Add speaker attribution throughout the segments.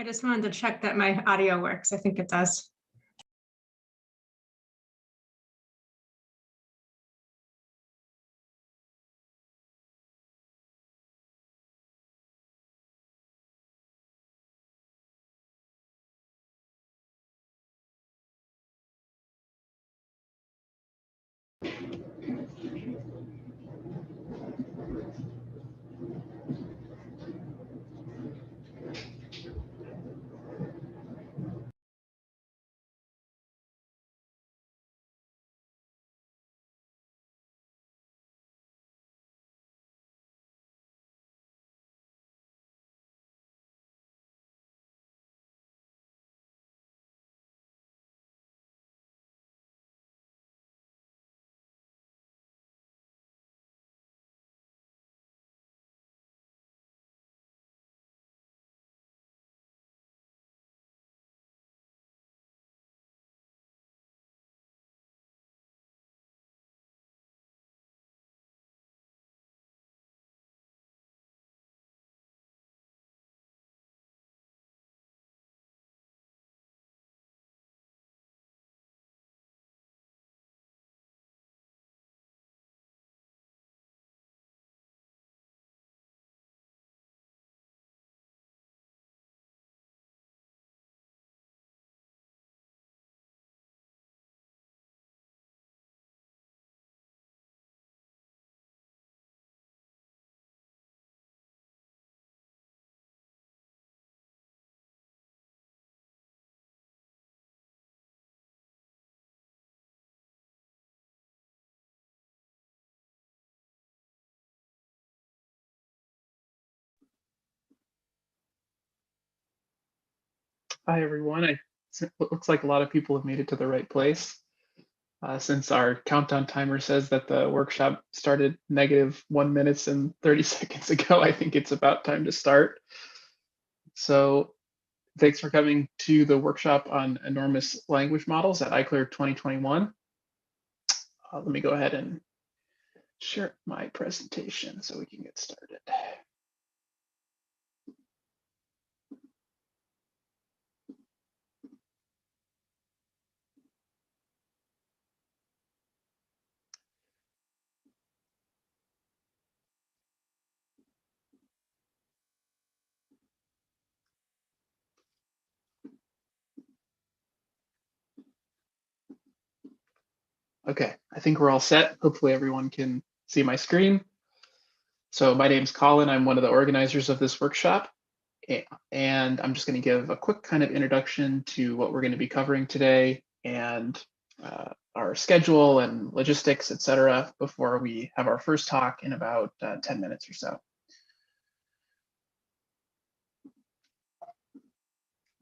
Speaker 1: I just wanted to check that my audio works. I think it does.
Speaker 2: Hi, everyone. It looks like a lot of people have made it to the right place. Since our countdown timer says that the workshop started -1 minute and 30 seconds ago, I think it's about time to start. So thanks for coming to the workshop on enormous language models at iClear 2021. Let me go ahead and share my presentation so we can get started. Okay, I think we're all set. Hopefully everyone can see my screen. So my name's Colin. I'm one of the organizers of this workshop. And I'm just going to give a quick kind of introduction to what we're going to be covering today and our schedule and logistics, et cetera, before we have our first talk in about 10 minutes or so.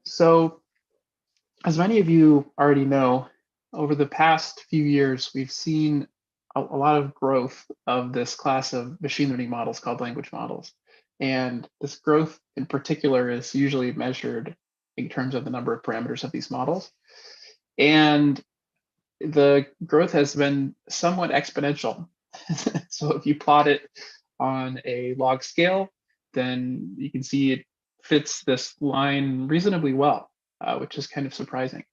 Speaker 2: So as many of you already know, over the past few years, we've seen a lot of growth of this class of machine learning models called language models. And this growth in particular is usually measured in terms of the number of parameters of these models. And the growth has been somewhat exponential. So if you plot it on a log scale, then you can see it fits this line reasonably well, which is kind of surprising.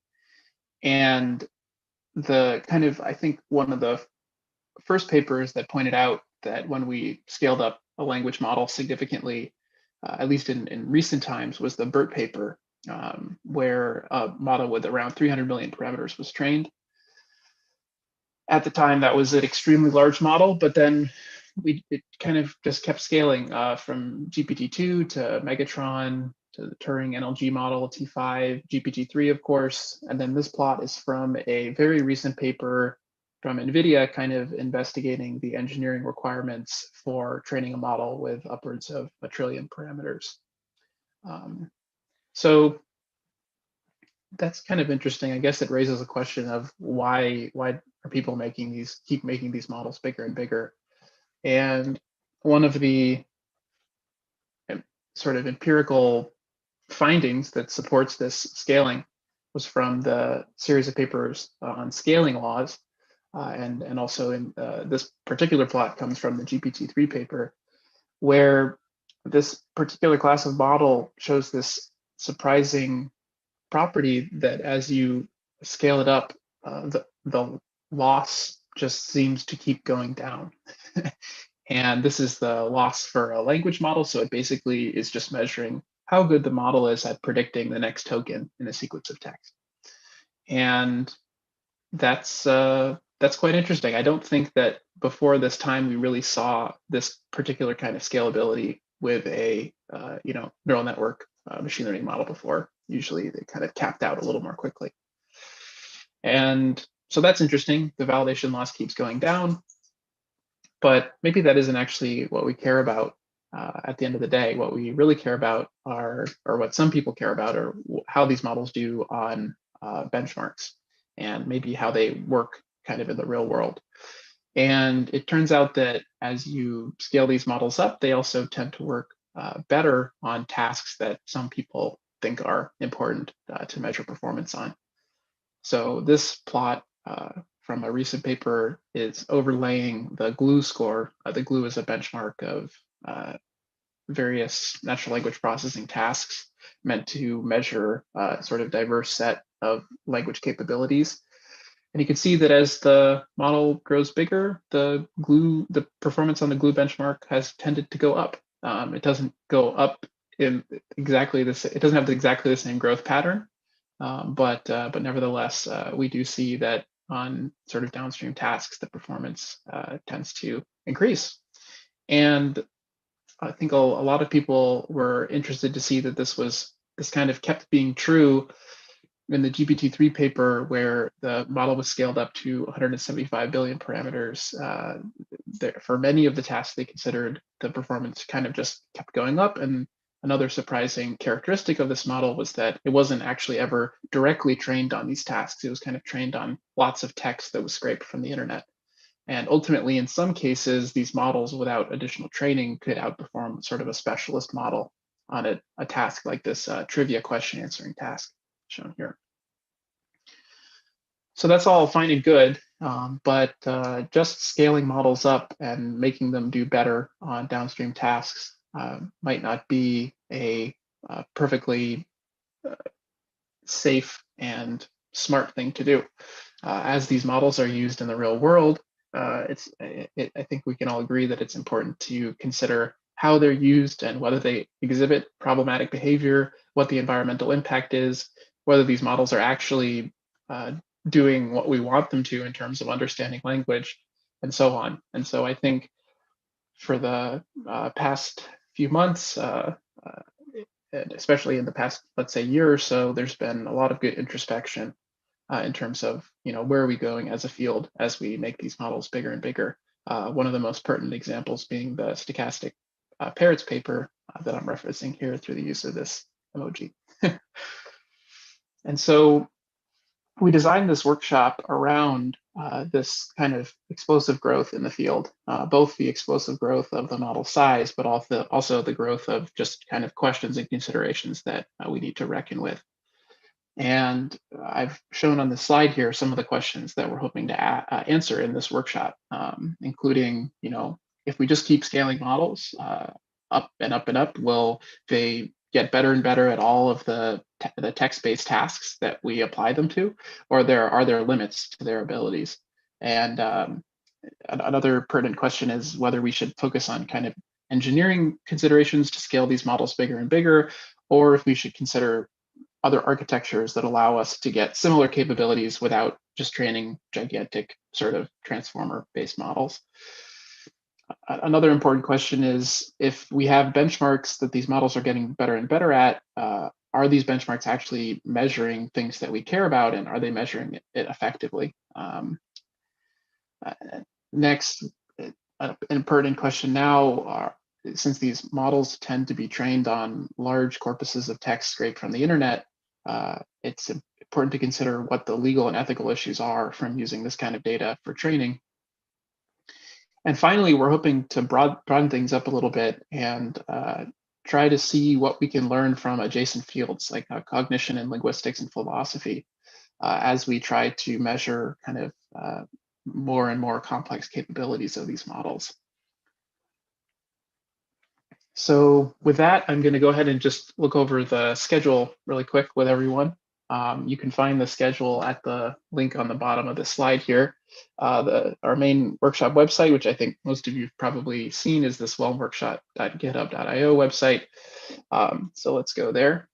Speaker 2: And the kind of, I think one of the first papers that pointed out that when we scaled up a language model significantly, at least in recent times, was the BERT paper, where a model with around 300 million parameters was trained. At the time, that was an extremely large model, but then it kind of just kept scaling from GPT-2 to Megatron to the Turing NLG model, T5, GPT-3, of course. And then this plot is from a very recent paper from NVIDIA, kind of investigating the engineering requirements for training a model with upwards of 1 trillion parameters. So that's kind of interesting. I guess it raises a question of why are people keep making these models bigger and bigger? And one of the sort of empirical findings that supports this scaling was from the series of papers on scaling laws. And also in this particular plot comes from the GPT-3 paper, where this particular class of model shows this surprising property that as you scale it up, the loss just seems to keep going down. And this is the loss for a language model. So it basically is just measuring how good the model is at predicting the next token in a sequence of text. And that's quite interesting. I don't think that before this time we really saw this particular kind of scalability with a neural network machine learning model before. Usually they kind of capped out a little more quickly. And so that's interesting. The validation loss keeps going down, but maybe that isn't actually what we care about at the end of the day. What we really care about or what some people care about, are how these models do on benchmarks and maybe how they work kind of in the real world. And it turns out that as you scale these models up, they also tend to work better on tasks that some people think are important to measure performance on. So this plot from a recent paper is overlaying the GLUE score. The GLUE is a benchmark of various natural language processing tasks meant to measure a sort of diverse set of language capabilities. And you can see that as the model grows bigger, the performance on the GLUE benchmark has tended to go up. It doesn't go up in exactly this. It doesn't have exactly the same growth pattern, but nevertheless, we do see that on sort of downstream tasks, the performance tends to increase. And I think a lot of people were interested to see that this kind of kept being true in the GPT-3 paper, where the model was scaled up to 175 billion parameters. For many of the tasks they considered, the performance kind of just kept going up, and another surprising characteristic of this model was that it wasn't actually ever directly trained on these tasks. It was kind of trained on lots of text that was scraped from the internet. And ultimately, in some cases, these models without additional training could outperform sort of a specialist model on a task like this trivia question answering task shown here. So that's all fine and good, but just scaling models up and making them do better on downstream tasks might not be a perfectly safe and smart thing to do. As these models are used in the real world, I think we can all agree that it's important to consider how they're used and whether they exhibit problematic behavior, what the environmental impact is, whether these models are actually doing what we want them to in terms of understanding language, and so on. And so I think for the past few months, and especially in the past, let's say, year or so, there's been a lot of good introspection in terms of, where are we going as a field as we make these models bigger and bigger. One of the most pertinent examples being the stochastic parrots paper that I'm referencing here through the use of this emoji. And so we designed this workshop around this kind of explosive growth in the field, both the explosive growth of the model size, but also the growth of just kind of questions and considerations that we need to reckon with. And I've shown on the slide here some of the questions that we're hoping to answer in this workshop, including, if we just keep scaling models up and up and up, will they get better and better at all of the text-based tasks that we apply them to, or are there limits to their abilities? And another pertinent question is whether we should focus on kind of engineering considerations to scale these models bigger and bigger, or if we should consider other architectures that allow us to get similar capabilities without just training gigantic sort of transformer-based models. Another important question is, if we have benchmarks that these models are getting better and better at, are these benchmarks actually measuring things that we care about, and are they measuring it effectively? Next, an important question now, since these models tend to be trained on large corpuses of text scraped from the internet, it's important to consider what the legal and ethical issues are from using this kind of data for training. And finally, we're hoping to broaden things up a little bit and try to see what we can learn from adjacent fields like cognition and linguistics and philosophy as we try to measure kind of more and more complex capabilities of these models. So with that, I'm going to go ahead and just look over the schedule really quick with everyone. You can find the schedule at the link on the bottom of the slide here. Our main workshop website, which I think most of you have probably seen, is this welmworkshop.github.io website. So let's go there.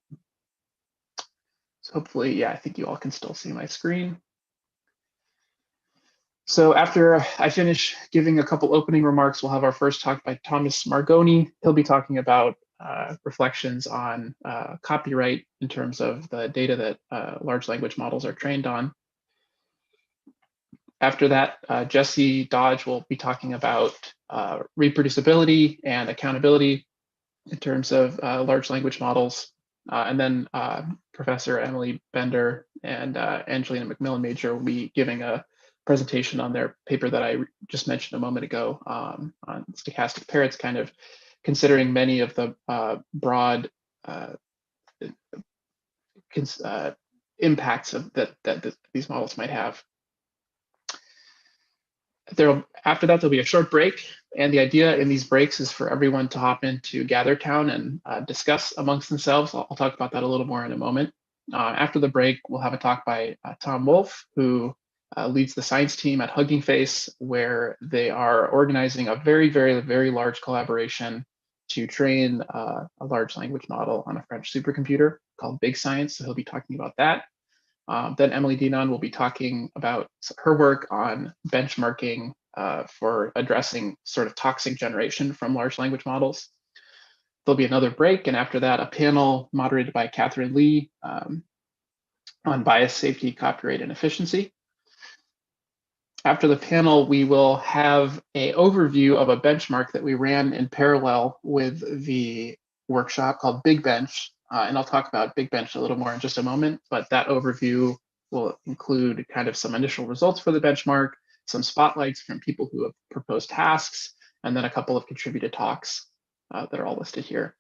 Speaker 2: So hopefully, yeah, I think you all can still see my screen. So after I finish giving a couple opening remarks, we'll have our first talk by Thomas Margoni. He'll be talking about reflections on copyright in terms of the data that large language models are trained on. After that, Jesse Dodge will be talking about reproducibility and accountability in terms of large language models. And then Professor Emily Bender and Angelina McMillan-Major will be giving a presentation on their paper that I just mentioned a moment ago on stochastic parrots, kind of considering many of the broad impacts that these models might have. After that, there'll be a short break, and the idea in these breaks is for everyone to hop into GatherTown and discuss amongst themselves. I'll talk about that a little more in a moment. After the break, we'll have a talk by Tom Wolf, who leads the science team at Hugging Face, where they are organizing a very, very, very large collaboration to train a large language model on a French supercomputer called Big Science. So he'll be talking about that. Then Emily Dinan will be talking about her work on benchmarking for addressing sort of toxic generation from large language models. There'll be another break, and after that, a panel moderated by Catherine Lee on bias, safety, copyright, and efficiency. After the panel, we will have an overview of a benchmark that we ran in parallel with the workshop called Big Bench, and I'll talk about Big Bench a little more in just a moment, but that overview will include kind of some initial results for the benchmark, some spotlights from people who have proposed tasks, and then a couple of contributed talks that are all listed here.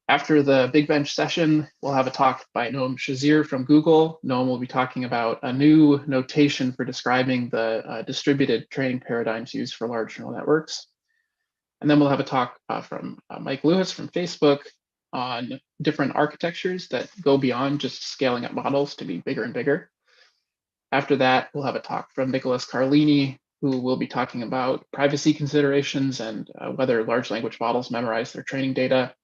Speaker 2: After the Big Bench session, we'll have a talk by Noam Shazir from Google. Noam will be talking about a new notation for describing the distributed training paradigms used for large neural networks. And then we'll have a talk from Mike Lewis from Facebook on different architectures that go beyond just scaling up models to be bigger and bigger. After that, we'll have a talk from Nicholas Carlini, who will be talking about privacy considerations and whether large language models memorize their training data.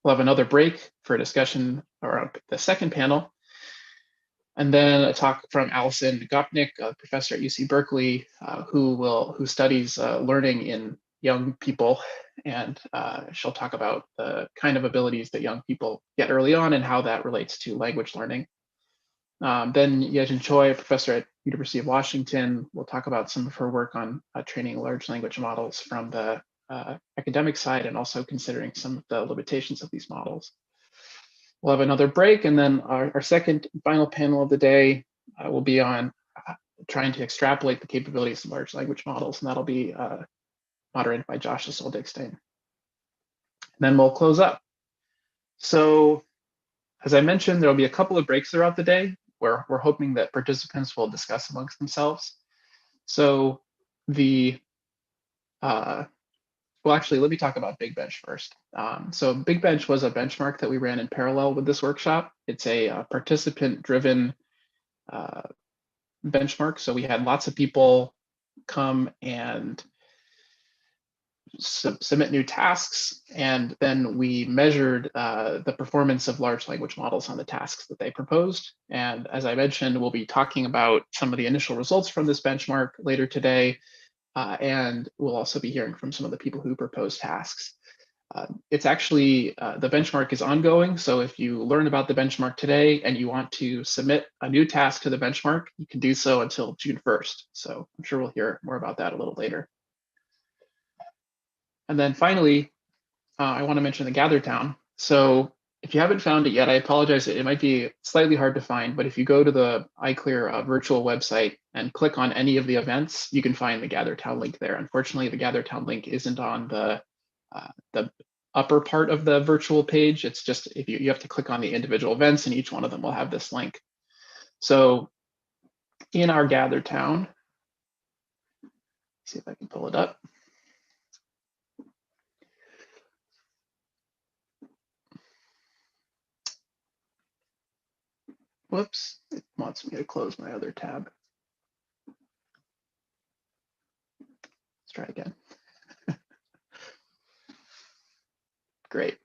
Speaker 2: We'll have another break for a discussion around the second panel. And then a talk from Alison Gopnik, a professor at UC Berkeley, who studies learning in young people. And she'll talk about the kind of abilities that young people get early on and how that relates to language learning. Then Yejin Choi, a professor at University of Washington, will talk about some of her work on training large language models from the academic side and also considering some of the limitations of these models. We'll have another break, and then our second and final panel of the day will be on trying to extrapolate the capabilities of large language models, and that'll be moderated by Josh Soldigstein. Then we'll close up. So as I mentioned, there'll be a couple of breaks throughout the day where we're hoping that participants will discuss amongst themselves. So well, actually, let me talk about Big Bench first. So Big Bench was a benchmark that we ran in parallel with this workshop. It's a participant-driven benchmark. So we had lots of people come and submit new tasks, and then we measured the performance of large language models on the tasks that they proposed. And as I mentioned, we'll be talking about some of the initial results from this benchmark later today. And we'll also be hearing from some of the people who proposed tasks. It's actually, the benchmark is ongoing. So if you learn about the benchmark today and you want to submit a new task to the benchmark, you can do so until June 1st. So I'm sure we'll hear more about that a little later. And then finally, I want to mention the Gather Town. So if you haven't found it yet, I apologize. It might be slightly hard to find, but if you go to the iClear virtual website and click on any of the events, you can find the Gather Town link there. Unfortunately, the Gather Town link isn't on the upper part of the virtual page. It's just if you have to click on the individual events, and each one of them will have this link. So in our Gather Town, see if I can pull it up. Whoops, it wants me to close my other tab. Let's try again. Great.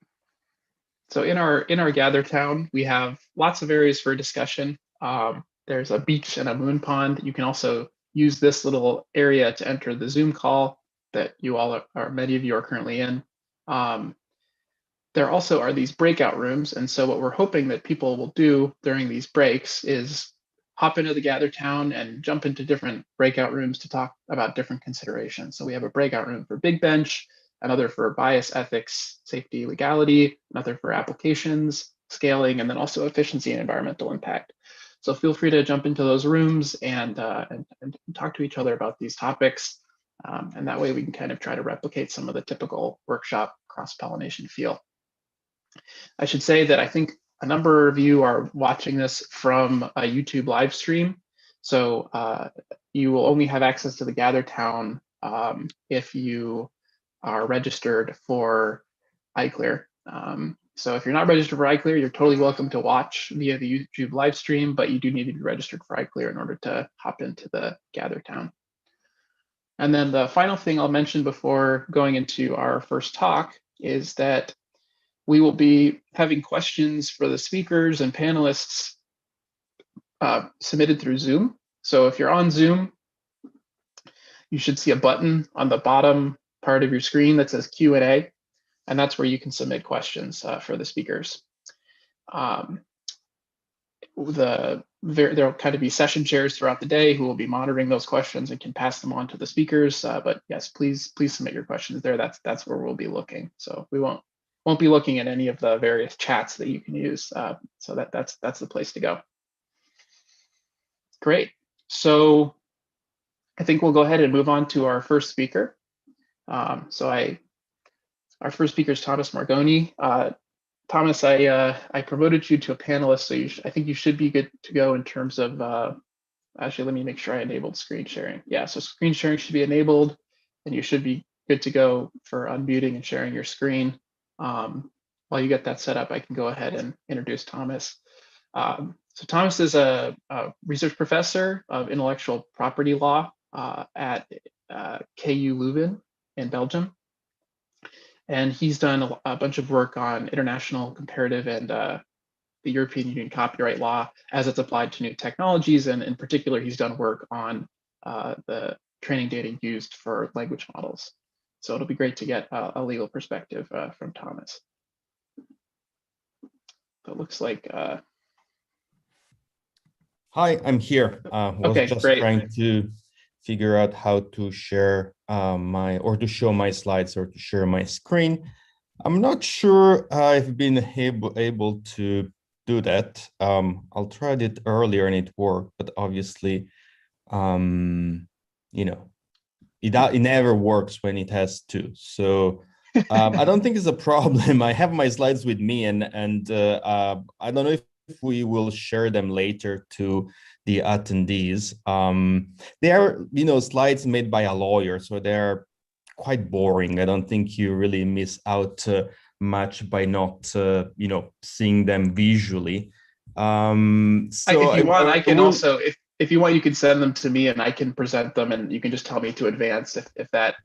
Speaker 2: So in our Gather Town, we have lots of areas for discussion. There's a beach and a moon pond. You can also use this little area to enter the Zoom call that you all are many of you are currently in. There also are these breakout rooms. And so what we're hoping that people will do during these breaks is hop into the Gather Town and jump into different breakout rooms to talk about different considerations. So we have a breakout room for Big Bench, another for bias, ethics, safety, legality, another for applications, scaling, and then also efficiency and environmental impact. So feel free to jump into those rooms and talk to each other about these topics. And that way we can kind of try to replicate some of the typical workshop cross-pollination feel. I should say that I think a number of you are watching this from a YouTube live stream. So you will only have access to the Gather Town if you are registered for iClear. So if you're not registered for iClear, you're totally welcome to watch via the YouTube live stream, but you do need to be registered for iClear in order to hop into the Gather Town. And then the final thing I'll mention before going into our first talk is that we will be having questions for the speakers and panelists submitted through Zoom. So if you're on Zoom, you should see a button on the bottom part of your screen that says Q&A, and that's where you can submit questions for the speakers. The there'll kind of be session chairs throughout the day who will be monitoring those questions and can pass them on to the speakers. But yes, please submit your questions there. That's where we'll be looking. So we won't be looking at any of the various chats that you can use. So that's the place to go. Great. So I think we'll go ahead and move on to our first speaker. Our first speaker is Thomas Margoni. Thomas, I promoted you to a panelist, so I think you should be good to go in terms of, actually, let me make sure I enabled screen sharing. Yeah, so screen sharing should be enabled, and you should be good to go for unmuting and sharing your screen. While you get that set up, I can go ahead and introduce Thomas. So Thomas is a research professor of intellectual property law at KU Leuven in Belgium. And he's done a bunch of work on international comparative and the European Union copyright law as it's applied to new technologies. And in particular, he's done work on the training data used for language models. So it'll be great to get a legal perspective from Thomas. So it looks like.
Speaker 3: Hi, I'm here. Was
Speaker 2: okay,
Speaker 3: just
Speaker 2: great.
Speaker 3: trying to figure out how to share to show my slides or to share my screen. I'm not sure I've been able to do that. I'll tried it earlier and it worked, but obviously, you know, it never works when it has to. So I don't think it's a problem. I have my slides with me, and I don't know if we will share them later to the attendees. They are, slides made by a lawyer, so they're quite boring. I don't think you really miss out much by not, seeing them visually. So
Speaker 2: if you want, I can also, if you want, you can send them to me and I can present them, and you can just tell me to advance if that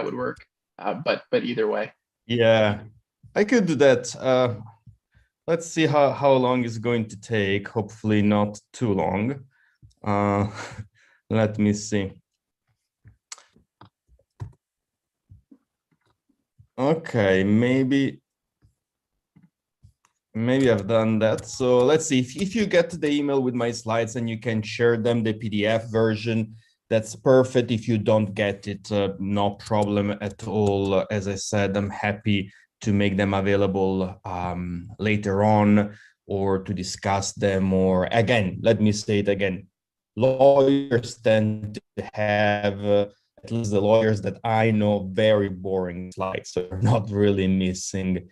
Speaker 2: would work. But either way.
Speaker 3: Yeah, I could do that. Let's see how long it's going to take. Hopefully not too long. Let me see. Okay, maybe I've done that. So let's see. If you get the email with my slides and you can share them, the PDF version, that's perfect. If you don't get it, no problem at all. As I said, I'm happy to make them available later on or to discuss them. Or again, let me say it again, lawyers tend to have, at least the lawyers that I know, very boring slides. So they're not really missing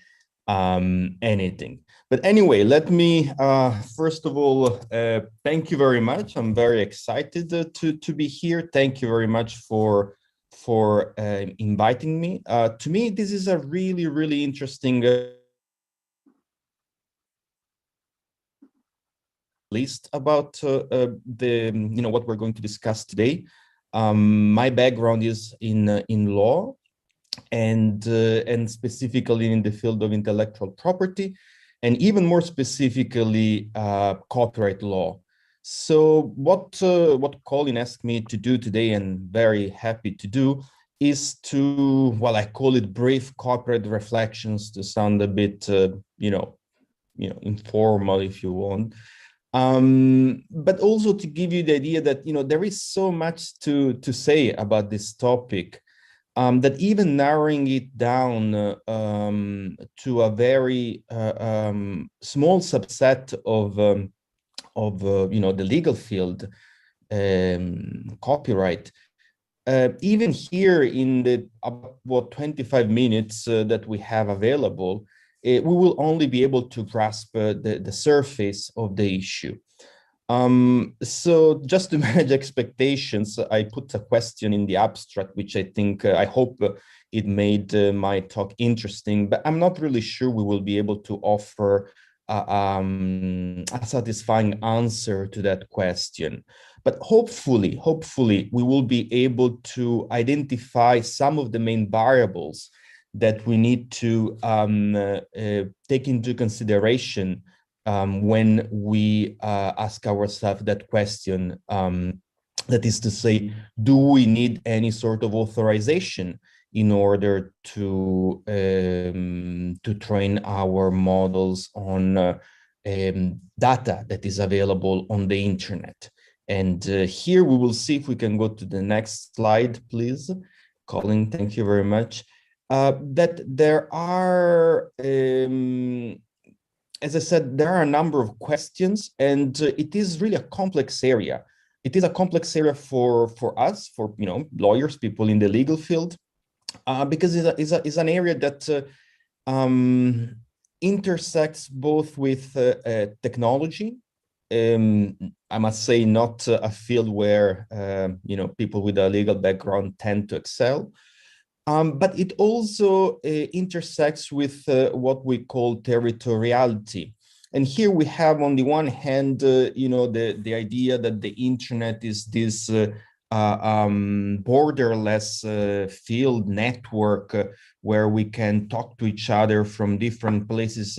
Speaker 3: anything. But anyway, let me first of all thank you very much. I'm very excited to be here. Thank you very much for inviting me. To me, this is a really interesting list about what we're going to discuss today. My background is in law, and specifically in the field of intellectual property, and even more specifically copyright law. So what Colin asked me to do today, and very happy to do, is to, well, I call it brief copyright reflections, to sound a bit informal if you want, but also to give you the idea that there is so much to say about this topic, that even narrowing it down to a very small subset of the legal field, copyright, even here in the about 25 minutes that we have available, we will only be able to grasp the surface of the issue. So just to manage expectations, I put a question in the abstract, which I think, I hope it made my talk interesting, but I'm not really sure we will be able to offer a satisfying answer to that question. But hopefully, we will be able to identify some of the main variables that we need to take into consideration when we ask ourselves that question, that is to say, do we need any sort of authorization in order to train our models on data that is available on the internet. And here we will see if we can go to the next slide, please. Colin, thank you very much. That there are, as I said, there are a number of questions, and it is really a complex area. It is a complex area for us, for lawyers, people in the legal field, because it's an area that intersects both with technology. I must say, not a field where people with a legal background tend to excel. But it also intersects with what we call territoriality. And here we have, on the one hand, the idea that the internet is this borderless field network where we can talk to each other from different places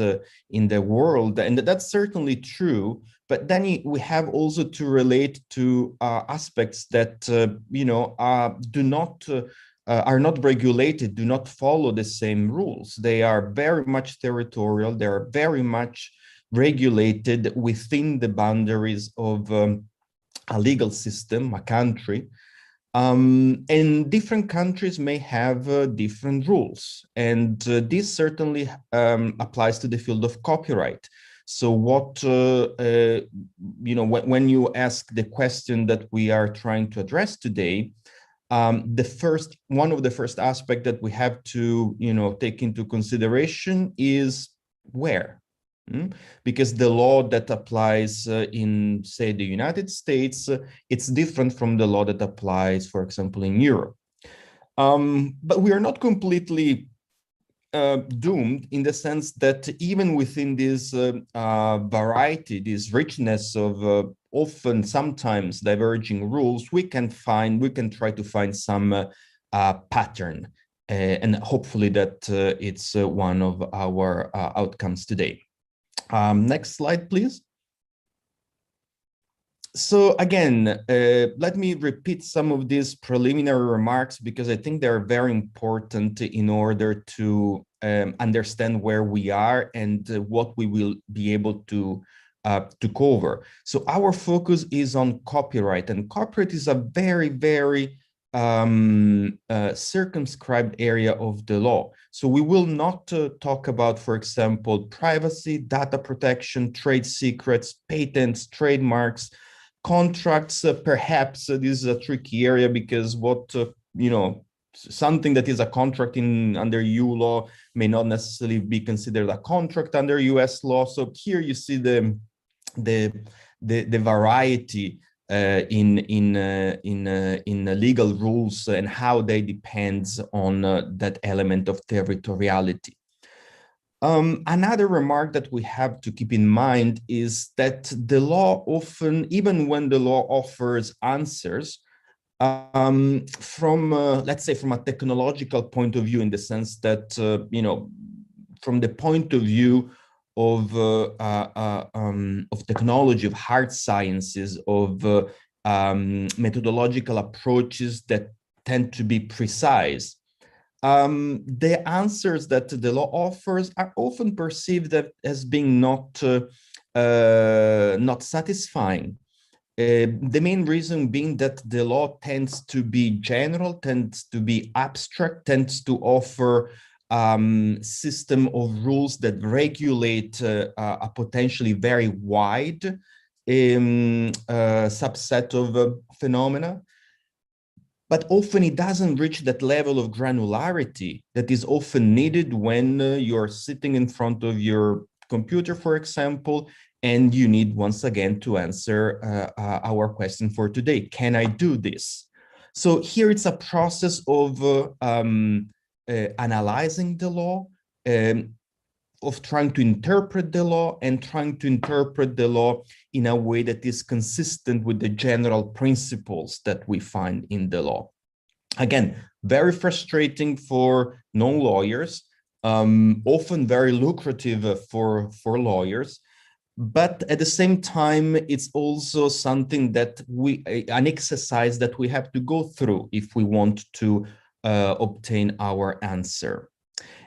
Speaker 3: in the world. And that's certainly true. But then we have also to relate to aspects that, are not regulated, do not follow the same rules. They are very much territorial. They are very much regulated within the boundaries of a legal system, a country. And different countries may have different rules. And this certainly applies to the field of copyright. So what, when you ask the question that we are trying to address today, one of the first aspects that we have to, take into consideration is where. Because the law that applies in, say, the United States, it's different from the law that applies, for example, in Europe. But we are not completely doomed, in the sense that even within this variety, this richness of often sometimes diverging rules, we can try to find some pattern, and hopefully that it's one of our outcomes today. Next slide, please. So again, let me repeat some of these preliminary remarks, because I think they're very important in order to understand where we are and what we will be able to cover. So our focus is on copyright, and copyright is a very, very circumscribed area of the law. So we will not talk about, for example, privacy, data protection, trade secrets, patents, trademarks, contracts. Perhaps this is a tricky area, because what something that is a contract under EU law may not necessarily be considered a contract under US law. So here you see the variety in legal rules and how they depends on that element of territoriality. Another remark that we have to keep in mind is that the law often, even when the law offers answers, from let's say from a technological point of view, in the sense that from the point of view of technology, of hard sciences, of methodological approaches that tend to be precise, the answers that the law offers are often perceived as being not satisfying. The main reason being that the law tends to be general, tends to be abstract, tends to offer system of rules that regulate a potentially very wide subset of phenomena. But often it doesn't reach that level of granularity that is often needed when you're sitting in front of your computer, for example, and you need once again to answer our question for today. Can I do this? So here it's a process of analyzing the law, of trying to interpret the law, and trying to interpret the law in a way that is consistent with the general principles that we find in the law. Again, very frustrating for non-lawyers, often very lucrative for lawyers, but at the same time, it's also something that an exercise that we have to go through if we want to obtain our answer.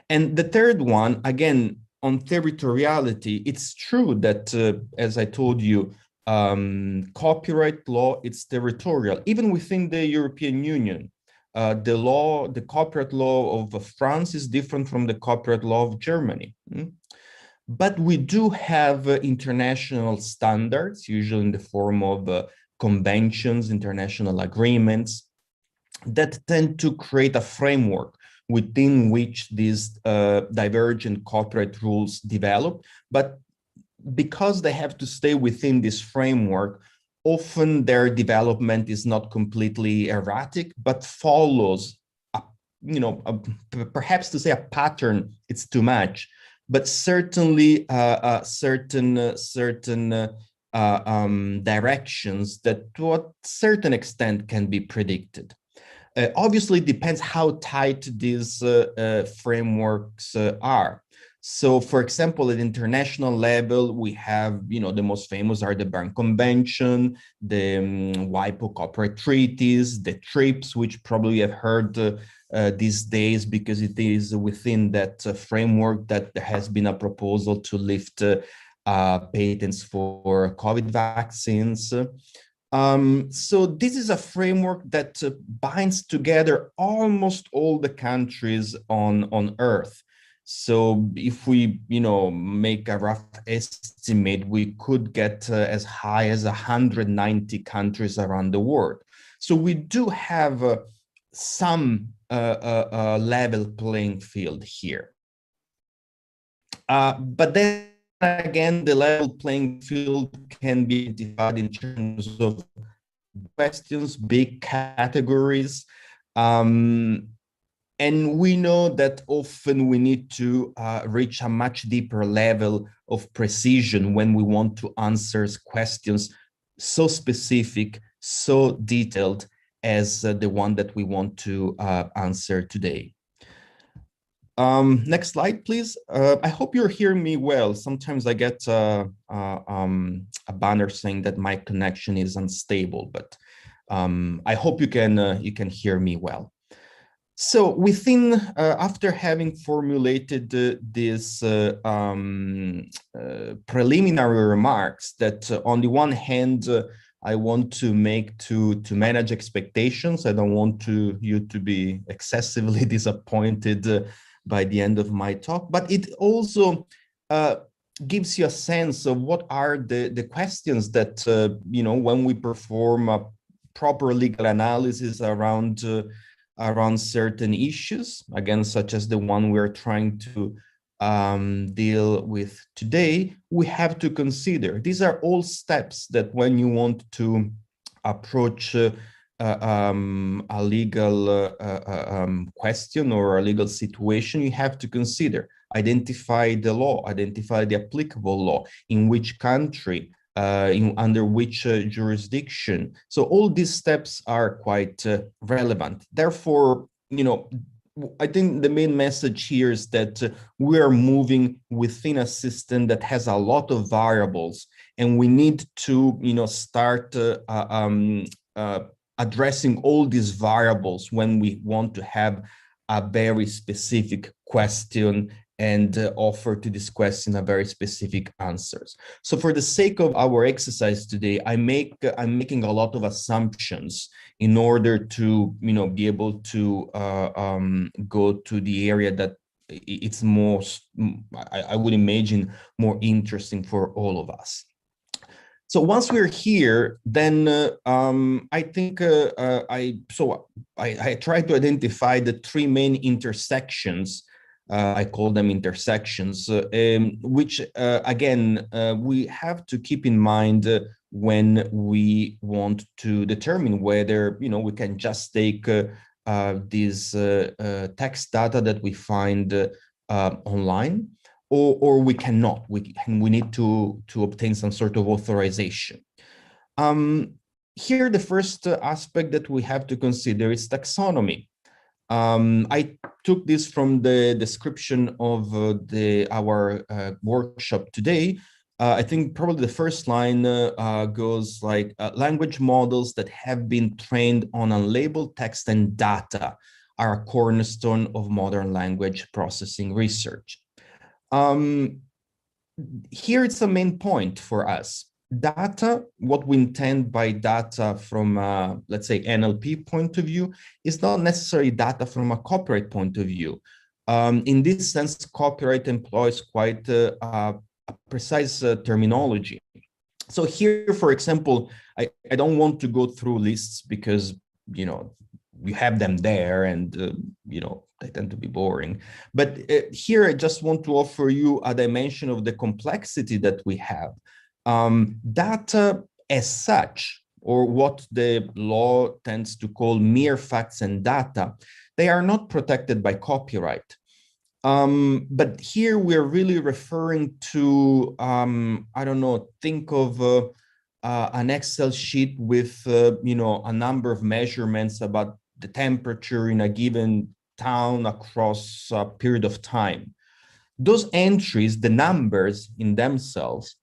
Speaker 3: And the third one, again, on territoriality, it's true that, as I told you, copyright law, it's territorial, even within the European Union. The copyright law of France is different from the copyright law of Germany. But we do have international standards, usually in the form of conventions, international agreements, that tend to create a framework within which these divergent copyright rules develop. But because they have to stay within this framework, often their development is not completely erratic, but follows, perhaps to say a pattern, it's too much, but certainly certain directions that to a certain extent can be predicted. Obviously, it depends how tight these frameworks are. So, for example, at international level, we have, the most famous are the Berne Convention, the WIPO copyright treaties, the TRIPS, which probably have heard these days because it is within that framework that there has been a proposal to lift patents for COVID vaccines. So this is a framework that binds together almost all the countries on Earth. So if we, make a rough estimate, we could get as high as 190 countries around the world. So we do have some level playing field here. But then again, the level playing field can be divided in terms of questions, big categories. And we know that often we need to reach a much deeper level of precision when we want to answer questions so specific, so detailed as the one that we want to answer today. Next slide, please. I hope you're hearing me well. Sometimes I get a banner saying that my connection is unstable, but I hope you can hear me well. So within, after having formulated these preliminary remarks that on the one hand, I want to make to manage expectations. I don't want you to be excessively disappointed by the end of my talk, but it also gives you a sense of what are the questions that, when we perform a proper legal analysis around certain issues, again, such as the one we're trying to deal with today, we have to consider. These are all steps that when you want to approach a legal question or a legal situation, you have to consider. Identify the law, identify the applicable law, in which country, under which jurisdiction. So all these steps are quite relevant. Therefore, I think the main message here is that we are moving within a system that has a lot of variables, and we need to, start addressing all these variables when we want to have a very specific question and offer to this question a very specific answers. So for the sake of our exercise today, I'm making a lot of assumptions in order to, be able to go to the area that it's most, I would imagine, more interesting for all of us. So once we're here, then I think I tried to identify the three main intersections. I call them intersections, which again, we have to keep in mind when we want to determine whether, we can just take these text data that we find online, or we cannot. We need to obtain some sort of authorization. Here, the first aspect that we have to consider is taxonomy. I took this from the description of our workshop today. I think probably the first line goes like, language models that have been trained on unlabeled text and data are a cornerstone of modern language processing research. Here it's a main point for us. Data, what we intend by data from, let's say, NLP point of view, is not necessarily data from a copyright point of view. In this sense, copyright employs quite a precise terminology. So here, for example, I don't want to go through lists because, you know, you have them there and, you know, they tend to be boring. But here, I just want to offer you a dimension of the complexity that we have. Data as such, or what the law tends to call mere facts and data, they are not protected by copyright. But here we're really referring to, I don't know, think of an Excel sheet with, you know, a number of measurements about the temperature in a given town across a period of time. Those entries, the numbers in themselves,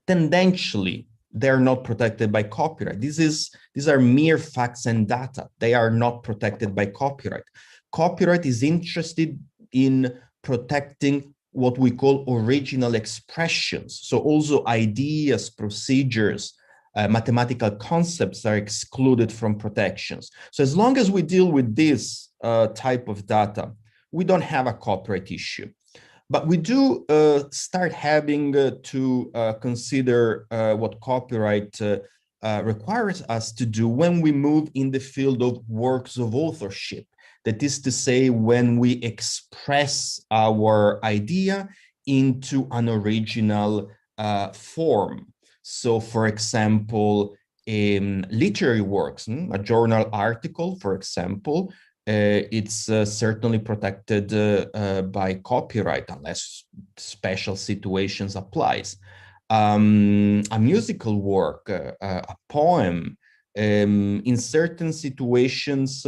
Speaker 3: tendentially, they're not protected by copyright. These are mere facts and data. They are not protected by copyright. Copyright is interested in protecting what we call original expressions. So also ideas, procedures, mathematical concepts are excluded from protections. So as long as we deal with this type of data, we don't have a copyright issue. But we do start having to consider what copyright requires us to do when we move in the field of works of authorship. That is to say, when we express our idea into an original form. So, for example, in literary works, a journal article, for example, it's certainly protected by copyright unless special situations applies. A musical work, a poem, in certain situations,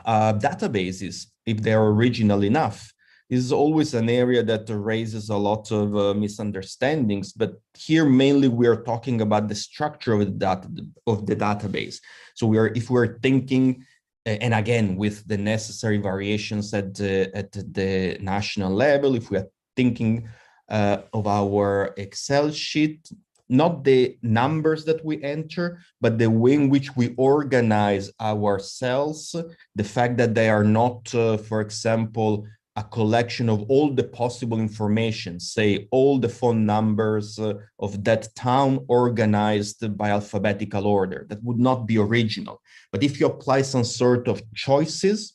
Speaker 3: databases, if they're original enough, is always an area that raises a lot of misunderstandings. But here, mainly, we're talking about the structure of the database. So if we're thinking, and again, with the necessary variations at the national level, if we are thinking of our Excel sheet, not the numbers that we enter, but the way in which we organize our cells, the fact that they are not, for example, a collection of all the possible information, say all the phone numbers of that town organized by alphabetical order. That would not be original. But if you apply some sort of choices,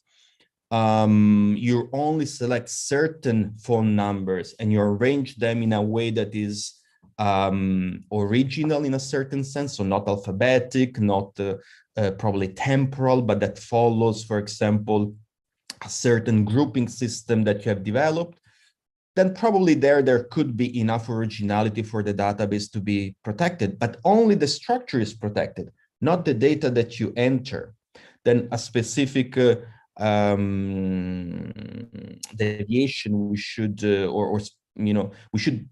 Speaker 3: you only select certain phone numbers and you arrange them in a way that is original in a certain sense, so not alphabetic, not probably temporal, but that follows, for example, a certain grouping system that you have developed, then probably there could be enough originality for the database to be protected, but only the structure is protected, not the data that you enter. Then a specific deviation we should, we should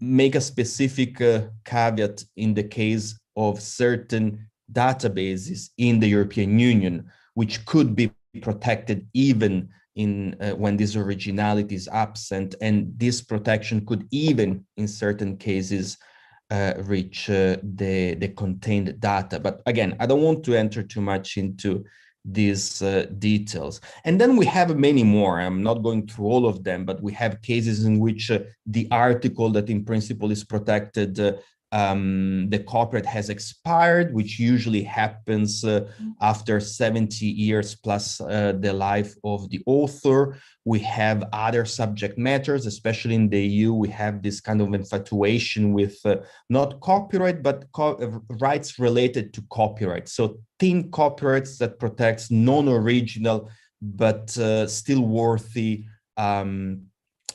Speaker 3: make a specific caveat in the case of certain databases in the European Union, which could be protected even in when this originality is absent, and this protection could even in certain cases reach the contained data. But again, I don't want to enter too much into these details. And then we have many more. I'm not going through all of them, but we have cases in which the article that in principle is protected, the copyright has expired, which usually happens after 70 years plus the life of the author. We have other subject matters, especially in the EU, we have this kind of infatuation with not copyright, but rights related to copyright. So thin copyrights that protects non-original, but still worthy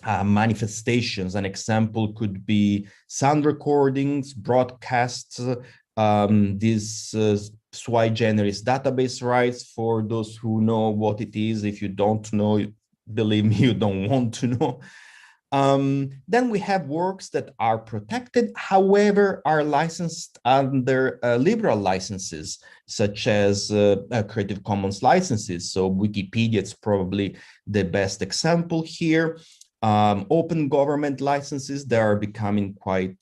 Speaker 3: manifestations. An example could be sound recordings, broadcasts, these sui generis database rights, for those who know what it is. If you don't know, believe me, you don't want to know. Then we have works that are protected, however, are licensed under liberal licenses, such as Creative Commons licenses. So Wikipedia is probably the best example here. Open government licenses, they are becoming quite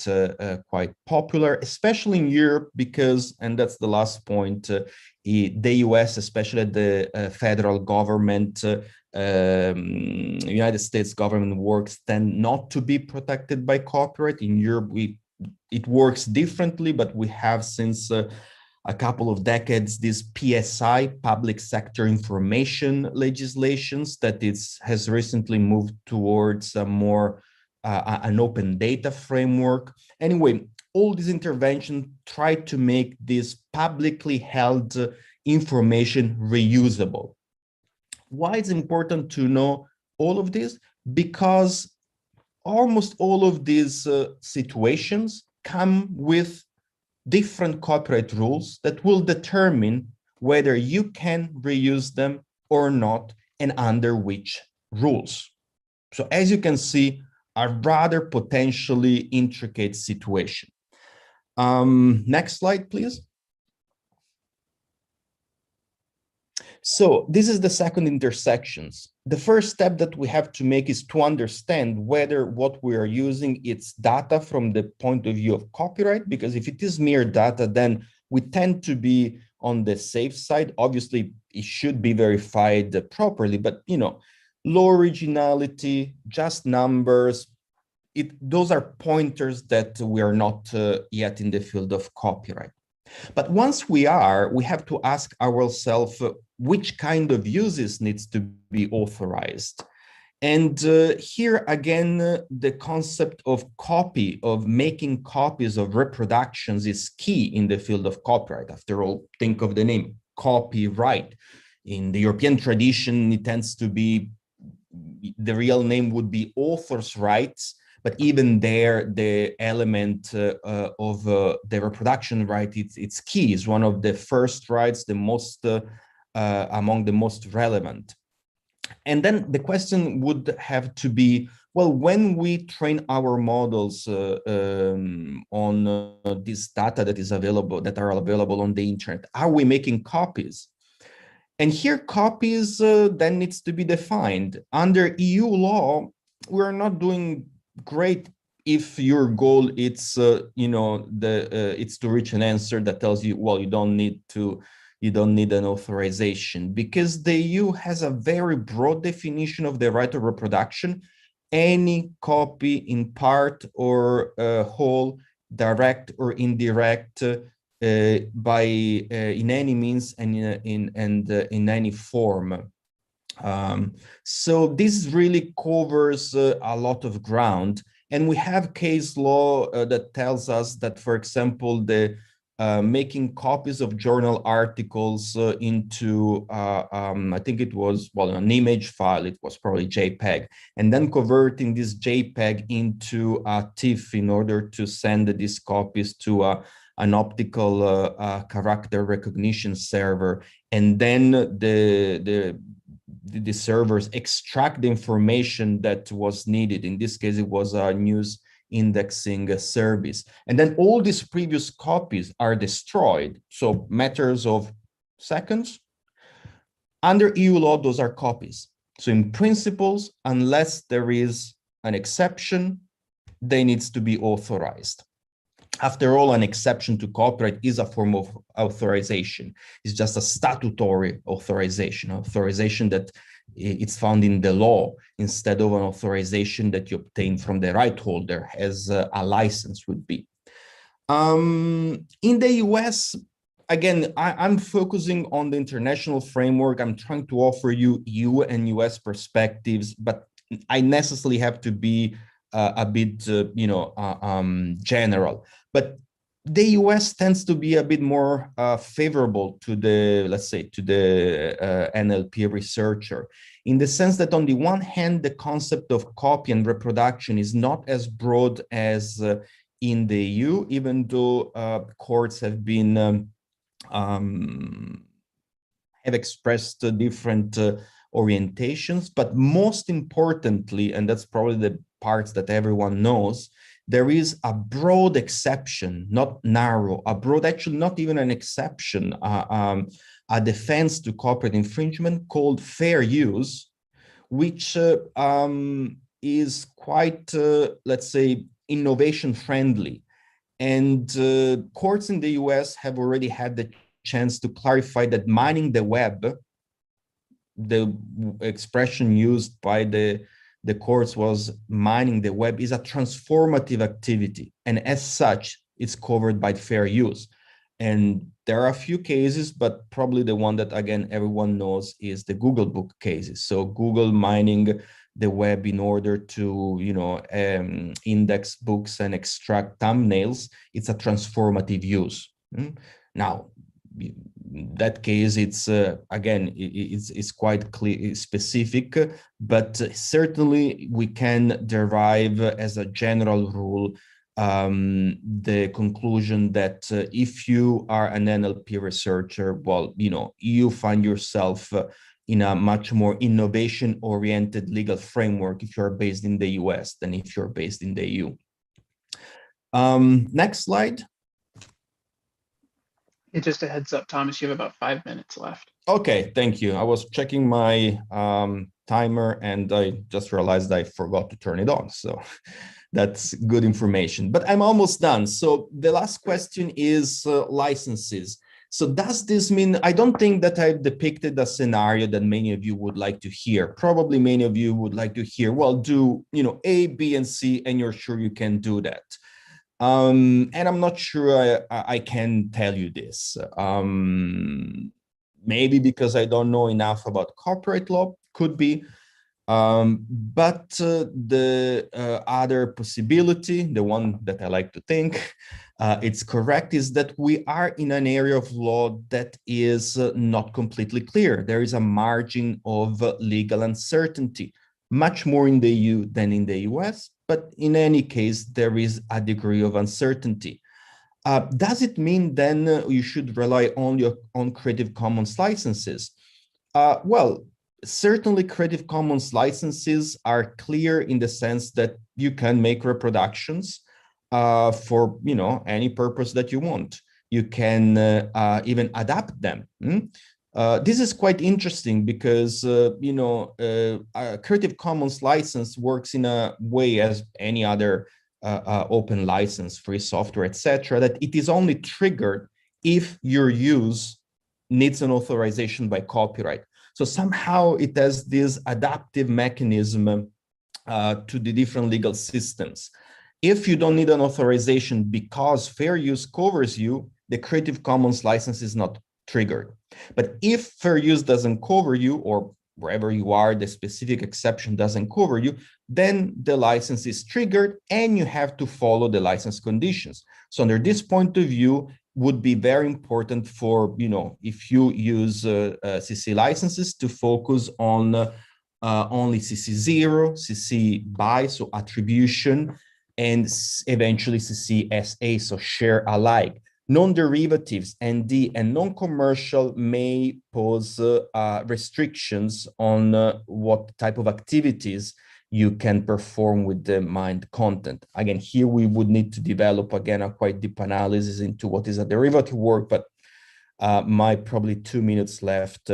Speaker 3: popular, especially in Europe, because, and that's the last point, the US, especially the federal government, United States government works tend not to be protected by copyright. In Europe, it works differently, but we have since a couple of decades this PSI, public sector information legislations, that has recently moved towards a more an open data framework. Anyway, all these interventions try to make this publicly held information reusable. Why it's important to know all of this? Because almost all of these situations come with different copyright rules that will determine whether you can reuse them or not, and under which rules. So as you can see, a rather potentially intricate situation. Next slide, please. So this is the second intersections. The first step that we have to make is to understand whether what we are using is data from the point of view of copyright, because if it is mere data, then we tend to be on the safe side. Obviously, it should be verified properly, but low originality, just numbers, those are pointers that we are not yet in the field of copyright. But once we have to ask ourselves which kind of uses needs to be authorized. And here again, the concept of making copies of reproductions is key in the field of copyright. After all, think of the name, copyright. In the European tradition, it tends to be, the real name would be author's rights. But even there, the element of the reproduction right, it's key. It's one of the first rights, the most among the most relevant. And then the question would have to be, well, when we train our models on this data that is available, that are available on the internet, are we making copies? And here, copies then needs to be defined. Under EU law, we're not doing great if your goal it's it's to reach an answer that tells you, well, you don't need an authorization, because the EU has a very broad definition of the right of reproduction. Any copy in part or whole, direct or indirect, by in any means and in any form. So this really covers a lot of ground, and we have case law that tells us that, for example, the making copies of journal articles into I think it was, well, an image file, it was probably JPEG, and then converting this JPEG into a TIFF in order to send these copies to an optical character recognition server, and then the servers extract the information that was needed. In this case, it was a news indexing service. And then all these previous copies are destroyed. So matters of seconds. Under EU law, those are copies. So in principles, unless there is an exception, they needs to be authorized. After all, an exception to copyright is a form of authorization. It's just a statutory authorization that it's found in the law, instead of an authorization that you obtain from the right holder, as a license would be. In the US, again, I'm focusing on the international framework. I'm trying to offer you EU and US perspectives, but I necessarily have to be a bit, general. But the US tends to be a bit more favorable to the, let's say, to the NLP researcher, in the sense that on the one hand, the concept of copy and reproduction is not as broad as in the EU, even though courts have been have expressed different orientations. But most importantly, and that's probably the parts that everyone knows, there is a broad exception, not narrow, a broad, actually not even an exception, a defense to copyright infringement called fair use, which is quite, let's say, innovation friendly. And courts in the US have already had the chance to clarify that mining the web, the expression used by the courts was mining the web, is a transformative activity. And as such, it's covered by fair use. And there are a few cases, but probably the one that, again, everyone knows is the Google book cases. So Google mining the web in order to, index books and extract thumbnails, it's a transformative use. Now, that case, it's again, it's quite clear, specific, but certainly we can derive as a general rule the conclusion that if you are an NLP researcher, well, you find yourself in a much more innovation-oriented legal framework if you're based in the US than if you're based in the EU. Next slide.
Speaker 2: Just a heads up, Thomas, you have about 5 minutes left.
Speaker 3: Okay, thank you. I was checking my timer and I just realized I forgot to turn it on. So that's good information, but I'm almost done. So the last question is licenses. So does this mean, I don't think that I've depicted a scenario that many of you would like to hear. Probably many of you would like to hear, well, do, A, B, and C, and you're sure you can do that. And I'm not sure I can tell you this. Maybe because I don't know enough about copyright law, could be. But the other possibility, the one that I like to think it's correct, is that we are in an area of law that is not completely clear. There is a margin of legal uncertainty, much more in the EU than in the US, but in any case, there is a degree of uncertainty. Does it mean then you should rely only on Creative Commons licenses? Well, certainly Creative Commons licenses are clear in the sense that you can make reproductions for any purpose that you want. You can even adapt them. This is quite interesting because a Creative Commons license works in a way as any other open license, free software, etc., that it is only triggered if your use needs an authorization by copyright. So somehow it has this adaptive mechanism to the different legal systems. If you don't need an authorization because fair use covers you, the Creative Commons license is not triggered. But if fair use doesn't cover you, or wherever you are, the specific exception doesn't cover you, then the license is triggered and you have to follow the license conditions. So under this point of view, would be very important for, if you use CC licenses, to focus on only CC0, CC BY, so attribution, and eventually CC SA, so share alike. Non-derivatives, ND, and non-commercial may pose restrictions on what type of activities you can perform with the mined content. Again, here we would need to develop, again, a quite deep analysis into what is a derivative work, but my probably 2 minutes left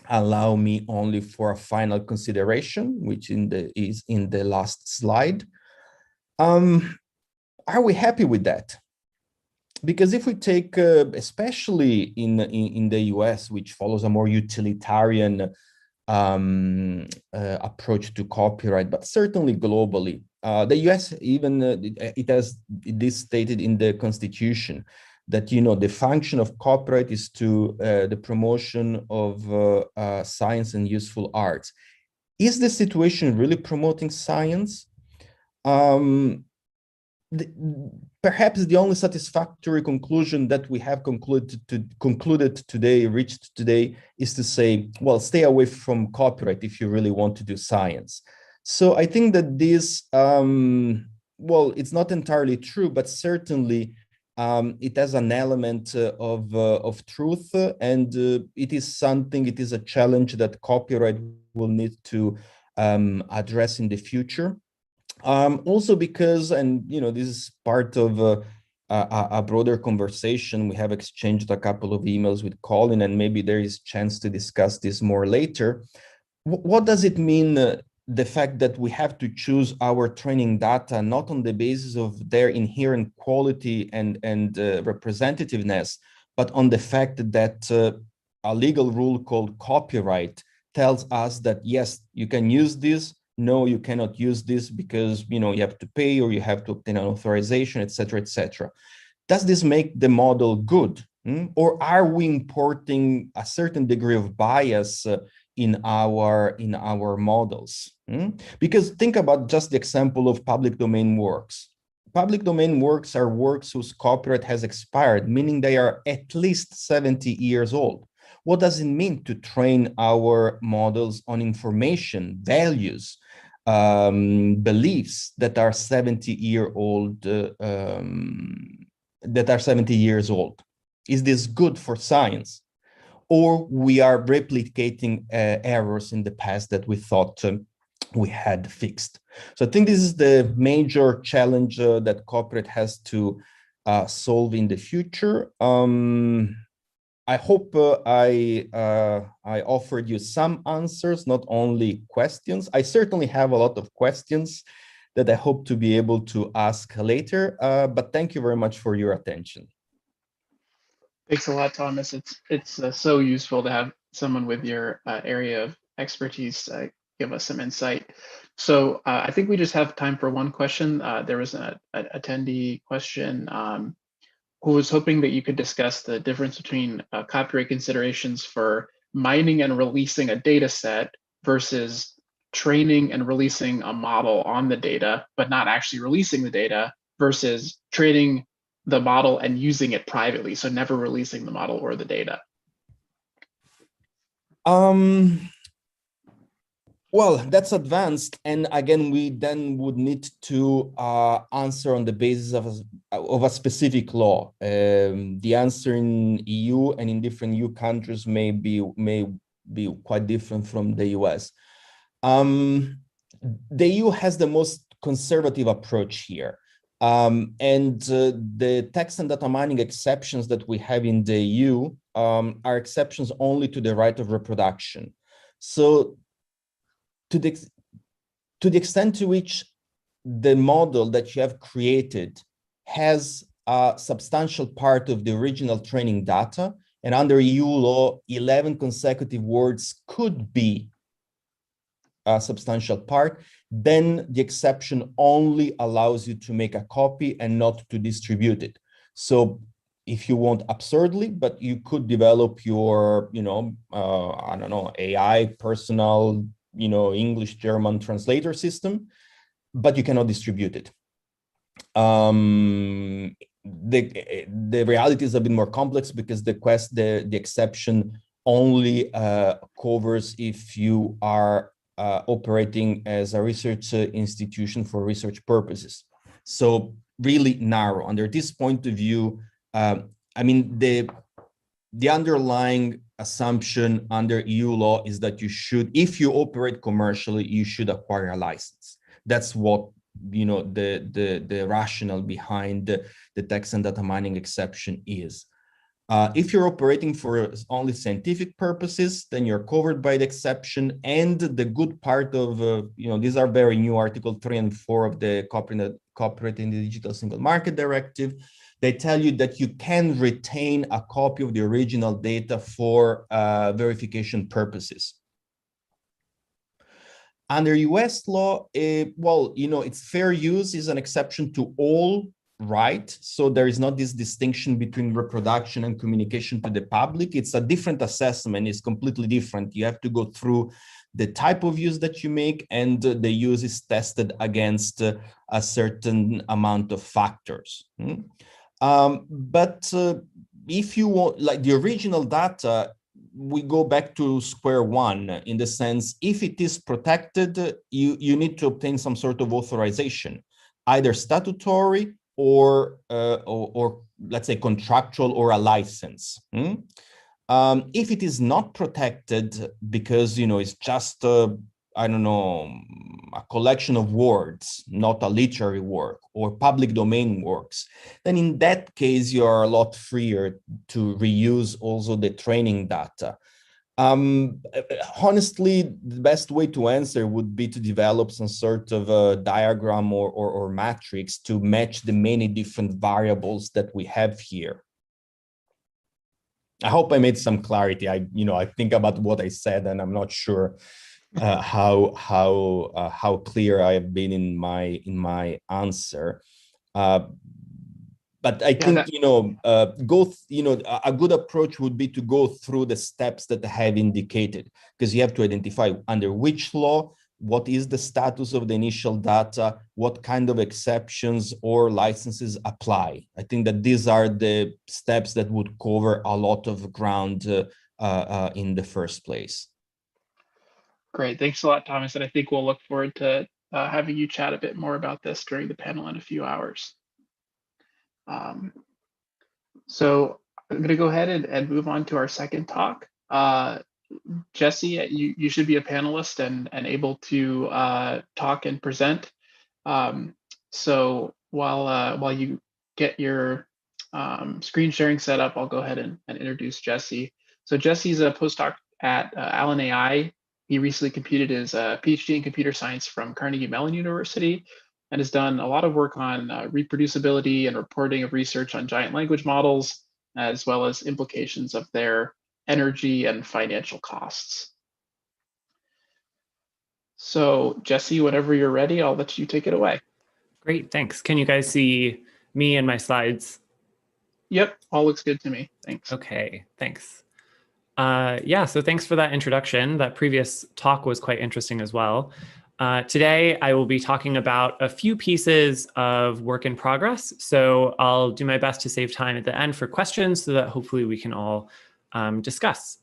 Speaker 3: allow me only for a final consideration, which is in the last slide. Are we happy with that? Because if we take, especially in the US, which follows a more utilitarian approach to copyright, but certainly globally, the US even, it has this stated in the Constitution that, the function of copyright is to the promotion of science and useful arts. Is the situation really promoting science? Perhaps the only satisfactory conclusion that we have concluded today, reached today, is to say, well, stay away from copyright if you really want to do science. So I think that this, well, it's not entirely true, but certainly it has an element of truth, and it is a challenge that copyright will need to address in the future. Also because, and this is part of a broader conversation, we have exchanged a couple of emails with Colin, and maybe there is chance to discuss this more later. What does it mean the fact that we have to choose our training data not on the basis of their inherent quality and representativeness, but on the fact that a legal rule called copyright tells us that yes, you can use this. No, you cannot use this because you have to pay or you have to obtain an authorization, etc., etc. Does this make the model good? Or are we importing a certain degree of bias in our models? Because think about just the example of public domain works. Public domain works are works whose copyright has expired, meaning they are at least 70 years old. What does it mean to train our models on information, values, beliefs that are 70-year-old, that are 70 years old? Is this good for science? Or we are replicating errors in the past that we thought we had fixed? So I think this is the major challenge that corporate has to solve in the future. I hope I offered you some answers, not only questions. I certainly have a lot of questions that I hope to be able to ask later, but thank you very much for your attention.
Speaker 2: Thanks a lot, Thomas. It's so useful to have someone with your area of expertise give us some insight. So I think we just have time for one question. There was an attendee question who was hoping that you could discuss the difference between copyright considerations for mining and releasing a data set versus training and releasing a model on the data, but not actually releasing the data, versus training the model and using it privately, so never releasing the model or the data.
Speaker 3: Well, that's advanced, and again, we then would need to answer on the basis of a specific law. The answer in EU and in different EU countries may be quite different from the US. The EU has the most conservative approach here. The text and data mining exceptions that we have in the EU are exceptions only to the right of reproduction. So to the extent to which the model that you have created has a substantial part of the original training data, and under EU law, 11 consecutive words could be a substantial part, then the exception only allows you to make a copy and not to distribute it. So if you want absurdly, but you could develop your, I don't know, AI personal, English, German translator system, but you cannot distribute it. The reality is a bit more complex because the exception only covers if you are operating as a research institution for research purposes. So really narrow. Under this point of view, I mean, the underlying assumption under EU law is that you should, if you operate commercially, you should acquire a license. That's what, the rationale behind the text and data mining exception is. If you're operating for only scientific purposes, then you're covered by the exception. And the good part of, these are very new, Article 3 and 4 of the Copyright in the Digital Single Market Directive. They tell you that you can retain a copy of the original data for verification purposes. Under US law, it's fair use is an exception to all right. So there is not this distinction between reproduction and communication to the public. It's a different assessment. It's completely different. You have to go through the type of use that you make, and the use is tested against a certain amount of factors. But if you want, like the original data, we go back to square one in the sense, if it is protected, you need to obtain some sort of authorization, either statutory or let's say contractual or a license. If it is not protected because, it's just, I don't know, a collection of words, not a literary work or public domain works, then in that case, you are a lot freer to reuse also the training data. Honestly, the best way to answer would be to develop some sort of a diagram or matrix to match the many different variables that we have here. I hope I made some clarity. I think about what I said, and I'm not sure how clear I have been in my answer. But I think, a good approach would be to go through the steps that I have indicated, because you have to identify under which law, what is the status of the initial data, what kind of exceptions or licenses apply. I think that these are the steps that would cover a lot of ground in the first place.
Speaker 2: Great. Thanks a lot, Thomas. And I think we'll look forward to having you chat a bit more about this during the panel in a few hours. So I'm going to go ahead and move on to our second talk. Jesse, you should be a panelist and able to talk and present. So while you get your screen sharing set up, I'll go ahead and introduce Jesse. So Jesse's a postdoc at Allen AI. He recently completed his PhD in computer science from Carnegie Mellon University and has done a lot of work on reproducibility and reporting of research on giant language models, as well as implications of their energy and financial costs. So Jesse, whenever you're ready, I'll let you take it away.
Speaker 4: Great, thanks. Can you guys see me and my slides?
Speaker 2: Yep, all looks good to me. Thanks.
Speaker 4: Okay, thanks. Yeah, so thanks for that introduction. That previous talk was quite interesting as well. Today, I will be talking about a few pieces of work in progress. So I'll do my best to save time at the end for questions so that hopefully we can all discuss.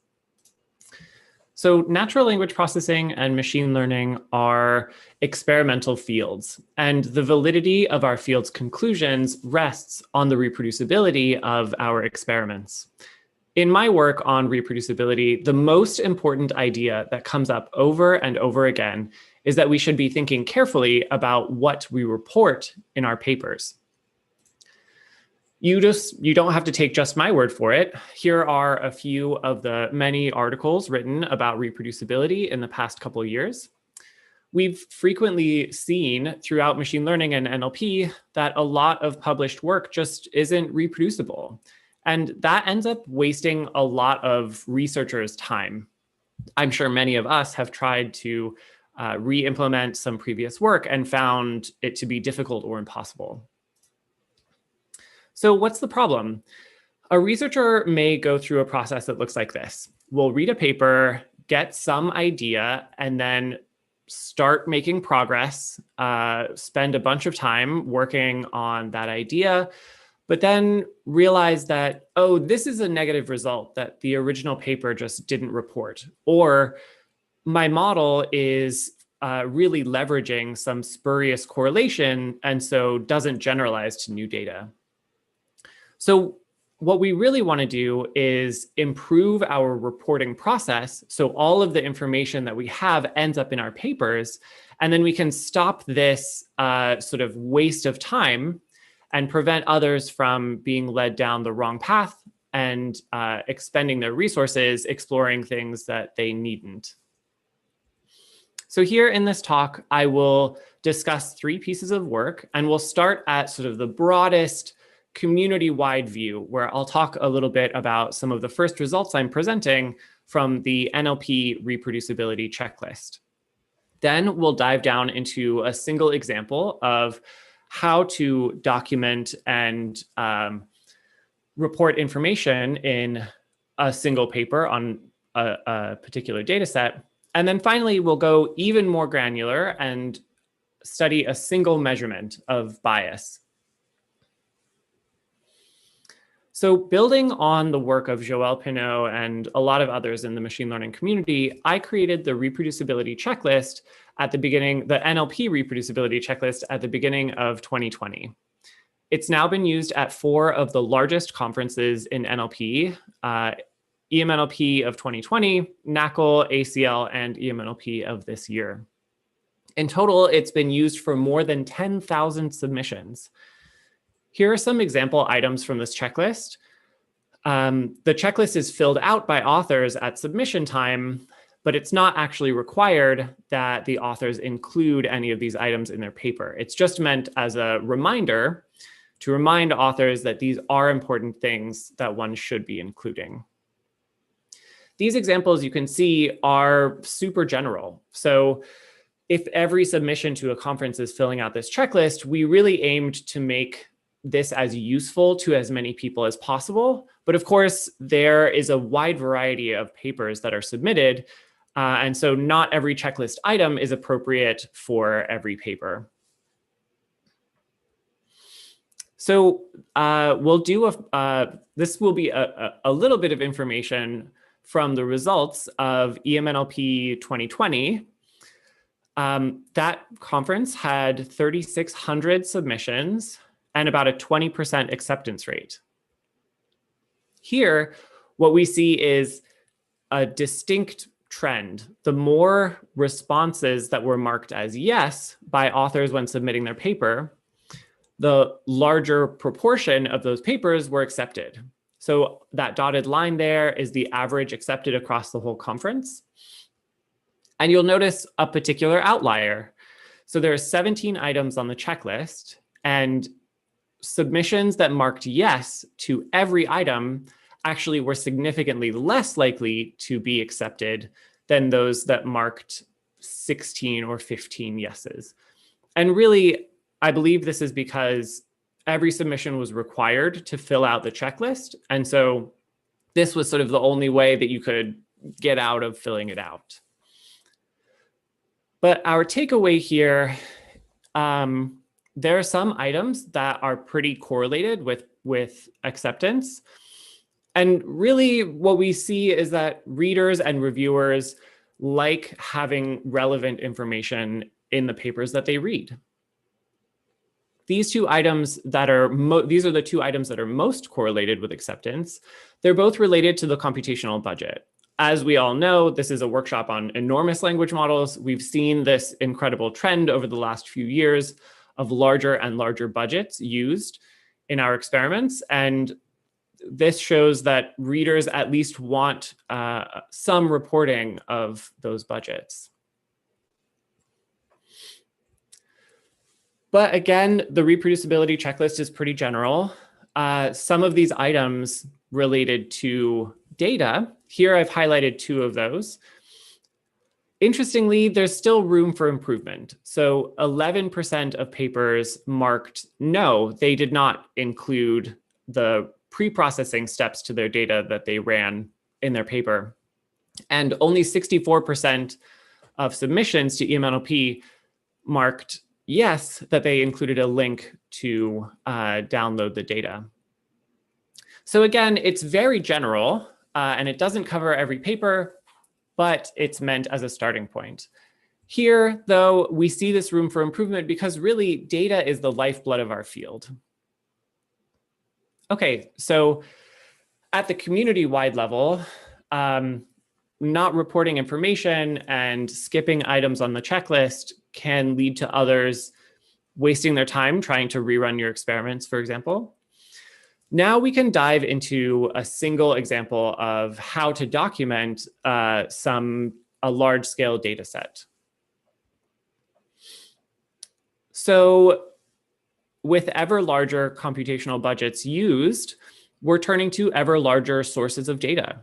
Speaker 4: So natural language processing and machine learning are experimental fields, and the validity of our field's conclusions rests on the reproducibility of our experiments. In my work on reproducibility, the most important idea that comes up over and over again is that we should be thinking carefully about what we report in our papers. You don't have to take just my word for it. Here are a few of the many articles written about reproducibility in the past couple of years. We've frequently seen throughout machine learning and NLP that a lot of published work just isn't reproducible. And that ends up wasting a lot of researchers' time. I'm sure many of us have tried to re-implement some previous work and found it to be difficult or impossible. So what's the problem? A researcher may go through a process that looks like this. We'll read a paper, get some idea, and then start making progress, spend a bunch of time working on that idea, but then realize that, oh, this is a negative result that the original paper just didn't report. Or my model is really leveraging some spurious correlation and so doesn't generalize to new data. So what we really want to do is improve our reporting process so all of the information that we have ends up in our papers, and then we can stop this sort of waste of time and prevent others from being led down the wrong path and expending their resources exploring things that they needn't. So here in this talk, I will discuss 3 pieces of work, and we'll start at sort of the broadest community-wide view, where I'll talk a little bit about some of the first results I'm presenting from the NLP reproducibility checklist. Then we'll dive down into a single example of how to document and report information in a single paper on a particular data set. And then finally, we'll go even more granular and study a single measurement of bias. So building on the work of Joël Pineau and a lot of others in the machine learning community, I created the reproducibility checklist at the beginning, the NLP reproducibility checklist at the beginning of 2020. It's now been used at 4 of the largest conferences in NLP, EMNLP of 2020, NACL, ACL, and EMNLP of this year. In total, it's been used for more than 10,000 submissions. Here are some example items from this checklist. The checklist is filled out by authors at submission time, but it's not actually required that the authors include any of these items in their paper. It's just meant as a reminder to remind authors that these are important things that one should be including. These examples you can see are super general. So if every submission to a conference is filling out this checklist, we really aimed to make this as useful to as many people as possible. But of course, there is a wide variety of papers that are submitted. And so not every checklist item is appropriate for every paper. So we'll do this will be a little bit of information from the results of EMNLP 2020. That conference had 3,600 submissions and about a 20% acceptance rate. Here, what we see is a distinct trend. The more responses that were marked as yes by authors when submitting their paper, the larger proportion of those papers were accepted. So that dotted line there is the average accepted across the whole conference. And you'll notice a particular outlier. So there are 17 items on the checklist, and submissions that marked yes to every item actually were significantly less likely to be accepted than those that marked 16 or 15 yeses. And really, I believe this is because every submission was required to fill out the checklist. And so this was sort of the only way that you could get out of filling it out. But our takeaway here, there are some items that are pretty correlated with acceptance. And really what we see is that readers and reviewers like having relevant information in the papers that they read. These two items that are, these are the two items that are most correlated with acceptance. They're both related to the computational budget. As we all know, this is a workshop on enormous language models. We've seen this incredible trend over the last few years of larger and larger budgets used in our experiments. And this shows that readers at least want some reporting of those budgets. But again, the reproducibility checklist is pretty general. Some of these items related to data, here I've highlighted two of those. Interestingly, there's still room for improvement. So 11% of papers marked no, they did not include the pre-processing steps to their data that they ran in their paper. And only 64% of submissions to EMNLP marked yes, that they included a link to download the data. So again, it's very general and it doesn't cover every paper, but it's meant as a starting point. Here, though, we see this room for improvement because really data is the lifeblood of our field. Okay, so at the community-wide level, not reporting information and skipping items on the checklist can lead to others wasting their time trying to rerun your experiments, for example. Now we can dive into a single example of how to document a large-scale data set. So with ever larger computational budgets used, we're turning to ever larger sources of data.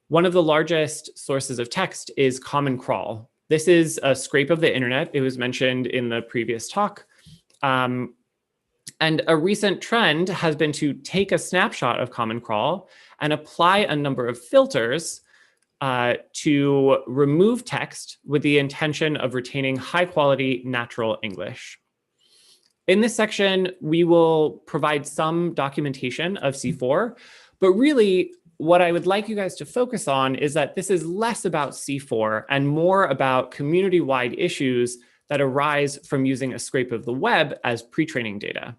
Speaker 4: One of the largest sources of text is Common Crawl. This is a scrape of the internet. It was mentioned in the previous talk. And a recent trend has been to take a snapshot of Common Crawl and apply a number of filters to remove text with the intention of retaining high-quality natural English. In this section, we will provide some documentation of C4, but really what I would like you guys to focus on is that this is less about C4 and more about community-wide issues that arise from using a scrape of the web as pre-training data.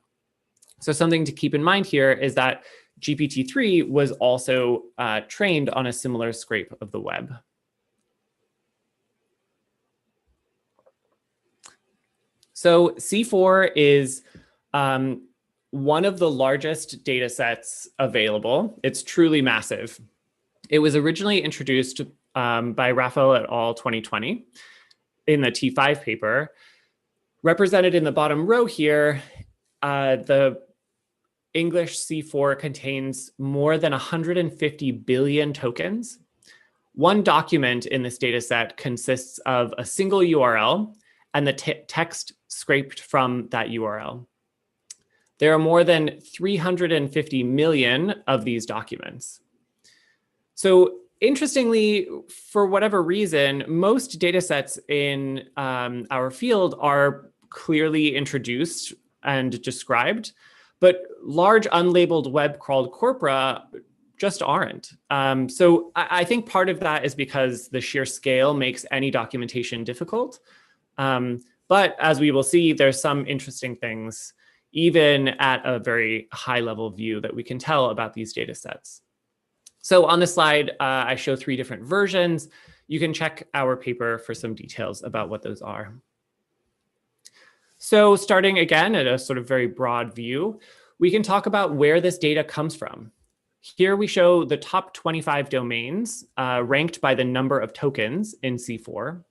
Speaker 4: So something to keep in mind here is that GPT-3 was also trained on a similar scrape of the web. So C4 is one of the largest data sets available. It's truly massive. It was originally introduced by Raphael et al. 2020 in the T5 paper. Represented in the bottom row here, the English C4 contains more than 150 billion tokens. One document in this data set consists of a single URL and the text scraped from that URL. There are more than 350 million of these documents. So interestingly, for whatever reason, most data sets in our field are clearly introduced and described, but large unlabeled web-crawled corpora just aren't. So I think part of that is because the sheer scale makes any documentation difficult. But as we will see, there's some interesting things, even at a very high level view, that we can tell about these data sets. So on this slide, I show 3 different versions. You can check our paper for some details about what those are. So starting again at a sort of very broad view, we can talk about where this data comes from. Here we show the top 25 domains ranked by the number of tokens in C4.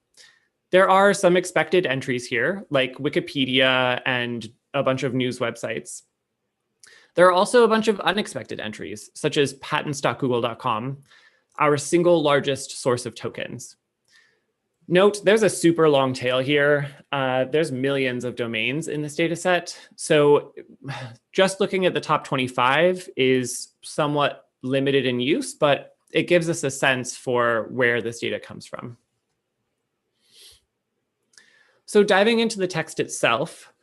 Speaker 4: There are some expected entries here, like Wikipedia and a bunch of news websites. There are also a bunch of unexpected entries, such as patents.google.com, our single largest source of tokens. Note, there's a super long tail here. There's millions of domains in this data set. So just looking at the top 25 is somewhat limited in use, but it gives us a sense for where this data comes from. So diving into the text itself,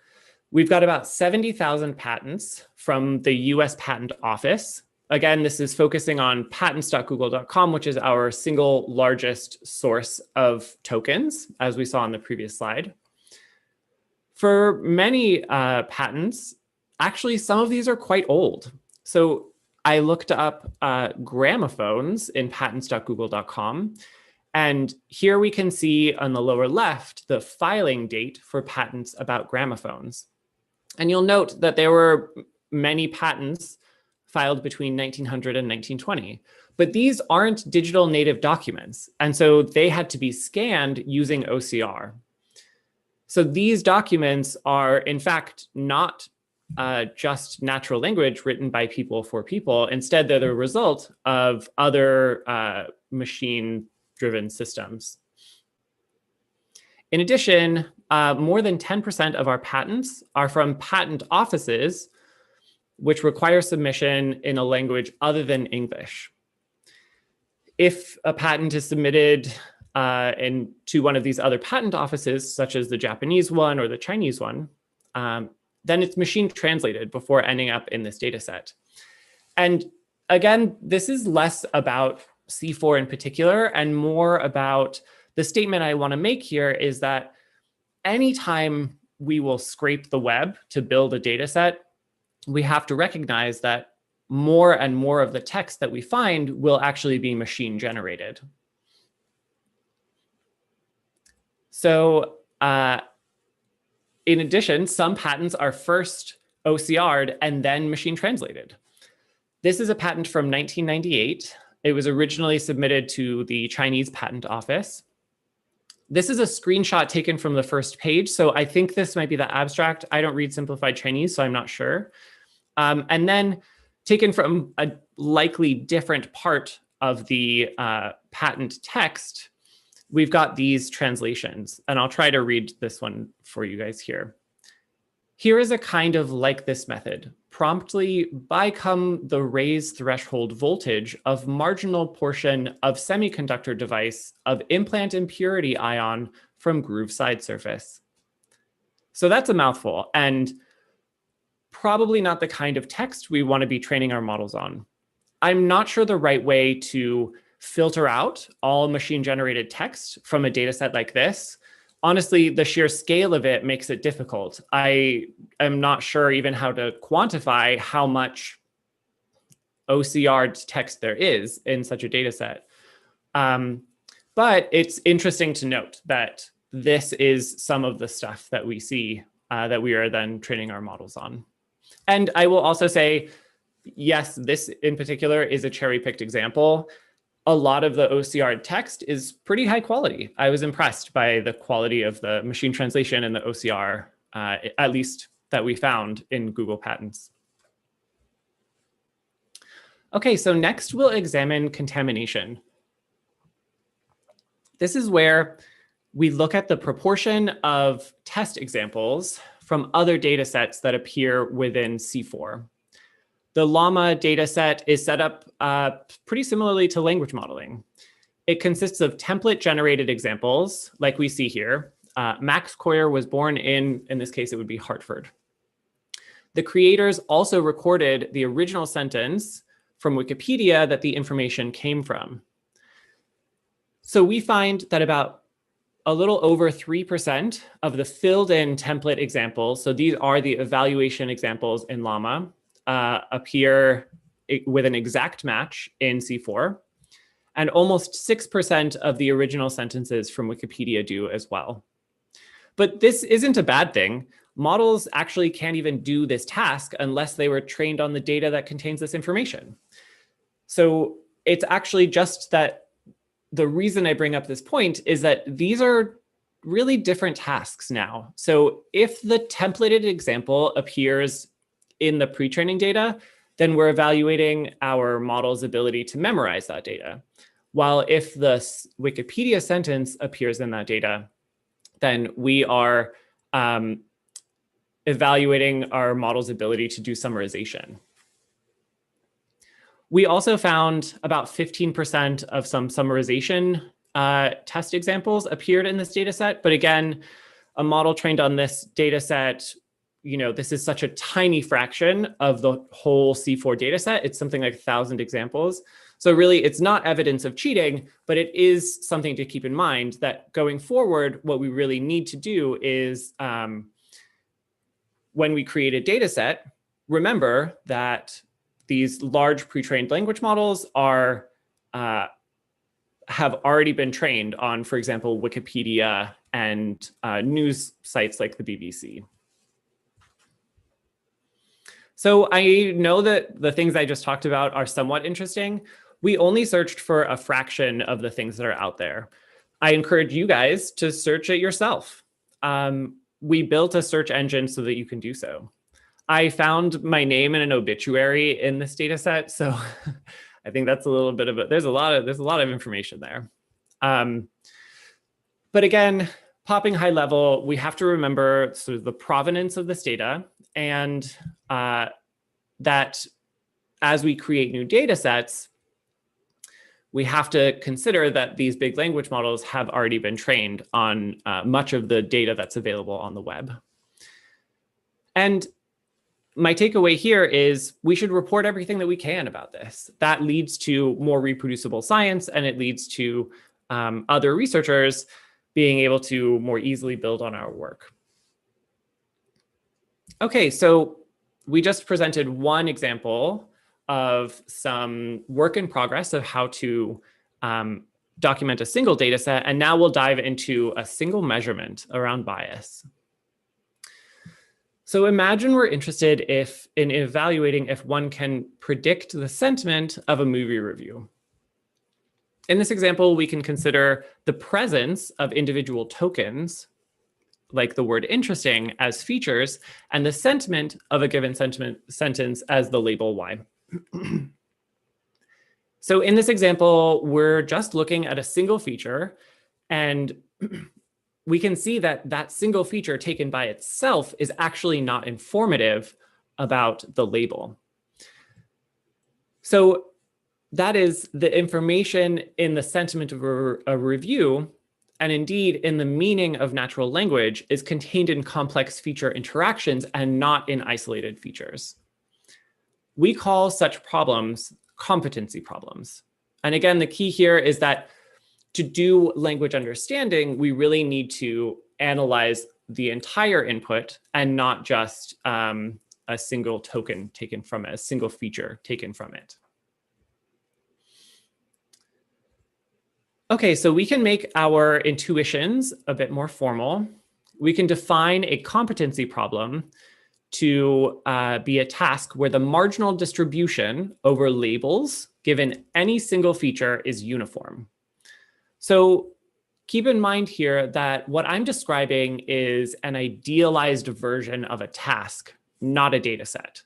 Speaker 4: we've got about 70,000 patents from the US Patent Office. Again, this is focusing on patents.google.com, which is our single largest source of tokens, as we saw on the previous slide. For many patents, actually, some of these are quite old. So I looked up gramophones in patents.google.com. And here we can see on the lower left the filing date for patents about gramophones. And you'll note that there were many patents filed between 1900 and 1920. But these aren't digital native documents. And so they had to be scanned using OCR. So these documents are, in fact, not just natural language written by people for people. Instead, they're the result of other machine-driven systems. In addition, more than 10% of our patents are from patent offices, which require submission in a language other than English. If a patent is submitted to one of these other patent offices, such as the Japanese one or the Chinese one, then it's machine translated before ending up in this data set. And again, this is less about C4 in particular and more about the statement I want to make here is that anytime we will scrape the web to build a data set, we have to recognize that more and more of the text that we find will actually be machine generated. So in addition, some patents are first OCR'd and then machine translated. This is a patent from 1998. It was originally submitted to the Chinese Patent Office. This is a screenshot taken from the first page. So I think this might be the abstract. I don't read simplified Chinese, so I'm not sure. And then taken from a likely different part of the patent text, we've got these translations. And I'll try to read this one for you guys here. Here is a kind of like this method. Promptly by come the raised threshold voltage of marginal portion of semiconductor device of implant impurity ion from groove side surface. So that's a mouthful and probably not the kind of text we want to be training our models on. I'm not sure the right way to filter out all machine generated text from a data set like this. Honestly, the sheer scale of it makes it difficult. I am not sure even how to quantify how much OCR text there is in such a data set. But it's interesting to note that this is some of the stuff that we see that we are then training our models on. And I will also say, yes, this in particular is a cherry-picked example. A lot of the OCR text is pretty high quality. I was impressed by the quality of the machine translation and the OCR, at least that we found in Google Patents. Okay, so next we'll examine contamination. This is where we look at the proportion of test examples from other data sets that appear within C4. The Llama data set is set up pretty similarly to language modeling. It consists of template-generated examples, like we see here. Max Coyer was born in this case, it would be Hartford. The creators also recorded the original sentence from Wikipedia that the information came from. So we find that about a little over 3% of the filled in template examples, so these are the evaluation examples in Llama, appear with an exact match in C4. And almost 6% of the original sentences from Wikipedia do as well. But this isn't a bad thing. Models actually can't even do this task unless they were trained on the data that contains this information. So it's actually just that the reason I bring up this point is that these are really different tasks now. So if the templated example appears in the pre-training data, then we're evaluating our model's ability to memorize that data. While if the Wikipedia sentence appears in that data, then we are evaluating our model's ability to do summarization. We also found about 15% of some summarization test examples appeared in this data set. But again, a model trained on this data set, this is such a tiny fraction of the whole C4 data set. It's something like 1,000 examples. So really, it's not evidence of cheating, but it is something to keep in mind that going forward, what we really need to do is when we create a data set, remember that these large pre-trained language models are have already been trained on, for example, Wikipedia and news sites like the BBC. So I know that the things I just talked about are somewhat interesting. We only searched for a fraction of the things that are out there. I encourage you guys to search it yourself. We built a search engine so that you can do so. I found my name in an obituary in this data set, so I think that's a little bit of there's a lot of information there. But again, popping high level, we have to remember sort of the provenance of this data, and that as we create new data sets, we have to consider that these big language models have already been trained on much of the data that's available on the web. And my takeaway here is we should report everything that we can about this. That leads to more reproducible science, and it leads to other researchers being able to more easily build on our work. Okay, so we just presented one example of some work in progress of how to document a single data set, and now we'll dive into a single measurement around bias. So imagine we're interested in evaluating if one can predict the sentiment of a movie review. In this example, we can consider the presence of individual tokens, like the word interesting, as features, and the sentiment of a given sentence as the label Y. So in this example, we're just looking at a single feature, and we can see that that single feature taken by itself is actually not informative about the label. So that is the information in the sentiment of a review, and indeed in the meaning of natural language, is contained in complex feature interactions and not in isolated features. We call such problems competency problems. And again, the key here is that to do language understanding, we really need to analyze the entire input and not just a single token taken from it, a single feature taken from it. Okay, so we can make our intuitions a bit more formal. We can define a competency problem to be a task where the marginal distribution over labels given any single feature is uniform. So keep in mind here that what I'm describing is an idealized version of a task, not a data set.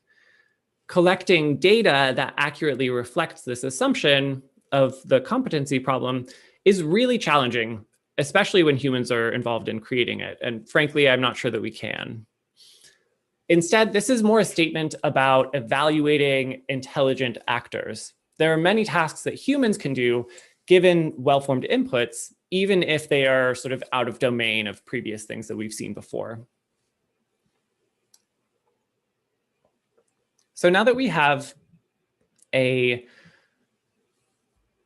Speaker 4: Collecting data that accurately reflects this assumption of the competency problem is really challenging, especially when humans are involved in creating it. And frankly, I'm not sure that we can. Instead, this is more a statement about evaluating intelligent actors. There are many tasks that humans can do given well-formed inputs, even if they are sort of out of domain of previous things that we've seen before. So now that we have a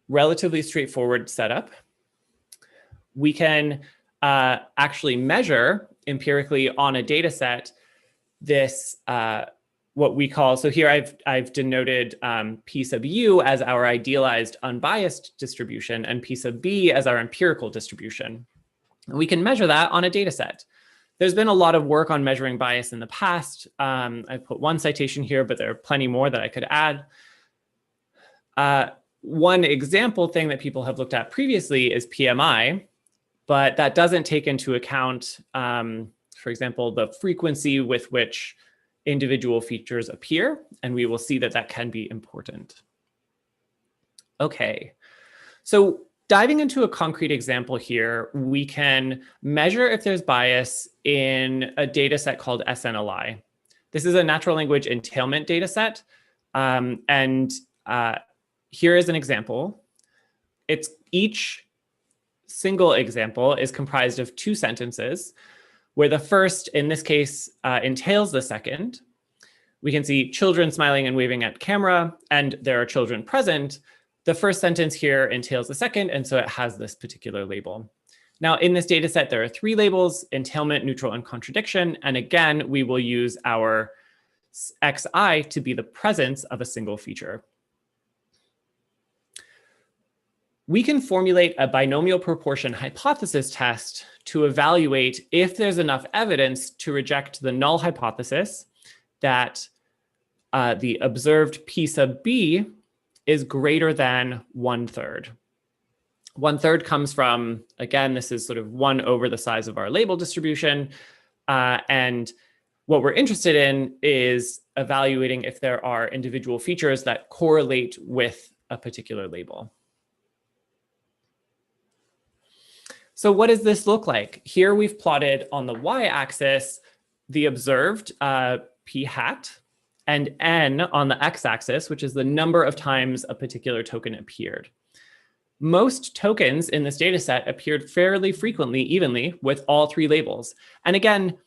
Speaker 4: relatively straightforward setup, we can actually measure empirically on a data set this, what we call, so here I've denoted P sub U as our idealized unbiased distribution and P sub B as our empirical distribution. And we can measure that on a data set. There's been a lot of work on measuring bias in the past. I've put one citation here, but there are plenty more that I could add. One example thing that people have looked at previously is PMI, but that doesn't take into account, for example, the frequency with which individual features appear, and we will see that that can be important. Okay, so diving into a concrete example here, we can measure if there's bias in a data set called SNLI. This is a natural language entailment data set, and here is an example. It's each single example is comprised of 2 sentences, where the first, in this case, entails the second. We can see children smiling and waving at camera, and there are children present. The first sentence here entails the second, and so it has this particular label. Now, in this data set, there are 3 labels: entailment, neutral, and contradiction. And again, we will use our xi to be the presence of a single feature. We can formulate a binomial proportion hypothesis test to evaluate if there's enough evidence to reject the null hypothesis that the observed P sub B is greater than 1/3. 1/3 comes from, again, this is sort of 1 over the size of our label distribution. And what we're interested in is evaluating if there are individual features that correlate with a particular label. So what does this look like? Here we've plotted on the y-axis the observed p hat and n on the x-axis, which is the number of times a particular token appeared. Most tokens in this data set appeared fairly frequently, evenly, with all 3 labels. And again,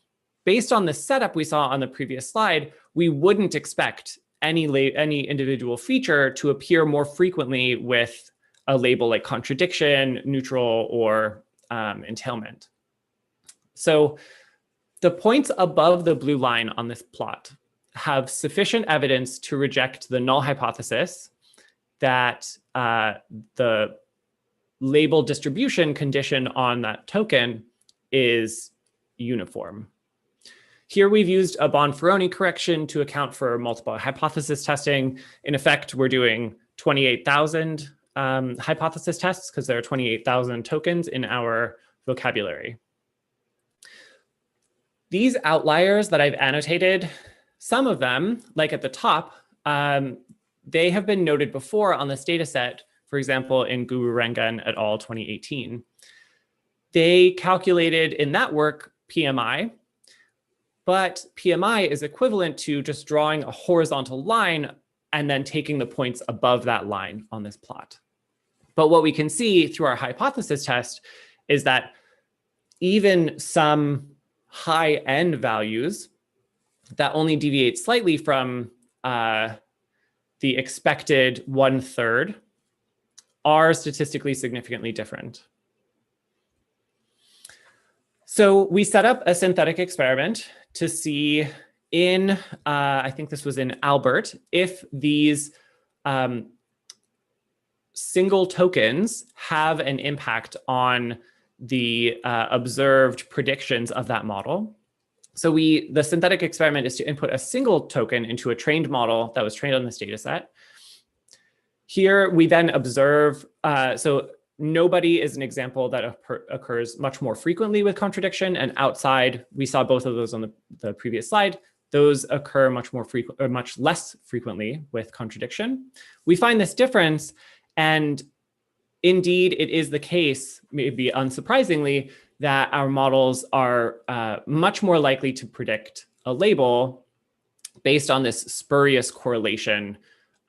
Speaker 4: based on the setup we saw on the previous slide, we wouldn't expect any individual feature to appear more frequently with a label like contradiction, neutral, or entailment. So the points above the blue line on this plot have sufficient evidence to reject the null hypothesis that the label distribution condition on that token is uniform. Here we've used a Bonferroni correction to account for multiple hypothesis testing. In effect, we're doing 28,000 hypothesis tests because there are 28,000 tokens in our vocabulary. These outliers that I've annotated, some of them, like at the top, they have been noted before on this data set, for example, in Guru Rangan et al. 2018. They calculated in that work PMI, but PMI is equivalent to just drawing a horizontal line and then taking the points above that line on this plot. But what we can see through our hypothesis test is that even some high n values that only deviate slightly from the expected 1/3 are statistically significantly different. So we set up a synthetic experiment to see in, I think this was in Albert, if these single tokens have an impact on the observed predictions of that model. So the synthetic experiment is to input a single token into a trained model that was trained on this data set. Here we then observe, so nobody is an example that occurs much more frequently with contradiction, and outside, we saw both of those on the previous slide. Those occur much less frequently with contradiction. We find this difference, and indeed it is the case, maybe unsurprisingly, that our models are much more likely to predict a label based on this spurious correlation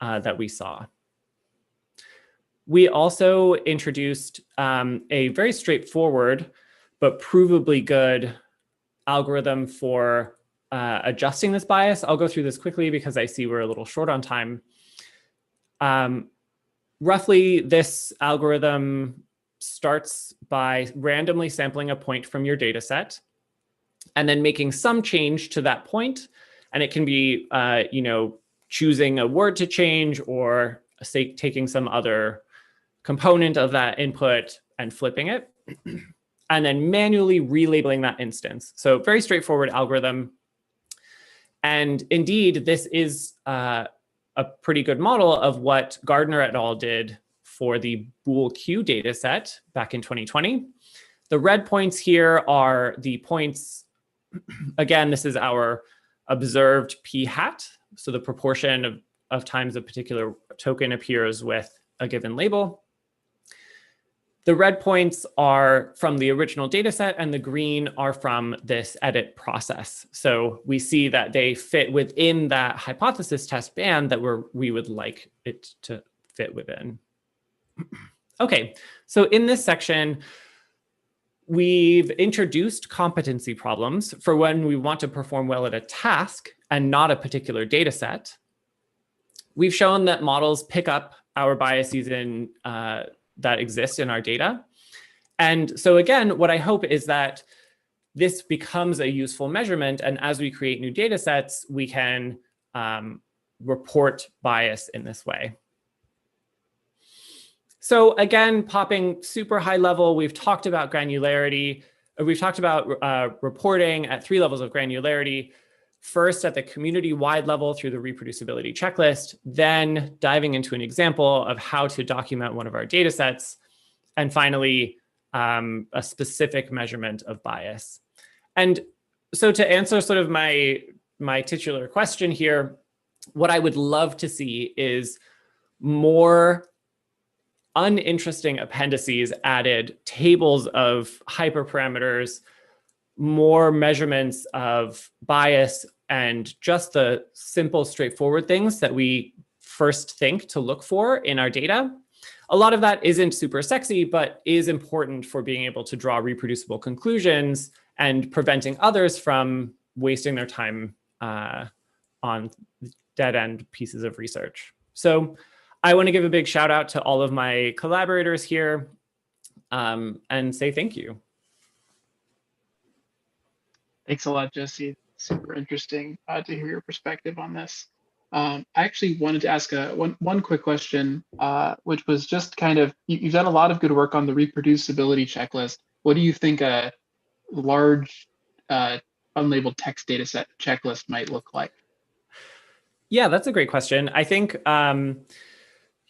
Speaker 4: that we saw. We also introduced a very straightforward but provably good algorithm for adjusting this bias. I'll go through this quickly because I see we're a little short on time. Roughly, this algorithm starts by randomly sampling a point from your data set and then making some change to that point. And it can be choosing a word to change, or say taking some other component of that input and flipping it, and then manually relabeling that instance. So very straightforward algorithm. And indeed, this is a pretty good model of what Gardner et al. Did for the Boole Q data set back in 2020. The red points here are the points, again, this is our observed p hat, so the proportion of times a particular token appears with a given label. The red points are from the original data set, and the green are from this edit process. So we see that they fit within that hypothesis test band that we would like it to fit within. Okay, so in this section, we've introduced competency problems for when we want to perform well at a task and not a particular data set. We've shown that models pick up our biases in that exist in our data. And so again, what I hope is that this becomes a useful measurement, and as we create new data sets, we can report bias in this way. So again, popping super high level, we've talked about granularity. We've talked about reporting at 3 levels of granularity. First, at the community-wide level through the reproducibility checklist, then diving into an example of how to document one of our data sets, and finally, a specific measurement of bias. And so to answer sort of my titular question here, what I would love to see is more uninteresting appendices added, tables of hyperparameters, more measurements of bias, and just the simple, straightforward things that we first think to look for in our data. A lot of that isn't super sexy, but is important for being able to draw reproducible conclusions and preventing others from wasting their time on dead-end pieces of research. So I want to give a big shout out to all of my collaborators here and say thank you.
Speaker 2: Thanks a lot, Jesse. Super interesting to hear your perspective on this. I actually wanted to ask one quick question, which was just kind of, you've done a lot of good work on the reproducibility checklist. What do you think a large unlabeled text data set checklist might look like?
Speaker 4: Yeah, that's a great question. I think,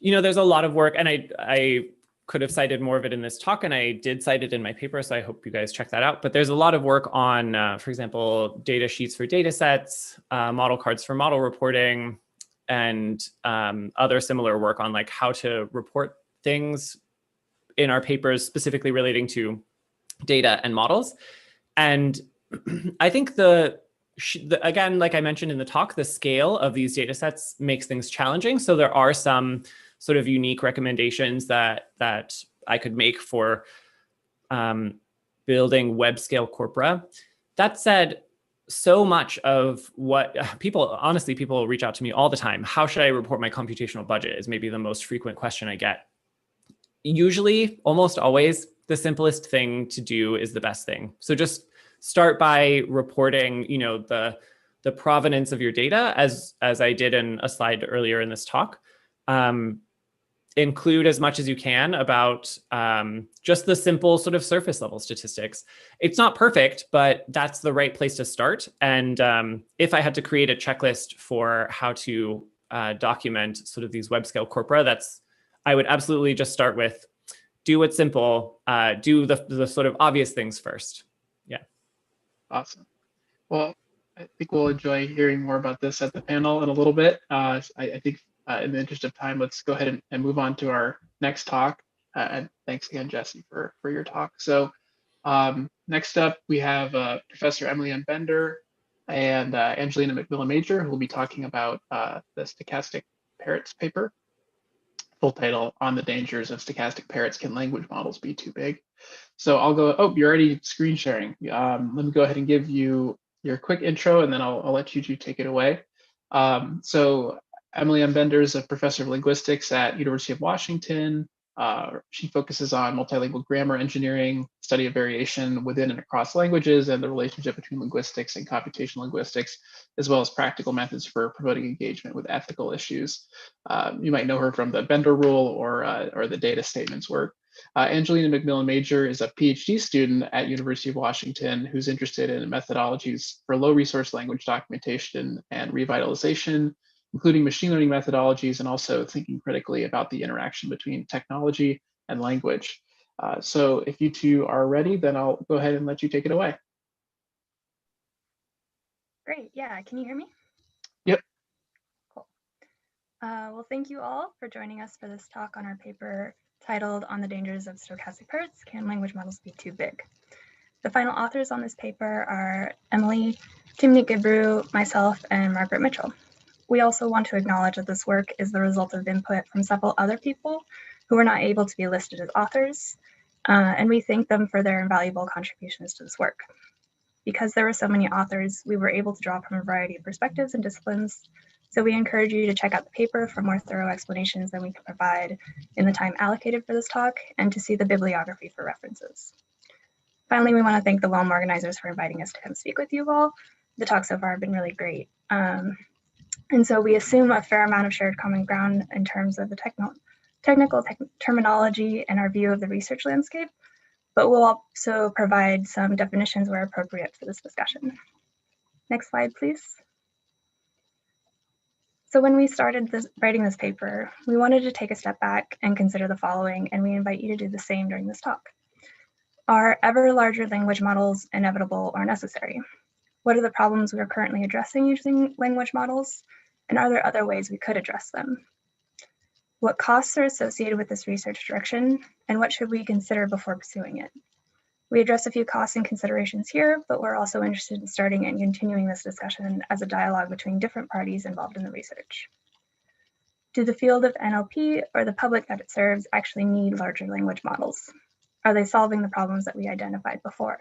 Speaker 4: there's a lot of work, and I could have cited more of it in this talk, and I did cite it in my paper, so I hope you guys check that out. But there's a lot of work on, for example, data sheets for data sets, model cards for model reporting, and other similar work on like how to report things in our papers specifically relating to data and models. And I think again, like I mentioned in the talk, the scale of these data sets makes things challenging. So there are some sort of unique recommendations that I could make for building web scale corpora. That said, so much of what people reach out to me all the time. How should I report my computational budget is maybe the most frequent question I get. Usually, almost always, the simplest thing to do is the best thing. So just start by reporting, the provenance of your data, as I did in a slide earlier in this talk. include as much as you can about just the simple sort of surface level statistics. It's not perfect, but that's the right place to start. And if I had to create a checklist for how to document sort of these web scale corpora, I would absolutely just start with do what's simple, do the sort of obvious things first. Yeah.
Speaker 2: Awesome. Well, I think we'll enjoy hearing more about this at the panel in a little bit. I think in the interest of time, let's go ahead and move on to our next talk. And thanks again, Jesse, for your talk. So next up, we have Professor Emily M. Bender and Angelina McMillan-Major, who will be talking about the stochastic parrots paper. Full title, On the Dangers of Stochastic Parrots, Can Language Models Be Too Big? So I'll go, oh, you're already screen sharing. Let me go ahead and give you your quick intro, and then I'll let you two take it away. So Emily M. Bender is a professor of linguistics at University of Washington. She focuses on multilingual grammar engineering, study of variation within and across languages, and the relationship between linguistics and computational linguistics, as well as practical methods for promoting engagement with ethical issues. You might know her from the Bender rule or the data statements work. Angelina McMillan-Major is a PhD student at University of Washington who's interested in methodologies for low resource language documentation and revitalization, including machine learning methodologies, and also thinking critically about the interaction between technology and language. So if you two are ready, then I'll go ahead and let you take it away.
Speaker 5: Great, yeah, can you hear me?
Speaker 2: Yep.
Speaker 5: Cool. Well, thank you all for joining us for this talk on our paper titled On the Dangers of Stochastic Parrots, Can Language Models Be Too Big? The final authors on this paper are Emily, Timnit Gebru, myself, and Margaret Mitchell. We also want to acknowledge that this work is the result of input from several other people who were not able to be listed as authors, and we thank them for their invaluable contributions to this work. Because there were so many authors, we were able to draw from a variety of perspectives and disciplines, so we encourage you to check out the paper for more thorough explanations than we can provide in the time allocated for this talk, and to see the bibliography for references. Finally, we want to thank the Welm organizers for inviting us to come speak with you all. The talks so far have been really great. And so we assume a fair amount of shared common ground in terms of the technical terminology and our view of the research landscape, but we'll also provide some definitions where appropriate for this discussion. Next slide, please. So when we started writing this paper, we wanted to take a step back and consider the following, and we invite you to do the same during this talk. Are ever larger language models inevitable or necessary? What are the problems we are currently addressing using language models? And are there other ways we could address them? What costs are associated with this research direction, and what should we consider before pursuing it? We address a few costs and considerations here, but we're also interested in starting and continuing this discussion as a dialogue between different parties involved in the research. Do the field of NLP or the public that it serves actually need larger language models? Are they solving the problems that we identified before?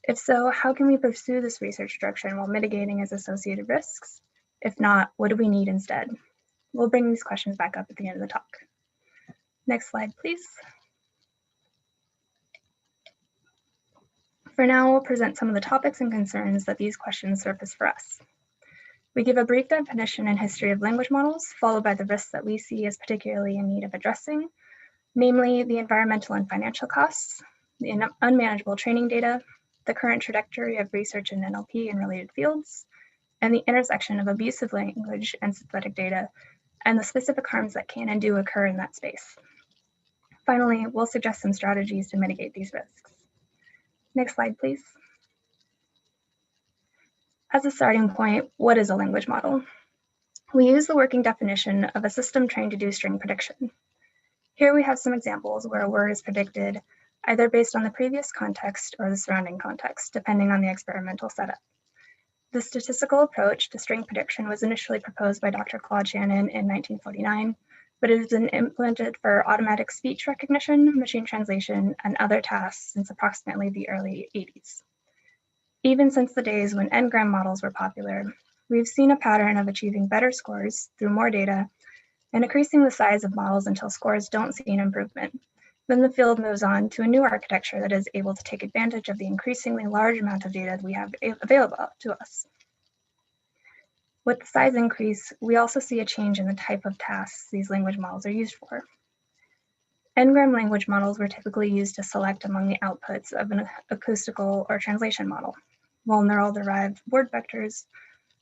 Speaker 5: If so, how can we pursue this research direction while mitigating its associated risks? If not, what do we need instead? We'll bring these questions back up at the end of the talk. Next slide, please. For now, we'll present some of the topics and concerns that these questions surface for us. We give a brief definition and history of language models, followed by the risks that we see as particularly in need of addressing, namely the environmental and financial costs, the unmanageable training data, the current trajectory of research in NLP and related fields, and the intersection of abusive language and synthetic data, and the specific harms that can and do occur in that space. Finally, we'll suggest some strategies to mitigate these risks. Next slide, please. As a starting point, what is a language model? We use the working definition of a system trained to do string prediction. Here we have some examples where a word is predicted either based on the previous context or the surrounding context, depending on the experimental setup. The statistical approach to string prediction was initially proposed by Dr. Claude Shannon in 1949, but it has been implemented for automatic speech recognition, machine translation, and other tasks since approximately the early 80s. Even since the days when n-gram models were popular, we've seen a pattern of achieving better scores through more data and increasing the size of models until scores don't see an improvement. Then the field moves on to a new architecture that is able to take advantage of the increasingly large amount of data that we have available to us. With the size increase, we also see a change in the type of tasks these language models are used for. N-gram language models were typically used to select among the outputs of an acoustical or translation model, while neural-derived word vectors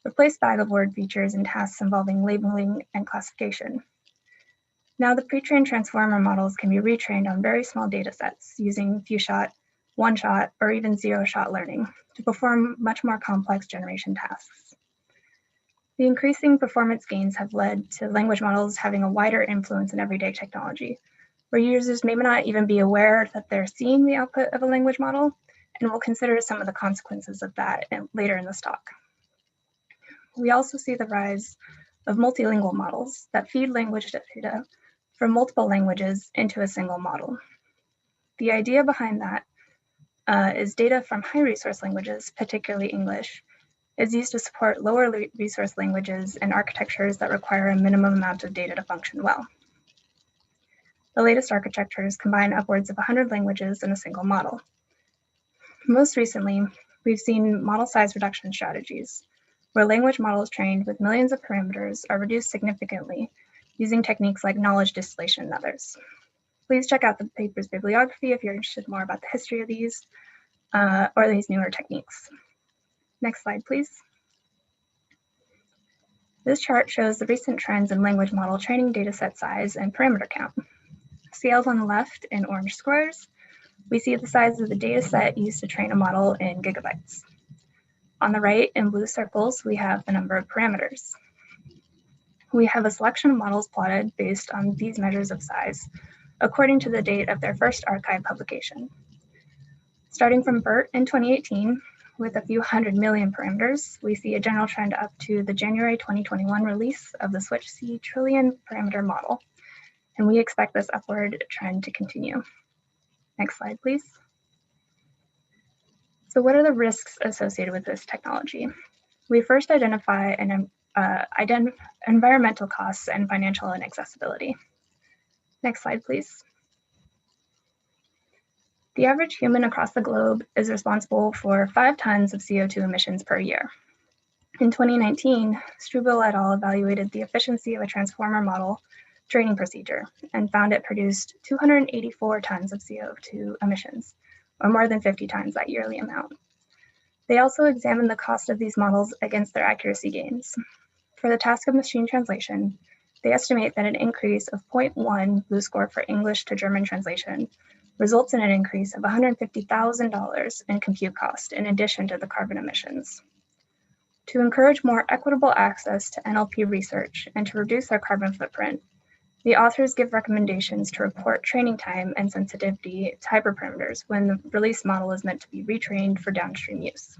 Speaker 5: replaced bag-of-word features in tasks involving labeling and classification. Now the pre-trained transformer models can be retrained on very small data sets using few-shot, one-shot, or even zero-shot learning to perform much more complex generation tasks. The increasing performance gains have led to language models having a wider influence in everyday technology, where users may not even be aware that they're seeing the output of a language model, and we'll consider some of the consequences of that later in this talk. We also see the rise of multilingual models that feed language data from multiple languages into a single model. The idea behind that is data from high resource languages, particularly English, is used to support lower resource languages and architectures that require a minimum amount of data to function well. The latest architectures combine upwards of 100 languages in a single model. Most recently, we've seen model size reduction strategies, where language models trained with millions of parameters are reduced significantly using techniques like knowledge distillation and others. Please check out the paper's bibliography if you're interested more about the history of these or these newer techniques. Next slide, please. This chart shows the recent trends in language model training dataset size and parameter count. Scaled on the left in orange squares, we see the size of the dataset used to train a model in gigabytes. On the right in blue circles, we have the number of parameters. We have a selection of models plotted based on these measures of size according to the date of their first archive publication. Starting from BERT in 2018, with a few 100 million parameters, we see a general trend up to the January 2021 release of the SWITCH-C trillion parameter model, and we expect this upward trend to continue. Next slide, please. So what are the risks associated with this technology? We first identify environmental costs and financial inaccessibility. Next slide, please. The average human across the globe is responsible for 5 tons of CO2 emissions per year. In 2019, Struble et al. Evaluated the efficiency of a transformer model training procedure and found it produced 284 tons of CO2 emissions, or more than 50 times that yearly amount. They also examined the cost of these models against their accuracy gains. For the task of machine translation, they estimate that an increase of 0.1 BLU score for English to German translation results in an increase of $150,000 in compute cost in addition to the carbon emissions. To encourage more equitable access to NLP research and to reduce our carbon footprint, the authors give recommendations to report training time and sensitivity to hyperparameters when the released model is meant to be retrained for downstream use.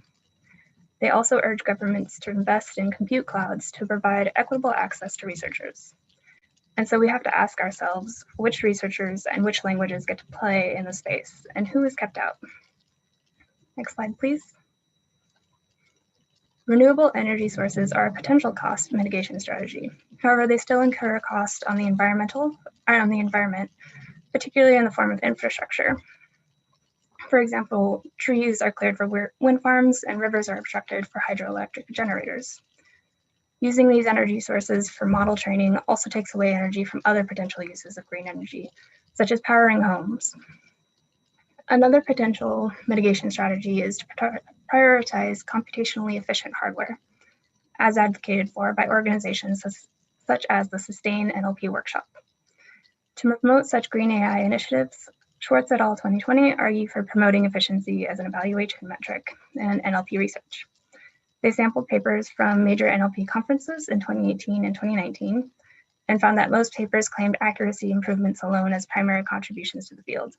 Speaker 5: They also urge governments to invest in compute clouds to provide equitable access to researchers. And so we have to ask ourselves which researchers and which languages get to play in the space and who is kept out. Next slide, please. Renewable energy sources are a potential cost mitigation strategy. However, they still incur a cost on the environment, particularly in the form of infrastructure. For example, trees are cleared for wind farms and rivers are obstructed for hydroelectric generators. Using these energy sources for model training also takes away energy from other potential uses of green energy, such as powering homes. Another potential mitigation strategy is to prioritize computationally efficient hardware, as advocated for by organizations such as the Sustain NLP Workshop. To promote such green AI initiatives, Schwartz et al. 2020 argue for promoting efficiency as an evaluation metric in NLP research. They sampled papers from major NLP conferences in 2018 and 2019 and found that most papers claimed accuracy improvements alone as primary contributions to the field,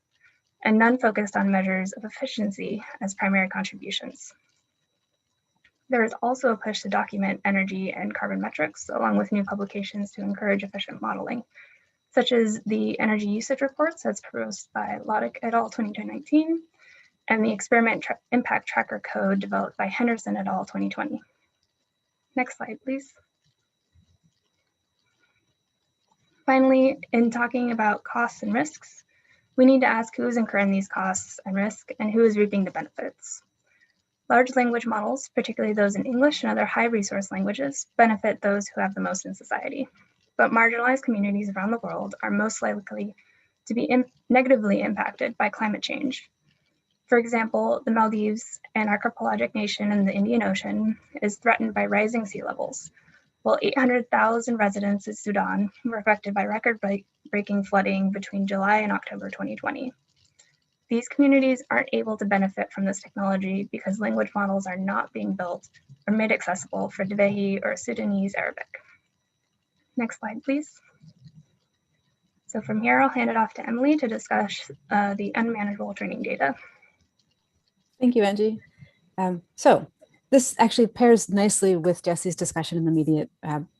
Speaker 5: and none focused on measures of efficiency as primary contributions. There is also a push to document energy and carbon metrics, along with new publications to encourage efficient modeling, such as the energy usage reports as proposed by Loddick et al. 2019, and the experiment impact tracker code developed by Henderson et al. 2020. Next slide, please. Finally, in talking about costs and risks, we need to ask who is incurring these costs and risk and who is reaping the benefits. Large language models, particularly those in English and other high resource languages, benefit those who have the most in society. But marginalized communities around the world are most likely to be negatively impacted by climate change. For example, the Maldives, an archipelagic nation in the Indian Ocean, is threatened by rising sea levels, while 800,000 residents in Sudan were affected by record-breaking flooding between July and October 2020. These communities aren't able to benefit from this technology because language models are not being built or made accessible for Dhivehi or Sudanese Arabic. Next slide, please. So from here, I'll hand it off to Emily to discuss the unmanageable training data.
Speaker 6: Thank you, Angie. So this actually pairs nicely with Jesse's discussion in the immediate,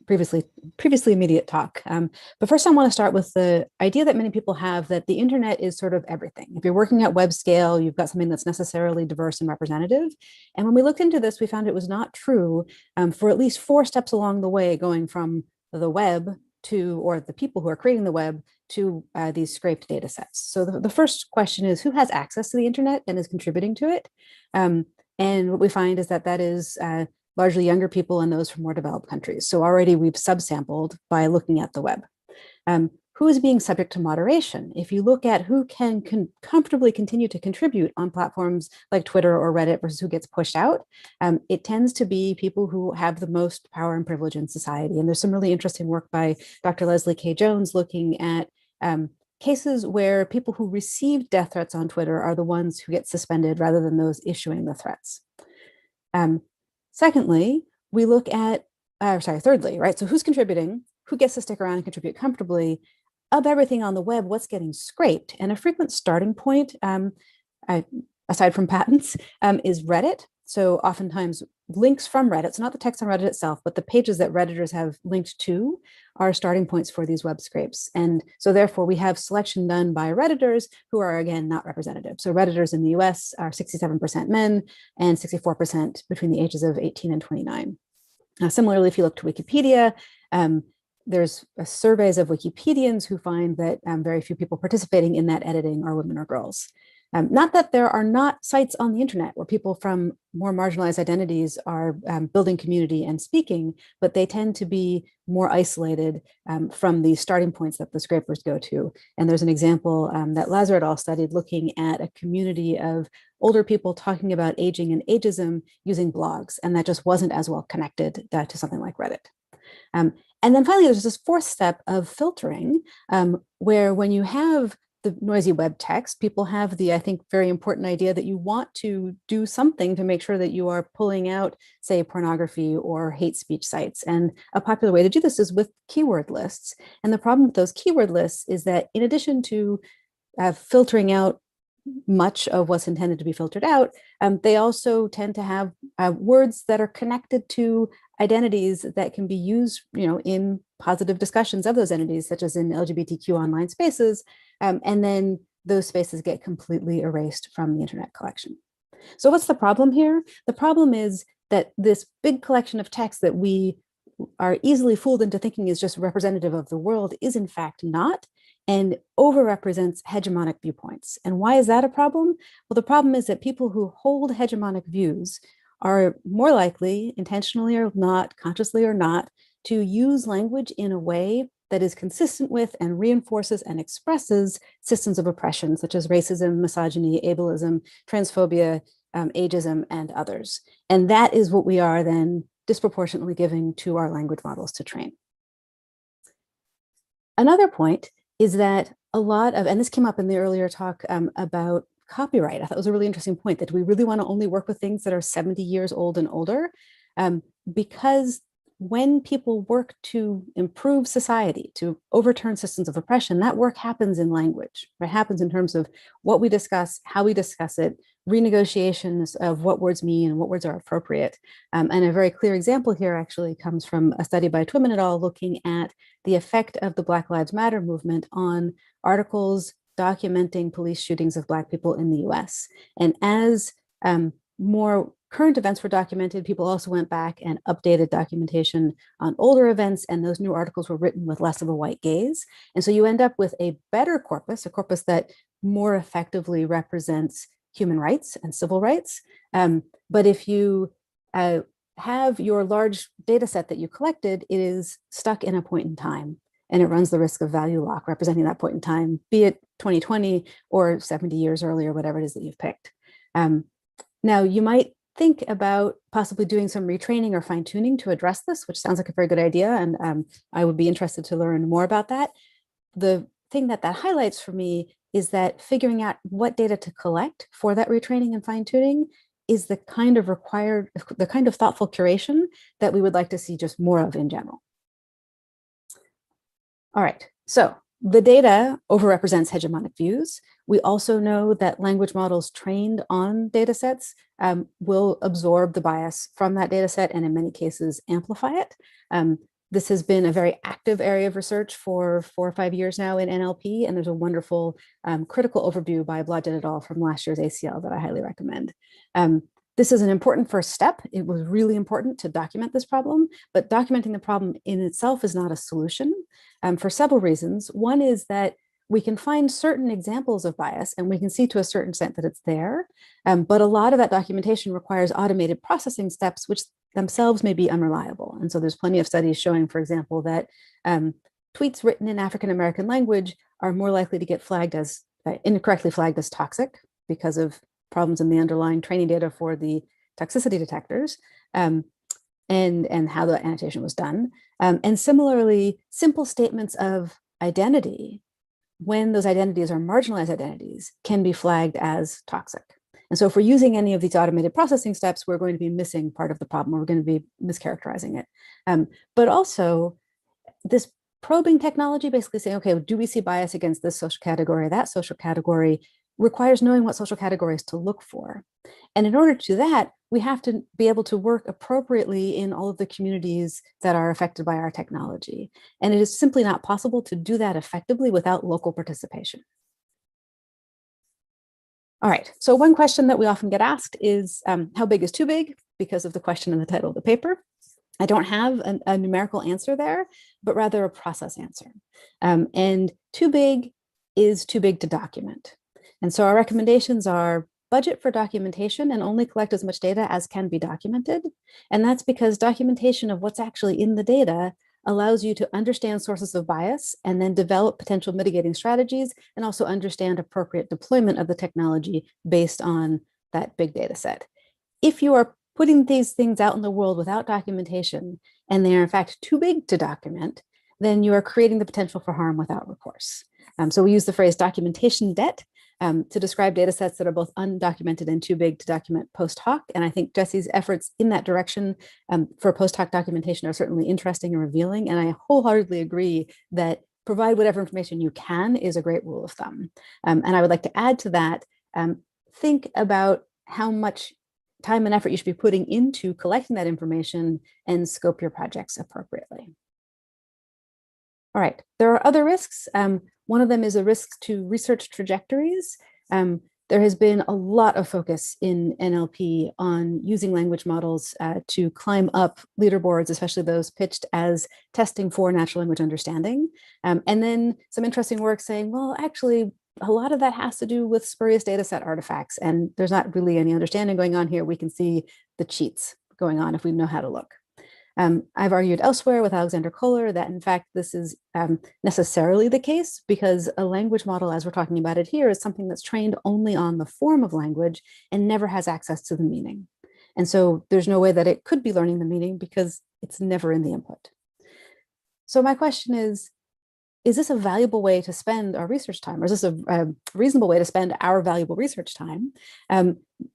Speaker 6: previously immediate talk. But first I want to start with the idea that many people have that the internet is sort of everything. If you're working at web scale, you've got something that's necessarily diverse and representative. And when we looked into this, we found it was not true for at least 4 steps along the way, going from the web to, or the people who are creating the web, to these scraped data sets. So the first question is, who has access to the internet and is contributing to it? And what we find is that is largely younger people and those from more developed countries. So already we've subsampled by looking at the web. Who is being subject to moderation? If you look at who can comfortably continue to contribute on platforms like Twitter or Reddit versus who gets pushed out, it tends to be people who have the most power and privilege in society. And there's some really interesting work by Dr. Leslie K. Jones looking at cases where people who received death threats on Twitter are the ones who get suspended rather than those issuing the threats. Secondly, we look at, thirdly, right? So who's contributing, who gets to stick around and contribute comfortably? Of everything on the web, what's getting scraped? And a frequent starting point, aside from patents, is Reddit. So oftentimes links from Reddit, so not the text on Reddit itself, but the pages that Redditors have linked to are starting points for these web scrapes. And so therefore we have selection done by Redditors who are, again, not representative. So Redditors in the US are 67% men and 64% between the ages of 18 and 29. Similarly, if you look to Wikipedia, there's surveys of Wikipedians who find that very few people participating in that editing are women or girls. Not that there are not sites on the internet where people from more marginalized identities are building community and speaking, but they tend to be more isolated from the starting points that the scrapers go to. And there's an example that Lazar et al. Studied looking at a community of older people talking about aging and ageism using blogs, and that just wasn't as well connected to something like Reddit. And then finally, there's this 4th step of filtering, where when you have the noisy web text, people have the, I think, very important idea that you want to do something to make sure that you are pulling out, say, pornography or hate speech sites. And a popular way to do this is with keyword lists. And the problem with those keyword lists is that in addition to filtering out much of what's intended to be filtered out, they also tend to have words that are connected to identities that can be used, in positive discussions of those entities, such as in LGBTQ online spaces, and then those spaces get completely erased from the internet collection. So what's the problem here? The problem is that this big collection of text that we are easily fooled into thinking is just representative of the world is in fact not, and overrepresents hegemonic viewpoints. And why is that a problem? Well, the problem is that people who hold hegemonic views are more likely, intentionally or not, consciously or not, to use language in a way that is consistent with and reinforces and expresses systems of oppression, such as racism, misogyny, ableism, transphobia, ageism, and others. And that is what we are then disproportionately giving to our language models to train. Another point is that a lot of, and this came up in the earlier talk about copyright. I thought it was a really interesting point that we really want to only work with things that are 70 years old and older, because when people work to improve society, to overturn systems of oppression, that work happens in language. It happens in terms of what we discuss, how we discuss it, renegotiations of what words mean and what words are appropriate. And a very clear example here actually comes from a study by Twimmen et al. Looking at the effect of the Black Lives Matter movement on articles documenting police shootings of Black people in the US. And as more current events were documented, people also went back and updated documentation on older events, and those new articles were written with less of a white gaze. And so you end up with a better corpus, a corpus that more effectively represents human rights and civil rights. But if you have your large data set that you collected, it is stuck in a point in time, and it runs the risk of value lock representing that point in time, be it 2020 or 70 years earlier, whatever it is that you've picked. Now, you might think about possibly doing some retraining or fine tuning to address this, which sounds like a very good idea. And I would be interested to learn more about that. The thing that highlights for me is that figuring out what data to collect for that retraining and fine tuning is the kind of thoughtful curation that we would like to see just more of in general. All right, so the data overrepresents hegemonic views. We also know that language models trained on data sets will absorb the bias from that data set and in many cases amplify it. This has been a very active area of research for 4 or 5 years now in NLP, and there's a wonderful critical overview by Blodgett et al. From last year's ACL that I highly recommend. This is an important first step. It was really important to document this problem, but documenting the problem in itself is not a solution for several reasons. One is that we can find certain examples of bias and we can see to a certain extent that it's there, but a lot of that documentation requires automated processing steps, which themselves may be unreliable. And so there's plenty of studies showing, for example, that tweets written in African-American language are more likely to get flagged as, incorrectly flagged as toxic because of problems in the underlying training data for the toxicity detectors and how the annotation was done. And similarly, simple statements of identity, when those identities are marginalized identities, can be flagged as toxic. And so if we're using any of these automated processing steps, we're going to be missing part of the problem. We're going to be mischaracterizing it. But also this probing technology, basically saying, okay, do we see bias against this social category or that social category, requires knowing what social categories to look for. And in order to do that, we have to be able to work appropriately in all of the communities that are affected by our technology. And it is simply not possible to do that effectively without local participation. All right, so one question that we often get asked is, how big is too big? Because of the question in the title of the paper. I don't have a numerical answer there, but rather a process answer. And too big is too big to document. And so our recommendations are budget for documentation and only collect as much data as can be documented. And that's because documentation of what's actually in the data allows you to understand sources of bias and then develop potential mitigating strategies and also understand appropriate deployment of the technology based on that big data set. If you are putting these things out in the world without documentation and they are in fact too big to document, then you are creating the potential for harm without recourse. So we use the phrase documentation debt to describe data sets that are both undocumented and too big to document post hoc. And I think Jesse's efforts in that direction for post hoc documentation are certainly interesting and revealing. And I wholeheartedly agree that provide whatever information you can is a great rule of thumb. And I would like to add to that, think about how much time and effort you should be putting into collecting that information and scope your projects appropriately. All right, there are other risks. One of them is a risk to research trajectories. There has been a lot of focus in NLP on using language models to climb up leaderboards, especially those pitched as testing for natural language understanding. And then some interesting work saying, well, actually, a lot of that has to do with spurious data set artifacts, and there's not really any understanding going on here. We can see the cheats going on if we know how to look. I've argued elsewhere with Alexander Kohler that in fact this is necessarily the case because a language model, as we're talking about it here, is something that's trained only on the form of language and never has access to the meaning. And so there's no way that it could be learning the meaning because it's never in the input. So my question is this a valuable way to spend our research time? Or is this a reasonable way to spend our valuable research time?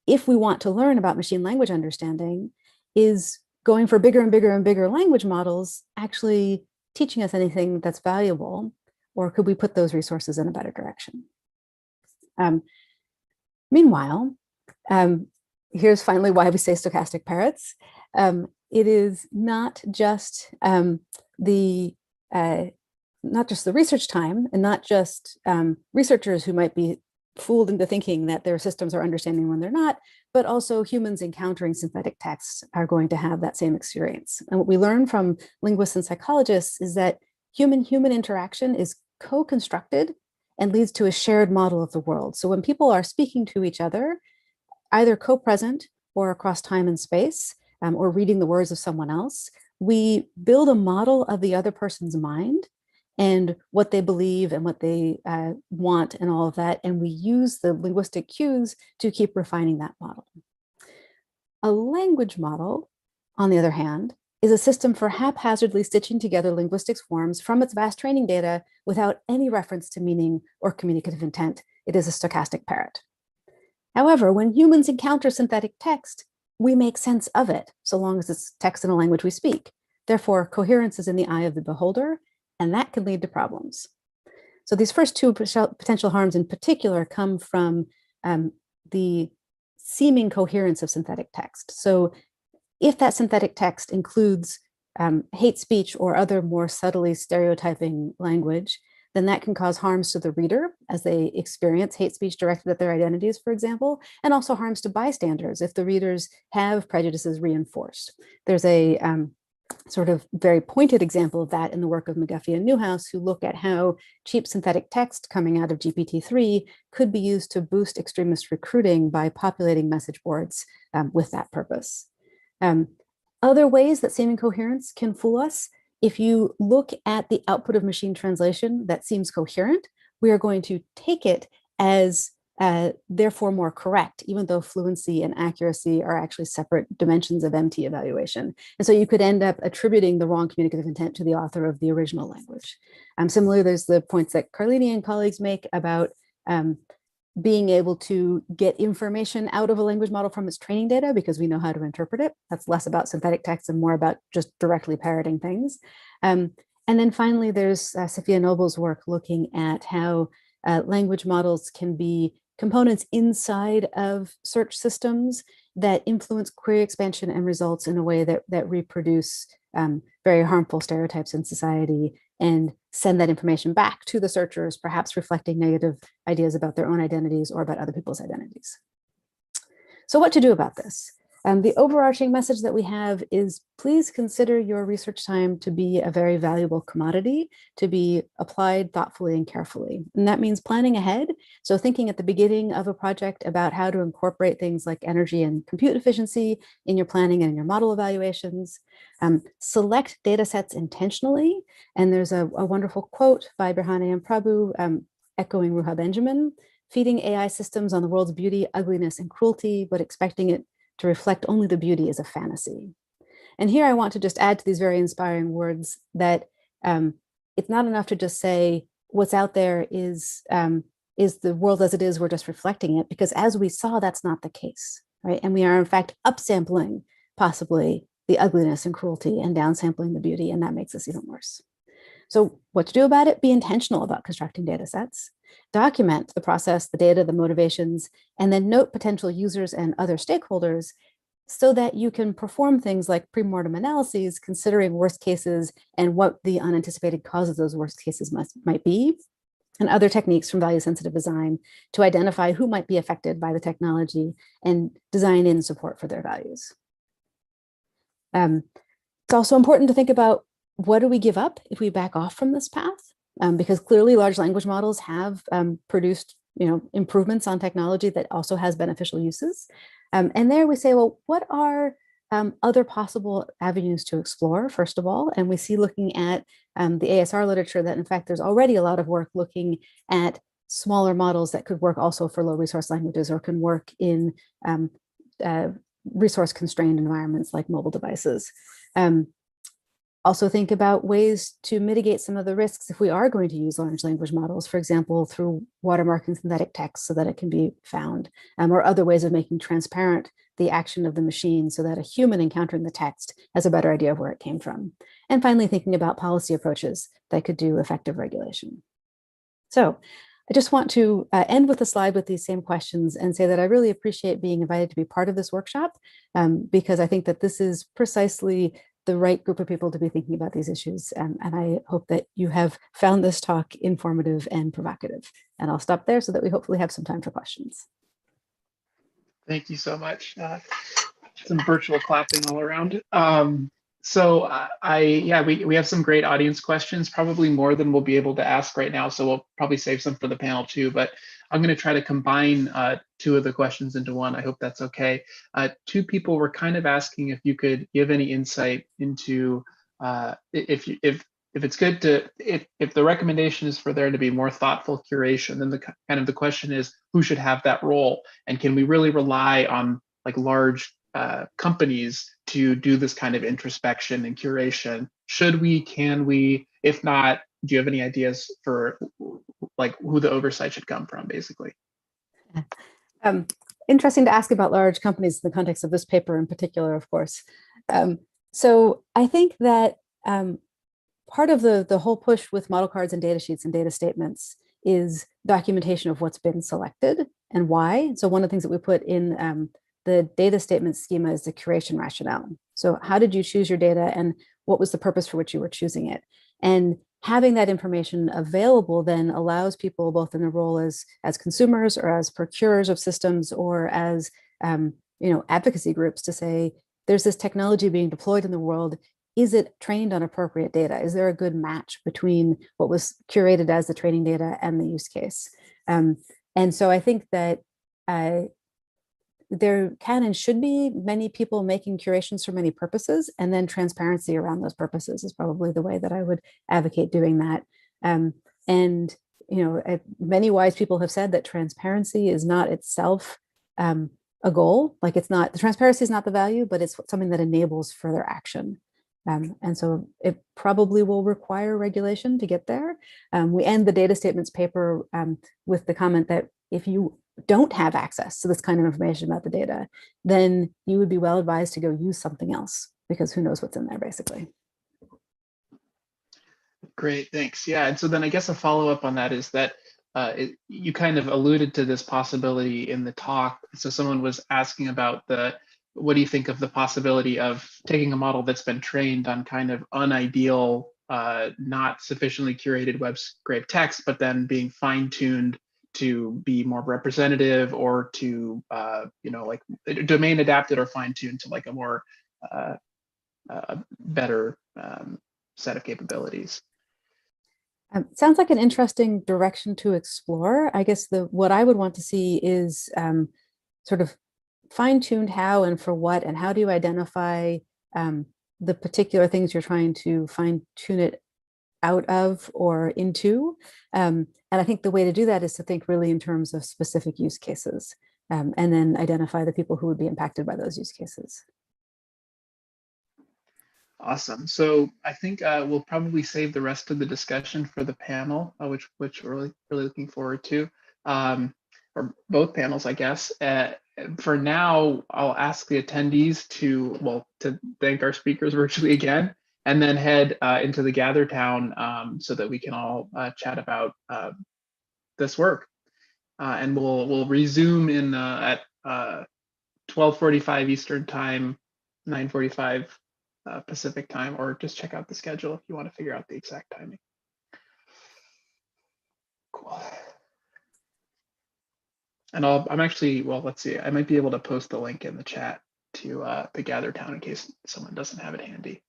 Speaker 6: If we want to learn about machine language understanding, is going for bigger and bigger and bigger language models actually teaching us anything that's valuable, or could we put those resources in a better direction? Meanwhile, here's finally why we say stochastic parrots. It is not just the research time and not just researchers who might be fooled into thinking that their systems are understanding when they're not, but also humans encountering synthetic texts are going to have that same experience. And what we learn from linguists and psychologists is that human-human interaction is co-constructed and leads to a shared model of the world. So when people are speaking to each other, either co-present or across time and space, or reading the words of someone else, we build a model of the other person's mind and what they believe and what they want and all of that. And we use the linguistic cues to keep refining that model. A language model, on the other hand, is a system for haphazardly stitching together linguistics forms from its vast training data without any reference to meaning or communicative intent. It is a stochastic parrot. However, when humans encounter synthetic text, we make sense of it, so long as it's text in a language we speak. Therefore, coherence is in the eye of the beholder, and that can lead to problems. So these first two potential harms in particular come from the seeming coherence of synthetic text. So if that synthetic text includes hate speech or other more subtly stereotyping language, then that can cause harms to the reader as they experience hate speech directed at their identities, for example, and also harms to bystanders if the readers have prejudices reinforced. There's a sort of very pointed example of that in the work of McGuffey and Newhouse, who look at how cheap synthetic text coming out of GPT-3 could be used to boost extremist recruiting by populating message boards with that purpose. Other ways that seeming coherence can fool us: if you look at the output of machine translation that seems coherent, we are going to take it as therefore more correct, even though fluency and accuracy are actually separate dimensions of MT evaluation. And so you could end up attributing the wrong communicative intent to the author of the original language. Similarly, there's the points that Carlini and colleagues make about being able to get information out of a language model from its training data because we know how to interpret it. That's less about synthetic text and more about just directly parroting things. And then finally, there's Sophia Noble's work looking at how language models can be components inside of search systems that influence query expansion and results in a way that reproduce very harmful stereotypes in society and send that information back to the searchers, perhaps reflecting negative ideas about their own identities or about other people's identities. So what to do about this? The overarching message that we have is, please consider your research time to be a very valuable commodity, to be applied thoughtfully and carefully. And that means planning ahead. So thinking at the beginning of a project about how to incorporate things like energy and compute efficiency in your planning and in your model evaluations. Select data sets intentionally. And there's a wonderful quote by Birhane and Prabhu echoing Ruha Benjamin: feeding AI systems on the world's beauty, ugliness, and cruelty, but expecting it to reflect only the beauty is a fantasy. And here I want to just add to these very inspiring words that it's not enough to just say what's out there is the world as it is, we're just reflecting it, because as we saw, that's not the case, right? And we are in fact upsampling possibly the ugliness and cruelty and downsampling the beauty, and that makes us even worse. So what to do about it? Be intentional about constructing data sets. Document the process, the data, the motivations, and then note potential users and other stakeholders so that you can perform things like pre-mortem analyses, considering worst cases and what the unanticipated causes of those worst cases might be, and other techniques from value-sensitive design to identify who might be affected by the technology and design in support for their values. It's also important to think about, what do we give up if we back off from this path? Because clearly large language models have produced improvements on technology that also has beneficial uses. And there we say, well, what are other possible avenues to explore, first of all? And we see, looking at the ASR literature, that in fact, there's already a lot of work looking at smaller models that could work also for low resource languages or can work in resource constrained environments like mobile devices. Also think about ways to mitigate some of the risks if we are going to use large language models, for example, through watermarking synthetic text so that it can be found, or other ways of making transparent the action of the machine so that a human encountering the text has a better idea of where it came from. And finally, thinking about policy approaches that could do effective regulation. So I just want to end with a slide with these same questions and say that I really appreciate being invited to be part of this workshop, because I think that this is precisely the right group of people to be thinking about these issues. And I hope that you have found this talk informative and provocative. And I'll stop there so that we hopefully have some time for questions.
Speaker 2: Thank you so much. Some virtual clapping all around. We have some great audience questions, probably more than we'll be able to ask right now. So we'll probably save some for the panel too. But I'm going to try to combine two of the questions into one. I hope that's okay. Two people were kind of asking if you could give any insight into if it's good to if the recommendation is for there to be more thoughtful curation, then the kind of the question is who should have that role, and can we really rely on like large companies to do this kind of introspection and curation? Should we? Can we? If not, do you have any ideas for like who the oversight should come from, basically?
Speaker 6: Interesting to ask about large companies in the context of this paper in particular, of course. So I think that part of the whole push with model cards and data sheets and data statements is documentation of what's been selected and why. So one of the things that we put in the data statement schema is the curation rationale. So how did you choose your data and what was the purpose for which you were choosing it? And having that information available then allows people both in their role as consumers or as procurers of systems or as advocacy groups to say, there's this technology being deployed in the world. Is it trained on appropriate data? Is there a good match between what was curated as the training data and the use case? And so I think that there can and should be many people making curations for many purposes, and then transparency around those purposes is probably the way that I would advocate doing that. And many wise people have said that transparency is not itself a goal. Like the transparency is not the value, but it's something that enables further action. And so it probably will require regulation to get there. We end the data statements paper with the comment that if you don't have access to this kind of information about the data, then you would be well advised to go use something else, because who knows what's in there, basically.
Speaker 2: Great, thanks. Yeah, and so then I guess a follow-up on that is that you kind of alluded to this possibility in the talk. So someone was asking about what do you think of the possibility of taking a model that's been trained on kind of unideal, not sufficiently curated web scrape text, but then being fine-tuned to be more representative or to, like domain adapted or fine-tuned to like a more better set of capabilities?
Speaker 6: Sounds like an interesting direction to explore. I guess what I would want to see is sort of fine-tuned how and for what, and how do you identify the particular things you're trying to fine-tune it out of or into. And I think the way to do that is to think really in terms of specific use cases, and then identify the people who would be impacted by those use cases.
Speaker 2: Awesome. So I think we'll probably save the rest of the discussion for the panel, which we're really looking forward to, or both panels, I guess. For now, I'll ask the attendees to thank our speakers virtually again, and then head into the Gather Town so that we can all chat about this work. And we'll resume at 12:45 Eastern Time, 9:45 Pacific Time, or just check out the schedule if you want to figure out the exact timing. Cool. And I'm actually, let's see, I might be able to post the link in the chat to the Gather Town in case someone doesn't have it handy.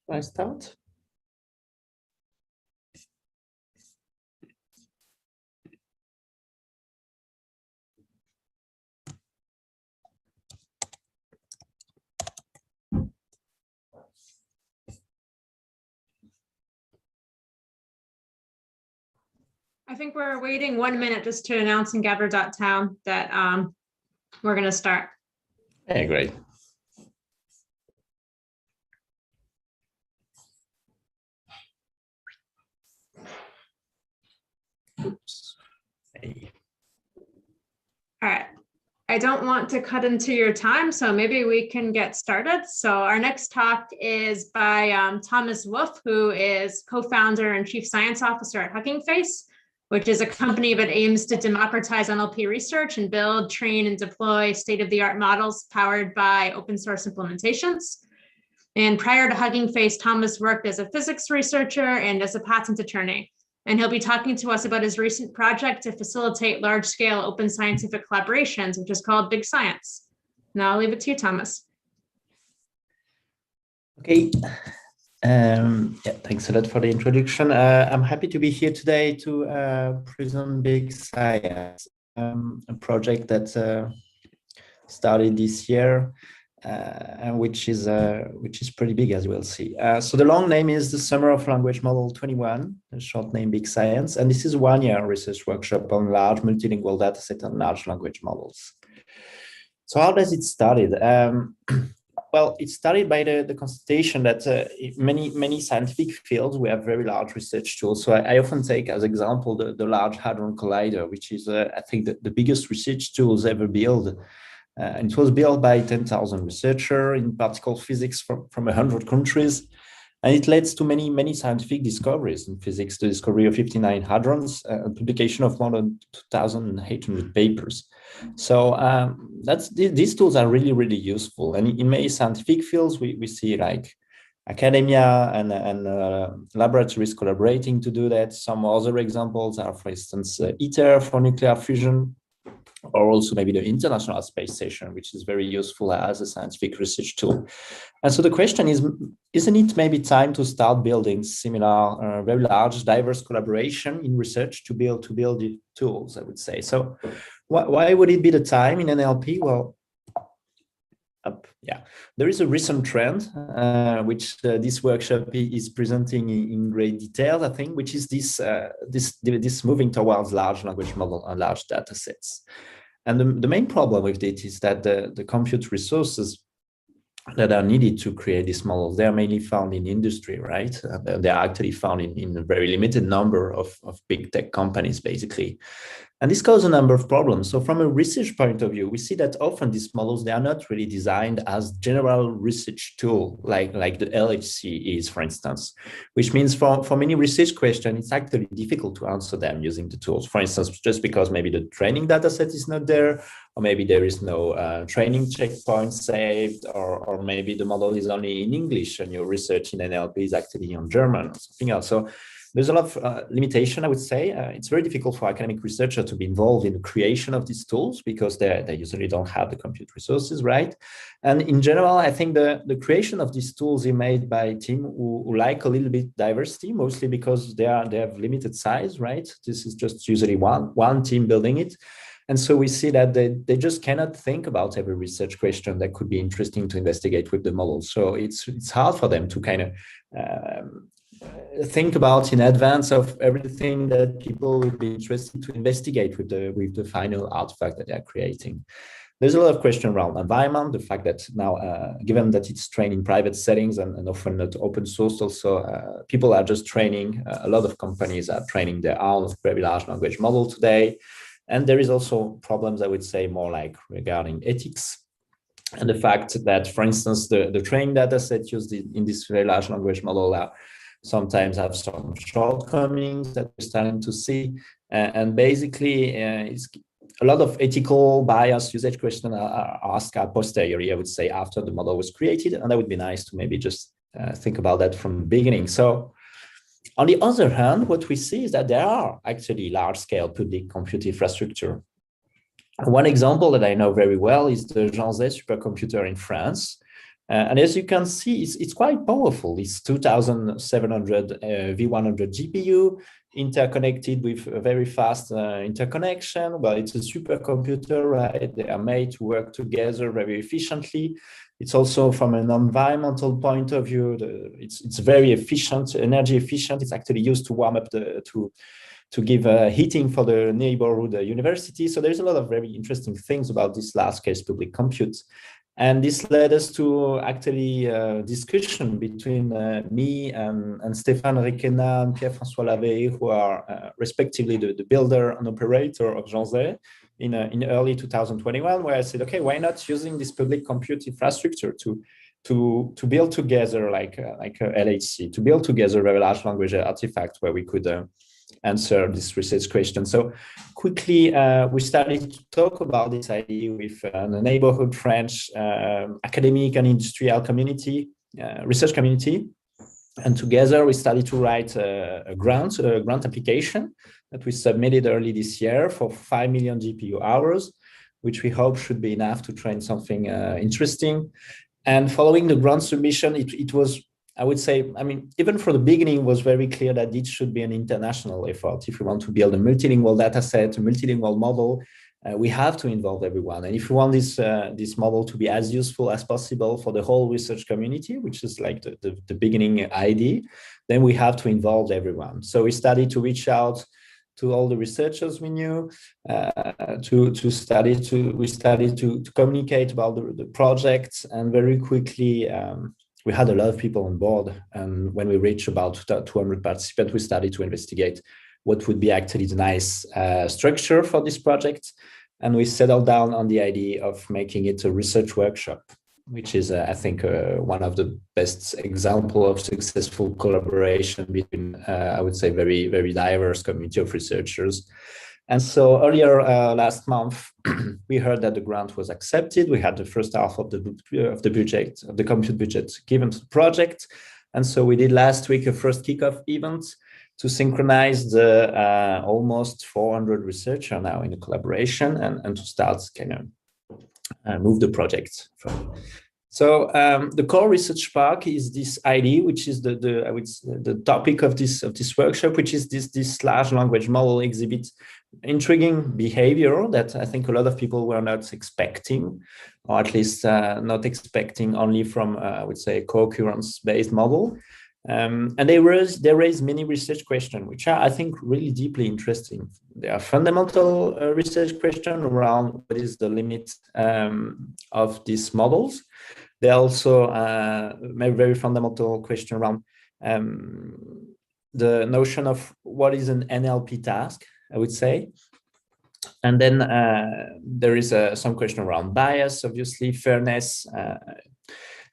Speaker 7: I start?
Speaker 1: I think we're waiting 1 minute just to announce in gather.town that we're going to start.
Speaker 7: Yeah, great. Oops. Hey.
Speaker 1: All right. I don't want to cut into your time, so maybe we can get started. So our next talk is by Thomas Wolf, who is co-founder and chief science officer at Hugging Face, which is a company that aims to democratize NLP research and build, train, and deploy state-of-the-art models powered by open source implementations. And prior to Hugging Face, Thomas worked as a physics researcher and as a patent attorney. And he'll be talking to us about his recent project to facilitate large-scale open scientific collaborations, which is called Big Science. Now I'll leave it to you, Thomas.
Speaker 7: Okay. Yeah, thanks a lot for the introduction. I'm happy to be here today to present Big Science, a project that started this year, and which is pretty big, as you will see. So the long name is the Summer of Language Model 21, the short name Big Science, and this is 1 year research workshop on large multilingual dataset and large language models. So how does it started? Well, it started by the constatation that many scientific fields, we have very large research tools. So I often take as example the Large Hadron Collider, which is, I think, the biggest research tools ever built. And it was built by 10,000 researchers in particle physics from 100 countries. And it leads to many scientific discoveries in physics, the discovery of 59 hadrons, and publication of more than 2,800 papers. So these tools are really useful. And in many scientific fields, we see like academia and laboratories collaborating to do that. Some other examples are, for instance, ITER for nuclear fusion, or also maybe the International Space Station, which is very useful as a scientific research tool. And so the question is, isn't it maybe time to start building similar, very large, diverse collaboration in research to build the tools, I would say. So why would it be the time in NLP? Well, yeah, there is a recent trend, which this workshop is presenting in great detail, I think, which is this moving towards large language model and large data sets. And the main problem with it is that the compute resources that are needed to create these models, they are mainly found in industry, right? They are actually found in a very limited number of big tech companies, basically. And this causes a number of problems. So from a research point of view, we see that often these models, they are not really designed as general research tool, like the LHC is, for instance, which means for many research questions, it's actually difficult to answer them using the tools. For instance, just because maybe the training data set is not there, or maybe there is no training checkpoint saved, or maybe the model is only in English and your research in NLP is actually on German or something else. So there's a lot of limitation, I would say. It's very difficult for academic researchers to be involved in the creation of these tools because they usually don't have the compute resources, right? And in general, I think the creation of these tools is made by a team who like a little bit diversity, mostly because they have limited size, right? This is just usually one team building it. And so we see that they just cannot think about every research question that could be interesting to investigate with the model. So it's hard for them to kind of think about in advance of everything that people would be interested to investigate with the final artifact that they're creating. There's a lot of question around environment, the fact that now, given that it's trained in private settings and often not open source, also people are just training, a lot of companies are training their own very large language model today. And there is also problems, I would say, more like regarding ethics and the fact that, for instance, the training data set used in this very large language model sometimes have some shortcomings that we're starting to see. And basically, it's a lot of ethical bias usage questions are asked a posteriori, I would say, after the model was created. And that would be nice to maybe just think about that from the beginning. So on the other hand, what we see is that there are actually large-scale public compute infrastructure. One example that I know very well is the Jean Zay supercomputer in France, And as you can see, it's quite powerful. It's 2,700 V100 GPU interconnected with a very fast interconnection. Well, it's a supercomputer, right? They are made to work together very efficiently. It's also from an environmental point of view, it's very efficient, energy efficient. It's actually used to warm up to give heating for the neighborhood university. So there's a lot of very interesting things about this large-scale public compute. And this led us to actually discussion between me and Stéphane Requena and Pierre-François Lavé, who are respectively the builder and operator of Jean in early 2021, where I said, okay, why not using this public compute infrastructure to build together like a LHC, to build together a large language artifact where we could answer this research question. So quickly, we started to talk about this idea with the neighborhood French academic and industrial community, research community. And together we started to write a grant application that we submitted early this year for 5 million GPU hours, which we hope should be enough to train something interesting. And following the grant submission, it was, I would say, I mean, even from the beginning, it was very clear that it should be an international effort. If we want to build a multilingual data set, a multilingual model, we have to involve everyone. And if we want this model to be as useful as possible for the whole research community, which is like the beginning idea, then we have to involve everyone. So we started to reach out to all the researchers we knew, we started to communicate about the project, and very quickly, we had a lot of people on board. And when we reached about 200 participants, we started to investigate what would be actually the nice structure for this project. And we settled down on the idea of making it a research workshop, which is, I think, one of the best examples of successful collaboration between, I would say, very, very diverse community of researchers. And so earlier last month, we heard that the grant was accepted. We had the first half of the budget, of the compute budget given to the project. And so we did last week a first kickoff event to synchronize the almost 400 researchers now in the collaboration and to start kind of move the project forward. So the core research park is this idea, which is the topic of this workshop, which is this large language model exhibit intriguing behavior that I think a lot of people were not expecting, or at least not expecting only from I would say a co-occurrence-based model. And they raise many research questions, which are, I think, really deeply interesting. There are fundamental research questions around what is the limit of these models. There are also very fundamental question around the notion of what is an NLP task, I would say. And then there is some question around bias, obviously, fairness.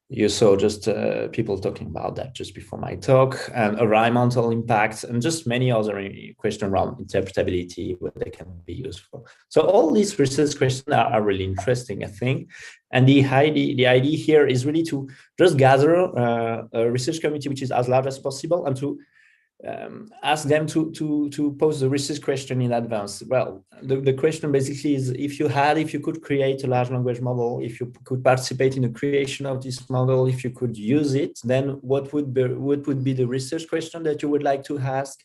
Speaker 7: You saw just people talking about that just before my talk, and environmental impacts, and just many other questions around interpretability, what they can be used for. So all these research questions are really interesting, I think. And the idea here is really to just gather a research community which is as large as possible, and to ask them to pose the research question in advance. Well, the question basically is, if you could create a large language model, if you could participate in the creation of this model, if you could use it, then what would be the research question that you would like to ask?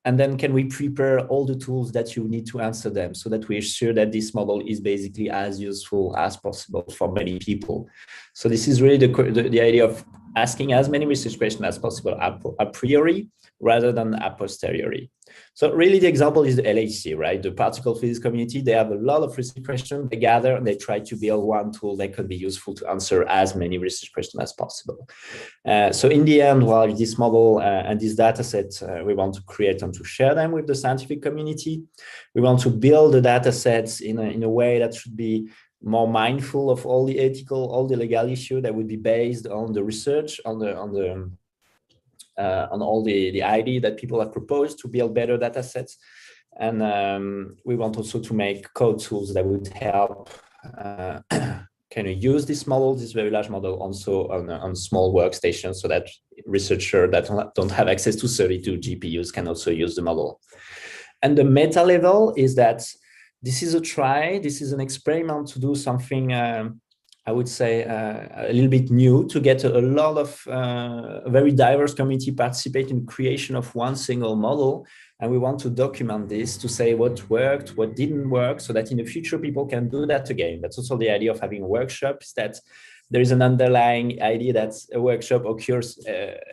Speaker 7: And then can we prepare all the tools that you need to answer them, so that we ensure that this model is basically as useful as possible for many people? So this is really the idea of asking as many research questions as possible a priori rather than a posteriori. So really the example is the LHC, right? The particle physics community, they have a lot of research questions, they gather and they try to build one tool that could be useful to answer as many research questions as possible. So in the end, while this model and this data set, we want to create and to share them with the scientific community. We want to build the data sets in a way that should be more mindful of all the ethical, all the legal issue that would be based on the research, on all the idea that people have proposed to build better data sets. And we want also to make code tools that would help kind of use this model, this very large model, also on small workstations, so that researchers that don't have access to 32 GPUs can also use the model. And the meta level is that this is an experiment to do something I would say, a little bit new to get a lot of a very diverse community participate in the creation of one single model. And we want to document this to say what worked, what didn't work, so that in the future people can do that again. That's also the idea of having a workshop, is that there is an underlying idea that a workshop occurs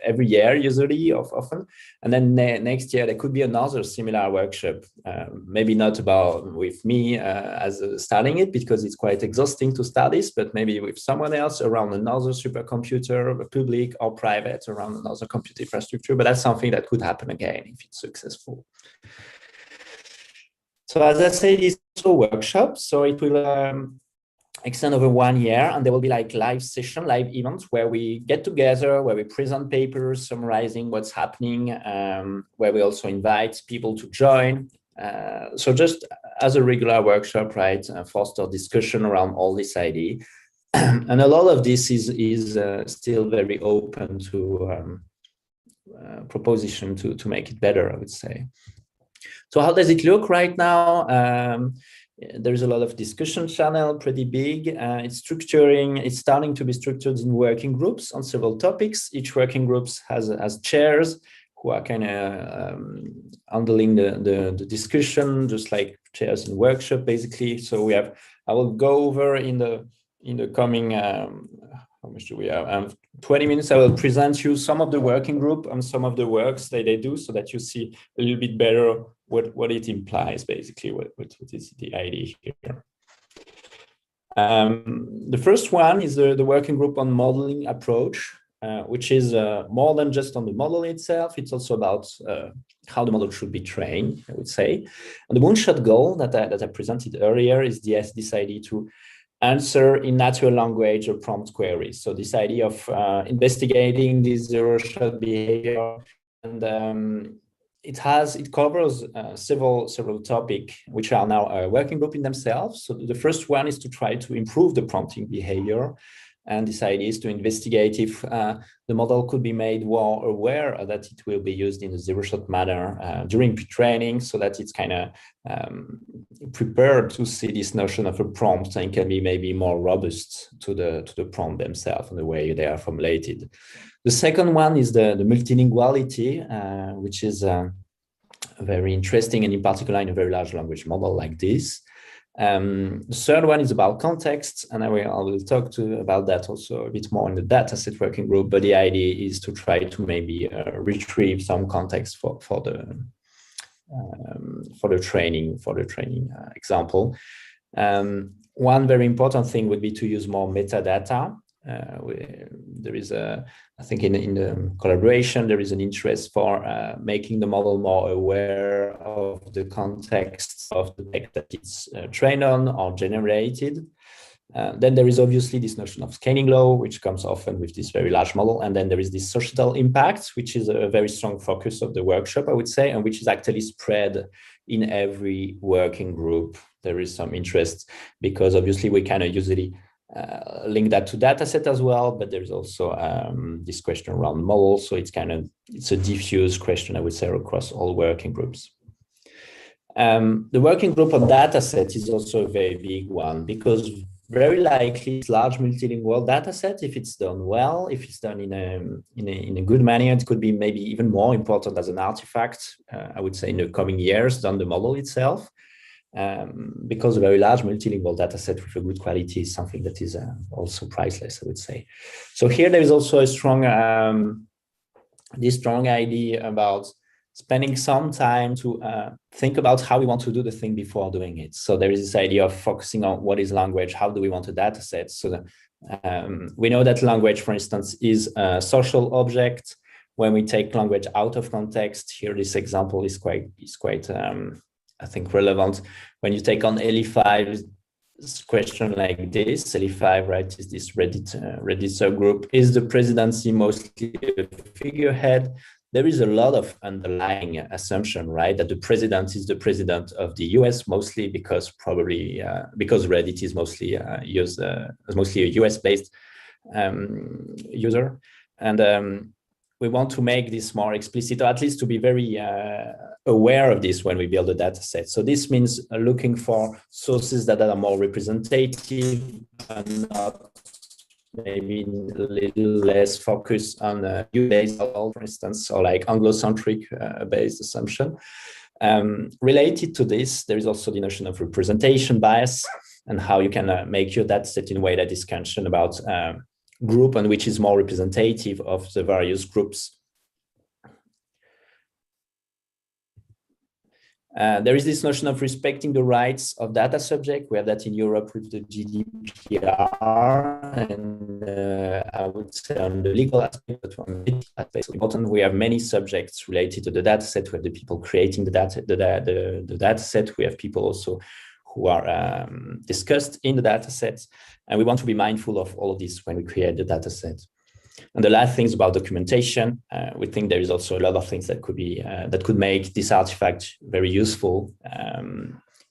Speaker 7: every year, usually, often. And then next year, there could be another similar workshop, maybe not about with me as starting it, because it's quite exhausting to start this, but maybe with someone else around another supercomputer, public or private, around another computer infrastructure. But that's something that could happen again if it's successful. So as I said, it's a workshop, so it will extend over 1 year, and there will be like live session, live events where we get together, where we present papers summarizing what's happening, where we also invite people to join. So just as a regular workshop, right, foster discussion around all this idea. And a lot of this is still very open to proposition to make it better, I would say. So how does it look right now? There's a lot of discussion channel, pretty big. It's starting to be structured in working groups on several topics. Each working groups has chairs who are kind of handling the discussion, just like chairs in workshop, basically. So I will go over in the coming, how much do we have? 20 minutes, I will present you some of the working group and some of the works that they do, so that you see a little bit better what it implies, basically, what is the idea here. The first one is the working group on modeling approach, which is more than just on the model itself. It's also about how the model should be trained, I would say. And the moonshot goal that I presented earlier is this idea to answer in natural language or prompt queries. So this idea of investigating this zero-shot behavior, and it covers several topics which are now a working group in themselves. So the first one is to try to improve the prompting behavior. And this idea is to investigate if the model could be made more aware that it will be used in a zero-shot manner during pre-training, so that it's kind of prepared to see this notion of a prompt and can be maybe more robust to the prompt themselves and the way they are formulated. The second one is the multilinguality, which is very interesting, and in particular in a very large language model like this. The third one is about context, and I will talk about that also a bit more in the dataset working group. But the idea is to try to maybe retrieve some context for the training example. One very important thing would be to use more metadata. There is I think in the collaboration, there is an interest for making the model more aware of the context of the text that it's trained on or generated. Then there is obviously this notion of scaling law, which comes often with this very large model. And then there is this societal impact, which is a very strong focus of the workshop, I would say, and which is actually spread in every working group. There is some interest because obviously we kind of usually link that to dataset as well, but there's also this question around models. So it's a diffuse question, I would say, across all working groups. The working group on dataset is also a very big one, because very likely it's large multilingual dataset. If it's done well, if it's done in a good manner, it could be maybe even more important as an artifact, I would say, in the coming years than the model itself. Because a very large multilingual data set with a good quality is something that is also priceless, I would say. So here there is also a strong idea about spending some time to think about how we want to do the thing before doing it. So there is this idea of focusing on what is language, how do we want a data set. So that, we know that language, for instance, is a social object. When we take language out of context, here this example is quite I think relevant. When you take on LE5 question like this, LE5, right, is this Reddit subgroup, is the presidency mostly a figurehead? There is a lot of underlying assumption, right, that the president is the president of the US, mostly because because Reddit is mostly mostly a US-based user. And we want to make this more explicit, or at least to be very aware of this when we build a data set. So this means looking for sources that are more representative and not maybe a little less focused on US-based, for instance, or like Anglo-centric based assumption. Related to this, there is also the notion of representation bias and how you can make your data set in a way that is concerned about group and which is more representative of the various groups. There is this notion of respecting the rights of data subject. We have that in Europe with the GDPR, and I would say on the legal aspect, but on the aspect important, we have many subjects related to the data set. We have the people creating the data set. We have people also who are discussed in the data sets, and we want to be mindful of all of this when we create the data set. And the last things about documentation, we think there is also a lot of things that could be that could make this artifact very useful.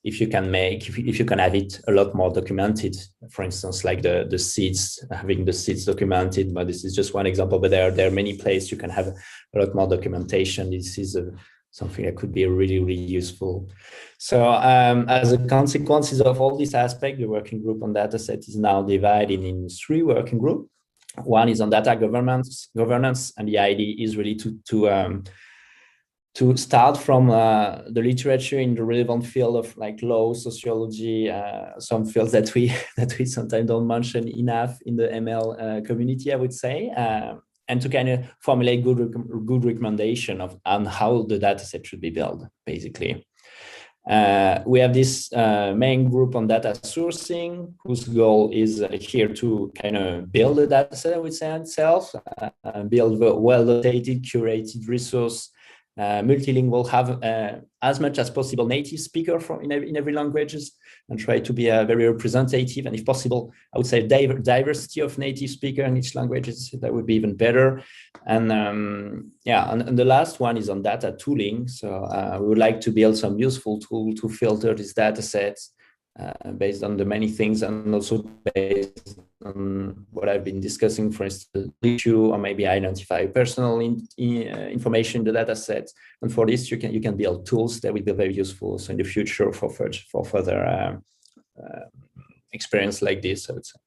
Speaker 7: If you can have it a lot more documented, for instance, like the seeds, having the seeds documented. But this is just one example. But there are many places you can have a lot more documentation. This is something that could be really, really useful. So as a consequences of all these aspects, the working group on dataset is now divided in 3 working groups. One is on data governance, and the idea is really to start from the literature in the relevant field of like law, sociology, some fields that we sometimes don't mention enough in the ML community, I would say, and to kind of formulate good recommendation on how the data set should be built, basically. We have this main group on data sourcing, whose goal is here to kind of build a data set, I would say, itself, build a well-dotated, curated resource, multilingual, have as much as possible native speaker in every languages, and try to be very representative, and if possible, I would say diversity of native speaker in each languages, that would be even better. And yeah, and the last one is on data tooling. So we would like to build some useful tool to filter these data sets based on the many things, and also based on what I've been discussing, for instance, issue, or maybe identify personal information in the data set. And for this, you can build tools that will be very useful so in the future for further experience like this, I would say.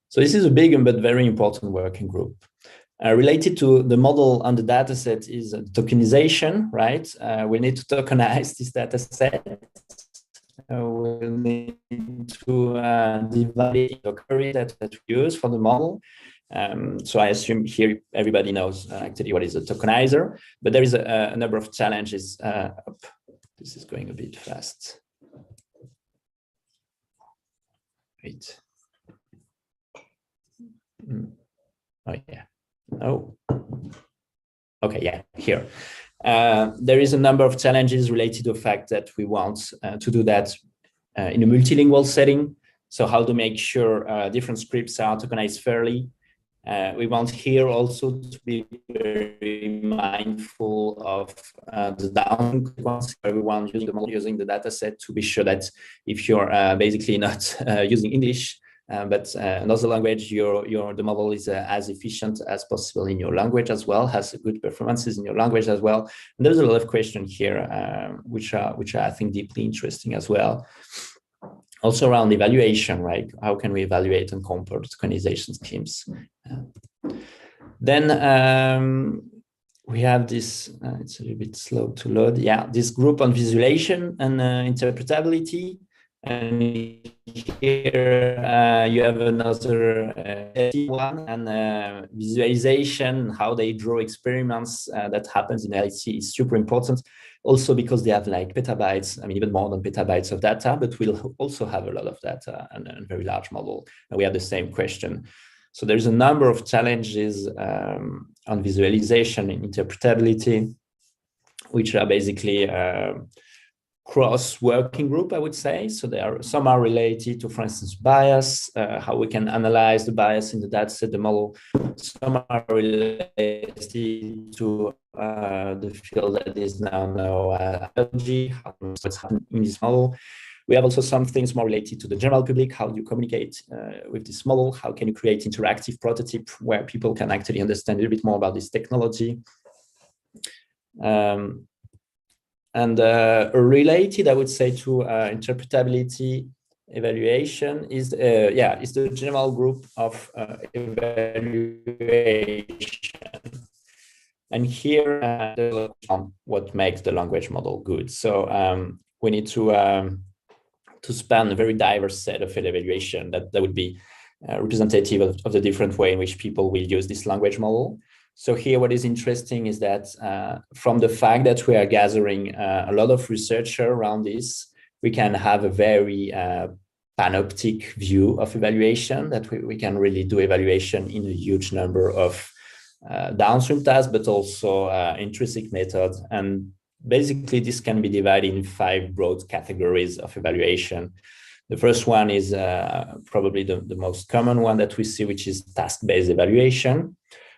Speaker 7: So this is a big but very important working group. Related to the model on the data set is tokenization, right? We need to tokenize this data set. We'll need to divide it into query that we use for the model. So I assume here everybody knows actually what is a tokenizer, but there is a number of challenges. This is going a bit fast. Wait. Oh yeah. Oh. Okay. Yeah. Here. There is a number of challenges related to the fact that we want to do that in a multilingual setting. So how to make sure different scripts are tokenized fairly. We want here also to be very mindful of the down consequence for everyone using the model, using the data set, to be sure that if you're basically not using English, but another language, the model is as efficient as possible in your language as well, has good performances in your language as well. And there's a lot of questions here, which are I think deeply interesting as well. Also around evaluation, right? How can we evaluate and compare the tokenization schemes? Then we have this, it's a little bit slow to load. Yeah, this group on visualization and interpretability. And here you have another one, and visualization, how they draw experiments that happens in IT is super important. Also because they have like petabytes, I mean, even more than petabytes of data, but we'll also have a lot of data and a very large model. And we have the same question. So there's a number of challenges on visualization and interpretability, which are basically cross working group, I would say. So some are related to, for instance, bias, how we can analyze the bias in the data set, the model. Some are related to the field that is now allergy, what's happening in this model. We have also some things more related to the general public. How do you communicate with this model? How can you create interactive prototype where people can actually understand a little bit more about this technology? Related, I would say, to interpretability evaluation is the general group of evaluation. And here, what makes the language model good. So we need to span a very diverse set of evaluation that would be representative of the different way in which people will use this language model. So here, what is interesting is that from the fact that we are gathering a lot of research around this, we can have a very panoptic view of evaluation, that we can really do evaluation in a huge number of downstream tasks, but also intrinsic methods. And basically, this can be divided in 5 broad categories of evaluation. The first one is probably the most common one that we see, which is task-based evaluation.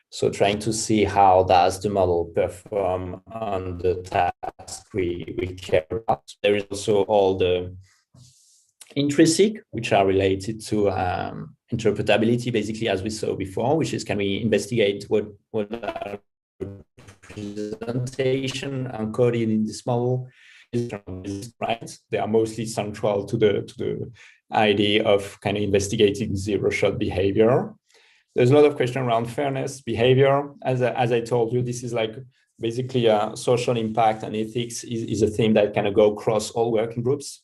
Speaker 7: So trying to see how does the model perform on the task we care about. There is also all the intrinsic, which are related to interpretability, basically, as we saw before, which is, can we investigate what are representation encoded in this model is right? They are mostly central to the idea of kind of investigating zero-shot behavior. There's a lot of question around fairness, behavior. As I told you, this is like basically social impact and ethics is a theme that kind of go across all working groups.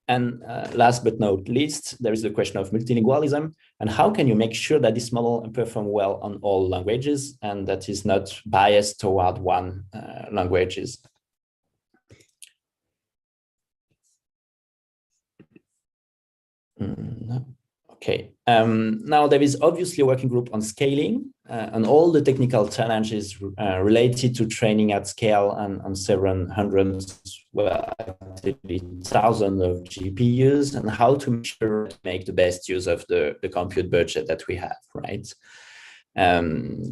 Speaker 7: And last but not least, there is the question of multilingualism and how can you make sure that this model perform well on all languages and that is not biased toward one languages. Okay, now there is obviously a working group on scaling and all the technical challenges related to training at scale and on several hundreds, well, actually thousands of GPUs and how to make the best use of the compute budget that we have, right?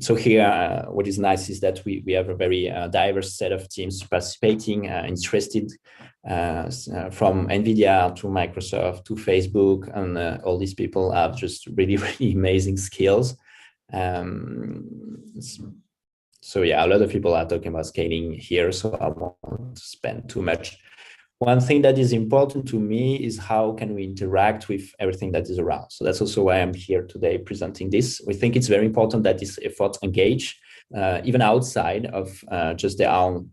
Speaker 7: So here, what is nice is that we have a very diverse set of teams participating, interested from NVIDIA to Microsoft to Facebook, and all these people have just really, really amazing skills. So yeah, a lot of people are talking about scaling here, so I won't spend too much. One thing that is important to me is how can we interact with everything that is around. So that's also why I'm here today presenting this. We think it's very important that these efforts engage even outside of just their own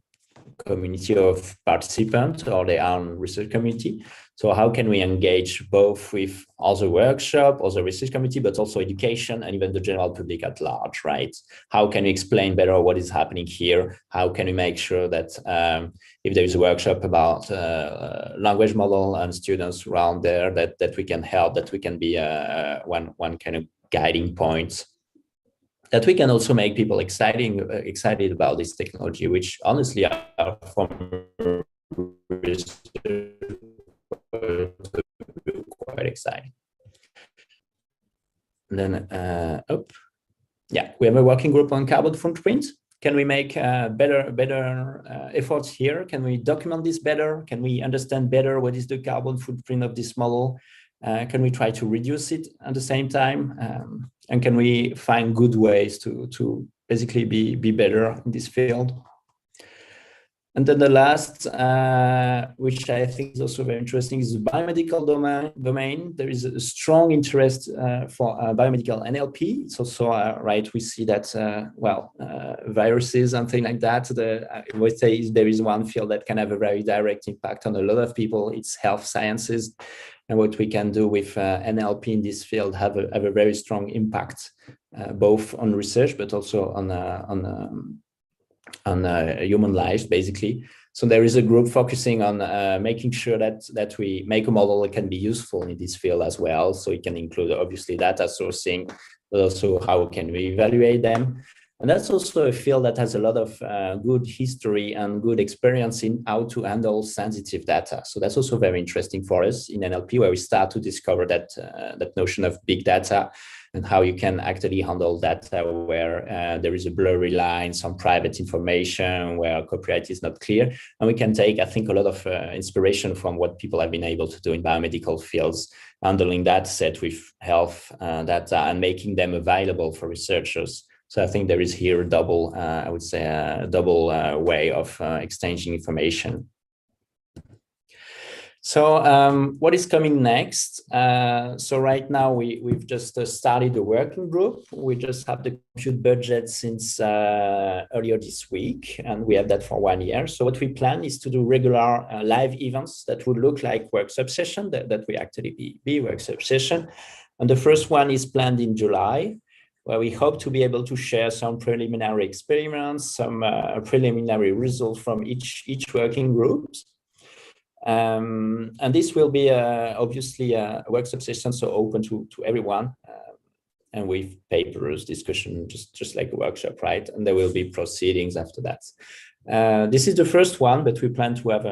Speaker 7: community of participants or their own research community. So how can we engage both with other workshop, other research community, but also education and even the general public at large, right? How can we explain better what is happening here? How can we make sure that if there is a workshop about language model and students around there, that we can help, that we can be one kind of guiding point, that we can also make people excited about this technology, which honestly are from quite exciting. And then, yeah, we have a working group on carbon footprint. Can we make better efforts here? Can we document this better? Can we understand better what is the carbon footprint of this model? Can we try to reduce it at the same time? And can we find good ways to basically be better in this field? And then the last, which I think is also very interesting, is the biomedical domain. There is a strong interest for biomedical NLP. It's also, right, we see that, viruses and things like that. I would say there is one field that can have a very direct impact on a lot of people. It's health sciences. And what we can do with NLP in this field have a very strong impact, both on research, but also on human lives, basically. So there is a group focusing on making sure that we make a model that can be useful in this field as well. So it can include obviously data sourcing, but also how can we evaluate them. And that's also a field that has a lot of good history and good experience in how to handle sensitive data. So that's also very interesting for us in NLP, where we start to discover that that notion of big data and how you can actually handle data where there is a blurry line, some private information where copyright is not clear. And we can take, I think, a lot of inspiration from what people have been able to do in biomedical fields, handling that set with health data and making them available for researchers. So I think there is here a double, I would say, a double way of exchanging information. So what is coming next? So right now we've just started a working group. We just have the compute budget since earlier this week, and we have that for 1 year. So what we plan is to do regular live events that would look like workshop session, that we actually be workshop session. And the first one is planned in July, where we hope to be able to share some preliminary experiments, some preliminary results from each working groups. And this will be obviously a workshop session, so open to everyone, and with papers, discussion, just like a workshop, right? And there will be proceedings after that. This is the first one, but we plan to have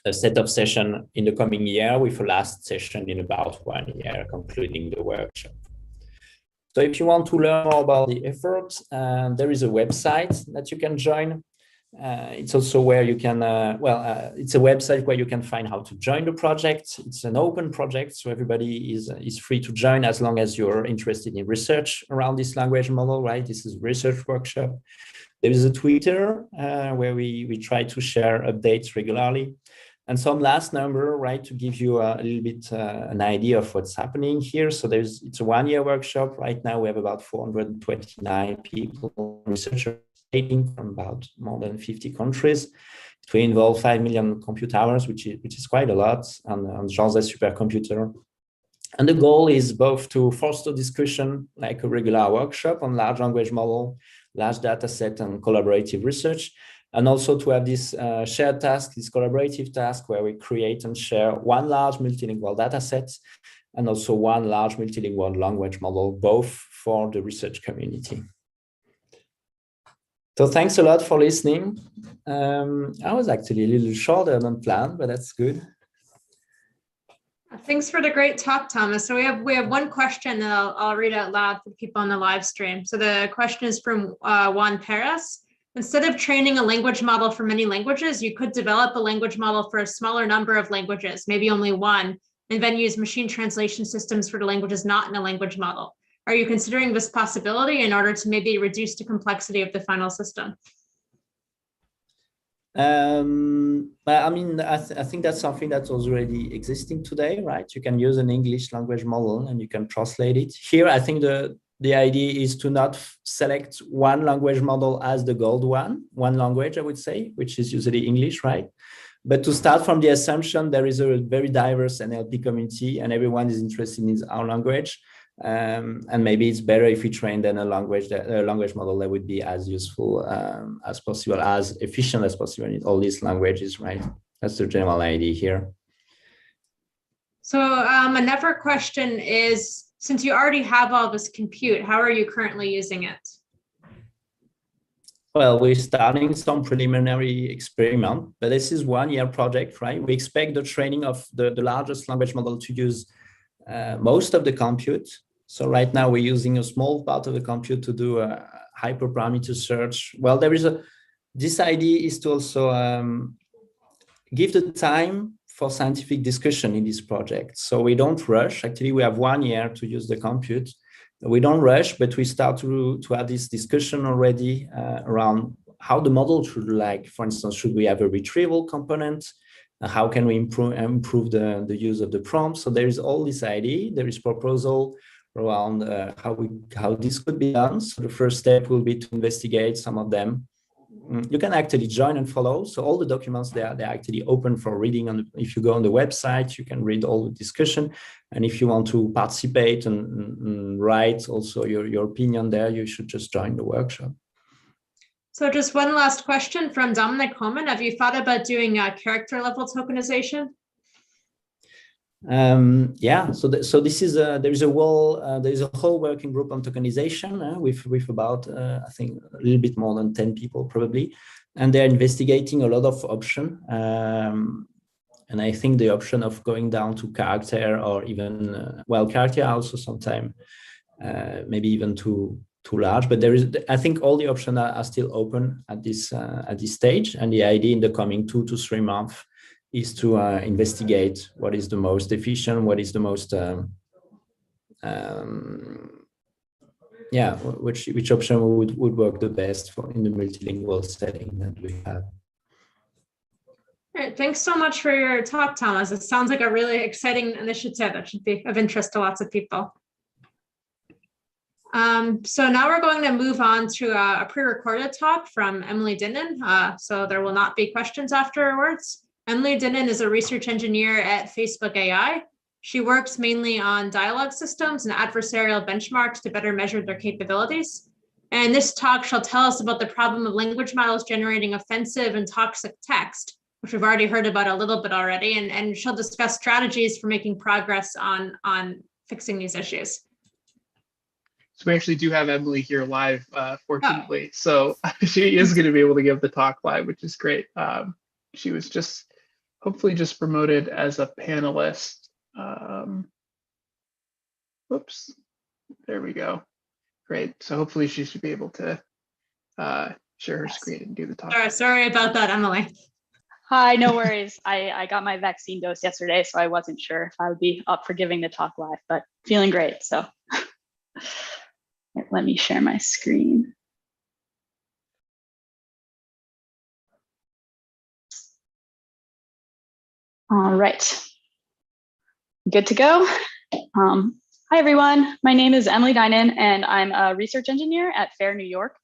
Speaker 7: a set of session in the coming year with a last session in about 1 year, concluding the workshop. So if you want to learn more about the effort, there is a website that you can join. It's also where you can, it's a website where you can find how to join the project. It's an open project, so everybody is free to join as long as you're interested in research around this language model, right? This is a research workshop. There is a Twitter where we try to share updates regularly. And some last number, right, to give you a little bit an idea of what's happening here. So it's a 1 year workshop. Right now we have about 429 people, researchers, from about more than 50 countries. It will involve 5 million compute hours, which is quite a lot, on Jean's supercomputer. And the goal is both to foster discussion like a regular workshop on large language model, large data set, and collaborative research, and also to have this shared task, this collaborative task where we create and share one large multilingual data set and also one large multilingual language model, both for the research community. So thanks a lot for listening. I was actually a little shorter than planned, but that's good.
Speaker 1: Thanks for the great talk, Thomas. So we have one question that I'll read out loud for people on the live stream. So the question is from Juan Perez. Instead of training a language model for many languages, you could develop a language model for a smaller number of languages, maybe only one, and then use machine translation systems for the languages not in a language model. Are you considering this possibility in order to maybe reduce the complexity of the final system?
Speaker 7: I mean, I think that's something that's already existing today, right? You can use an English language model and you can translate it. Here, I think the idea is to not select one language model as the gold one language, I would say, which is usually English, right? But to start from the assumption there is a very diverse NLP community and everyone is interested in our language. And maybe it's better if we train then a language model that would be as useful as possible, as efficient as possible in all these languages, right? That's the general idea here.
Speaker 1: So another question is, since you already have all this compute, how are you currently using it?
Speaker 7: Well, we're starting some preliminary experiment, but this is 1 year project, right? We expect the training of the largest language model to use most of the compute. So right now we're using a small part of the compute to do a hyperparameter search. Well, this idea is to also give the time for scientific discussion in this project. So we don't rush. Actually, we have 1 year to use the compute. We don't rush, but we start to have this discussion already around how the model should look like. For instance, should we have a retrieval component? How can we improve the use of the prompt? So there is all this idea. There is proposal around how this could be done. So the first step will be to investigate some of them. You can actually join and follow. So all the documents they're actually open for reading. If you go on the website, you can read all the discussion. And if you want to participate and write also your opinion there, you should just join the workshop.
Speaker 1: So just one last question from Dominic Holman. Have you thought about doing character level tokenization?
Speaker 7: Yeah, so this is there is a whole working group on tokenization with about I think a little bit more than 10 people probably, and they're investigating a lot of options. And I think the option of going down to character or even character also sometimes maybe even too large. But there is, I think, all the options are still open at this stage. And the idea in the coming 2 to 3 months is to investigate what is the most efficient, what is the most which option would work the best for in the multilingual setting that we have.
Speaker 1: All right, thanks so much for your talk, Thomas. It sounds like a really exciting initiative that should be of interest to lots of people. So now we're going to move on to a pre-recorded talk from Emily Dinnan. So there will not be questions afterwards. Emily Dinnan is a research engineer at Facebook AI. She works mainly on dialogue systems and adversarial benchmarks to better measure their capabilities. And this talk shall tell us about the problem of language models generating offensive and toxic text, which we've already heard about a little bit already, and she'll discuss strategies for making progress on fixing these issues.
Speaker 2: So we actually do have Emily here live, fortunately. Oh. So she is going to be able to give the talk live, which is great. She was hopefully just promoted as a panelist. Whoops, there we go. Great. So hopefully she should be able to share her screen and do the talk.
Speaker 1: Sorry about that, Emily.
Speaker 8: Hi, no worries. I got my vaccine dose yesterday, so I wasn't sure if I would be up for giving the talk live, but feeling great. So let me share my screen. All right, good to go. Hi, everyone. My name is Emily Dinnan, and I'm a research engineer at FAIR New York.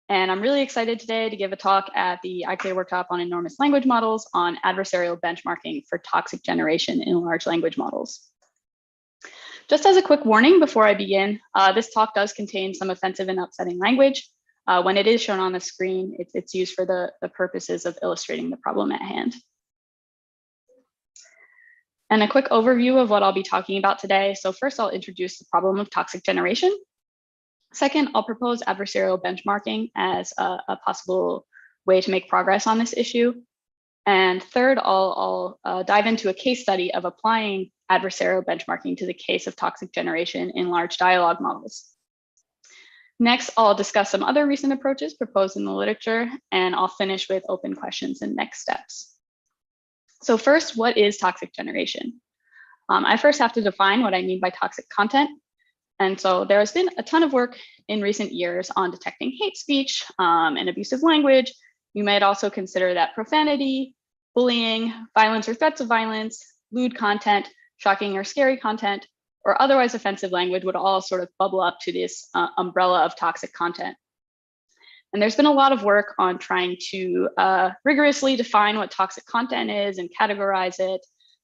Speaker 8: And I'm really excited today to give a talk at the ICA workshop on enormous language models on adversarial benchmarking for toxic generation in large language models. Just as a quick warning before I begin, this talk does contain some offensive and upsetting language. When it is shown on the screen, it's used for the purposes of illustrating the problem at hand. And a quick overview of what I'll be talking about today. So first, I'll introduce the problem of toxic generation. Second, I'll propose adversarial benchmarking as a possible way to make progress on this issue. And third, I'll dive into a case study of applying adversarial benchmarking to the case of toxic generation in large dialogue models. Next, I'll discuss some other recent approaches proposed in the literature, and I'll finish with open questions and next steps. So first, what is toxic generation? I first have to define what I mean by toxic content. And so there has been a ton of work in recent years on detecting hate speech and abusive language. You might also consider that profanity, bullying, violence or threats of violence, lewd content, shocking or scary content, or otherwise offensive language would all sort of bubble up to this umbrella of toxic content. And there's been a lot of work on trying to rigorously define what toxic content is and categorize it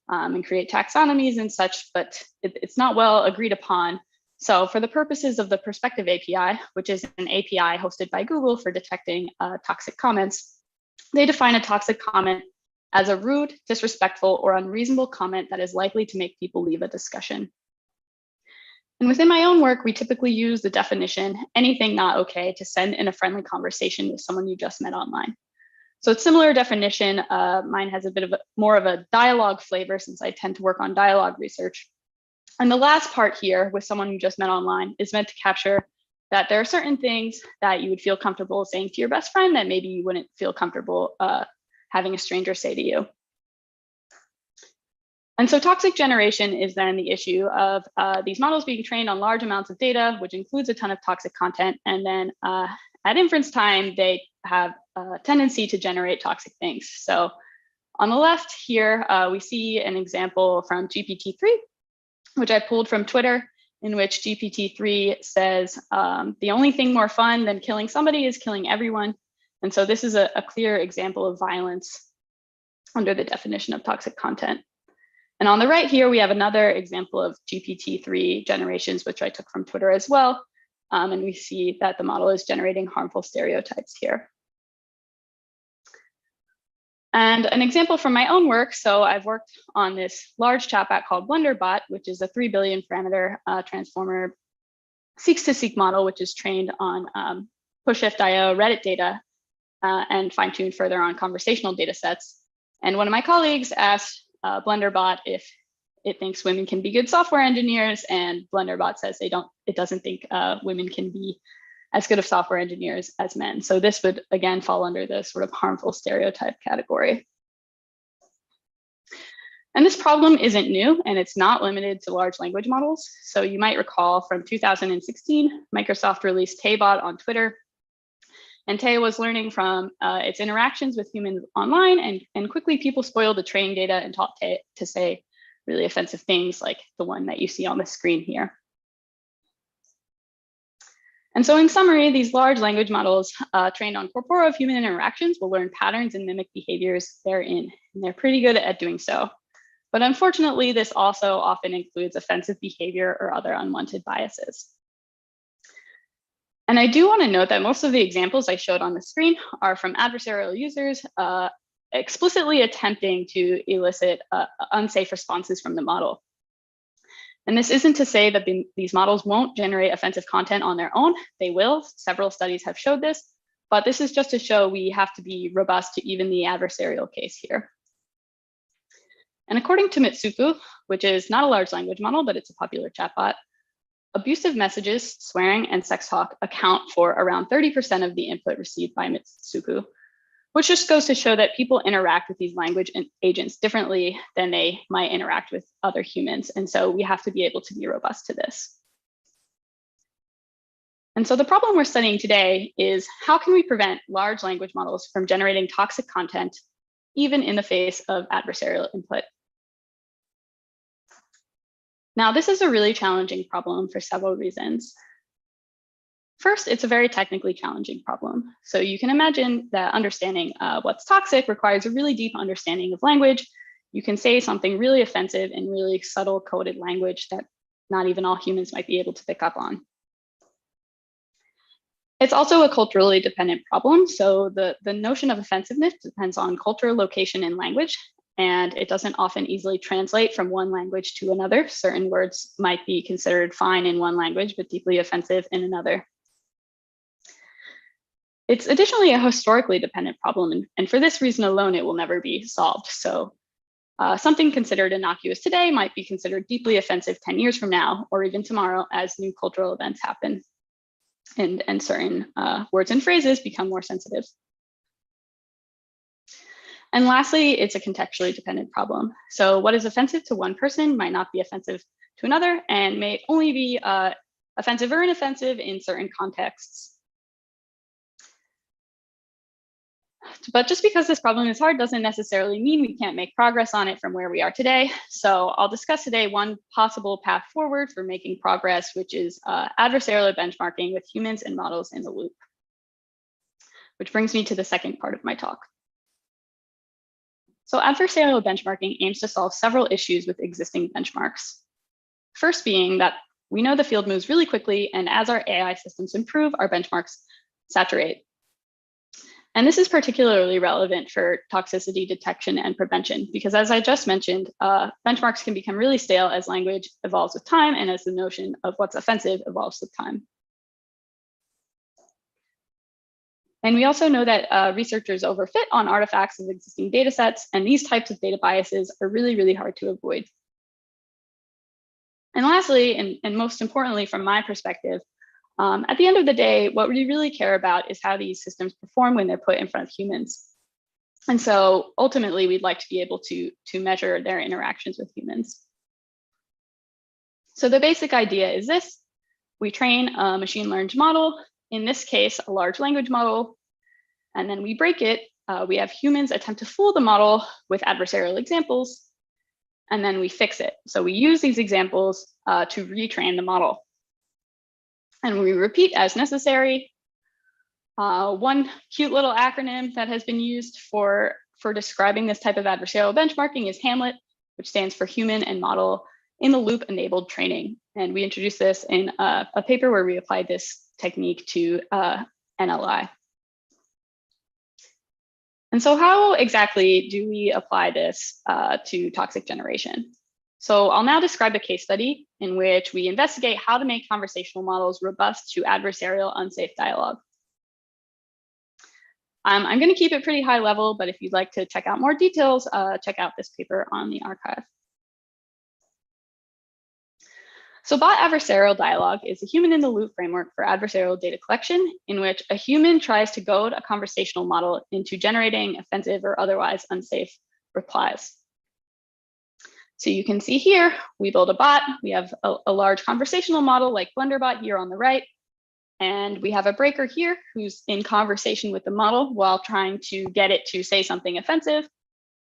Speaker 8: and create taxonomies and such, but it's not well agreed upon. So for the purposes of the Perspective API, which is an API hosted by Google for detecting toxic comments, they define a toxic comment as a rude, disrespectful, or unreasonable comment that is likely to make people leave a discussion. And within my own work, we typically use the definition, anything not okay, to send in a friendly conversation with someone you just met online. So it's similar definition. Mine has a bit of more of a dialogue flavor since I tend to work on dialogue research. And the last part here with someone you just met online is meant to capture that there are certain things that you would feel comfortable saying to your best friend that maybe you wouldn't feel comfortable having a stranger say to you. And so toxic generation is then the issue of these models being trained on large amounts of data, which includes a ton of toxic content. And then at inference time, they have a tendency to generate toxic things. So on the left here, we see an example from GPT-3, which I pulled from Twitter, in which GPT-3 says, the only thing more fun than killing somebody is killing everyone. And so this is a clear example of violence under the definition of toxic content. And on the right here, we have another example of GPT-3 generations, which I took from Twitter as well. And we see that the model is generating harmful stereotypes here. And an example from my own work. So I've worked on this large chatbot called BlenderBot, which is a 3 billion parameter transformer seek-to-seek model, which is trained on push.io Reddit data and fine-tuned further on conversational data sets. And one of my colleagues asked BlenderBot if it thinks women can be good software engineers, and Blenderbot says it doesn't think women can be as good of software engineers as men. So this would again fall under the sort of harmful stereotype category. And this problem isn't new, and it's not limited to large language models. So you might recall from 2016, Microsoft released Taybot on Twitter. And Tay was learning from its interactions with humans online, and quickly people spoiled the training data and taught Tay to say really offensive things like the one that you see on the screen here. And so in summary, these large language models trained on corpora of human interactions will learn patterns and mimic behaviors therein, and they're pretty good at doing so. But unfortunately, this also often includes offensive behavior or other unwanted biases. And I do want to note that most of the examples I showed on the screen are from adversarial users explicitly attempting to elicit unsafe responses from the model. And this isn't to say that these models won't generate offensive content on their own. They will. Several studies have showed this, but this is just to show we have to be robust to even the adversarial case here. And according to Mitsuku, which is not a large language model, but it's a popular chatbot, abusive messages, swearing, and sex talk account for around 30% of the input received by Mitsuku, which just goes to show that people interact with these language agents differently than they might interact with other humans. And so we have to be able to be robust to this. And so the problem we're studying today is how can we prevent large language models from generating toxic content, even in the face of adversarial input? Now, this is a really challenging problem for several reasons. First, it's a very technically challenging problem. So you can imagine that understanding what's toxic requires a really deep understanding of language. You can say something really offensive in really subtle coded language that not even all humans might be able to pick up on. It's also a culturally dependent problem. So the notion of offensiveness depends on culture, location, and language. And it doesn't often easily translate from one language to another. Certain words might be considered fine in one language, but deeply offensive in another. It's additionally a historically dependent problem, and for this reason alone, it will never be solved. So something considered innocuous today might be considered deeply offensive 10 years from now, or even tomorrow as new cultural events happen and certain words and phrases become more sensitive. And lastly, it's a contextually dependent problem. So what is offensive to one person might not be offensive to another, and may only be offensive or inoffensive in certain contexts. But just because this problem is hard doesn't necessarily mean we can't make progress on it from where we are today. So I'll discuss today one possible path forward for making progress, which is adversarial benchmarking with humans and models in the loop. Which brings me to the second part of my talk. So adversarial benchmarking aims to solve several issues with existing benchmarks. First being that we know the field moves really quickly, and as our AI systems improve, our benchmarks saturate. And this is particularly relevant for toxicity detection and prevention, because as I just mentioned, benchmarks can become really stale as language evolves with time and as the notion of what's offensive evolves with time. And we also know that researchers overfit on artifacts of existing data sets, and these types of data biases are really, really hard to avoid. And lastly, and most importantly from my perspective, at the end of the day, what we really care about is how these systems perform when they're put in front of humans. And so ultimately, we'd like to be able to measure their interactions with humans. So the basic idea is this: we train a machine learned model, in this case, a large language model, and then we break it. We have humans attempt to fool the model with adversarial examples, and then we fix it. So we use these examples to retrain the model. And we repeat as necessary. One cute little acronym that has been used for describing this type of adversarial benchmarking is HAMLET, which stands for Human and Model in the Loop Enabled Training. And we introduced this in a paper where we applied this technique to NLI. And so how exactly do we apply this to toxic generation? So I'll now describe a case study in which we investigate how to make conversational models robust to adversarial unsafe dialogue. I'm going to keep it pretty high level, but if you'd like to check out more details, check out this paper on the archive. So bot adversarial dialogue is a human-in-the-loop framework for adversarial data collection in which a human tries to goad a conversational model into generating offensive or otherwise unsafe replies. So you can see here, we build a bot. We have a large conversational model like Blunderbot here on the right. And we have a breaker here who's in conversation with the model while trying to get it to say something offensive.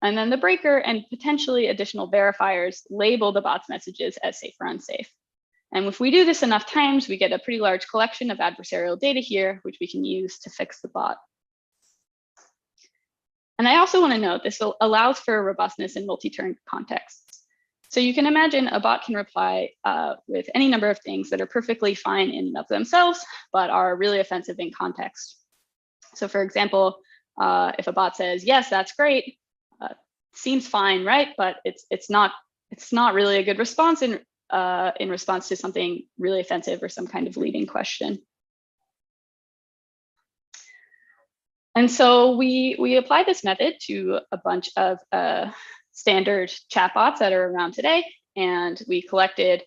Speaker 8: And then the breaker and potentially additional verifiers label the bot's messages as safe or unsafe. And if we do this enough times, we get a pretty large collection of adversarial data here, which we can use to fix the bot. And I also want to note this allows for robustness in multi-turn contexts. So you can imagine a bot can reply with any number of things that are perfectly fine in and of themselves, but are really offensive in context. So for example, if a bot says, yes, that's great, seems fine, right? But it's not really a good response in response to something really offensive or some kind of leading question. And so we apply this method to a bunch of standard chatbots that are around today. And we collected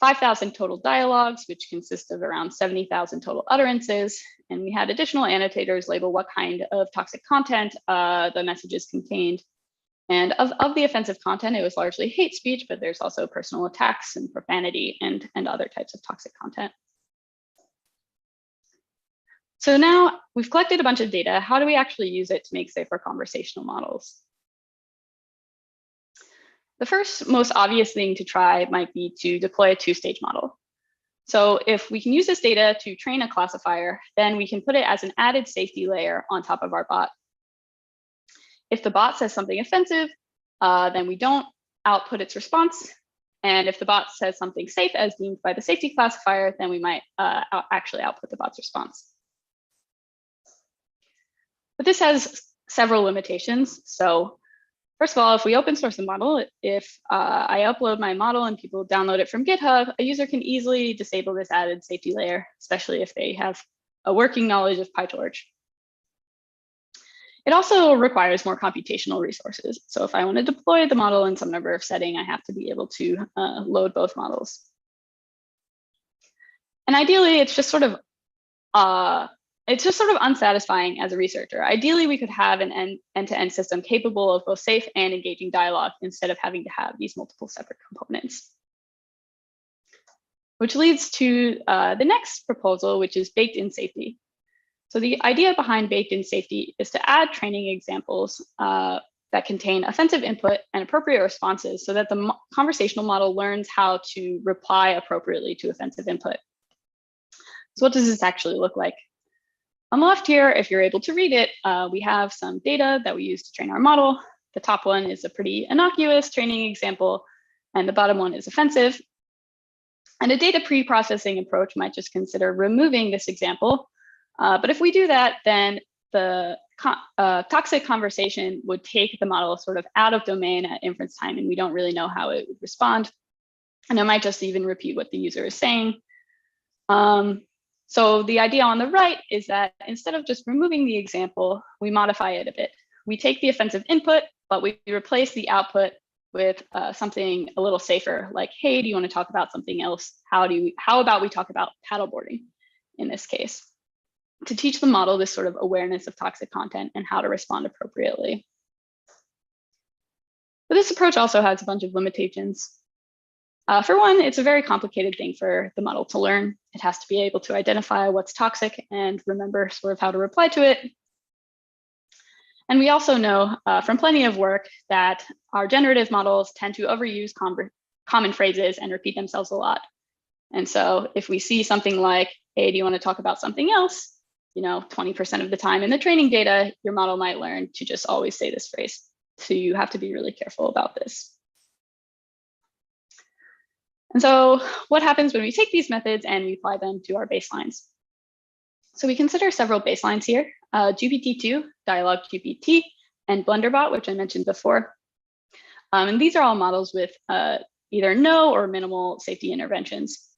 Speaker 8: 5,000 total dialogues, which consist of around 70,000 total utterances. And we had additional annotators label what kind of toxic content the messages contained. And of the offensive content, it was largely hate speech, but there's also personal attacks and profanity and other types of toxic content. So now we've collected a bunch of data. How do we actually use it to make safer conversational models? The first most obvious thing to try might be to deploy a two-stage model. So if we can use this data to train a classifier, then we can put it as an added safety layer on top of our bot. If the bot says something offensive, then we don't output its response. And if the bot says something safe as deemed by the safety classifier, then we might actually output the bot's response. But this has several limitations. So first of all, if we open source a model, if I upload my model and people download it from GitHub, a user can easily disable this added safety layer, especially if they have a working knowledge of PyTorch. It also requires more computational resources. So if I want to deploy the model in some number of setting, I have to be able to load both models. And ideally, it's just sort of unsatisfying as a researcher. Ideally, we could have an end-to-end system capable of both safe and engaging dialogue instead of having to have these multiple separate components. Which leads to the next proposal, which is baked-in safety. So the idea behind baked-in safety is to add training examples that contain offensive input and appropriate responses so that the conversational model learns how to reply appropriately to offensive input. So what does this actually look like? On the left here, if you're able to read it, we have some data that we use to train our model. The top one is a pretty innocuous training example, and the bottom one is offensive. And a data pre-processing approach might just consider removing this example. But if we do that, then the toxic conversation would take the model sort of out of domain at inference time, and we don't really know how it would respond. And it might just even repeat what the user is saying. So the idea on the right is that instead of just removing the example, we modify it a bit. We take the offensive input, but we replace the output with something a little safer, like, hey, do you want to talk about something else? How about we talk about paddleboarding in this case, to teach the model this sort of awareness of toxic content and how to respond appropriately. But this approach also has a bunch of limitations. For one, it's a very complicated thing for the model to learn. It has to be able to identify what's toxic and remember sort of how to reply to it. And we also know from plenty of work that our generative models tend to overuse common phrases and repeat themselves a lot. And so if we see something like, hey, do you want to talk about something else? 20% of the time in the training data, your model might learn to just always say this phrase. So you have to be really careful about this. And so what happens when we take these methods and we apply them to our baselines? So we consider several baselines here, GPT-2, Dialog GPT, and Blunderbot, which I mentioned before. And these are all models with either no or minimal safety interventions.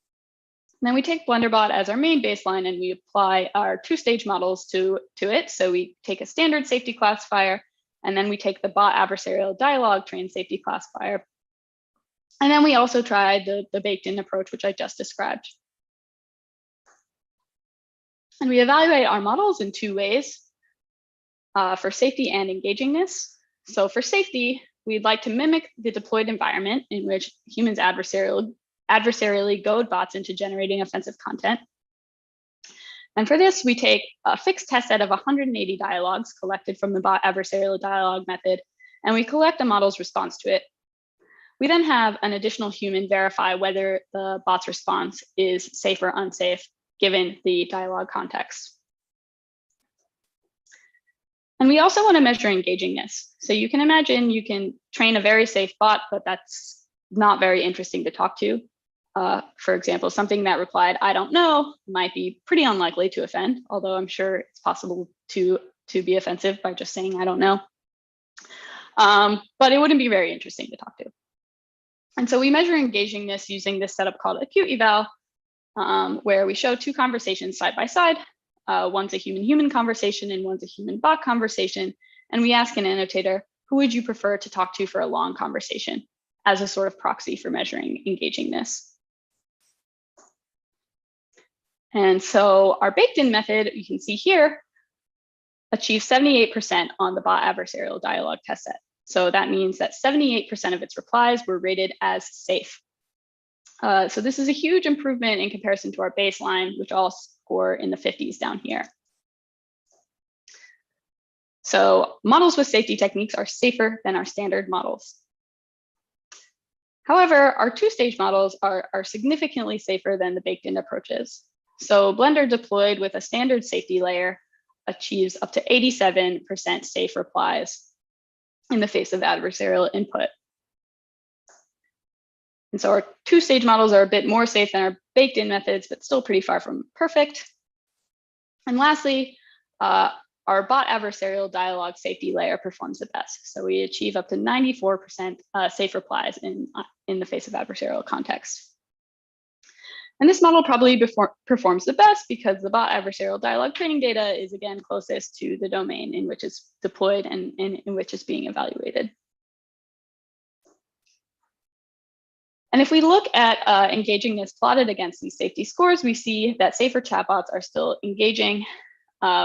Speaker 8: And then we take Blunderbot as our main baseline and we apply our two-stage models to it. So we take a standard safety classifier, and then we take the bot adversarial dialogue trained safety classifier. And then we also tried the baked-in approach, which I just described. And we evaluate our models in two ways, for safety and engagingness. So for safety, we'd like to mimic the deployed environment in which humans adversarially goad bots into generating offensive content. And for this, we take a fixed test set of 180 dialogues collected from the bot adversarial dialogue method, and we collect the model's response to it. We then have an additional human verify whether the bot's response is safe or unsafe, given the dialogue context. And we also want to measure engagingness. So you can imagine you can train a very safe bot, but that's not very interesting to talk to. For example, something that replied, "I don't know," might be pretty unlikely to offend, although I'm sure it's possible to be offensive by just saying, "I don't know." But it wouldn't be very interesting to talk to. And so we measure engagingness using this setup called acute eval, where we show two conversations side by side. One's a human-human conversation and one's a human-bot conversation. And we ask an annotator, who would you prefer to talk to for a long conversation, as a sort of proxy for measuring engagingness. And so our baked-in method, you can see here, achieves 78% on the bot adversarial dialogue test set. So that means that 78% of its replies were rated as safe. So this is a huge improvement in comparison to our baseline, which I'll score in the 50s down here. So models with safety techniques are safer than our standard models. However, our two-stage models are significantly safer than the baked-in approaches. So Blender deployed with a standard safety layer achieves up to 87% safe replies in the face of adversarial input. And so our two-stage models are a bit more safe than our baked-in methods, but still pretty far from perfect. And lastly, our bot adversarial dialogue safety layer performs the best. So we achieve up to 94% safe replies in the face of adversarial context. And this model probably performs the best because the bot adversarial dialogue training data is, again, closest to the domain in which it's deployed and in which it's being evaluated. And if we look at engagingness plotted against these safety scores, we see that safer chatbots are still engaging.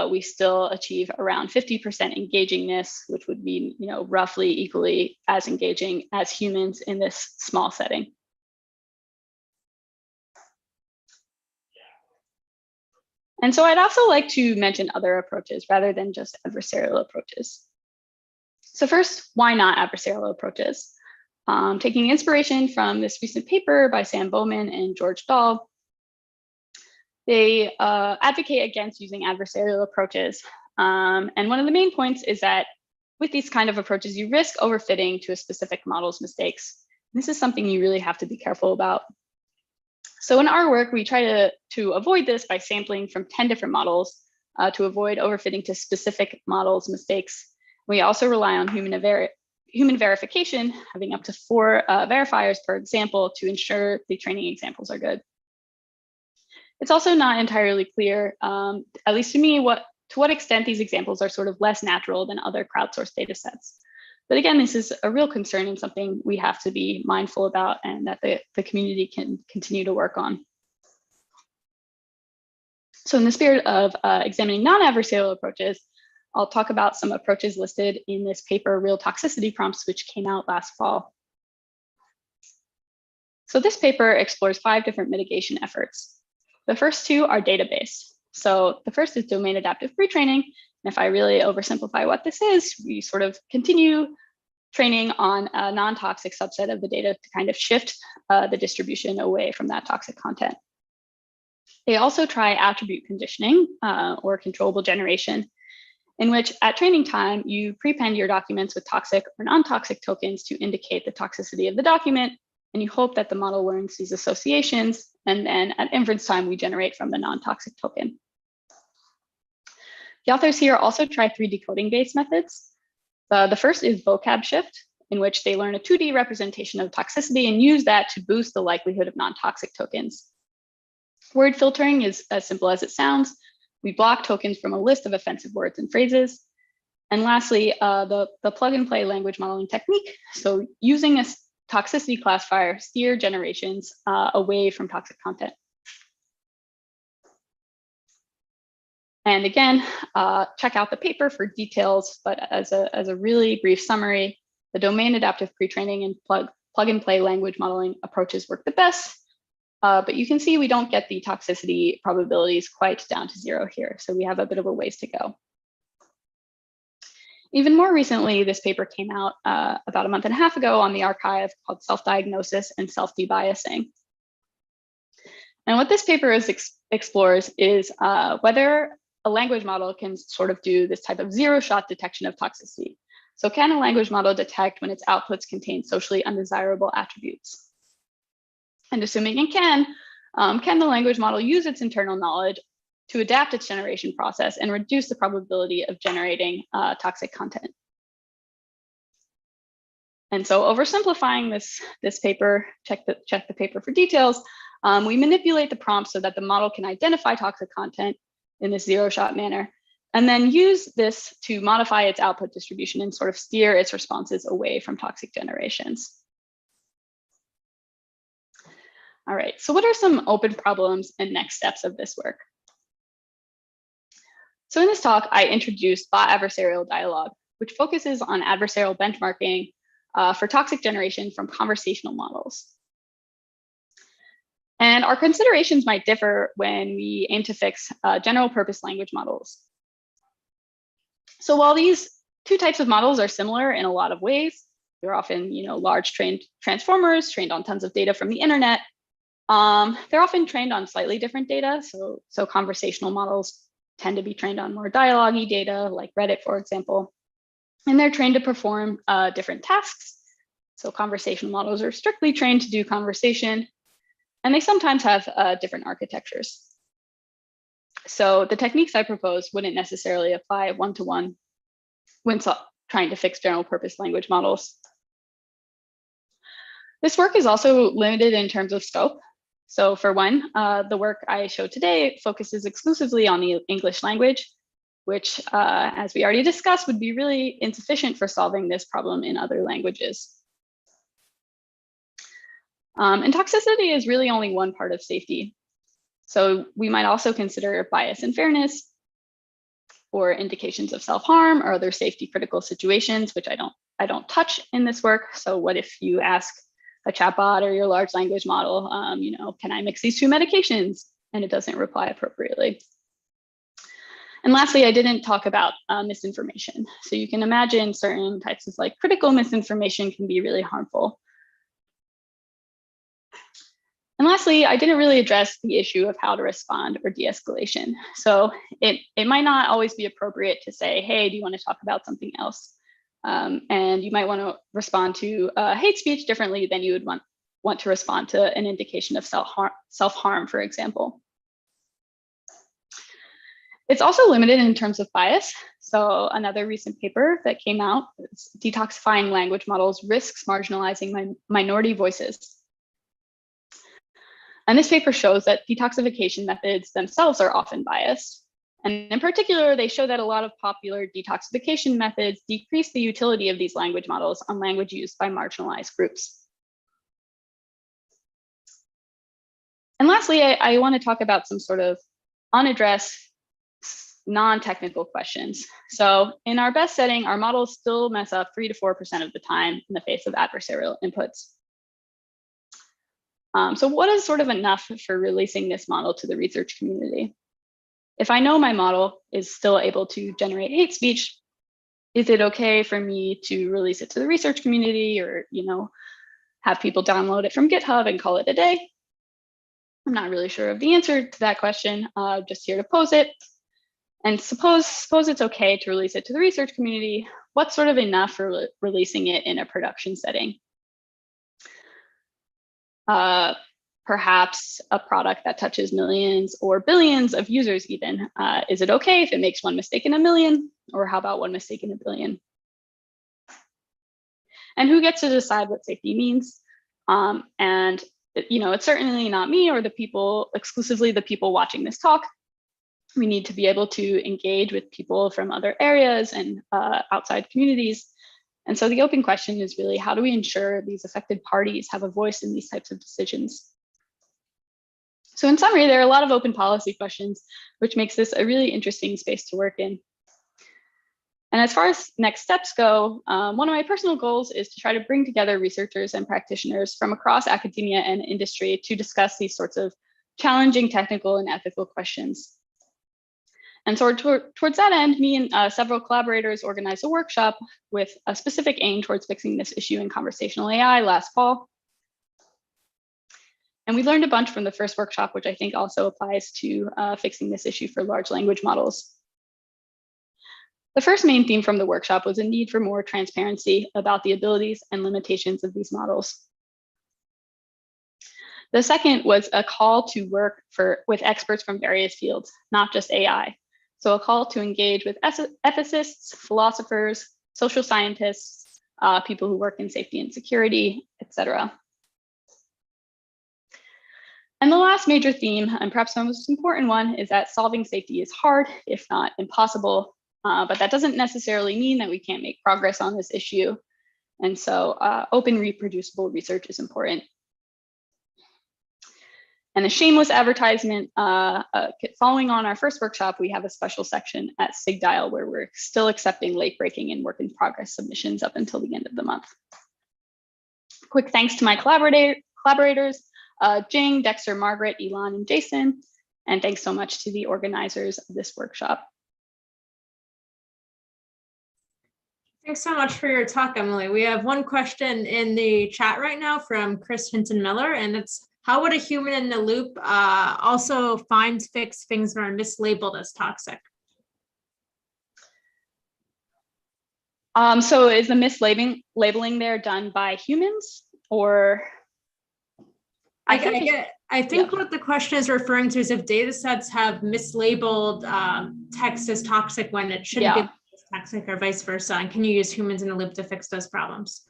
Speaker 8: We still achieve around 50% engagingness, which would be, roughly equally as engaging as humans in this small setting. And so I'd also like to mention other approaches rather than just adversarial approaches. So first, why not adversarial approaches? Taking inspiration from this recent paper by Sam Bowman and George Dahl, they advocate against using adversarial approaches. And one of the main points is that with these kind of approaches, you risk overfitting to a specific model's mistakes. This is something you really have to be careful about. So in our work, we try to avoid this by sampling from 10 different models to avoid overfitting to specific models' mistakes. We also rely on human verification, having up to 4 verifiers per example to ensure the training examples are good. It's also not entirely clear, at least to me, to what extent these examples are sort of less natural than other crowdsourced data sets. But again, this is a real concern and something we have to be mindful about and that the community can continue to work on. So in the spirit of examining non-adversarial approaches, I'll talk about some approaches listed in this paper, Real Toxicity Prompts, which came out last fall. So this paper explores 5 different mitigation efforts. The first 2 are database. So the first is domain adaptive pre-training. And if I really oversimplify what this is, we sort of continue training on a non-toxic subset of the data to kind of shift the distribution away from that toxic content. They also try attribute conditioning or controllable generation, in which at training time, you prepend your documents with toxic or non-toxic tokens to indicate the toxicity of the document. And you hope that the model learns these associations. And then at inference time, we generate from the non-toxic token. The authors here also try 3 decoding-based methods. The first is vocab shift, in which they learn a 2D representation of toxicity and use that to boost the likelihood of non-toxic tokens. Word filtering is as simple as it sounds. We block tokens from a list of offensive words and phrases. And lastly, the plug-and-play language modeling technique. So using a toxicity classifier steer generations away from toxic content. And again, check out the paper for details, but as a really brief summary, the domain adaptive pre-training and plug and play language modeling approaches work the best. But you can see we don't get the toxicity probabilities quite down to 0 here. So we have a bit of a ways to go. Even more recently, this paper came out about a month and a half ago on the archive called Self-Diagnosis and Self-Debiasing. And what this paper explores is whether a language model can sort of do this type of zero-shot detection of toxicity. So can a language model detect when its outputs contain socially undesirable attributes? And assuming it can the language model use its internal knowledge to adapt its generation process and reduce the probability of generating toxic content? And so oversimplifying this paper, check the paper for details, we manipulate the prompt so that the model can identify toxic content in this zero-shot manner, and then use this to modify its output distribution and sort of steer its responses away from toxic generations. All right, so what are some open problems and next steps of this work? So in this talk, I introduced bot adversarial dialogue, which focuses on adversarial benchmarking for toxic generation from conversational models. And our considerations might differ when we aim to fix general purpose language models. So while these two types of models are similar in a lot of ways, they're often large trained transformers trained on tons of data from the internet. They're often trained on slightly different data. So conversational models tend to be trained on more dialogue-y data, like Reddit, for example. And they're trained to perform different tasks. So conversational models are strictly trained to do conversation, and they sometimes have different architectures. So the techniques I propose wouldn't necessarily apply one-to-one when trying to fix general purpose language models. This work is also limited in terms of scope. So for one, the work I showed today focuses exclusively on the English language, which, as we already discussed, would be really insufficient for solving this problem in other languages. And toxicity is really only one part of safety. So we might also consider bias and fairness, or indications of self-harm or other safety critical situations, which I don't touch in this work. So what if you ask a chatbot or your large language model, can I mix these two medications? And it doesn't reply appropriately. And lastly, I didn't talk about misinformation. So you can imagine certain types of critical misinformation can be really harmful. And lastly, I didn't really address the issue of how to respond or de-escalation. So it might not always be appropriate to say, hey, do you want to talk about something else? And you might want to respond to hate speech differently than you would want to respond to an indication of self-harm, for example. It's also limited in terms of bias. So another recent paper that came out is Detoxifying Language Models Risks Marginalizing Minority Voices. And this paper shows that detoxification methods themselves are often biased. And in particular, they show that a lot of popular detoxification methods decrease the utility of these language models on language used by marginalized groups. And lastly, I want to talk about some sort of unaddressed non-technical questions. So in our best setting, our models still mess up 3 to 4% of the time in the face of adversarial inputs. So what is sort of enough for releasing this model to the research community? If I know my model is still able to generate hate speech, is it okay for me to release it to the research community, or have people download it from GitHub and call it a day? I'm not really sure of the answer to that question. Just here to pose it. And suppose it's okay to release it to the research community. What's sort of enough for releasing it in a production setting? Perhaps a product that touches millions or billions of users even. Is it okay if it makes one mistake in a million? Or how about one mistake in a billion? And who gets to decide what safety means? And it's certainly not me or exclusively the people watching this talk. We need to be able to engage with people from other areas and outside communities And so the open question is really, how do we ensure these affected parties have a voice in these types of decisions? So in summary, there are a lot of open policy questions, which makes this a really interesting space to work in. And as far as next steps go, one of my personal goals is to try to bring together researchers and practitioners from across academia and industry to discuss these sorts of challenging technical and ethical questions. And so towards that end, me and several collaborators organized a workshop with a specific aim towards fixing this issue in conversational AI last fall. And we learned a bunch from the first workshop, which I think also applies to fixing this issue for large language models. The first main theme from the workshop was a need for more transparency about the abilities and limitations of these models. The second was a call to work with experts from various fields, not just AI. So a call to engage with ethicists, philosophers, social scientists, people who work in safety and security, etc. And the last major theme, and perhaps the most important one, is that solving safety is hard, if not impossible. But that doesn't necessarily mean that we can't make progress on this issue. And so open reproducible research is important. And a shameless advertisement, following on our first workshop, we have a special section at SIGDIAL where we're still accepting late breaking and work in progress submissions up until the end of the month. Quick thanks to my collaborators, Jing, Dexter, Margaret, Elon, and Jason. And thanks so much to the organizers of this workshop.
Speaker 1: Thanks so much for your talk, Emily. We have one question in the chat right now from Chris Hinton-Miller, and it's, how would a human in the loop also fix things that are mislabeled as toxic?
Speaker 8: So is the mislabeling there done by humans, or?
Speaker 1: I think what the question is referring to is if data sets have mislabeled text as toxic when it shouldn't be toxic, or vice versa, and can you use humans in the loop to fix those problems?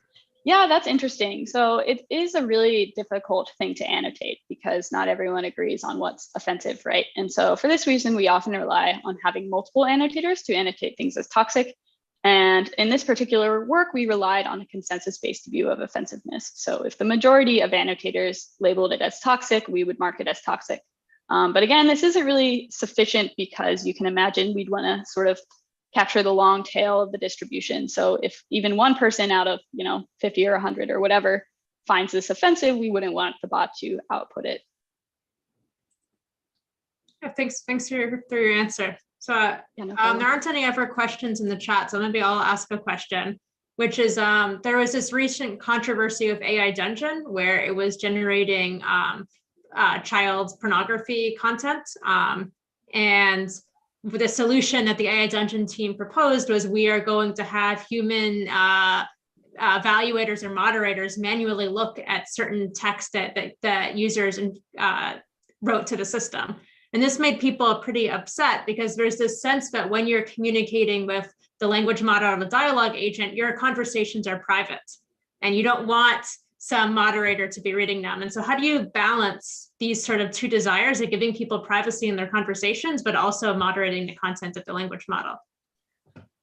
Speaker 8: Yeah, that's interesting. So it is a really difficult thing to annotate because not everyone agrees on what's offensive, right? And so for this reason, we often rely on having multiple annotators to annotate things as toxic. And in this particular work, we relied on a consensus-based view of offensiveness. So if the majority of annotators labeled it as toxic, we would mark it as toxic. But again, this isn't really sufficient because you can imagine we'd want to sort of capture the long tail of the distribution. So if even one person out of 50 or 100 or whatever finds this offensive, we wouldn't want the bot to output it.
Speaker 1: Yeah, thanks for your answer. So there aren't any other questions in the chat, so maybe I'll ask a question, which is there was this recent controversy of AI Dungeon where it was generating child pornography content, and the solution that the AI Dungeon team proposed was we are going to have human evaluators or moderators manually look at certain text that users wrote to the system. And this made people pretty upset because there's this sense that when you're communicating with the language model or the dialogue agent, your conversations are private and you don't want some moderator to be reading them. And so how do you balance these sort of two desires of giving people privacy in their conversations, but also moderating the content of the language model?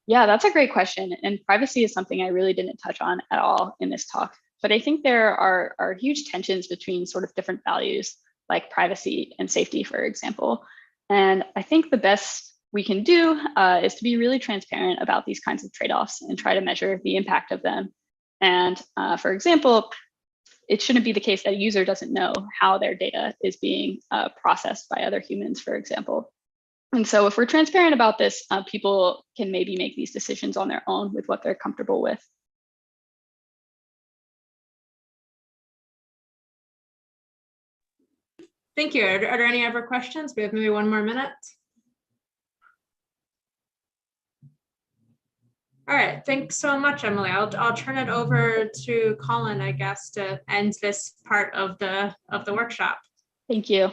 Speaker 8: Yeah, that's a great question. And privacy is something I really didn't touch on at all in this talk. But I think there are huge tensions between sort of different values like privacy and safety, for example. And I think the best we can do is to be really transparent about these kinds of trade-offs and try to measure the impact of them. And for example, it shouldn't be the case that a user doesn't know how their data is being processed by other humans, for example. And so if we're transparent about this, people can maybe make these decisions on their own with what they're comfortable with.
Speaker 1: Thank you. Are there any other questions? We have maybe one more minute. All right, thanks so much, Emily. I'll turn it over to Colin, I guess, to end this part of the workshop.
Speaker 8: Thank you.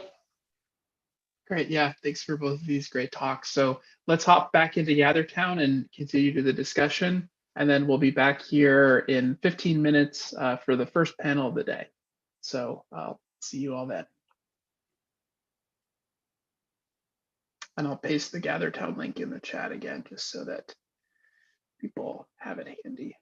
Speaker 2: Great, yeah, thanks for both of these great talks. So let's hop back into GatherTown and continue to the discussion. And then we'll be back here in 15 minutes for the first panel of the day. So I'll see you all then. And I'll paste the GatherTown link in the chat again, just so that people have it handy.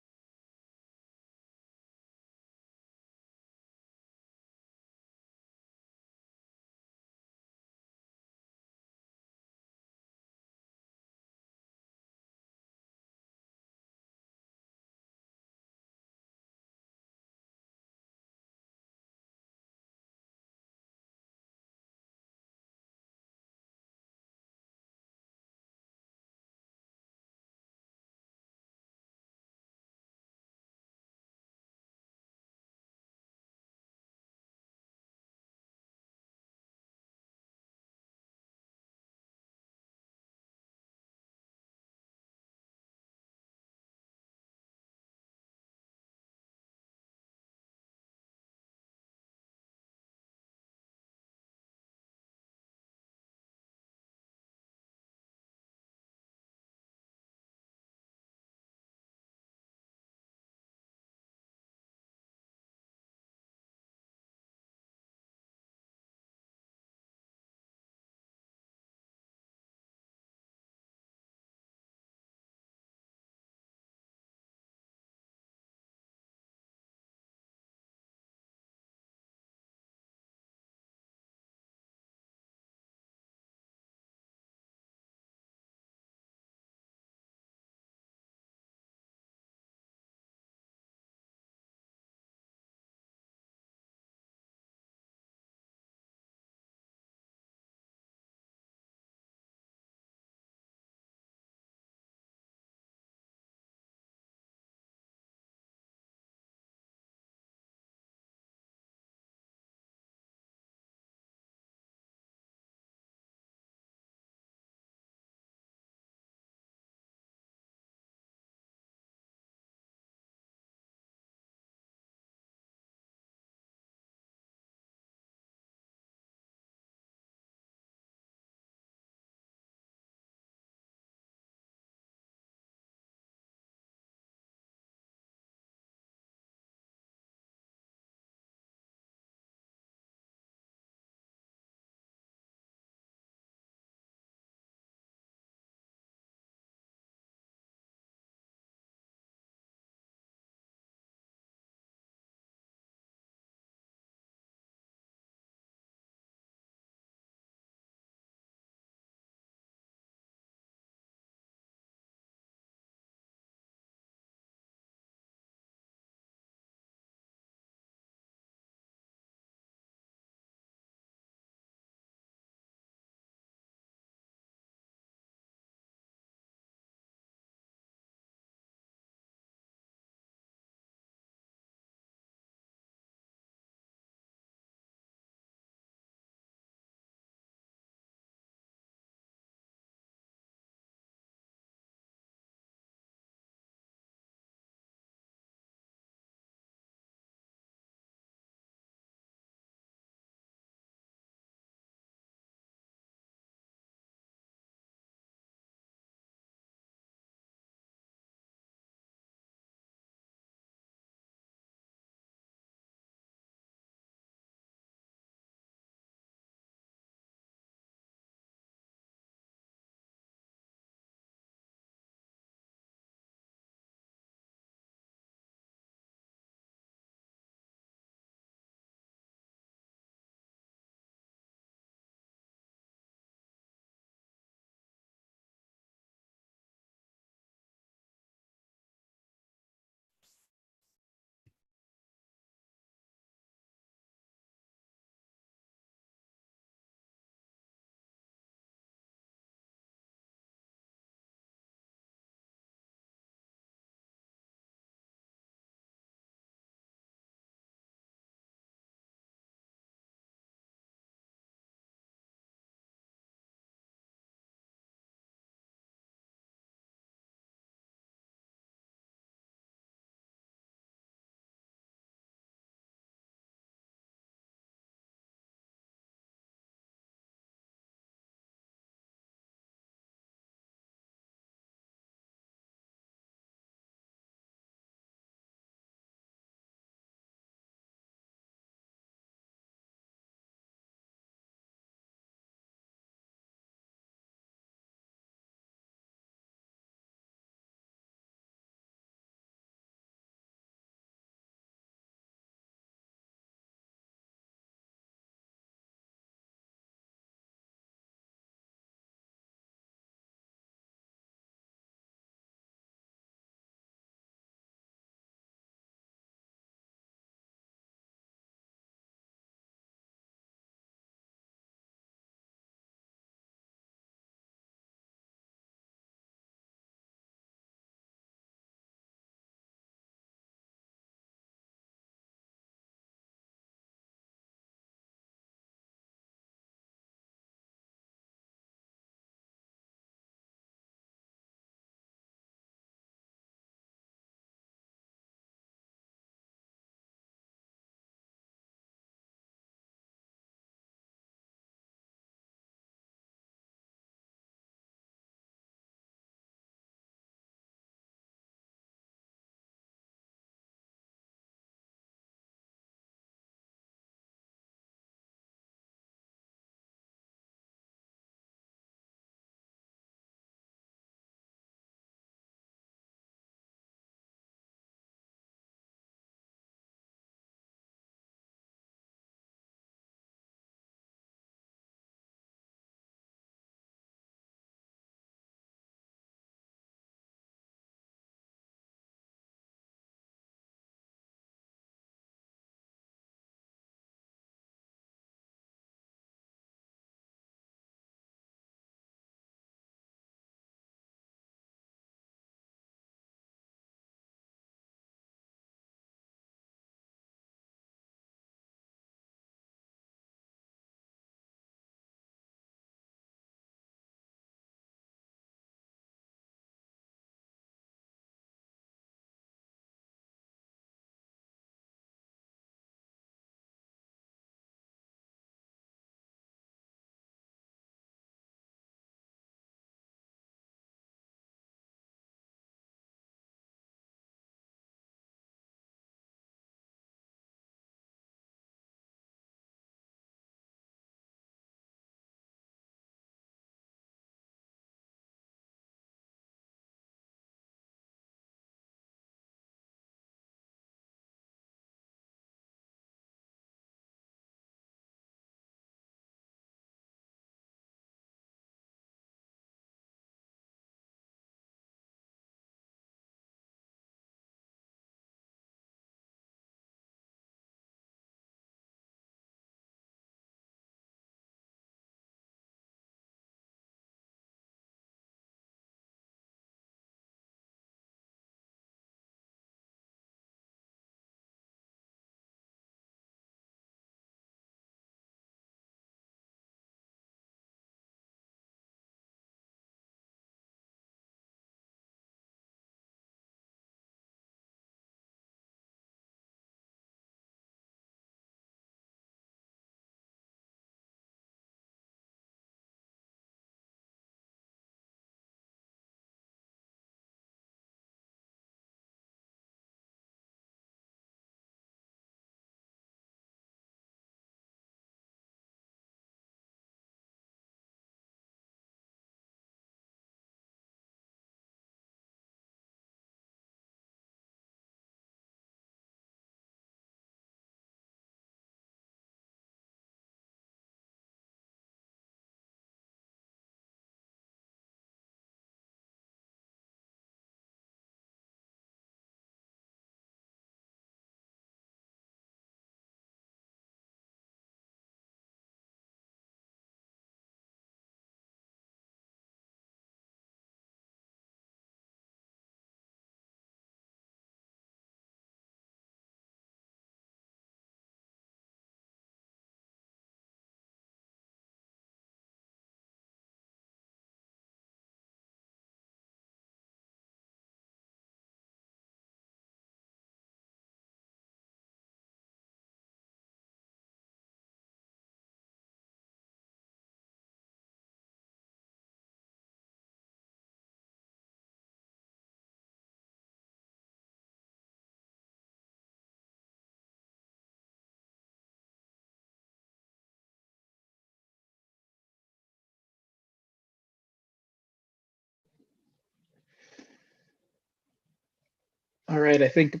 Speaker 2: All right, I think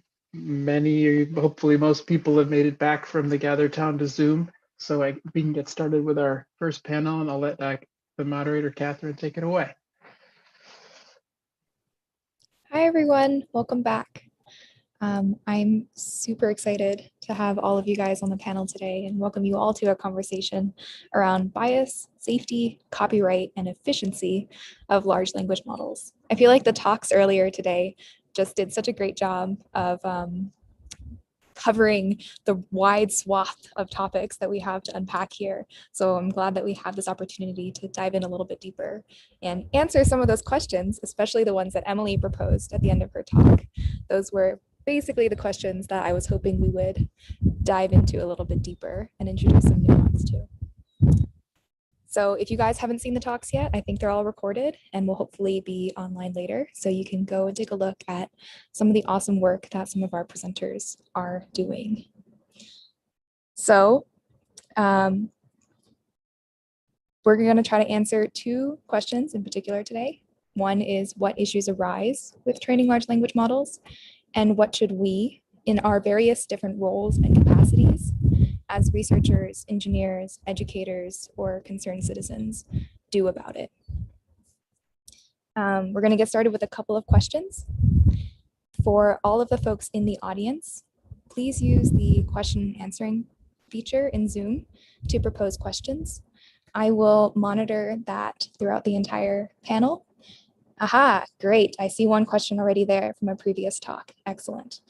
Speaker 2: hopefully most people have made it back from the Gather Town to Zoom. So we can get started with our first panel, and I'll let the moderator, Catherine, take it away.
Speaker 9: Hi, everyone. Welcome back. I'm super excited to have all of you guys on the panel today and welcome you all to a conversation around bias, safety, copyright, and efficiency of large language models. I feel like the talks earlier today just did such a great job of covering the wide swath of topics that we have to unpack here. So I'm glad that we have this opportunity to dive in a little bit deeper and answer some of those questions, especially the ones that Emily proposed at the end of her talk. Those were basically the questions that I was hoping we would dive into a little bit deeper and introduce some nuance to. So if you guys haven't seen the talks yet, I think they're all recorded and will hopefully be online later. So you can go and take a look at some of the awesome work that some of our presenters are doing. So we're going to try to answer two questions in particular today. One is what issues arise with training large language models, and what should we, in our various different roles and capacities, as researchers, engineers, educators, or concerned citizens, do about it. We're going to get started with a couple of questions. For all of the folks in the audience, please use the question answering feature in Zoom to propose questions. I will monitor that throughout the entire panel. Aha, great. I see one question already there from a previous talk. Excellent.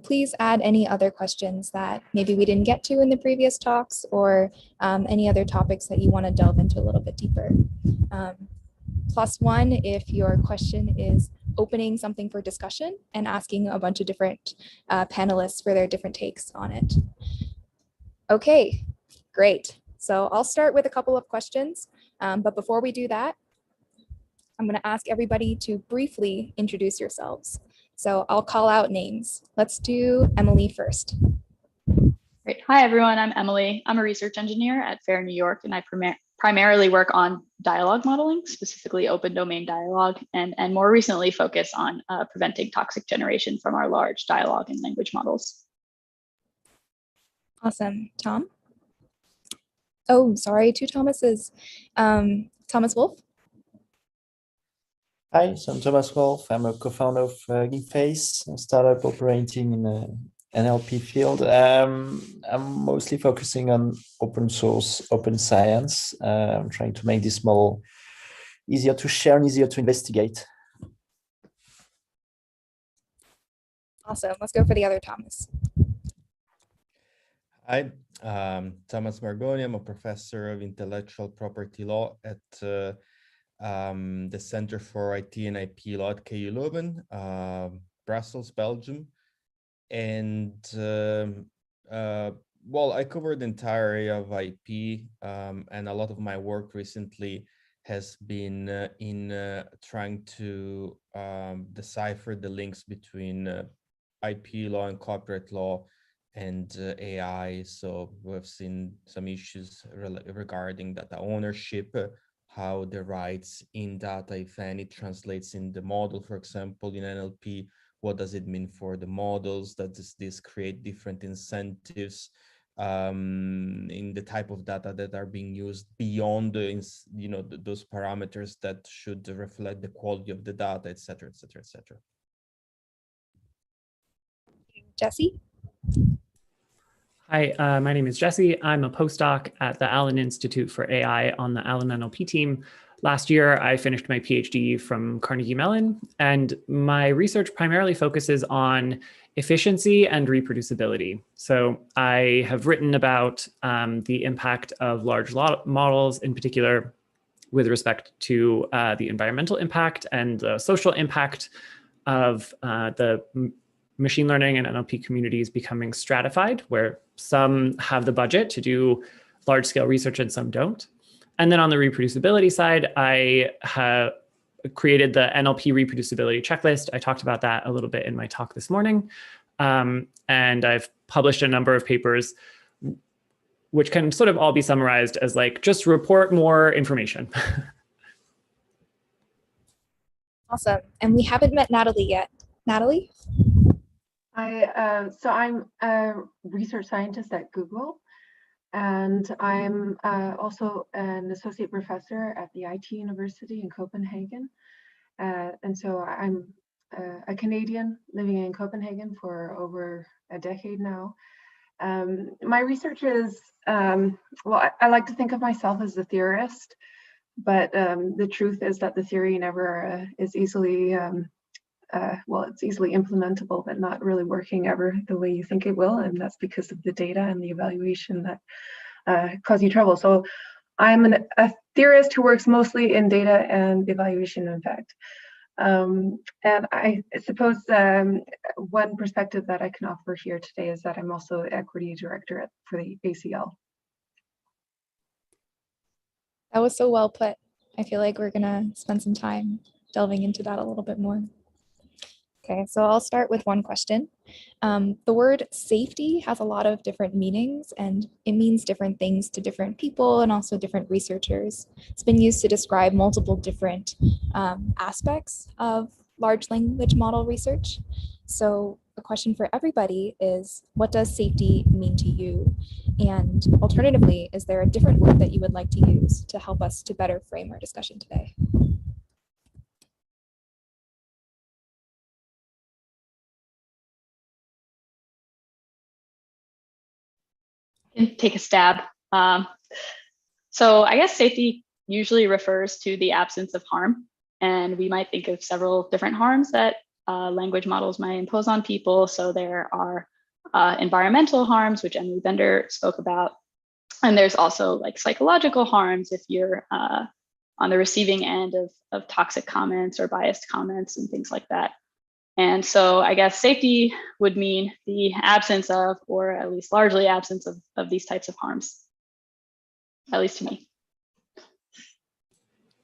Speaker 9: Please add any other questions that maybe we didn't get to in the previous talks, or any other topics that you want to delve into a little bit deeper. +1 if your question is opening something for discussion and asking a bunch of different panelists for their different takes on it. Okay, great. So I'll start with a couple of questions, but before we do that, I'm going to ask everybody to briefly introduce yourselves. So I'll call out names. Let's do Emily first.
Speaker 8: Great. Hi, everyone. I'm Emily. I'm a research engineer at FAIR New York, and I primarily work on dialogue modeling, specifically open domain dialogue, and more recently focus on preventing toxic generation from our large dialogue and language models.
Speaker 9: Awesome. Tom? Oh, sorry, two Thomases. Thomas Wolf?
Speaker 7: Hi, so I'm Thomas Wolf. I'm a co-founder of Giface, a startup operating in the NLP field. I'm mostly focusing on open source, open science. I'm trying to make this model easier to share and easier to investigate.
Speaker 9: Awesome. Let's go for the other Thomas.
Speaker 3: Hi, Thomas Margoni. I'm a professor of intellectual property law at the Center for IT and IP Law at KU Leuven, Brussels, Belgium. And well, I covered the entire area of IP, and a lot of my work recently has been in trying to decipher the links between IP law and copyright law and AI. So we've seen some issues regarding data ownership, how the rights in data, if any, translates in the model, for example, in NLP. What does it mean for the models? Does this create different incentives in the type of data that are being used beyond those parameters that should reflect the quality of the data, et cetera, et cetera, et cetera.
Speaker 9: Jesse?
Speaker 4: Hi, my name is Jesse. I'm a postdoc at the Allen Institute for AI on the Allen NLP team. Last year, I finished my PhD from Carnegie Mellon, and my research primarily focuses on efficiency and reproducibility. So I have written about the impact of large models, in particular with respect to the environmental impact and the social impact of the machine learning and NLP communities becoming stratified, where some have the budget to do large-scale research and some don't. And then on the reproducibility side, I have created the NLP reproducibility checklist. I talked about that a little bit in my talk this morning. And I've published a number of papers which can sort of all be summarized as like, just report more information.
Speaker 9: Awesome. And we haven't met Natalie yet. Natalie?
Speaker 10: So I'm a research scientist at Google, and I'm also an associate professor at the IT University in Copenhagen. And so I'm a Canadian living in Copenhagen for over a decade now. My research is, well, I like to think of myself as a theorist, but the truth is that the theory never is easily well, it's easily implementable, but not really working ever the way you think it will. And that's because of the data and the evaluation that cause you trouble. So I'm a theorist who works mostly in data and evaluation, in fact. And I suppose one perspective that I can offer here today is that I'm also equity director for the ACL.
Speaker 9: That was so well put. I feel like we're gonna spend some time delving into that a little bit more. Okay, so I'll start with one question. The word safety has a lot of different meanings, and it means different things to different people and also different researchers. It's been used to describe multiple different aspects of large language model research. So the question for everybody is, what does safety mean to you? And alternatively, is there a different word that you would like to use to help us to better frame our discussion today?
Speaker 8: Can take a stab. So I guess safety usually refers to the absence of harm. And we might think of several different harms that language models might impose on people. So there are environmental harms, which Emily Bender spoke about. And there's also like psychological harms if you're on the receiving end of toxic comments or biased comments and things like that. And so I guess safety would mean the absence of, or at least largely absence of these types of harms, at least to me.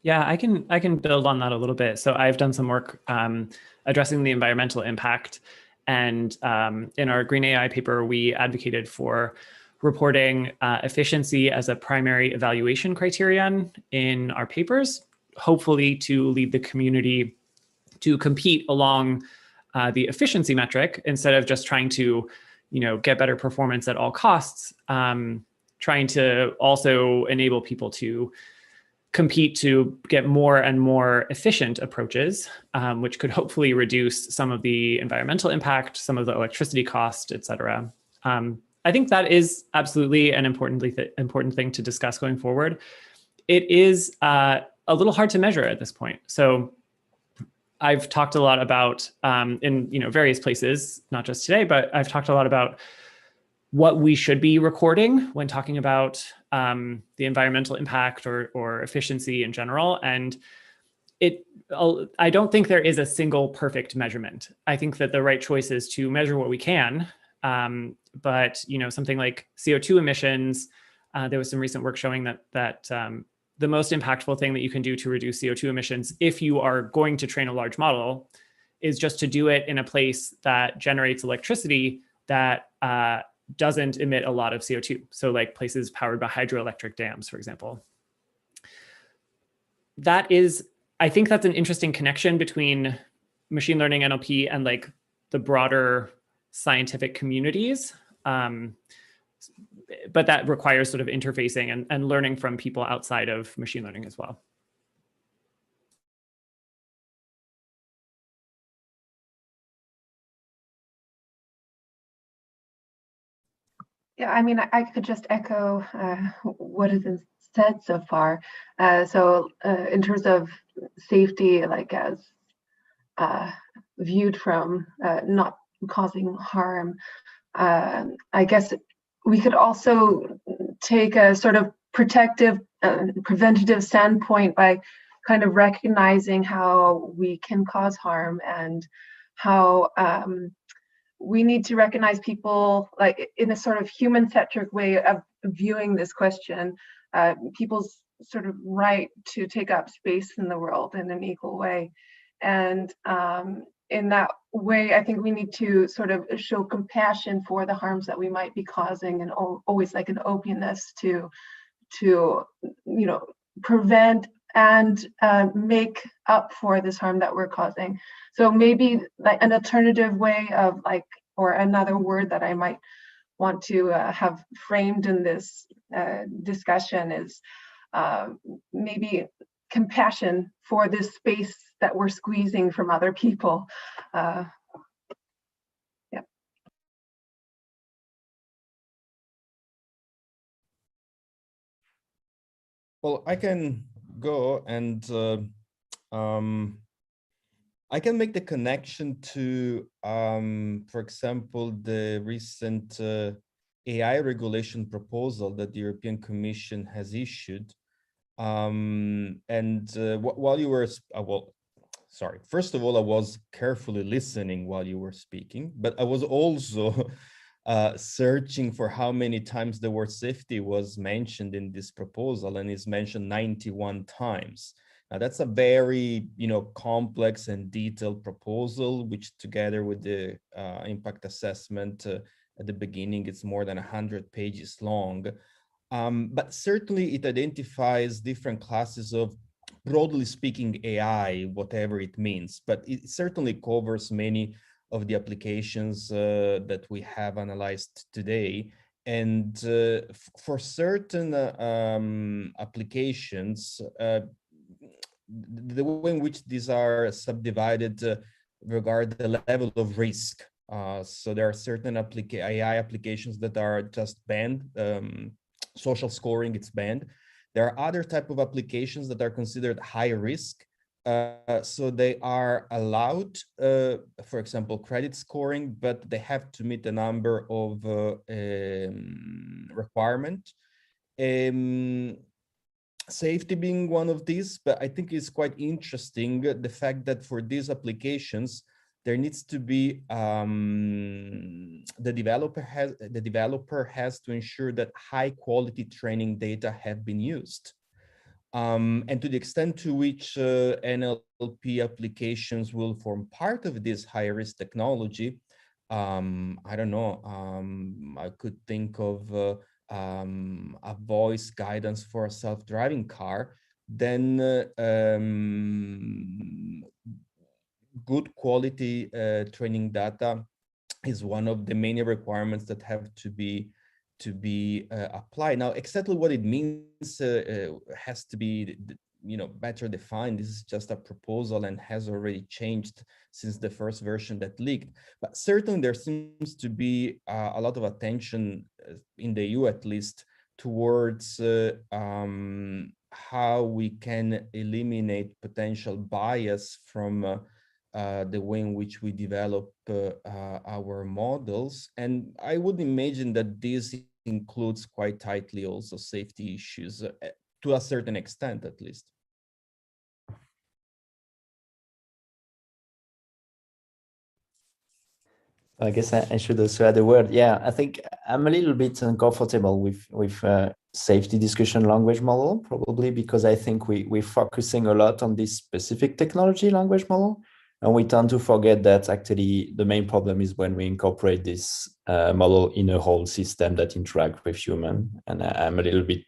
Speaker 4: Yeah, I can build on that a little bit. So I've done some work addressing the environmental impact. And in our Green AI paper, we advocated for reporting efficiency as a primary evaluation criterion in our papers, hopefully to lead the community to compete along the efficiency metric instead of just trying to, get better performance at all costs, trying to also enable people to compete to get more and more efficient approaches, which could hopefully reduce some of the environmental impact, some of the electricity cost, et cetera. I think that is absolutely an important thing to discuss going forward. It is a little hard to measure at this point. So I've talked a lot about in various places, not just today, but I've talked a lot about what we should be recording when talking about the environmental impact or efficiency in general. And I don't think there is a single perfect measurement. I think that the right choice is to measure what we can. But something like CO2 emissions, there was some recent work showing that the most impactful thing that you can do to reduce CO2 emissions, if you are going to train a large model, is just to do it in a place that generates electricity that doesn't emit a lot of CO2. So like places powered by hydroelectric dams, for example. I think that's an interesting connection between machine learning, NLP, and like the broader scientific communities. But that requires sort of interfacing and learning from people outside of machine learning as well.
Speaker 10: Yeah, I mean, I could just echo what has been said so far. So in terms of safety, like as viewed from not causing harm, I guess we could also take a sort of protective, preventative standpoint by kind of recognizing how we can cause harm and how we need to recognize people like in a sort of human-centric way of viewing this question, people's sort of right to take up space in the world in an equal way. And in that way, I think we need to sort of show compassion for the harms that we might be causing, and always like an openness to prevent and make up for this harm that we're causing. So maybe like an alternative way of like or another word that I might want to have framed in this discussion is maybe compassion for this space that we're squeezing from other people. Yeah.
Speaker 3: Well, I can go and I can make the connection to, for example, the recent AI regulation proposal that the European Commission has issued. While you were, well, sorry, first of all, I was carefully listening while you were speaking, but I was also searching for how many times the word safety was mentioned in this proposal, and it's mentioned 91 times. Now that's a very, complex and detailed proposal, which together with the impact assessment at the beginning, it's more than 100 pages long. But certainly it identifies different classes of, broadly speaking, AI, whatever it means, but it certainly covers many of the applications that we have analyzed today. And for certain applications, the way in which these are subdivided regard the level of risk. So there are certain AI applications that are just banned. Social scoring, it's banned. There are other type of applications that are considered high risk. So they are allowed, for example, credit scoring, but they have to meet a number of requirements. Safety being one of these, but I think it's quite interesting the fact that for these applications, there needs to be the developer has to ensure that high quality training data have been used. And to the extent to which NLP applications will form part of this high-risk technology, I don't know, I could think of a voice guidance for a self-driving car, then good quality training data is one of the many requirements that have to be applied. Now, exactly what it means has to be better defined. This is just a proposal and has already changed since the first version that leaked. But certainly there seems to be a lot of attention in the EU, at least, towards how we can eliminate potential bias from the way in which we develop our models. And I would imagine that this includes quite tightly also safety issues, to a certain extent, at least.
Speaker 7: I guess I should also add a word. Yeah, I think I'm a little bit uncomfortable with safety discussion language model, probably because I think we're focusing a lot on this specific technology language model. And we tend to forget that actually the main problem is when we incorporate this model in a whole system that interact with human. And I'm a little bit,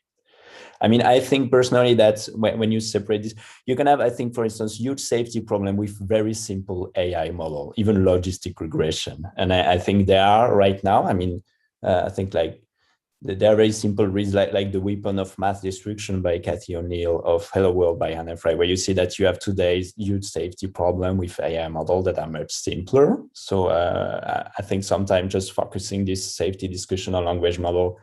Speaker 7: I think personally that when you separate this, you can have, I think, for instance, huge safety problem with very simple AI model, even logistic regression. And I think there are right now, I think like there are very simple reads like The Weapon of Mass Destruction by Cathy O'Neill, of Hello World by Hannah Fry, where you see that you have today's huge safety problem with AI model that are much simpler. So I think sometimes just focusing this safety discussion on language model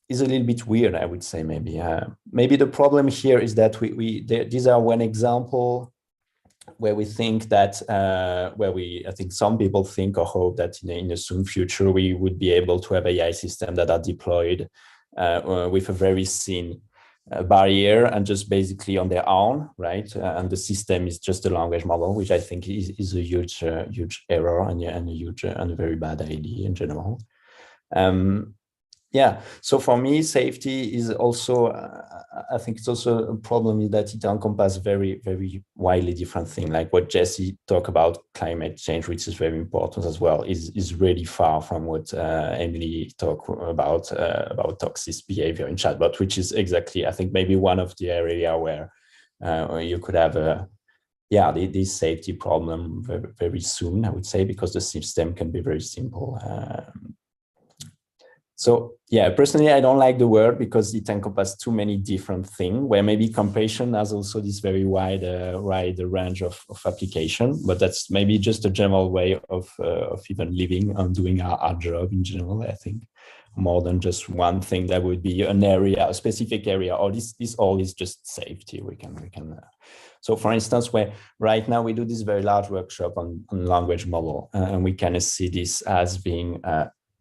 Speaker 7: is a little bit weird, I would say, maybe. Maybe the problem here is that these are one example where we think that, I think some people think or hope that in a soon future, we would be able to have AI systems that are deployed with a very thin barrier and just basically on their own, right? And the system is just a language model, which I think is a huge error and a huge and a very bad idea in general. Yeah, so for me, safety is also, I think it's also a problem that it encompasses very, very widely different things. Like what Jesse talked about, climate change, which is very important as well, is really far from what Emily talked about toxic behavior in chatbot, which is exactly, I think, maybe one of the area where you could have yeah, this safety problem very, very soon, I would say, because the system can be very simple. So yeah, personally, I don't like the word because it encompasses too many different things, where maybe compassion has also this very wide range of application, but that's maybe just a general way of even living and doing our job in general, I think, more than just one thing that would be an area, a specific area, or this all is just safety. We can so for instance, where right now we do this very large workshop on language model, and we kind of see this as being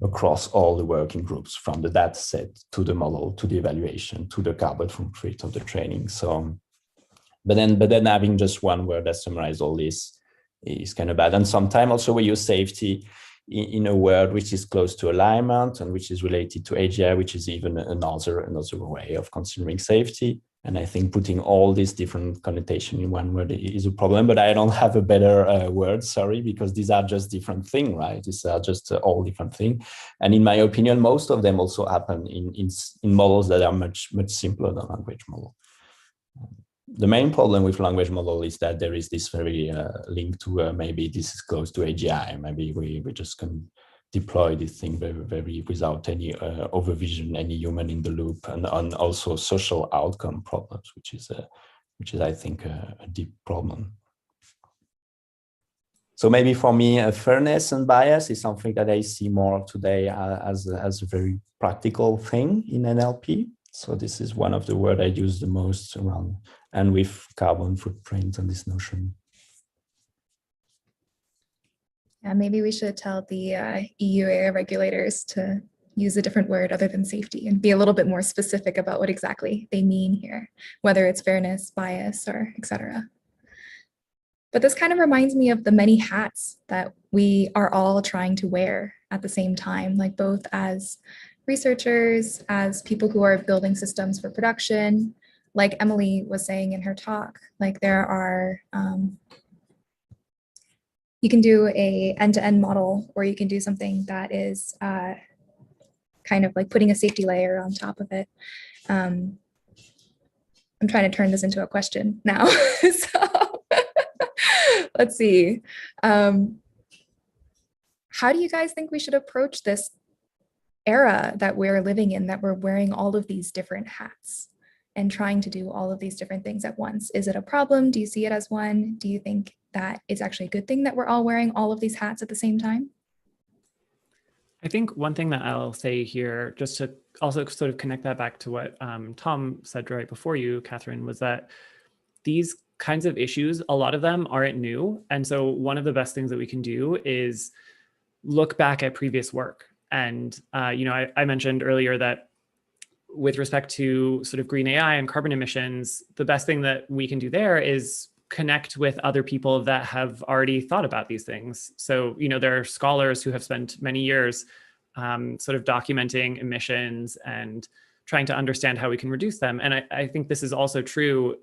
Speaker 7: across all the working groups, from the data set to the model, to the evaluation, to the carbon footprint of the training. So, but then having just one word that summarizes all this is kind of bad. And sometimes also we use safety in a word which is close to alignment and which is related to AGI, which is even another way of considering safety. And I think putting all these different connotations in one word is a problem, but I don't have a better word, sorry, because these are just different things, right? These are just all different things. And in my opinion, most of them also happen in models that are much simpler than language model. The main problem with language model is that there is this very link to maybe this is close to AGI. Maybe we just can deploy this thing very without any overvision, any human in the loop, and also social outcome problems, which is I think a deep problem. So maybe for me, fairness and bias is something that I see more today as a very practical thing in NLP. So this is one of the words I use the most around, and with carbon footprint and this notion.
Speaker 9: Yeah, maybe we should tell the EU area regulators to use a different word other than safety and be a little bit more specific about what exactly they mean here, whether it's fairness, bias, or etc. But this kind of reminds me of the many hats that we are all trying to wear at the same time, like both as researchers, as people who are building systems for production, like Emily was saying in her talk, like there are, you can do a end-to-end model, or you can do something that is kind of like putting a safety layer on top of it. I'm trying to turn this into a question now. So let's see. How do you guys think we should approach this era that we're living in, that we're wearing all of these different hats and trying to do all of these different things at once? Is it a problem? Do you see it as one? Do you think that it's actually a good thing that we're all wearing all of these hats at the same time?
Speaker 4: I think one thing that I'll say here, just to also sort of connect that back to what Tom said right before you, Catherine, was that these kinds of issues, a lot of them aren't new. And so one of the best things that we can do is look back at previous work. And, I mentioned earlier that with respect to sort of green AI and carbon emissions, the best thing that we can do there is connect with other people that have already thought about these things. So, there are scholars who have spent many years sort of documenting emissions and trying to understand how we can reduce them. And I think this is also true,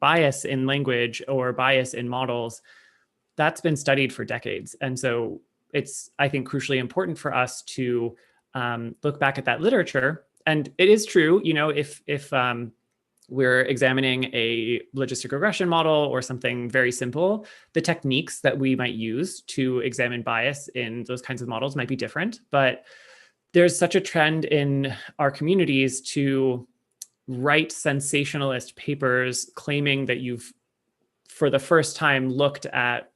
Speaker 4: bias in language or bias in models, that's been studied for decades. And so it's, I think, crucially important for us to look back at that literature. And it is true, if we're examining a logistic regression model or something very simple, the techniques that we might use to examine bias in those kinds of models might be different. But there's such a trend in our communities to write sensationalist papers claiming that you've, for the first time, looked at,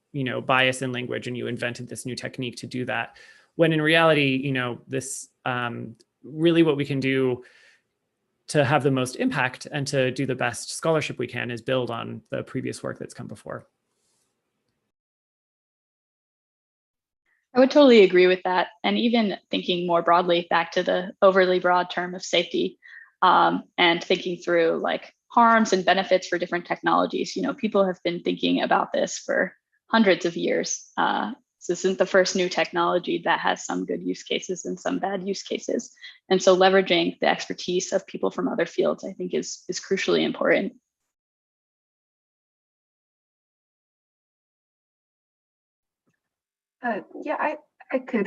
Speaker 4: bias in language and you invented this new technique to do that. When in reality, this really what we can do to have the most impact and to do the best scholarship we can is build on the previous work that's come before.
Speaker 8: I would totally agree with that. And even thinking more broadly back to the overly broad term of safety, and thinking through like harms and benefits for different technologies. People have been thinking about this for hundreds of years. This isn't the first new technology that has some good use cases and some bad use cases. And so leveraging the expertise of people from other fields, I think is crucially important.
Speaker 10: Yeah, I could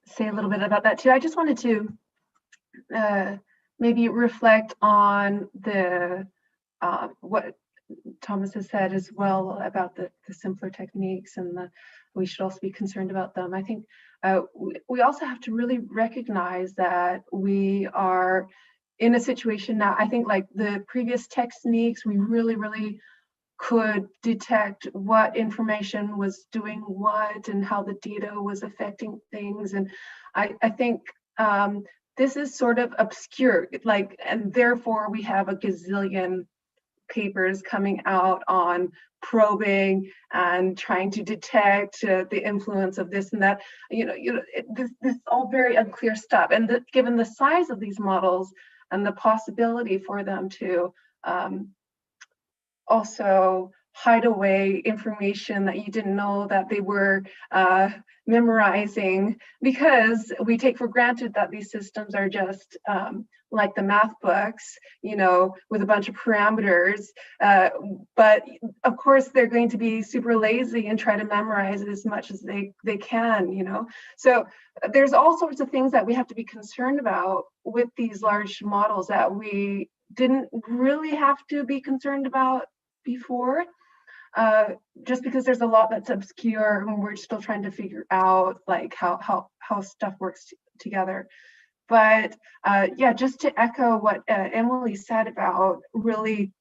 Speaker 10: say a little bit about that too. I just wanted to maybe reflect on the what Thomas has said as well about the simpler techniques, and we should also be concerned about them. I think we also have to really recognize that we are in a situation now. I think like the previous techniques, we really could detect what information was doing what and how the data was affecting things. And I think this is sort of obscure, like, and therefore we have a gazillion papers coming out on probing and trying to detect the influence of this and that. This is all very unclear stuff. And given the size of these models and the possibility for them to also hide away information that you didn't know that they were memorizing, because we take for granted that these systems are just like the math books, with a bunch of parameters. But of course, they're going to be super lazy and try to memorize it as much as they can, So there's all sorts of things that we have to be concerned about with these large models that we didn't really have to be concerned about before, just because there's a lot that's obscure and we're still trying to figure out like how stuff works together. But yeah, just to echo what Emily said about really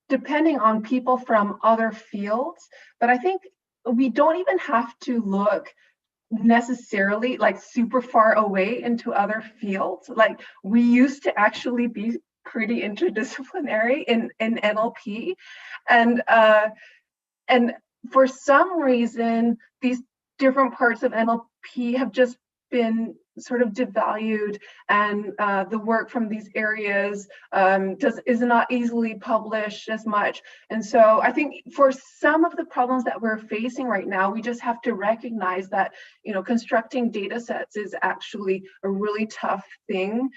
Speaker 10: depending on people from other fields, but I think we don't even have to look necessarily like super far away into other fields. Like we used to actually be pretty interdisciplinary in NLP, and for some reason these different parts of NLP have just been sort of devalued, and the work from these areas is not easily published as much. And so I think for some of the problems that we're facing right now, we just have to recognize that constructing data sets is actually a really tough thing,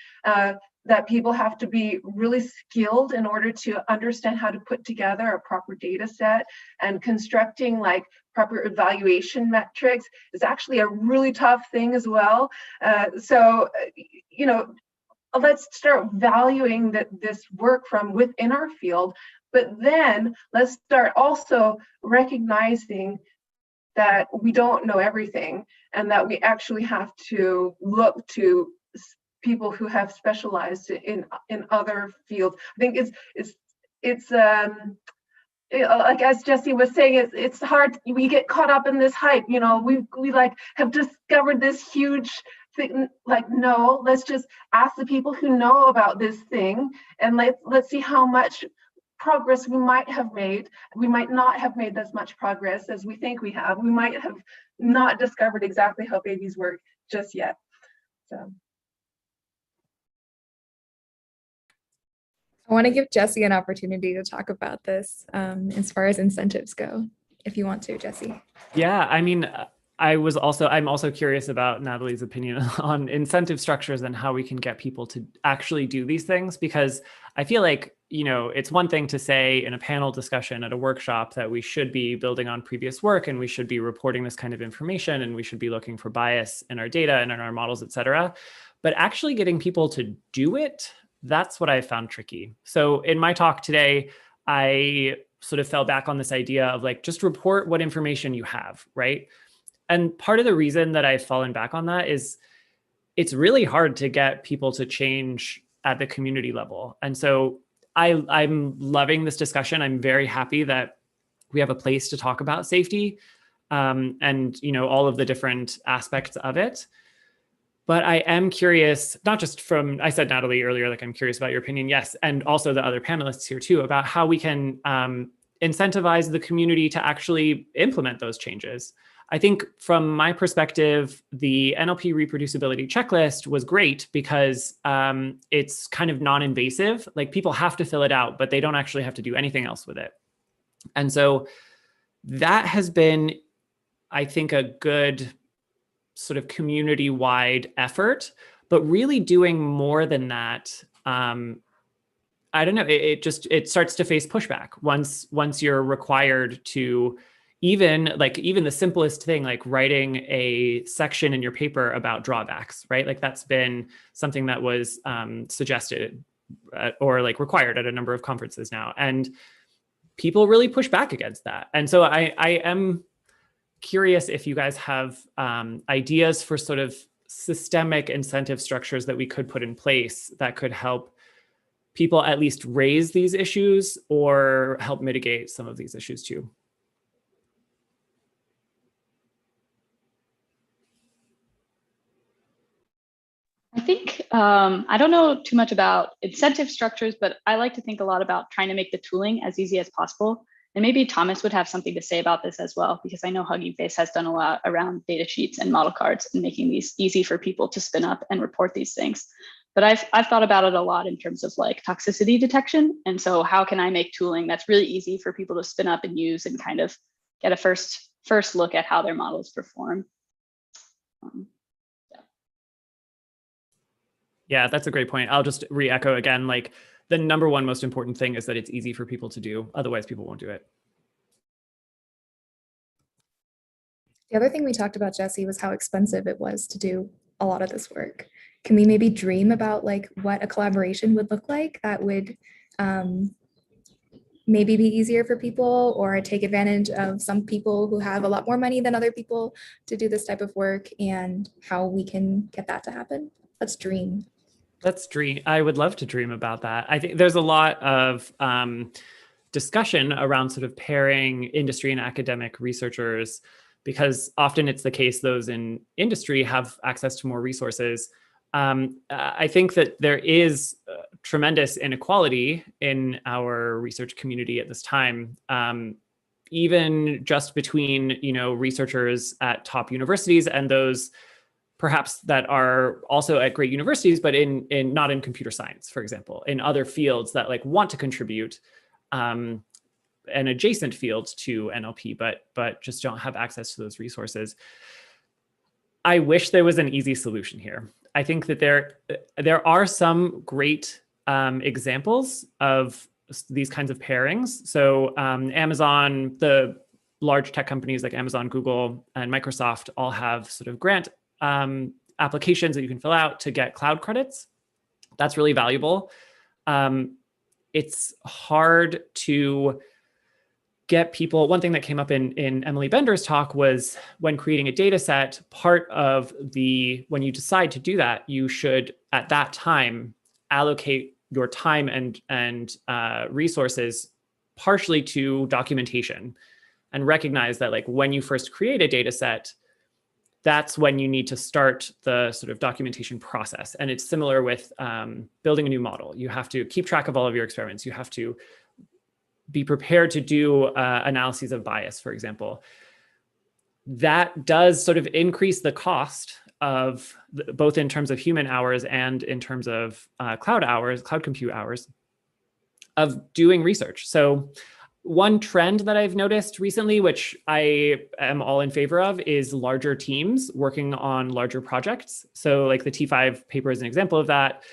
Speaker 10: that people have to be really skilled in order to understand how to put together a proper data set, and constructing like proper evaluation metrics is actually a really tough thing as well. So let's start valuing this work from within our field, but then let's start also recognizing that we don't know everything, and that we actually have to look to people who have specialized in other fields. I think it's like as Jesse was saying, it's hard. We get caught up in this hype. We like have discovered this huge thing. Like, no, let's just ask the people who know about this thing, and let's see how much progress we might have made. We might not have made as much progress as we think we have. We might have not discovered exactly how babies work just yet. So.
Speaker 9: I want to give Jesse an opportunity to talk about this as far as incentives go, if you want to, Jesse.
Speaker 4: Yeah, I mean, I'm also curious about Natalie's opinion on incentive structures and how we can get people to actually do these things, because I feel like, it's one thing to say in a panel discussion at a workshop that we should be building on previous work and we should be reporting this kind of information and we should be looking for bias in our data and in our models, et cetera. But actually getting people to do it, that's what I found tricky. So in my talk today, I sort of fell back on this idea of like, just report what information you have, right? And part of the reason that I've fallen back on that is it's really hard to get people to change at the community level. And so I'm loving this discussion. I'm very happy that we have a place to talk about safety and all of the different aspects of it. But I am curious, not just I said, Natalie, earlier, like I'm curious about your opinion, yes, and also the other panelists here too, about how we can incentivize the community to actually implement those changes. I think from my perspective, the NLP reproducibility checklist was great because it's kind of non-invasive. Like people have to fill it out, but they don't actually have to do anything else with it. And so that has been, I think, a good sort of community-wide effort, but really doing more than that, I don't know, it starts to face pushback once you're required to even the simplest thing, like writing a section in your paper about drawbacks, right? Like that's been something that was suggested or like required at a number of conferences now. And people really push back against that. And so I am curious if you guys have ideas for sort of systemic incentive structures that we could put in place that could help people at least raise these issues or help mitigate some of these issues too.
Speaker 8: I think, I don't know too much about incentive structures, but I like to think a lot about trying to make the tooling as easy as possible. And maybe Thomas would have something to say about this as well, because I know Hugging Face has done a lot around data sheets and model cards and making these easy for people to spin up and report these things. But I've thought about it a lot in terms of like toxicity detection. And so how can I make tooling that's really easy for people to spin up and use and kind of get a first look at how their models perform.
Speaker 4: Yeah, that's a great point. I'll just re-echo again, like the number one most important thing is that it's easy for people to do. Otherwise, people won't do it.
Speaker 9: The other thing we talked about, Jesse, was how expensive it was to do a lot of this work. Can we maybe dream about like what a collaboration would look like that would maybe be easier for people or take advantage of some people who have a lot more money than other people to do this type of work, and how we can get that to happen? Let's dream.
Speaker 4: Let's dream. I would love to dream about that. I think there's a lot of discussion around sort of pairing industry and academic researchers, because often it's the case those in industry have access to more resources. I think that there is tremendous inequality in our research community at this time, even just between, you know, researchers at top universities and those perhaps that are also at great universities, but in not in computer science, for example, in other fields that like want to contribute, an adjacent field to NLP, but just don't have access to those resources. I wish there was an easy solution here. I think that there are some great examples of these kinds of pairings. So Amazon, the large tech companies like Amazon, Google, and Microsoft all have sort of grant applications that you can fill out to get cloud credits. That's really valuable. It's hard to get people. One thing that came up in Emily Bender's talk was when creating a data set, part of when you decide to do that, you should at that time allocate your time and resources partially to documentation, and recognize that like when you first create a data set, that's when you need to start the sort of documentation process. And it's similar with building a new model. You have to keep track of all of your experiments. You have to be prepared to do analyses of bias, for example. That does sort of increase the cost of both in terms of human hours and in terms of cloud compute hours of doing research. So one trend that I've noticed recently, which I am all in favor of, is larger teams working on larger projects. So like the T5 paper is an example of that.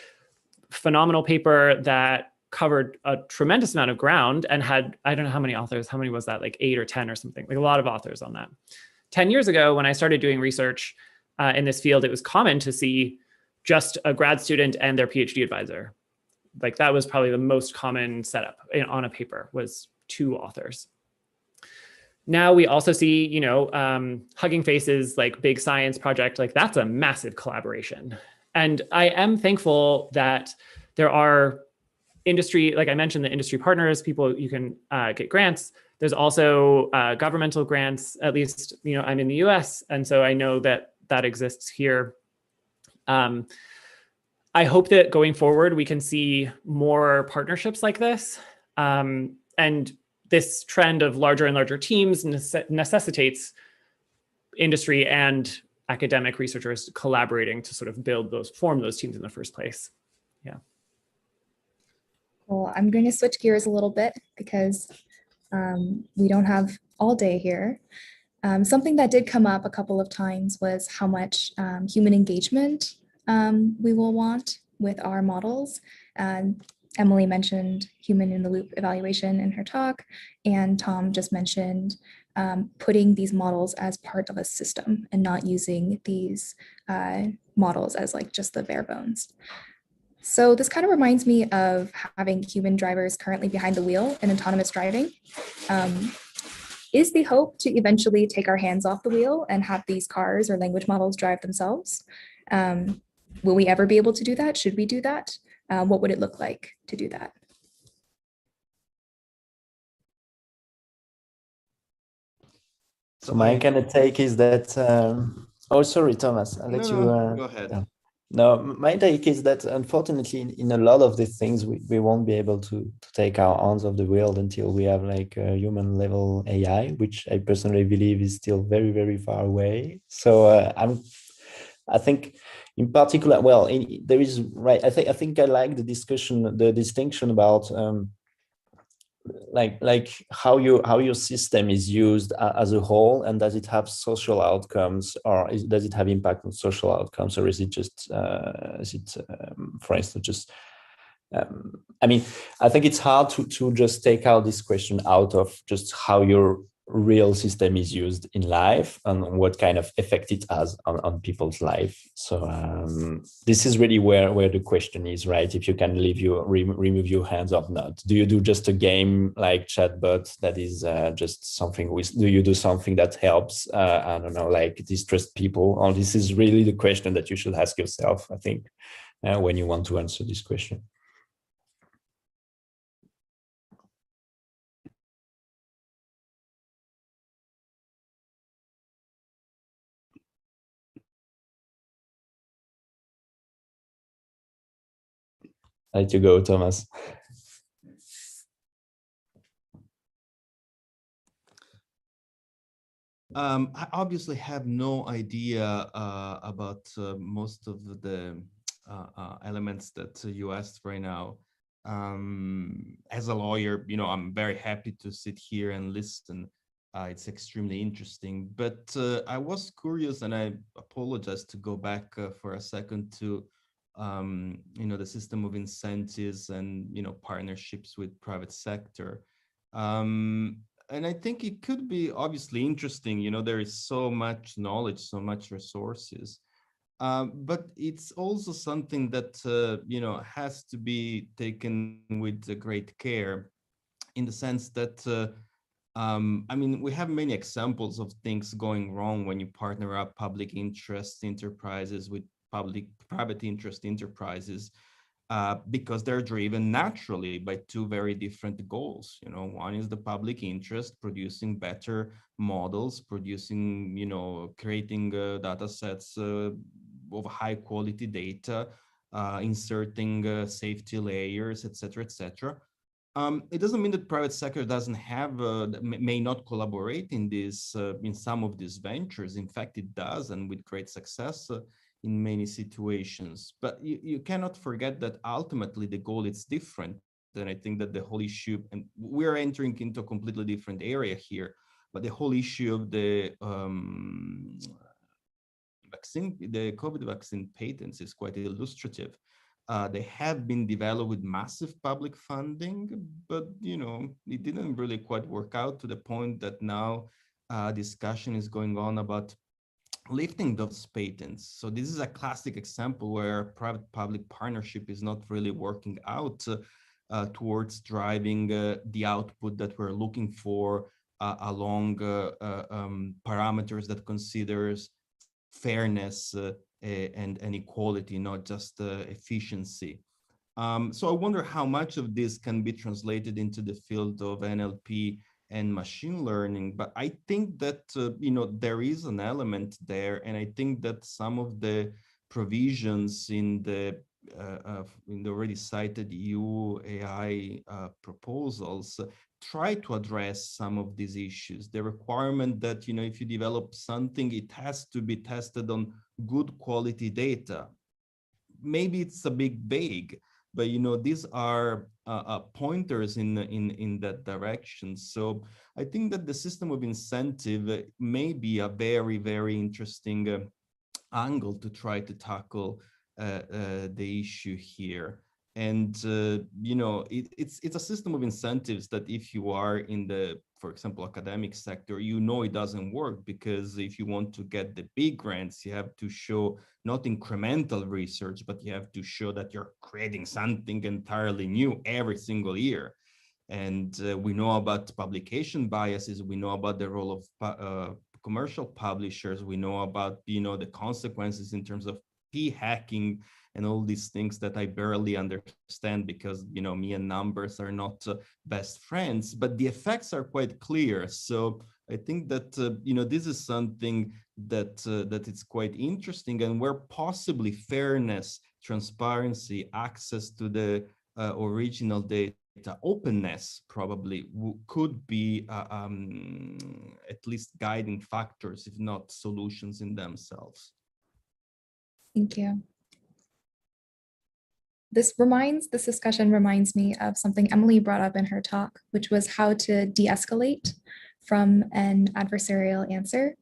Speaker 4: Phenomenal paper that covered a tremendous amount of ground and had, I don't know how many authors, how many was that? Like 8 or 10 or something, like a lot of authors on that. 10 years ago, when I started doing research in this field, it was common to see just a grad student and their PhD advisor. Like that was probably the most common setup on a paper, was 2 authors. Now we also see, you know, Hugging Face's like big science project, like that's a massive collaboration. And I am thankful that there are industry, like I mentioned, the industry partners, people you can get grants. There's also governmental grants, at least, you know, I'm in the US. And so I know that that exists here. I hope that going forward, we can see more partnerships like this. And this trend of larger and larger teams necessitates industry and academic researchers collaborating to sort of form those teams in the first place. Yeah.
Speaker 9: Well, I'm going to switch gears a little bit because we don't have all day here. Something that did come up a couple of times was how much human engagement we will want with our models. Emily mentioned human in the loop evaluation in her talk, and Tom just mentioned putting these models as part of a system and not using these models as like just the bare bones. So this kind of reminds me of having human drivers currently behind the wheel in autonomous driving. Is the hope to eventually take our hands off the wheel and have these cars or language models drive themselves? Will we ever be able to do that? Should we do that? What would it look like to do that?
Speaker 7: So my kind of take is that, oh, sorry, Thomas, I'll let
Speaker 11: No,
Speaker 7: you.
Speaker 11: no, go ahead.
Speaker 7: No, my take is that unfortunately, in a lot of these things, we won't be able to take our hands off the wheel until we have like a human level AI, which I personally believe is still very, very far away. So I think in particular, well, there is, right, I think I like the distinction about like how your system is used as a whole, and does it have social outcomes, or does it have impact on social outcomes, or is it just for instance just I mean, I think it's hard to just take out this question out of just how your real system is used in life and what kind of effect it has on people's life. So this is really where the question is, right? If you can remove your hands or not. Do you do just a game like chatbot that is just something do you do something that helps, I don't know, like distrust people? Or this is really the question that you should ask yourself, I think, when you want to answer this question. Let you go, Thomas.
Speaker 11: I obviously have no idea about most of the elements that you asked right now. As a lawyer, I'm very happy to sit here and listen. It's extremely interesting, but I was curious, and I apologize to go back for a second to the system of incentives and partnerships with private sector. And I think it could be obviously interesting. There is so much knowledge, so much resources, but it's also something that has to be taken with great care, in the sense that I mean, we have many examples of things going wrong when you partner up public interest enterprises with private interest enterprises, because they're driven naturally by two very different goals. One is the public interest, producing better models, creating data sets of high quality data, inserting safety layers, etc., etc. It doesn't mean that private sector doesn't have, may not collaborate in in some of these ventures. In fact, it does, and with great success in many situations. But you cannot forget that ultimately the goal is different. And I think that the whole issue, and we're entering into a completely different area here, but the whole issue of the COVID vaccine patents is quite illustrative. They have been developed with massive public funding, but it didn't really quite work out, to the point that now discussion is going on about lifting those patents. So this is a classic example where private-public partnership is not really working out towards driving the output that we're looking for along parameters that considers fairness and equality, not just efficiency. So I wonder how much of this can be translated into the field of NLP and machine learning. But I think that there is an element there, and I think that some of the provisions in the already cited EU AI proposals try to address some of these issues. The requirement that if you develop something, it has to be tested on good quality data. Maybe it's a bit vague, but these are pointers in that direction. So I think that the system of incentive may be a very, very interesting angle to try to tackle the issue here. And it's a system of incentives that if you are in the, for example, academic sector, it doesn't work, because if you want to get the big grants, you have to show not incremental research, but you have to show that you're creating something entirely new every single year. And we know about publication biases. We know about the role of commercial publishers. We know about the consequences in terms of p-hacking and all these things that I barely understand, because me and numbers are not best friends, but the effects are quite clear. So I think that this is something that it's quite interesting, and where possibly fairness, transparency, access to the original data, openness probably could be at least guiding factors, if not solutions in themselves.
Speaker 9: Thank you. This discussion reminds me of something Emily brought up in her talk, which was how to de-escalate from an adversarial answer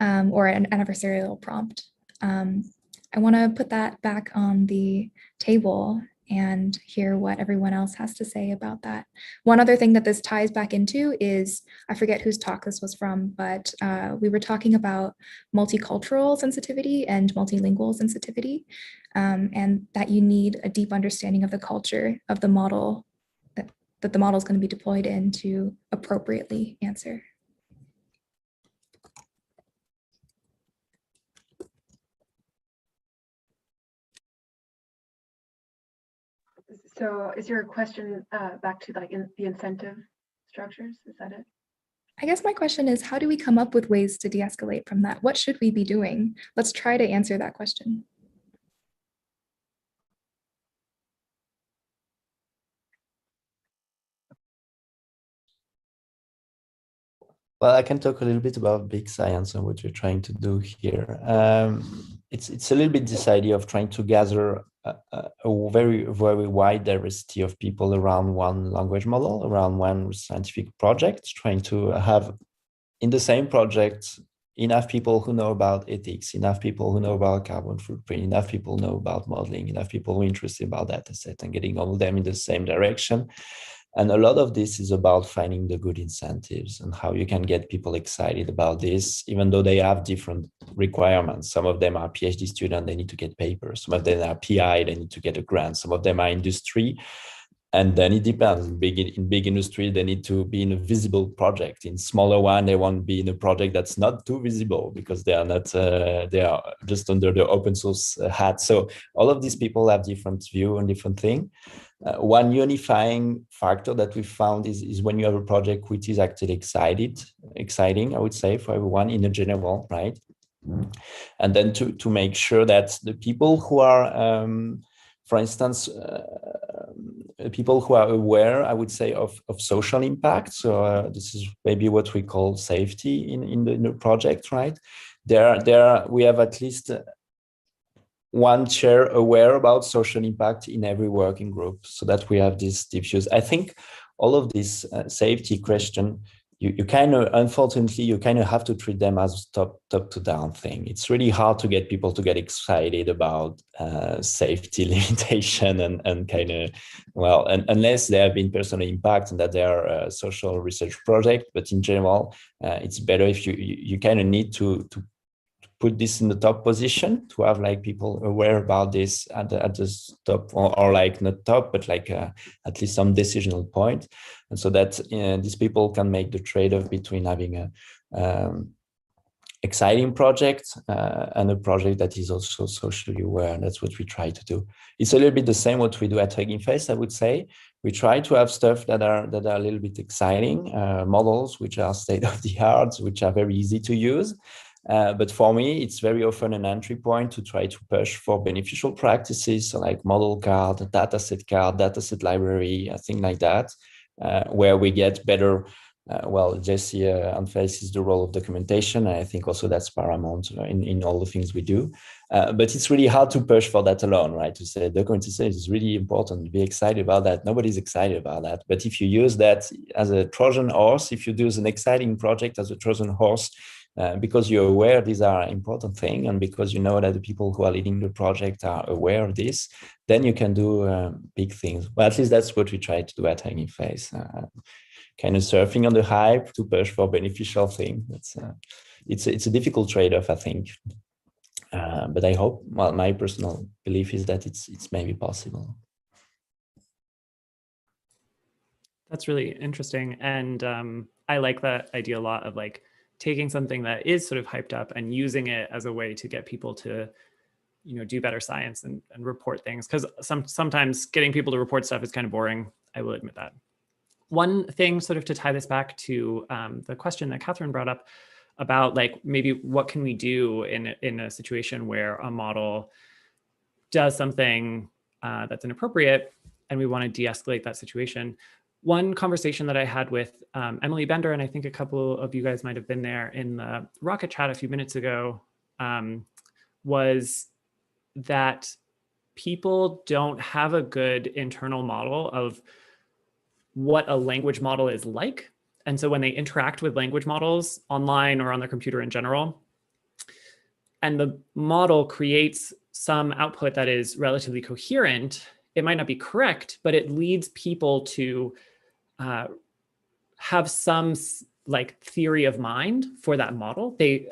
Speaker 9: or an adversarial prompt. I want to put that back on the table and hear what everyone else has to say about that. One other thing that this ties back into is, I forget whose talk this was from, but we were talking about multicultural sensitivity and multilingual sensitivity, and that you need a deep understanding of the culture of the model that the model is going to be deployed in to appropriately answer.
Speaker 10: So is your question back to like the incentive structures? Is that it?
Speaker 9: I guess my question is, how do we come up with ways to de-escalate from that? What should we be doing? Let's try to answer that question.
Speaker 7: Well, I can talk a little bit about big science and what we're trying to do here. It's a little bit this idea of trying to gather a very, very wide diversity of people around one language model, around one scientific project, trying to have in the same project enough people who know about ethics, enough people who know about carbon footprint, enough people know about modeling, enough people who are interested about data set, and getting all of them in the same direction. And a lot of this is about finding the good incentives and how you can get people excited about this, even though they have different requirements. Some of them are PhD students, they need to get papers. Some of them are PI, they need to get a grant. Some of them are industry. And then it depends. In big industry, they need to be in a visible project. In smaller one, they want to be in a project that's not too visible because they are not. They are just under the open source hat. So all of these people have different view and different thing. One unifying factor that we found is when you have a project which is actually exciting, I would say, for everyone in a general, right? And then to make sure that the people who are, for instance, people who are aware, I would say, of social impact. So this is maybe what we call safety in the project, right? There we have at least one chair aware about social impact in every working group, so that we have this diffuse. I think all of this safety question, you kind of, unfortunately, you kind of have to treat them as top to down thing. It's really hard to get people to get excited about safety limitation and kind of, well, and unless they have been personal impact and that they are a social research project. But in general, it's better if you kind of need to put this in the top position, to have like people aware about this at the top, or like not top, but like at least some decisional point. And so that these people can make the trade-off between having a exciting project and a project that is also socially aware. And that's what we try to do. It's a little bit the same what we do at Hugging Face, I would say. We try to have stuff that are a little bit exciting, models which are state of the art, which are very easy to use. But for me, it's very often an entry point to try to push for beneficial practices, so like model card, dataset library, things like that, where we get better. Well, Jesse emphasizes the role of documentation. And I think also that's paramount in all the things we do. But it's really hard to push for that alone, right? To say documentation is really important. Be excited about that. Nobody's excited about that. But if you use that as a Trojan horse, if you do an exciting project as a Trojan horse, Because you're aware these are important things, and because you know that the people who are leading the project are aware of this, then you can do big things. Well, at least that's what we try to do at Hanging Face. Kind of surfing on the hype to push for beneficial things. It's a difficult trade-off, I think. But I hope, well, my personal belief is that it's maybe possible.
Speaker 4: That's really interesting. And I like that idea a lot of like taking something that is sort of hyped up and using it as a way to get people to, do better science and report things. Because sometimes getting people to report stuff is kind of boring. I will admit that. One thing sort of to tie this back to the question that Catherine brought up about like maybe what can we do in a situation where a model does something that's inappropriate and we want to de-escalate that situation. One conversation that I had with Emily Bender, and I think a couple of you guys might have been there in the Rocket Chat a few minutes ago, was that people don't have a good internal model of what a language model is like. And so when they interact with language models online or on their computer in general, and the model creates some output that is relatively coherent, it might not be correct, but it leads people to have some like theory of mind for that model. They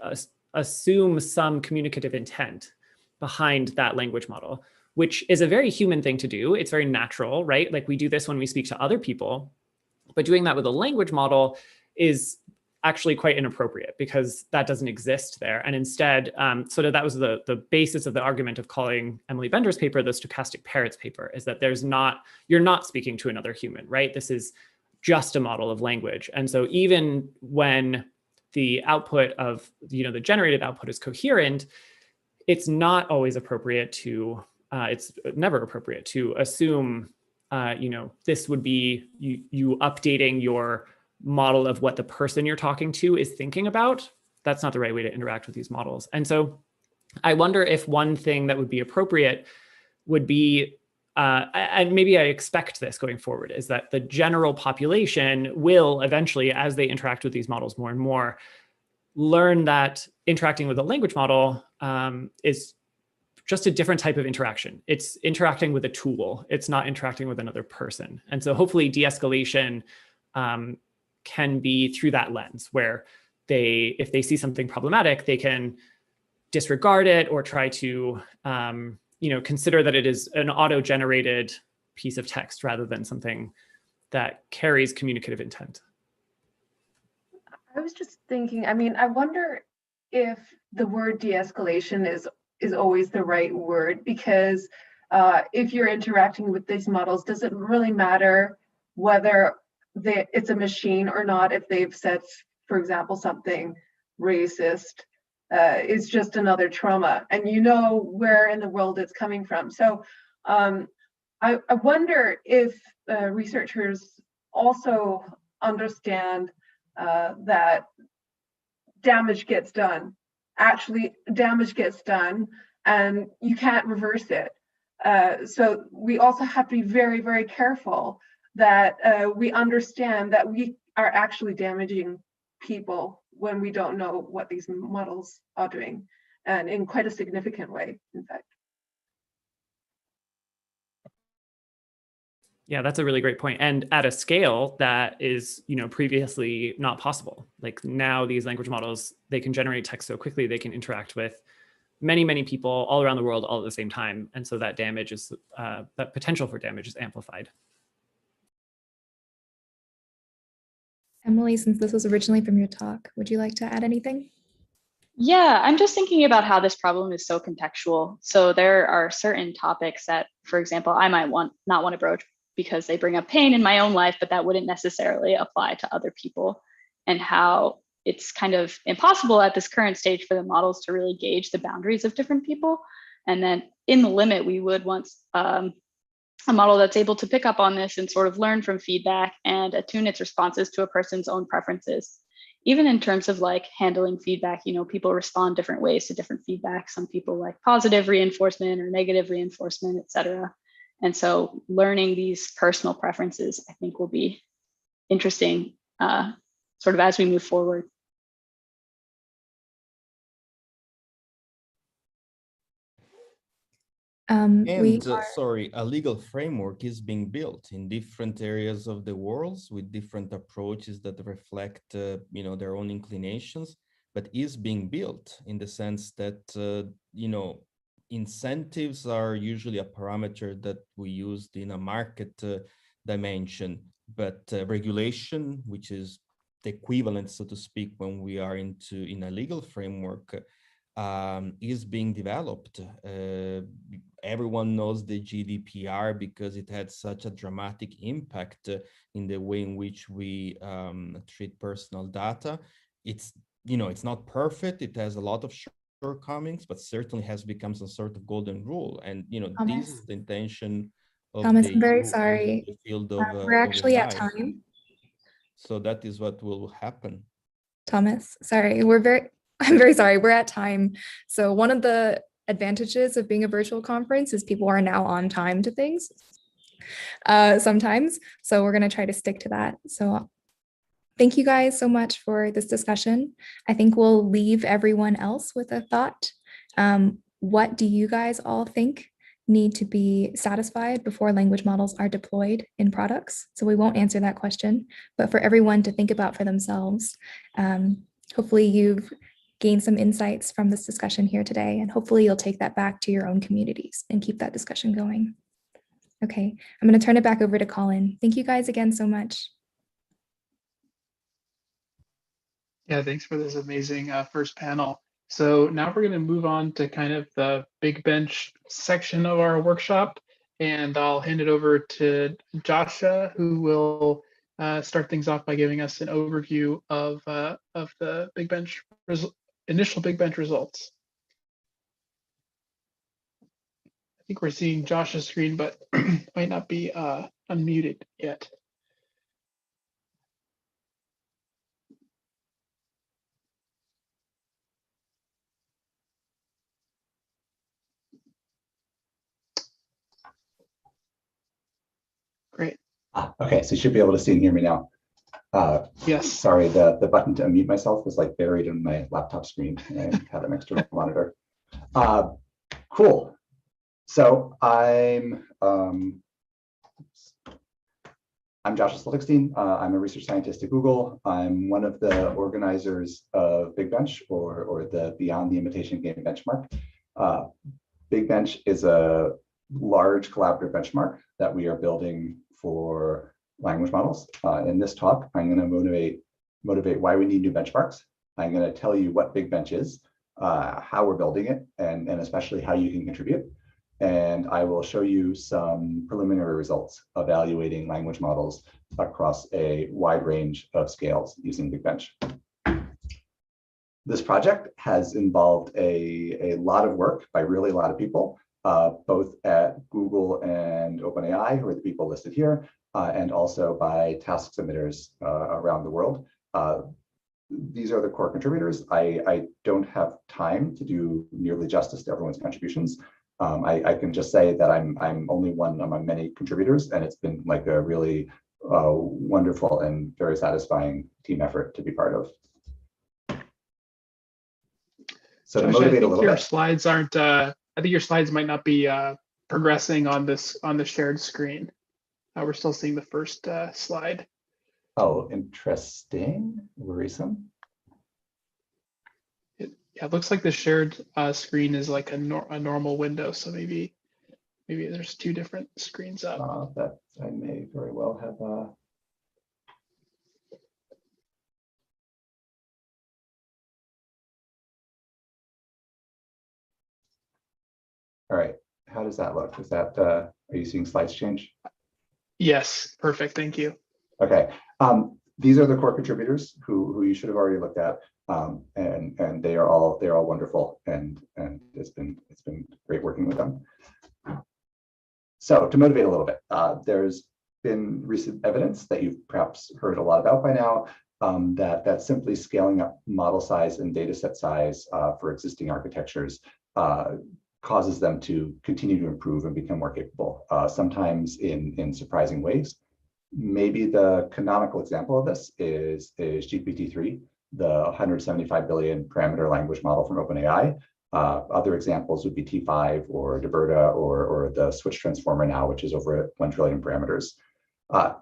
Speaker 4: assume some communicative intent behind that language model, which is a very human thing to do. It's very natural, right? Like we do this when we speak to other people, but doing that with a language model is actually quite inappropriate because that doesn't exist there. And instead, sort of that was the basis of the argument of calling Emily Bender's paper the stochastic parrots paper, is that you're not speaking to another human, right? This is just a model of language. And so even when the output of, the generated output is coherent, it's not always appropriate to, it's never appropriate to assume, this would be you updating your model of what the person you're talking to is thinking about. That's not the right way to interact with these models. And so I wonder if one thing that would be appropriate would be, and maybe I expect this going forward, is that the general population will eventually, as they interact with these models more and more, learn that interacting with a language model is just a different type of interaction. It's interacting with a tool. It's not interacting with another person. And so hopefully de-escalation can be through that lens, where if they see something problematic, they can disregard it or try to consider that it is an auto-generated piece of text rather than something that carries communicative intent.
Speaker 10: I was just thinking, I wonder if the word de-escalation is always the right word, because if you're interacting with these models, does it really matter whether it's a machine or not? If they've said, for example, something racist, is just another trauma, and you know where in the world it's coming from. So I wonder if researchers also understand that damage gets done. Actually, damage gets done, and you can't reverse it. So we also have to be very, very careful that we understand that we are actually damaging people when we don't know what these models are doing, and in quite a significant way, in fact.
Speaker 4: Yeah, that's a really great point. And at a scale that is, previously not possible. Like now these language models, they can generate text so quickly, they can interact with many, many people all around the world all at the same time. And so that damage is, that potential for damage is amplified.
Speaker 9: Emily, since this was originally from your talk, would you like to add anything?
Speaker 8: Yeah, I'm just thinking about how this problem is so contextual. So there are certain topics that, for example, I might not want to broach because they bring up pain in my own life, but that wouldn't necessarily apply to other people, and how it's kind of impossible at this current stage for the models to really gauge the boundaries of different people. And then in the limit, we would want a model that's able to pick up on this and sort of learn from feedback and attune its responses to a person's own preferences. Even in terms of like handling feedback, people respond different ways to different feedback. Some people like positive reinforcement or negative reinforcement, et cetera. And so learning these personal preferences, I think, will be interesting sort of as we move forward.
Speaker 9: We
Speaker 3: And sorry, a legal framework is being built in different areas of the world with different approaches that reflect, you know, their own inclinations, but is being built in the sense that, you know, incentives are usually a parameter that we used in a market dimension, but regulation, which is the equivalent, so to speak, when we are in a legal framework, is being developed. Everyone knows the GDPR because it had such a dramatic impact in the way in which we treat personal data. It's, you know, it's not perfect. It has a lot of shortcomings, but certainly has become some sort of golden rule. And, you know, this is the intention of
Speaker 9: Thomas,
Speaker 3: the
Speaker 9: I'm very
Speaker 3: EU in
Speaker 9: sorry.
Speaker 3: the field of
Speaker 9: We're actually at
Speaker 3: AI.
Speaker 9: time.
Speaker 3: So that is what will happen.
Speaker 9: Thomas, sorry, I'm very sorry, we're at time. So one of the advantages of being a virtual conference is people are now on time to things sometimes. So we're gonna try to stick to that. So thank you guys so much for this discussion. I think we'll leave everyone else with a thought. What do you guys all think need to be satisfied before language models are deployed in products? So we won't answer that question, but for everyone to think about for themselves. Hopefully you've gained some insights from this discussion here today, and hopefully you'll take that back to your own communities and keep that discussion going. Okay, I'm going to turn it back over to Colin. Thank you guys again so much.
Speaker 2: Yeah, thanks for this amazing first panel. So now we're going to move on to kind of the Big Bench section of our workshop, and I'll hand it over to Joshua, who will start things off by giving us an overview of the Big Bench initial Big Bench results. I think we're seeing Josh's screen, but might not be unmuted yet. Great.
Speaker 12: Okay, so you should be able to see and hear me now.
Speaker 2: Yes.
Speaker 12: Sorry, the button to unmute myself was like buried in my laptop screen. I had an external monitor. Cool. So I'm Joshua Slickstein. I'm a research scientist at Google. I'm one of the organizers of Big Bench, or the Beyond the Imitation Game benchmark. Big Bench is a large collaborative benchmark that we are building for language models. In this talk, I'm going to motivate why we need new benchmarks. I'm going to tell you what Big Bench is, how we're building it, and especially how you can contribute. And I will show you some preliminary results evaluating language models across a wide range of scales using Big Bench. This project has involved a lot of work by really a lot of people, both at Google and OpenAI, who are the people listed here, and also by task submitters around the world. These are the core contributors. I don't have time to do nearly justice to everyone's contributions. I can just say that I'm only one among many contributors, and it's been like a really wonderful and very satisfying team effort to be part of. So to motivate a little bit,
Speaker 2: slides aren't. I think your slides might not be progressing on the shared screen. We're still seeing the first slide.
Speaker 12: Oh, interesting. Worrisome.
Speaker 2: Yeah, it looks like the shared screen is like a normal window, so maybe there's two different screens up.
Speaker 12: That I may very well have. All right, how does that look? Is that, are you seeing slides change?
Speaker 2: Yes, perfect, thank you.
Speaker 12: Okay, these are the core contributors who you should have already looked at, and they're all wonderful, and it's been great working with them. So to motivate a little bit, there's been recent evidence that you've perhaps heard a lot about by now, that simply scaling up model size and data set size for existing architectures causes them to continue to improve and become more capable, sometimes in surprising ways. Maybe the canonical example of this is GPT-3, the 175 billion parameter language model from OpenAI. Other examples would be T5 or Diverta or the switch transformer now, which is over 1 trillion parameters.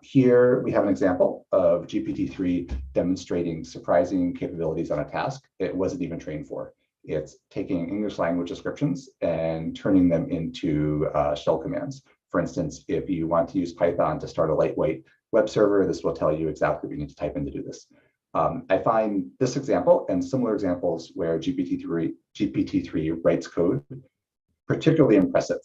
Speaker 12: Here we have an example of GPT-3 demonstrating surprising capabilities on a task it wasn't even trained for. It's taking English language descriptions and turning them into shell commands. For instance, if you want to use Python to start a lightweight web server, this will tell you exactly what you need to type in to do this. I find this example and similar examples where GPT-3 writes code particularly impressive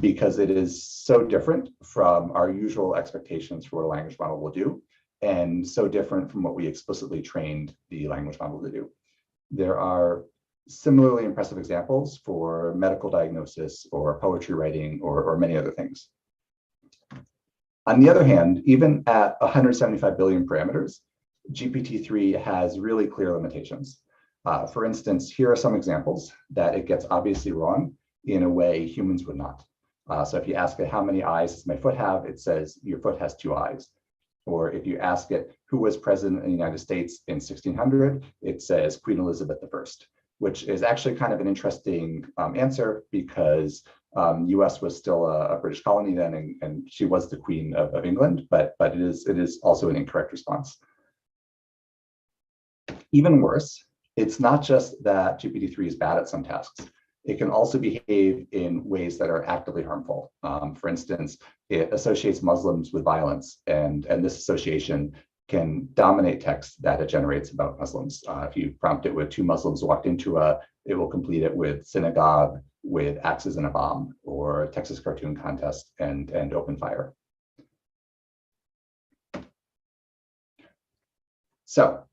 Speaker 12: because it is so different from our usual expectations for what a language model will do, and so different from what we explicitly trained the language model to do. There are similarly impressive examples for medical diagnosis or poetry writing or many other things. On the other hand, even at 175 billion parameters, GPT-3 has really clear limitations. For instance, here are some examples that it gets obviously wrong in a way humans would not. So if you ask it, how many eyes does my foot have? It says your foot has 2 eyes. Or if you ask it, who was president in the United States in 1600? It says Queen Elizabeth I, which is actually kind of an interesting answer because US was still a British colony then, and she was the Queen of England, but it is also an incorrect response. Even worse, it's not just that GPT-3 is bad at some tasks. It can also behave in ways that are actively harmful. For instance, it associates Muslims with violence, and this association can dominate text that it generates about Muslims. If you prompt it with 2 Muslims walked into it will complete it with synagogue, with axes and a bomb, or Texas cartoon contest and open fire. So,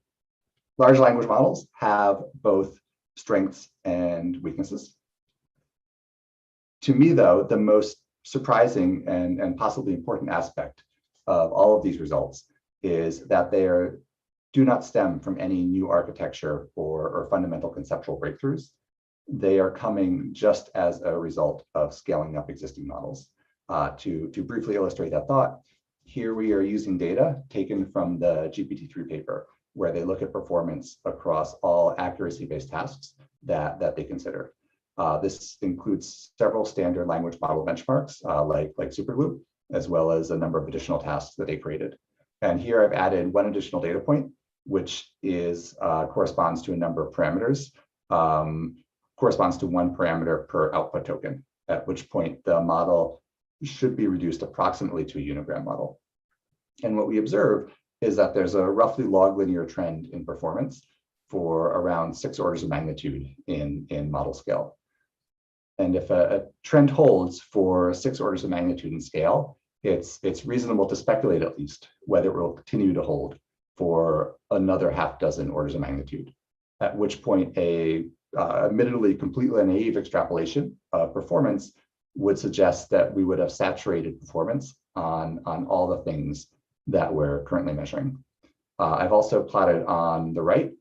Speaker 12: large language models have both strengths and weaknesses. To me, though, the most surprising and possibly important aspect of all of these results is that they do not stem from any new architecture or fundamental conceptual breakthroughs. They are coming just as a result of scaling up existing models. To briefly illustrate that thought, here we are using data taken from the GPT-3 paper, where they look at performance across all accuracy-based tasks that they consider. This includes several standard language model benchmarks like Superglue, as well as a number of additional tasks that they created. And here I've added one additional data point, which is corresponds to a number of parameters, corresponds to 1 parameter per output token, at which point the model should be reduced approximately to a unigram model. And what we observe is that there's a roughly log linear trend in performance for around 6 orders of magnitude in model scale. And if a trend holds for 6 orders of magnitude in scale, it's reasonable to speculate at least whether it will continue to hold for another half dozen orders of magnitude, at which point a admittedly completely naive extrapolation of performance would suggest that we would have saturated performance on all the things that we're currently measuring. I've also plotted on the right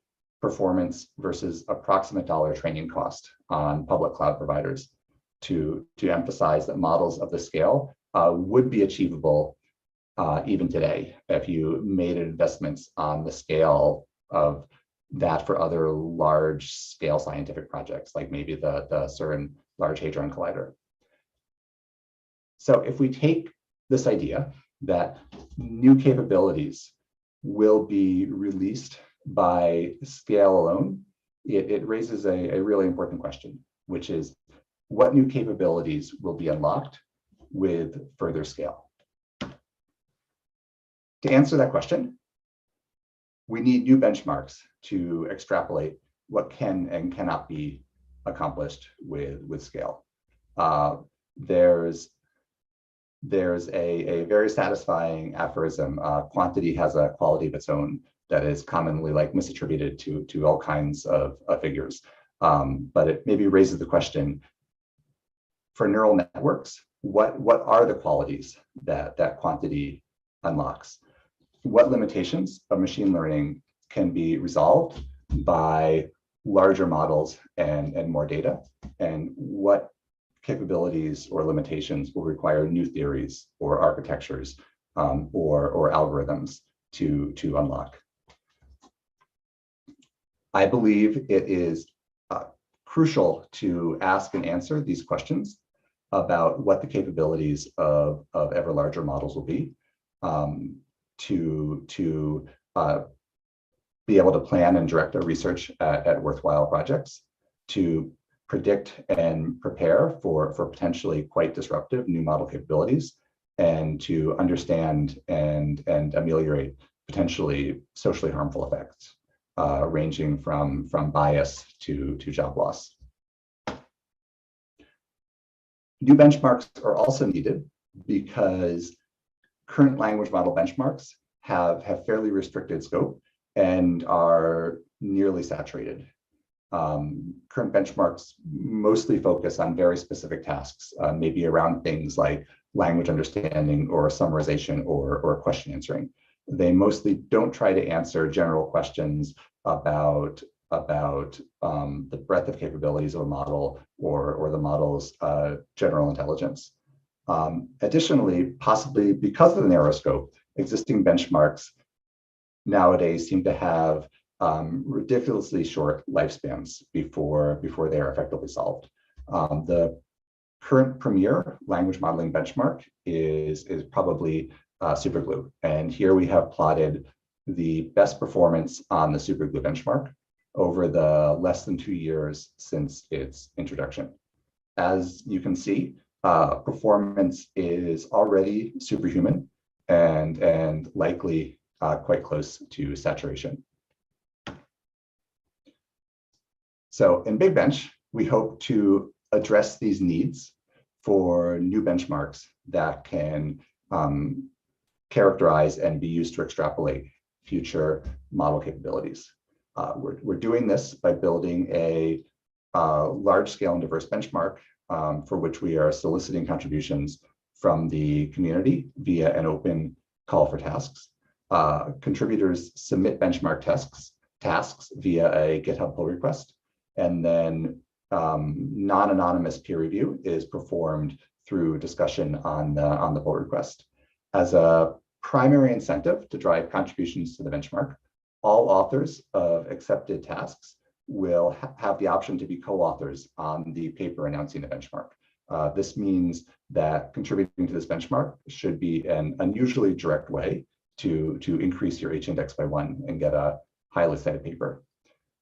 Speaker 12: performance versus approximate dollar training cost on public cloud providers to emphasize that models of the scale would be achievable even today if you made investments on the scale of that for other large scale scientific projects, like maybe the CERN Large Hadron Collider. So if we take this idea that new capabilities will be released by scale alone, it raises a really important question, which is what new capabilities will be unlocked with further scale? To answer that question, we need new benchmarks to extrapolate what can and cannot be accomplished with scale. There's a very satisfying aphorism. Quantity has a quality of its own that is commonly misattributed to all kinds of figures. But it maybe raises the question, for neural networks, what are the qualities that quantity unlocks? What limitations of machine learning can be resolved by larger models and more data? And what capabilities or limitations will require new theories or architectures or algorithms to unlock? I believe it is crucial to ask and answer these questions about what the capabilities of ever larger models will be, to be able to plan and direct our research at worthwhile projects, to predict and prepare for potentially quite disruptive new model capabilities, and to understand and ameliorate potentially socially harmful effects, ranging from bias to job loss. New benchmarks are also needed because current language model benchmarks have fairly restricted scope and are nearly saturated. Current benchmarks mostly focus on very specific tasks, maybe around things like language understanding or summarization or question answering. They mostly don't try to answer general questions about the breadth of capabilities of a model or the model's general intelligence. Additionally, possibly because of the narrow scope, existing benchmarks nowadays seem to have ridiculously short lifespans before they are effectively solved. The current premier language modeling benchmark is probably superglue. And here we have plotted the best performance on the superglue benchmark over the less than 2 years since its introduction. As you can see, performance is already superhuman and likely quite close to saturation. So in Big Bench, we hope to address these needs for new benchmarks that can characterize and be used to extrapolate future model capabilities. We're doing this by building a large-scale and diverse benchmark for which we are soliciting contributions from the community via an open call for tasks. Contributors submit benchmark tasks via a GitHub pull request, and then non-anonymous peer review is performed through discussion on the pull request. As a primary incentive to drive contributions to the benchmark, all authors of accepted tasks will have the option to be co-authors on the paper announcing the benchmark. This means that contributing to this benchmark should be an unusually direct way to increase your H-index by 1 and get a highly cited paper.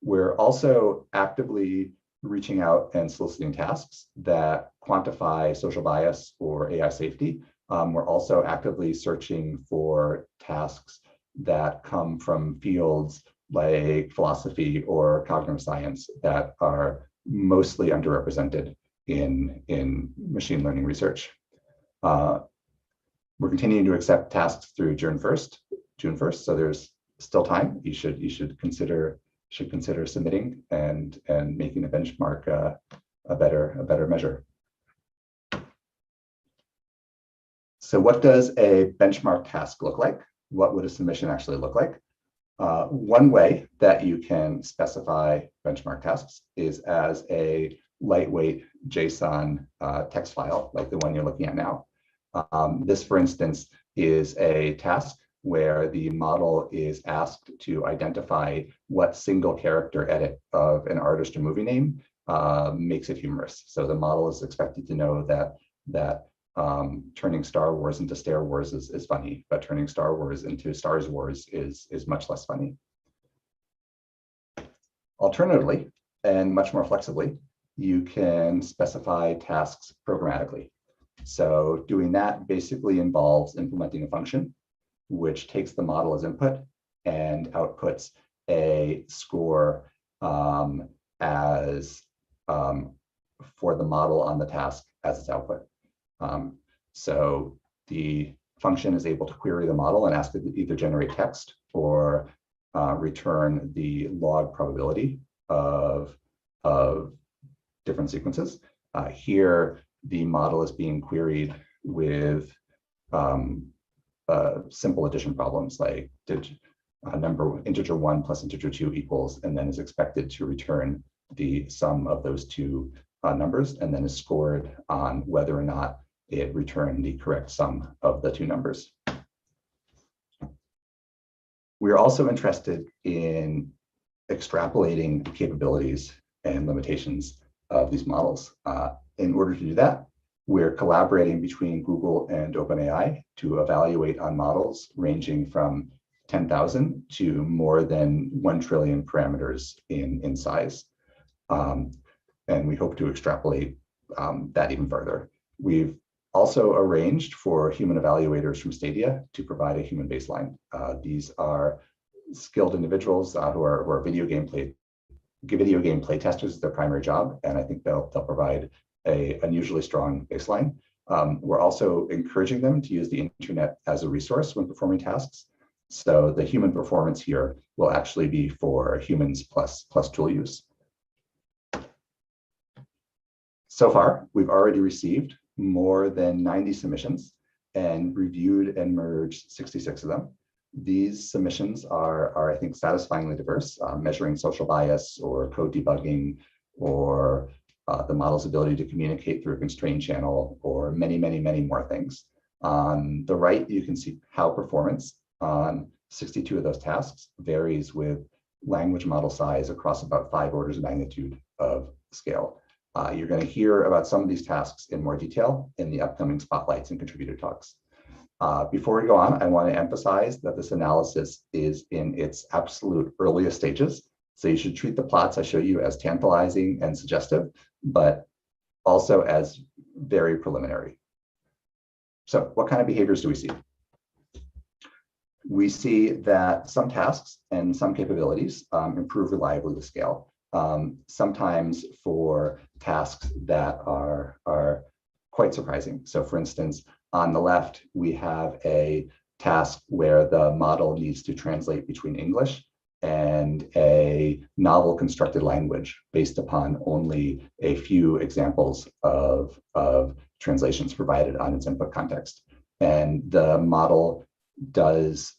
Speaker 12: We're also actively reaching out and soliciting tasks that quantify social bias or AI safety. We're also actively searching for tasks that come from fields like philosophy or cognitive science that are mostly underrepresented in machine learning research. We're continuing to accept tasks through June 1st, so there's still time. You should consider submitting and making the benchmark a better measure. So what does a benchmark task look like? What would a submission actually look like? One way that you can specify benchmark tasks is as a lightweight JSON text file, like the one you're looking at now. This, for instance, is a task where the model is asked to identify what single character edit of an artist or movie name makes it humorous. So the model is expected to know that turning Star Wars into Star Wars is funny, but turning Star Wars into Star Wars is much less funny. Alternatively, and much more flexibly, you can specify tasks programmatically. So doing that basically involves implementing a function which takes the model as input and outputs a score as for the model on the task as its output. So the function is able to query the model and ask it to either generate text or return the log probability of different sequences. Here, the model is being queried with simple addition problems like integer 1 plus integer 2 equals, and then is expected to return the sum of those two numbers, and then is scored on whether or not it returned the correct sum of the two numbers. We're also interested in extrapolating capabilities and limitations of these models. In order to do that, we're collaborating between Google and OpenAI to evaluate on models ranging from 10,000 to more than 1 trillion parameters in size. And we hope to extrapolate that even further. We've also arranged for human evaluators from Stadia to provide a human baseline. These are skilled individuals who are video game play testers is their primary job, and I think they'll provide a unusually strong baseline. We're also encouraging them to use the internet as a resource when performing tasks. So the human performance here will actually be for humans plus tool use. So far, we've already received more than 90 submissions and reviewed and merged 66 of them. These submissions are I think, satisfyingly diverse, measuring social bias or code debugging or the model's ability to communicate through a constrained channel or many, many, many more things. On the right, you can see how performance on 62 of those tasks varies with language model size across about 5 orders of magnitude of scale. You're going to hear about some of these tasks in more detail in the upcoming spotlights and contributor talks. Before we go on, I want to emphasize that this analysis is in its absolute earliest stages. So you should treat the plots I show you as tantalizing and suggestive, but also as very preliminary. So what kind of behaviors do we see? We see that some tasks and some capabilities improve reliably with scale. Sometimes for tasks that are quite surprising. So for instance, on the left, we have a task where the model needs to translate between English and a novel constructed language based upon only a few examples of translations provided on its input context. And the model does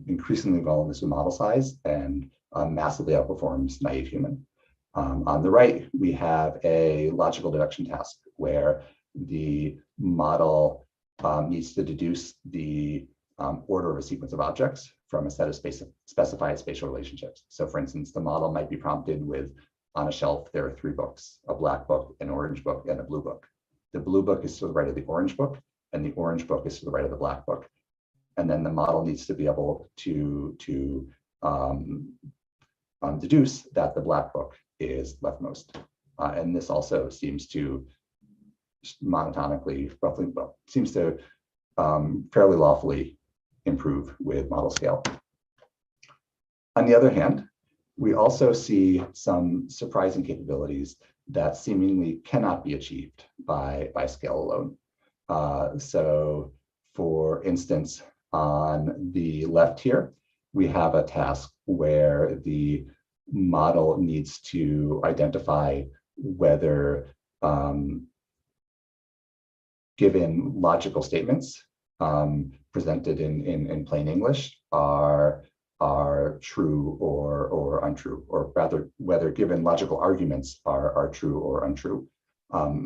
Speaker 12: increasingly well in this model size and massively outperforms naive human. On the right, we have a logical deduction task where the model needs to deduce the order of a sequence of objects from a set of specified spatial relationships. So for instance, the model might be prompted with, on a shelf, there are 3 books, a black book, an orange book, and a blue book. The blue book is to the right of the orange book, and the orange book is to the right of the black book. And then the model needs to be able to deduce that the black book is leftmost. And this also seems to monotonically, roughly, well, seems to fairly lawfully improve with model scale. On the other hand, we also see some surprising capabilities that seemingly cannot be achieved by scale alone. So for instance, on the left here, we have a task where the model needs to identify whether given logical statements presented in plain English are true or untrue, or rather whether given logical arguments are true or untrue.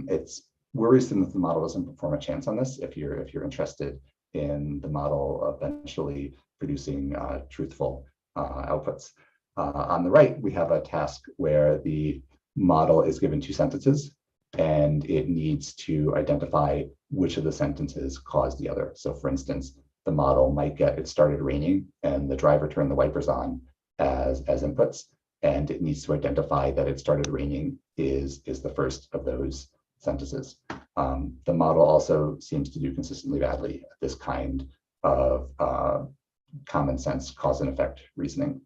Speaker 12: It's worrisome that the model doesn't perform a chance on this if you're interested in the model eventually producing truthful outputs. On the right, we have a task where the model is given 2 sentences and it needs to identify which of the sentences caused the other. So for instance, the model might get, it started raining and the driver turned the wipers on as inputs, and it needs to identify that it started raining is the first of those sentences. The model also seems to do consistently badly at this kind of common sense cause and effect reasoning.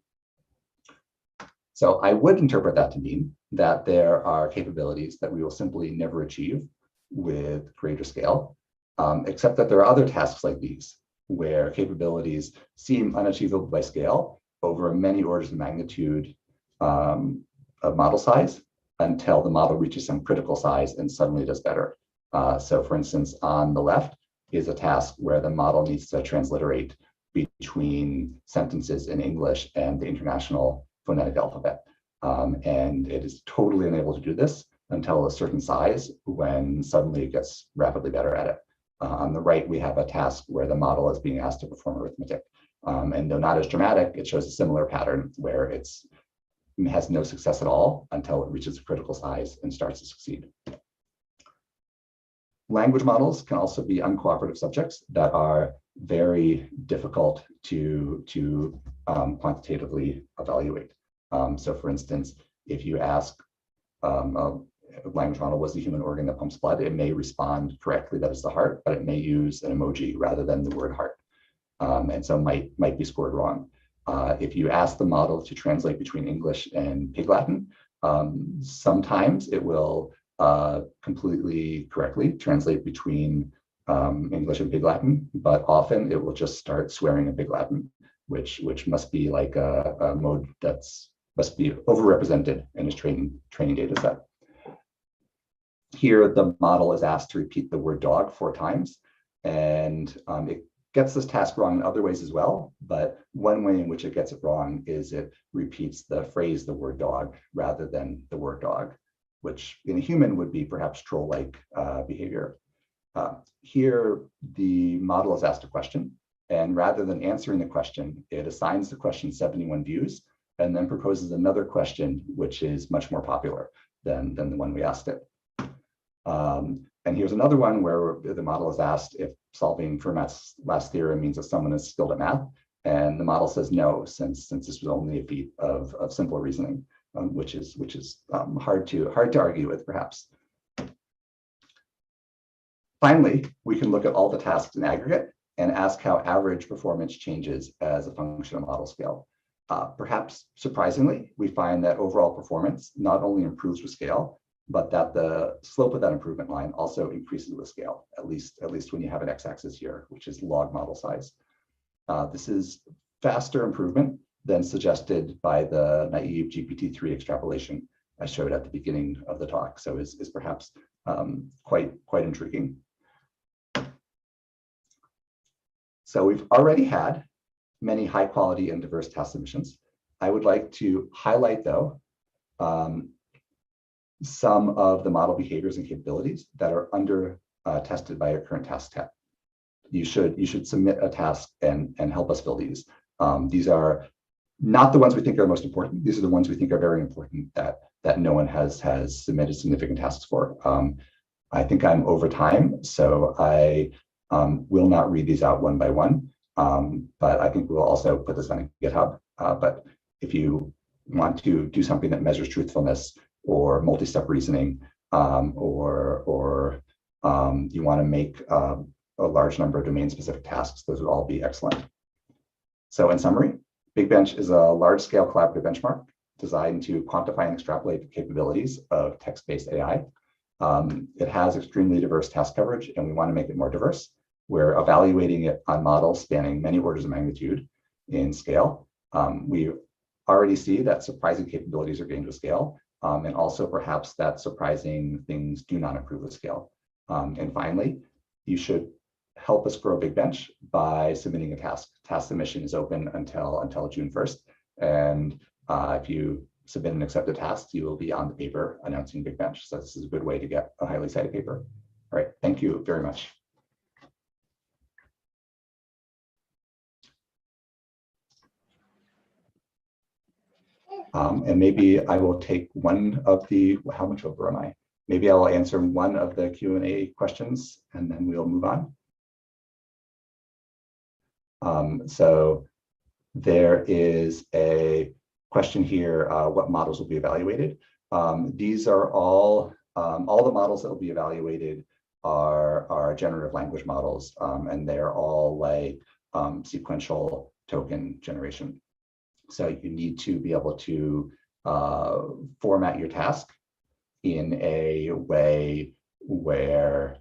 Speaker 12: So I would interpret that to mean that there are capabilities that we will simply never achieve with greater scale, except that there are other tasks like these, where capabilities seem unachievable by scale over many orders of magnitude of model size until the model reaches some critical size and suddenly does better. So for instance, on the left is a task where the model needs to transliterate between sentences in English and the international phonetic alphabet. And it is totally unable to do this until a certain size, when suddenly it gets rapidly better at it. On the right, we have a task where the model is being asked to perform arithmetic. And though not as dramatic, it shows a similar pattern where it's has no success at all until it reaches a critical size and starts to succeed. Language models can also be uncooperative subjects that are very difficult to quantitatively evaluate. So for instance, if you ask a language model, was the human organ that pumps blood, it may respond correctly that it's the heart, but it may use an emoji rather than the word heart. And so might be scored wrong. If you ask the model to translate between English and Pig Latin, sometimes it will completely correctly translate between English and Pig Latin, but often it will just start swearing in Pig Latin, which must be like a mode must be overrepresented in its training data set. Here, the model is asked to repeat the word dog 4 times, and it gets this task wrong in other ways as well, but one way in which it gets it wrong is it repeats the phrase, the word dog, rather than the word dog, which in a human would be perhaps troll-like behavior. Here, the model is asked a question, and rather than answering the question, it assigns the question 71 views, and then proposes another question, which is much more popular than the one we asked it. And here's another one where the model is asked if solving Fermat's last theorem means that someone is skilled at math, and the model says no, since this was only a feat of simple reasoning, which is hard to argue with, perhaps. Finally, we can look at all the tasks in aggregate and ask how average performance changes as a function of model scale. Perhaps surprisingly, we find that overall performance not only improves with scale, but that the slope of that improvement line also increases with scale, at least when you have an x-axis here, which is log model size. This is faster improvement than suggested by the naive GPT-3 extrapolation I showed at the beginning of the talk, so is perhaps quite intriguing. So we've already had many high quality and diverse task submissions. I would like to highlight, though, some of the model behaviors and capabilities that are under tested by your current task set. You should submit a task and help us fill these. These are not the ones we think are most important. These are the ones we think are very important that no one has submitted significant tasks for. I think I'm over time, so I will not read these out one by one, but I think we'll also put this on GitHub. But if you want to do something that measures truthfulness or multi-step reasoning, or you want to make a large number of domain-specific tasks, those would all be excellent. So in summary, Big Bench is a large-scale collaborative benchmark designed to quantify and extrapolate the capabilities of text-based AI. It has extremely diverse task coverage, and we want to make it more diverse. We're evaluating it on models spanning many orders of magnitude in scale. We already see that surprising capabilities are gained with scale, and also perhaps that surprising things do not improve with scale. And finally, you should help us grow Big Bench by submitting a task. Task submission is open until June 1st. And if you submit and accept a task, you will be on the paper announcing Big Bench. So this is a good way to get a highly cited paper. All right, thank you very much. And maybe I will take one of the, how much over am I? Maybe I'll answer one of the Q&A questions and then we'll move on. So there is a question here, what models will be evaluated? These are all the models that will be evaluated are generative language models, and they're all like sequential token generation. So you need to be able to format your task in a way where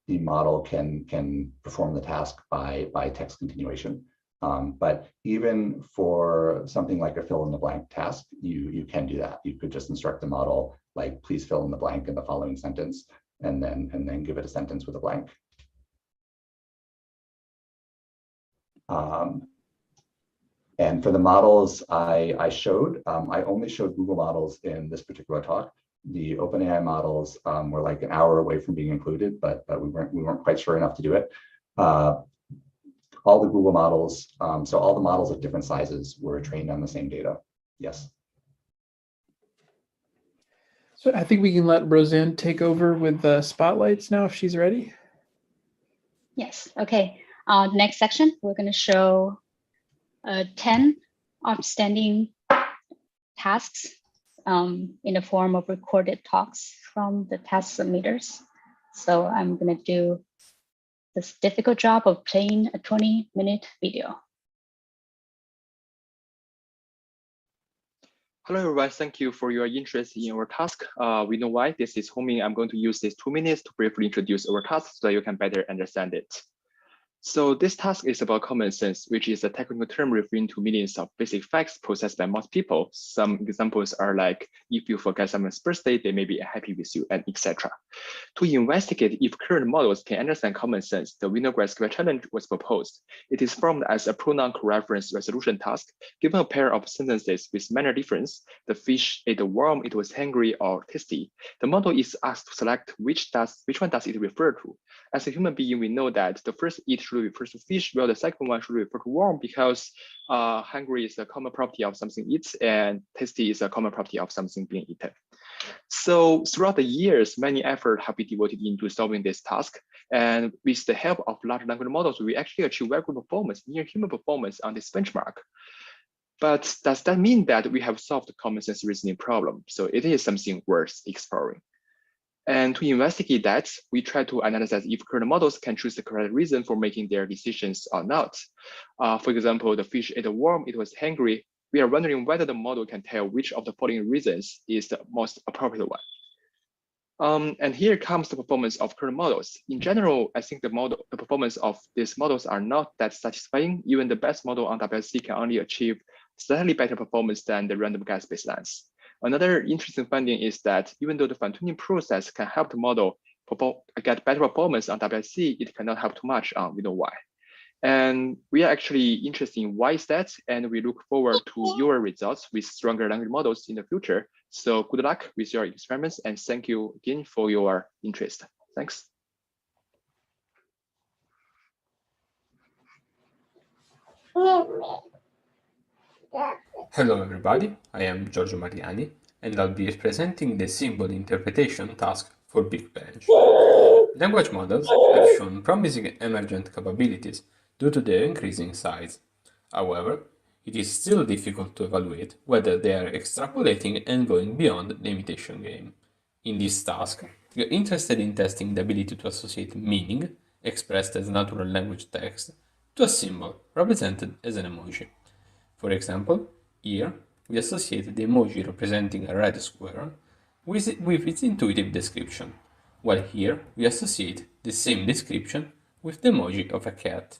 Speaker 12: the model can perform the task by text continuation. But even for something like a fill in the blank task, you can do that. You could just instruct the model, like, please fill in the blank in the following sentence, and then give it a sentence with a blank. And for the models I showed, I only showed Google models in this particular talk. The OpenAI models were like an hour away from being included, but we weren't quite sure enough to do it. all the Google models. So all the models of different sizes were trained on the same data. Yes.
Speaker 2: So I think we can let Roseanne take over with the spotlights now if she's ready.
Speaker 8: Yes, okay. Next section, we're going to show 10 outstanding tasks in the form of recorded talks from the task submitters. So I'm going to do this difficult job of playing a 20-minute video.
Speaker 13: Hello, everyone. Thank you for your interest in our task. We know why this is Homing. I'm going to use these 2 minutes to briefly introduce our task so that you can better understand it. So this task is about common sense, which is a technical term referring to millions of basic facts processed by most people. Some examples are like, if you forget someone's birthday, they may be happy with you, and etc. To investigate if current models can understand common sense, the Winograd SQL challenge was proposed. It is formed as a pronoun coreference resolution task. Given a pair of sentences with minor difference, the fish ate a worm, it was hungry or tasty. The model is asked to select which one does it refer to. As a human being, we know that the first eat should refer to fish, while the second one should refer to worm, because hungry is a common property of something eats, and tasty is a common property of something being eaten. So throughout the years, many efforts have been devoted into solving this task. And with the help of large language models, we actually achieve very good performance, near human performance on this benchmark. But does that mean that we have solved the common sense reasoning problem? So it is something worth exploring. And to investigate that, we try to analyze if current models can choose the correct reason for making their decisions or not. For example, the fish ate a worm, it was hungry. We are wondering whether the model can tell which of the following reasons is the most appropriate one. And here comes the performance of current models. In general, I think the performance of these models are not that satisfying. Even the best model on WSC can only achieve slightly better performance than the random guess baselines. Another interesting finding is that even though the fine-tuning process can help the model get better performance on WSC, it cannot help too much on Winograd. And we are actually interested in why is that, and we look forward to your results with stronger language models in the future. So good luck with your experiments, and thank you again for your interest. Thanks.
Speaker 14: Hello everybody, I am Giorgio Mariani, and I'll be presenting the symbol interpretation task for Big Bench. Language models have shown promising emergent capabilities due to their increasing size. However, it is still difficult to evaluate whether they are extrapolating and going beyond the imitation game. In this task, we are interested in testing the ability to associate meaning, expressed as natural language text, to a symbol, represented as an emoji. For example, here we associate the emoji representing a red square with its intuitive description, while here we associate the same description with the emoji of a cat.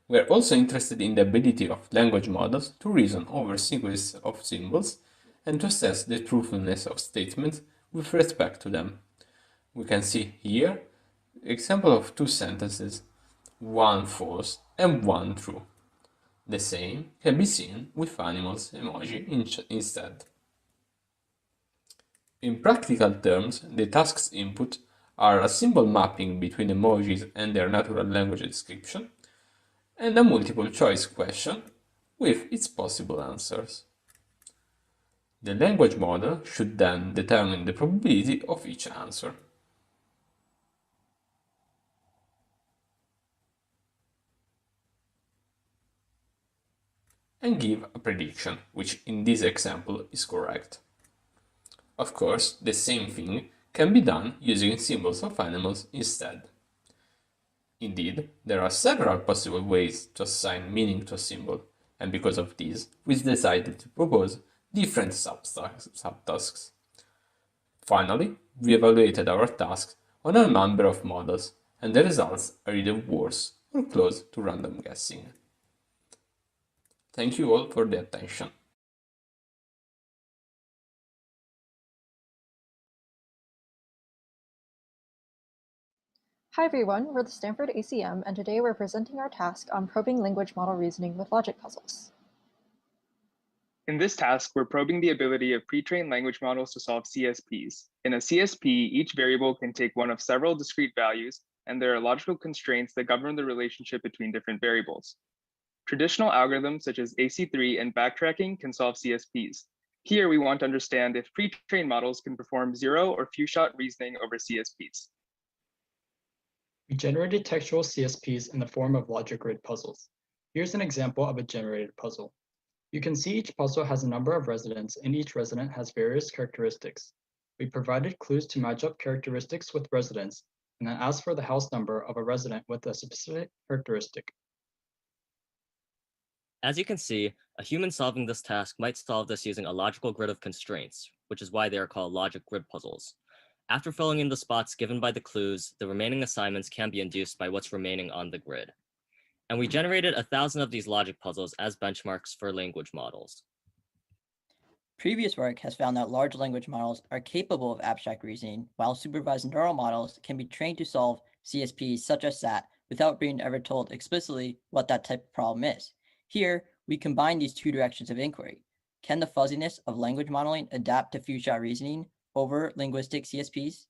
Speaker 14: We are also interested in the ability of language models to reason over sequences of symbols and to assess the truthfulness of statements with respect to them. We can see here an example of two sentences, one false and one true. The same can be seen with animals emoji instead. In practical terms, the task's input are a symbol mapping between emojis and their natural language description, and a multiple choice question with its possible answers. The language model should then determine the probability of each answer. And give a prediction, which in this example is correct. Of course, the same thing can be done using symbols of animals instead. Indeed, there are several possible ways to assign meaning to a symbol, and because of this, we decided to propose different subtasks. Finally, we evaluated our task on a number of models, and the results are either worse or close to random guessing. Thank you all for the attention.
Speaker 15: Hi everyone, we're the Stanford ACM, and today we're presenting our task on probing language model reasoning with logic puzzles.
Speaker 16: In this task, we're probing the ability of pre-trained language models to solve CSPs. In a CSP, each variable can take one of several discrete values, and there are logical constraints that govern the relationship between different variables. Traditional algorithms such as AC3 and backtracking can solve CSPs. Here, we want to understand if pre-trained models can perform zero or few-shot reasoning over CSPs.
Speaker 17: We generated textual CSPs in the form of logic grid puzzles. Here's an example of a generated puzzle. You can see each puzzle has a number of residents, and each resident has various characteristics. We provided clues to match up characteristics with residents, and then asked for the house number of a resident with a specific characteristic.
Speaker 18: As you can see, a human solving this task might solve this using a logical grid of constraints, which is why they are called logic grid puzzles. After filling in the spots given by the clues, the remaining assignments can be induced by what's remaining on the grid. And we generated 1,000 of these logic puzzles as benchmarks for language models.
Speaker 19: Previous work has found that large language models are capable of abstract reasoning, while supervised neural models can be trained to solve CSPs such as that without being ever told explicitly what that type of problem is. Here, we combine these two directions of inquiry. Can the fuzziness of language modeling adapt to few-shot reasoning over linguistic CSPs?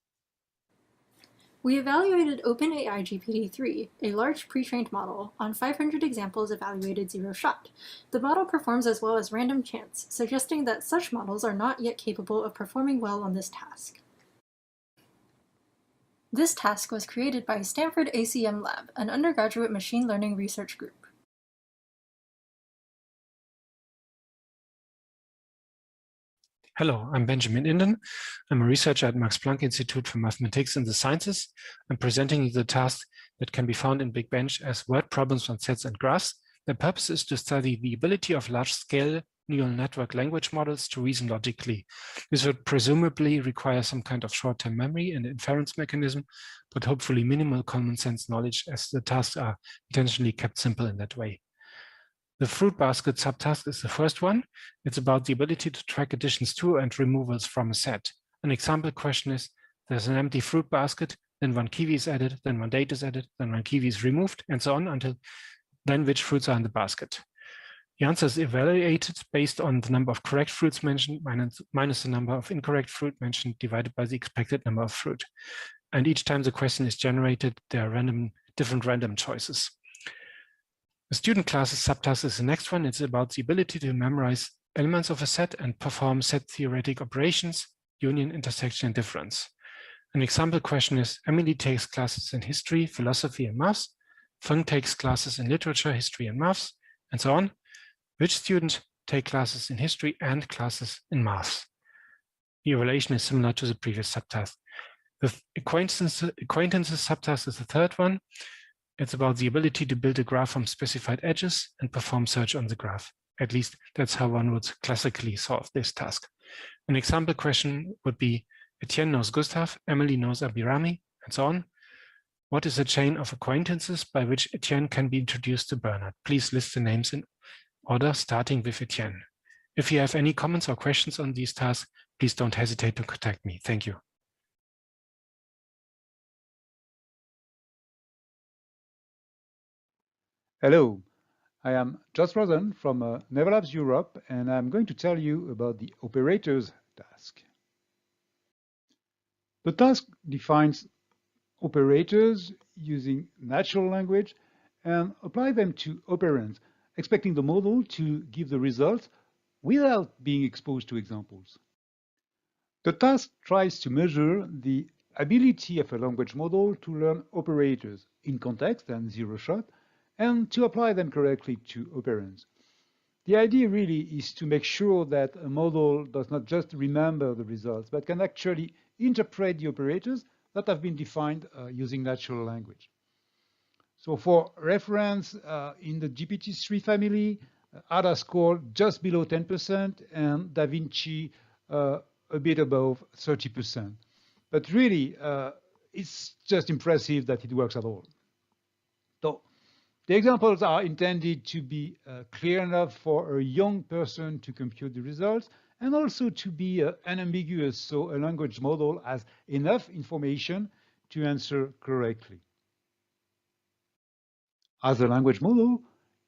Speaker 15: We evaluated OpenAI GPT-3, a large pre-trained model, on 500 examples evaluated zero-shot. The model performs as well as random chance, suggesting that such models are not yet capable of performing well on this task. This task was created by Stanford ACM Lab, an undergraduate machine learning research group.
Speaker 20: Hello, I'm Benjamin Inden. I'm a researcher at Max Planck Institute for Mathematics and the Sciences. I'm presenting the task that can be found in Big Bench as word problems on sets and graphs. The purpose is to study the ability of large-scale neural network language models to reason logically. This would presumably require some kind of short-term memory and inference mechanism, but hopefully minimal common sense knowledge, as the tasks are intentionally kept simple in that way. The fruit basket subtask is the first one. It's about the ability to track additions to and removals from a set. An example question is, there's an empty fruit basket, then one kiwi is added, then one date is added, then one kiwi is removed, and so on until then which fruits are in the basket. The answer is evaluated based on the number of correct fruits mentioned minus the number of incorrect fruit mentioned divided by the expected number of fruit. And each time the question is generated, there are different random choices. The student classes subtask is the next one. It's about the ability to memorize elements of a set and perform set theoretic operations, union, intersection, and difference. An example question is, Emily takes classes in history, philosophy, and maths. Feng takes classes in literature, history, and maths, and so on. Which student take classes in history and classes in maths? The evaluation is similar to the previous subtask. The acquaintances subtask is the third one. It's about the ability to build a graph from specified edges and perform search on the graph. At least that's how one would classically solve this task. An example question would be, Etienne knows Gustav, Emily knows Abirami, and so on. What is a chain of acquaintances by which Etienne can be introduced to Bernard? Please list the names in order, starting with Etienne. If you have any comments or questions on these tasks, please don't hesitate to contact me. Thank you.
Speaker 21: Hello, I am Joss Rosen from Nevelabs Europe, and I'm going to tell you about the operators task. The task defines operators using natural language and apply them to operands, expecting the model to give the result without being exposed to examples. The task tries to measure the ability of a language model to learn operators in context and zero-shot, and to apply them correctly to operands. The idea really is to make sure that a model does not just remember the results, but can actually interpret the operators that have been defined using natural language. So for reference, in the GPT-3 family, Ada scored just below 10% and DaVinci a bit above 30%. But really, it's just impressive that it works at all. So the examples are intended to be clear enough for a young person to compute the results, and also to be unambiguous, so a language model has enough information to answer correctly. As a language model,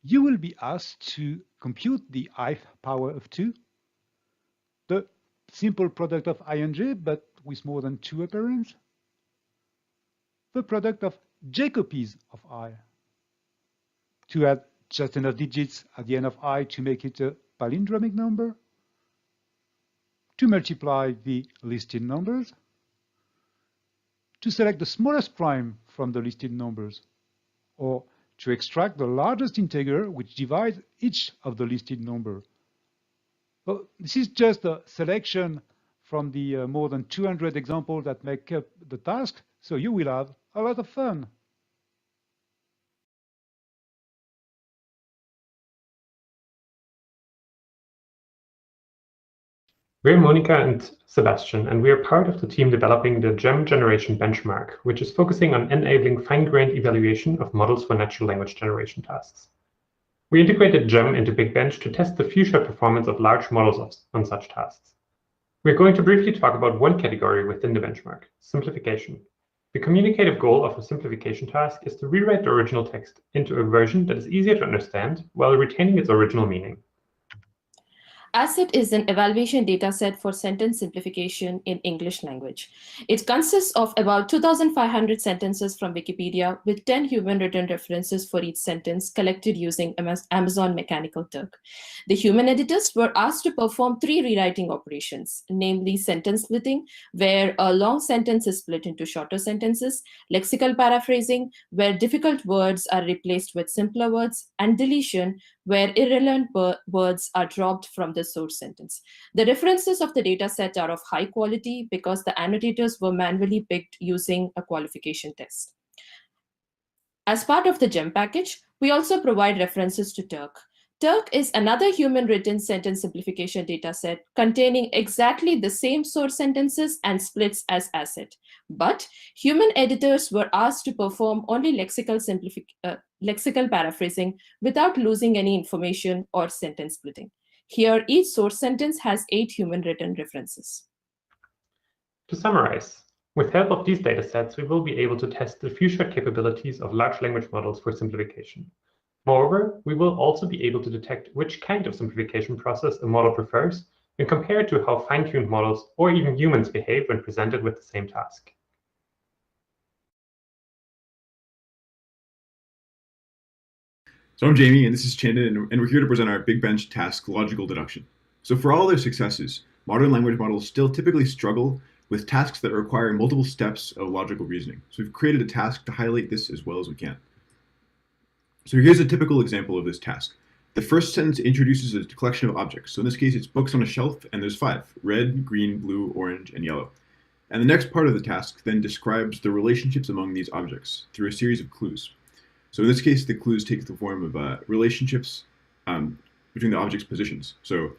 Speaker 21: you will be asked to compute the ith power of 2, the simple product of I and j, but with more than 2 operands, the product of j copies of I, to add just enough digits at the end of I to make it a palindromic number, to multiply the listed numbers, to select the smallest prime from the listed numbers, or to extract the largest integer which divides each of the listed number. Well, this is just a selection from the more than 200 examples that make up the task, so you will have a lot of fun.
Speaker 5: We're Monica and Sebastian, and we are part of the team developing the GEM generation benchmark, which is focusing on enabling fine-grained evaluation of models for natural language generation tasks. We integrated GEM into Big Bench to test the future performance of large models on such tasks. We're going to briefly talk about one category within the benchmark, simplification. The communicative goal of a simplification task is to rewrite the original text into a version that is easier to understand while retaining its original meaning.
Speaker 22: ASSET is an evaluation dataset for sentence simplification in English language. It consists of about 2,500 sentences from Wikipedia with 10 human-written references for each sentence collected using Amazon Mechanical Turk. The human editors were asked to perform 3 rewriting operations, namely sentence splitting, where a long sentence is split into shorter sentences, lexical paraphrasing, where difficult words are replaced with simpler words, and deletion, where irrelevant words are dropped from the source sentence. The references of the dataset are of high quality because the annotators were manually picked using a qualification test. As part of the GEM package, we also provide references to Turk. Turk is another human-written sentence simplification dataset containing exactly the same source sentences and splits as ASSET. But human editors were asked to perform only lexical paraphrasing without losing any information or sentence splitting. Here, each source sentence has 8 human-written references.
Speaker 5: To summarize, with help of these datasets, we will be able to test the future capabilities of large language models for simplification. Moreover, we will also be able to detect which kind of simplification process a model prefers and compare it to how fine-tuned models or even humans behave when presented with the same task.
Speaker 23: So I'm Jamie, and this is Chandon, and we're here to present our Big Bench task, logical deduction. So for all their successes, modern language models still typically struggle with tasks that require multiple steps of logical reasoning. So we've created a task to highlight this as well as we can. So here's a typical example of this task. The first sentence introduces a collection of objects. So in this case, it's books on a shelf, and there's 5, red, green, blue, orange, and yellow. And the next part of the task then describes the relationships among these objects through a series of clues. So in this case, the clues take the form of relationships between the object's positions. So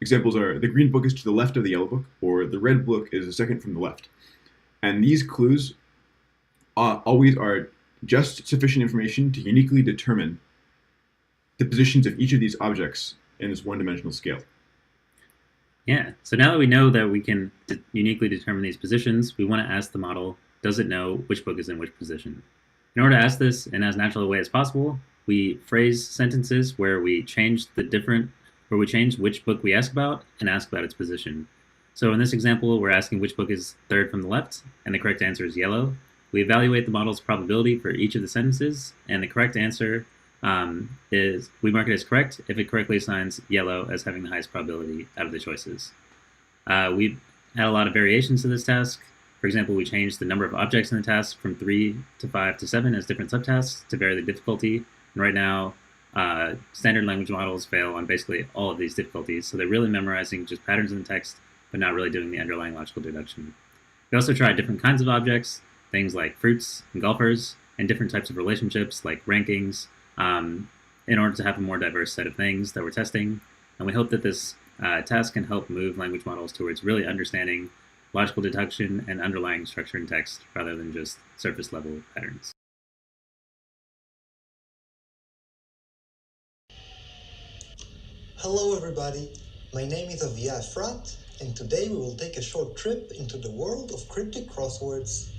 Speaker 23: examples are the green book is to the left of the yellow book, or the red book is a second from the left. And these clues always are just sufficient information to uniquely determine the positions of each of these objects in this one-dimensional scale.
Speaker 24: Yeah, so now that we know that we can uniquely determine these positions, we want to ask the model, does it know which book is in which position? In order to ask this in as natural a way as possible, we phrase sentences where we change which book we ask about and ask about its position. So in this example, we're asking which book is third from the left, and the correct answer is yellow. We evaluate the model's probability for each of the sentences, and the correct answer is, we mark it as correct if it correctly assigns yellow as having the highest probability out of the choices. We had a lot of variations to this task. For example, we changed the number of objects in the task from 3 to 5 to 7 as different subtasks to vary the difficulty. And right now, standard language models fail on basically all of these difficulties. So they're really memorizing just patterns in the text, but not really doing the underlying logical deduction. We also tried different kinds of objects, things like fruits and golfers, and different types of relationships like rankings, in order to have a more diverse set of things that we're testing. And we hope that this task can help move language models towards really understanding logical deduction and underlying structure in text rather than just surface level patterns.
Speaker 25: Hello everybody, my name is Avia Efrat, and today we will take a short trip into the world of cryptic crosswords.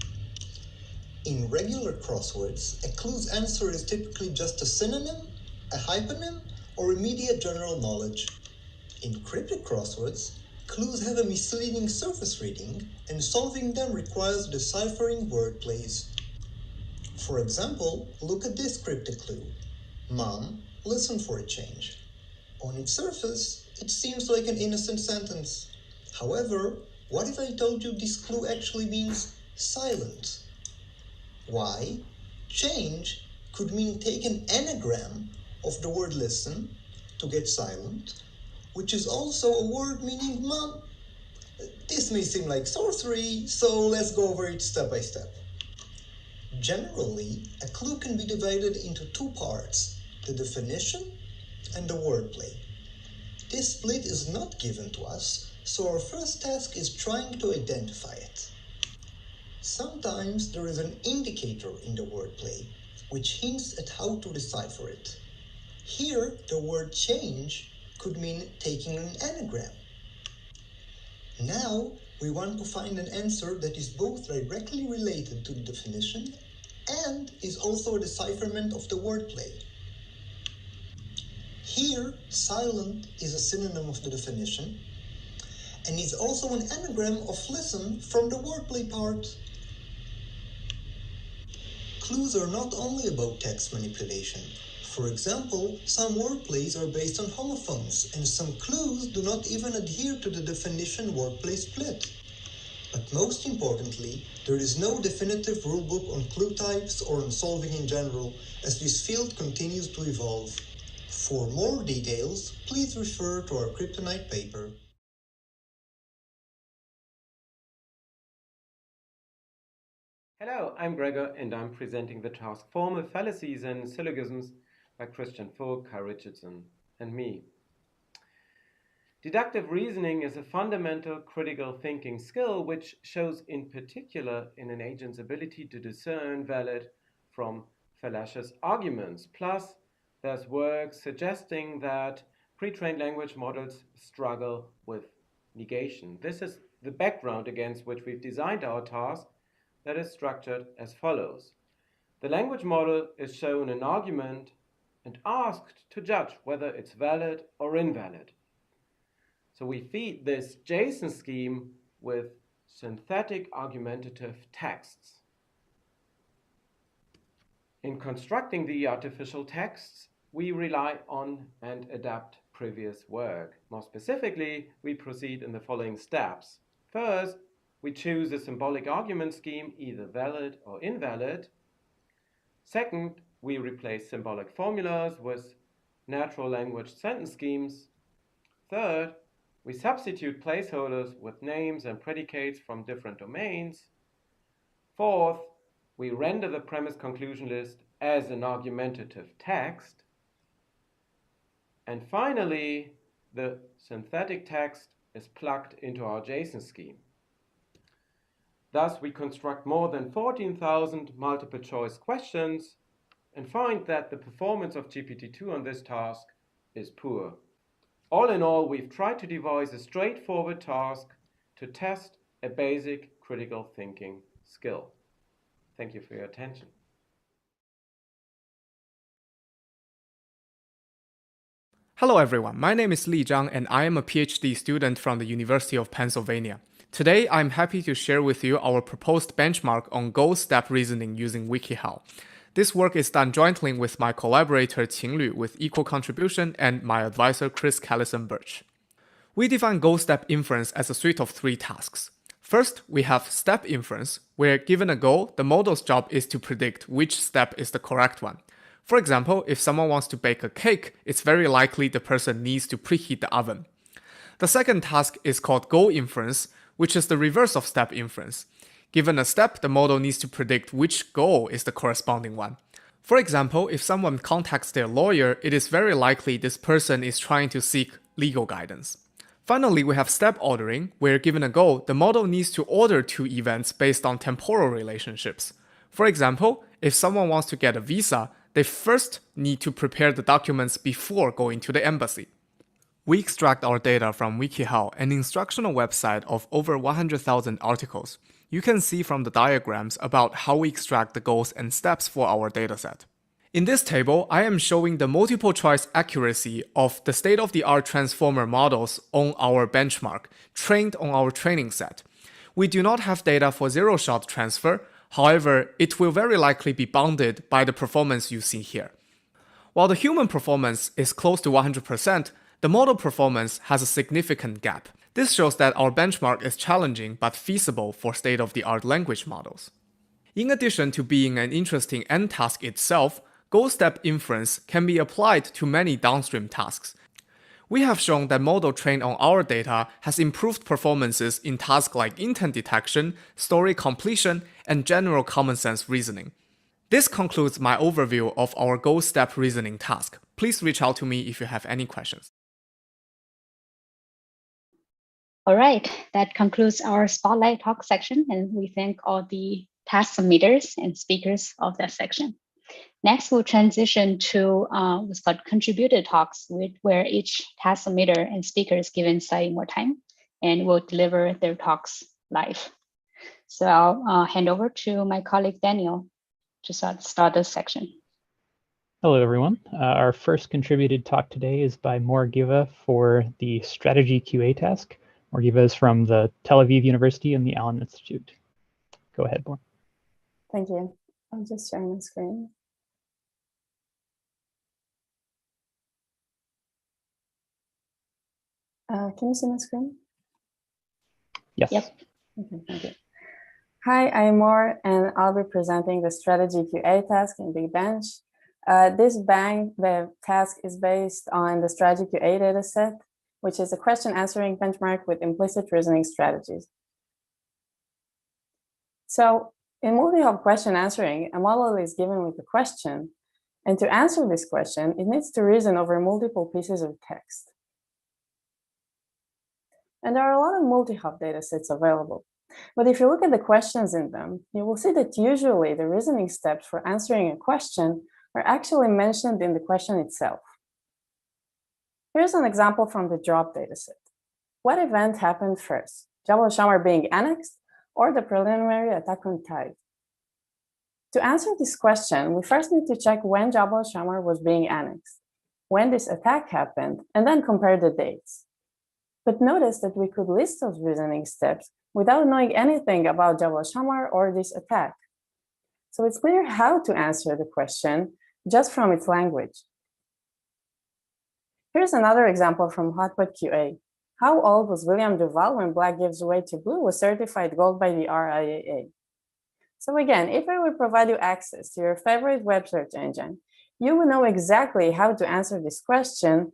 Speaker 25: In regular crosswords, a clue's answer is typically just a synonym, a hyponym, or immediate general knowledge. In cryptic crosswords, clues have a misleading surface reading, and solving them requires deciphering word plays. For example, look at this cryptic clue. Mom, listen for a change. On its surface, it seems like an innocent sentence. However, what if I told you this clue actually means silent? Why? Change could mean take an anagram of the word listen to get silent, which is also a word meaning mom. This may seem like sorcery, so let's go over it step by step. Generally, a clue can be divided into two parts, the definition and the wordplay. This split is not given to us, so our first task is trying to identify it. Sometimes there is an indicator in the wordplay, which hints at how to decipher it. Here, the word change could mean taking an anagram. Now, we want to find an answer that is both directly related to the definition and is also a decipherment of the wordplay. Here, silent is a synonym of the definition and is also an anagram of listen from the wordplay part. Clues are not only about text manipulation. For example, some wordplays are based on homophones, and some clues do not even adhere to the definition wordplay split. But most importantly, there is no definitive rulebook on clue types or on solving in general, as this field continues to evolve. For more details, please refer to our Kryptonite paper.
Speaker 1: Hello, I'm Gregor, and I'm presenting the task Formal Fallacies and Syllogisms by Christian Vogt, Kai Richardson, and me. Deductive reasoning is a fundamental critical thinking skill which shows in particular in an agent's ability to discern valid from fallacious arguments. Plus, there's work suggesting that pre-trained language models struggle with negation. This is the background against which we've designed our task that is structured as follows. The language model is shown an argument and asked to judge whether it's valid or invalid. So we feed this JSON scheme with synthetic argumentative texts. In constructing the artificial texts, we rely on and adapt previous work. More specifically, we proceed in the following steps. First, we choose a symbolic argument scheme, either valid or invalid. Second, we replace symbolic formulas with natural language sentence schemes. Third, we substitute placeholders with names and predicates from different domains. Fourth, we render the premise conclusion list as an argumentative text. And finally, the synthetic text is plugged into our JSON scheme. Thus, we construct more than 14,000 multiple choice questions and find that the performance of GPT-2 on this task is poor. All in all, we've tried to devise a straightforward task to test a basic critical thinking skill. Thank you for your attention.
Speaker 6: Hello everyone, my name is Li Zhang and I am a PhD student from the University of Pennsylvania. Today, I'm happy to share with you our proposed benchmark on goal-step reasoning using WikiHow. This work is done jointly with my collaborator Qing Lü with equal contribution and my advisor Chris Callison-Birch. We define goal-step inference as a suite of 3 tasks. First, we have step inference, where given a goal, the model's job is to predict which step is the correct one. For example, if someone wants to bake a cake, it's very likely the person needs to preheat the oven. The second task is called goal inference, which is the reverse of step inference. Given a step, the model needs to predict which goal is the corresponding one. For example, if someone contacts their lawyer, it is very likely this person is trying to seek legal guidance. Finally, we have step ordering, where given a goal, the model needs to order 2 events based on temporal relationships. For example, if someone wants to get a visa, they first need to prepare the documents before going to the embassy. We extract our data from WikiHow, an instructional website of over 100,000 articles. You can see from the diagrams about how we extract the goals and steps for our dataset. In this table, I am showing the multiple choice accuracy of the state-of-the-art transformer models on our benchmark, trained on our training set. We do not have data for zero-shot transfer. However, it will very likely be bounded by the performance you see here. While the human performance is close to 100%, the model performance has a significant gap. This shows that our benchmark is challenging but feasible for state-of-the-art language models. In addition to being an interesting end task itself, goal-step inference can be applied to many downstream tasks. We have shown that model trained on our data has improved performances in tasks like intent detection, story completion, and general common sense reasoning. This concludes my overview of our goal-step reasoning task. Please reach out to me if you have any questions.
Speaker 8: All right, that concludes our Spotlight Talk section, and we thank all the task submitters and speakers of that section. Next, we'll transition to what's called contributed talks, where each task submitter and speaker is given slightly more time and will deliver their talks live. So I'll hand over to my colleague Daniel to start this section.
Speaker 3: Hello, everyone. Our first contributed talk today is by Morgiva for the Strategy QA task. Morgiva is from the Tel Aviv University and the Allen Institute. Go ahead, Mor.
Speaker 4: Thank you. I'm just sharing my screen. Can you see my screen?
Speaker 3: Yes.
Speaker 4: Yep. Okay, thank you. Hi, I'm Mor, and I'll be presenting the Strategy QA task in Big Bench. The task is based on the Strategy QA dataset, which is a question answering benchmark with implicit reasoning strategies. So in multi-hop question answering, a model is given with a question, and to answer this question, it needs to reason over multiple pieces of text. And there are a lot of multi-hop datasets available. But if you look at the questions in them, you will see that usually the reasoning steps for answering a question are actually mentioned in the question itself. Here's an example from the drop dataset. What event happened first? Jabal al-Shamar being annexed or the preliminary attack on Taif? To answer this question, we first need to check when Jabal al-Shamar was being annexed, when this attack happened, and then compare the dates. But notice that we could list those reasoning steps without knowing anything about Jabal al-Shamar or this attack. So it's clear how to answer the question just from its language. Here's another example from Hotpot QA. How old was William Duval when Black Gives Way to Blue was certified gold by the RIAA? So again, if I would provide you access to your favorite web search engine, you would know exactly how to answer this question,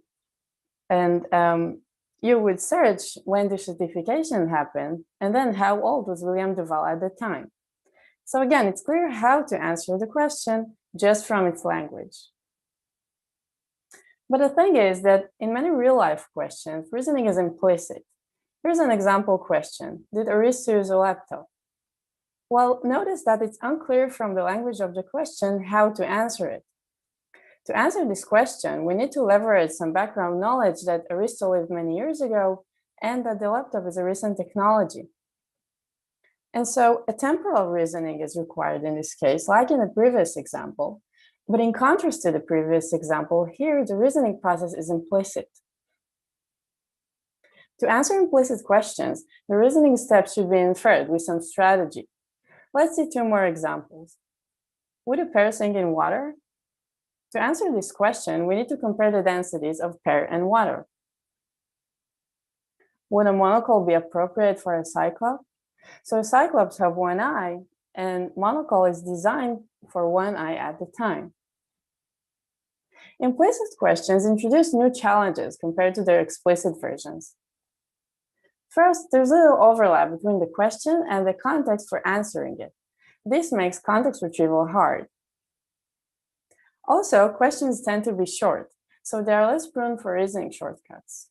Speaker 4: and you would search when the certification happened, and then how old was William Duval at the time. So again, it's clear how to answer the question just from its language. But the thing is that in many real-life questions, reasoning is implicit. Here's an example question. Did Aristo use a laptop? Well, notice that it's unclear from the language of the question how to answer it. To answer this question, we need to leverage some background knowledge that Aristo lived many years ago and that the laptop is a recent technology. And so a temporal reasoning is required in this case, like in the previous example. But in contrast to the previous example, here the reasoning process is implicit. To answer implicit questions, the reasoning steps should be inferred with some strategy. Let's see two more examples. Would a pear sink in water? To answer this question, we need to compare the densities of pear and water. Would a monocle be appropriate for a cyclops? So cyclops have one eye, and monocle is designed for one eye at a time. Implicit questions introduce new challenges compared to their explicit versions. First, there's little overlap between the question and the context for answering it. This makes context retrieval hard. Also, questions tend to be short, so they are less prone for reasoning shortcuts.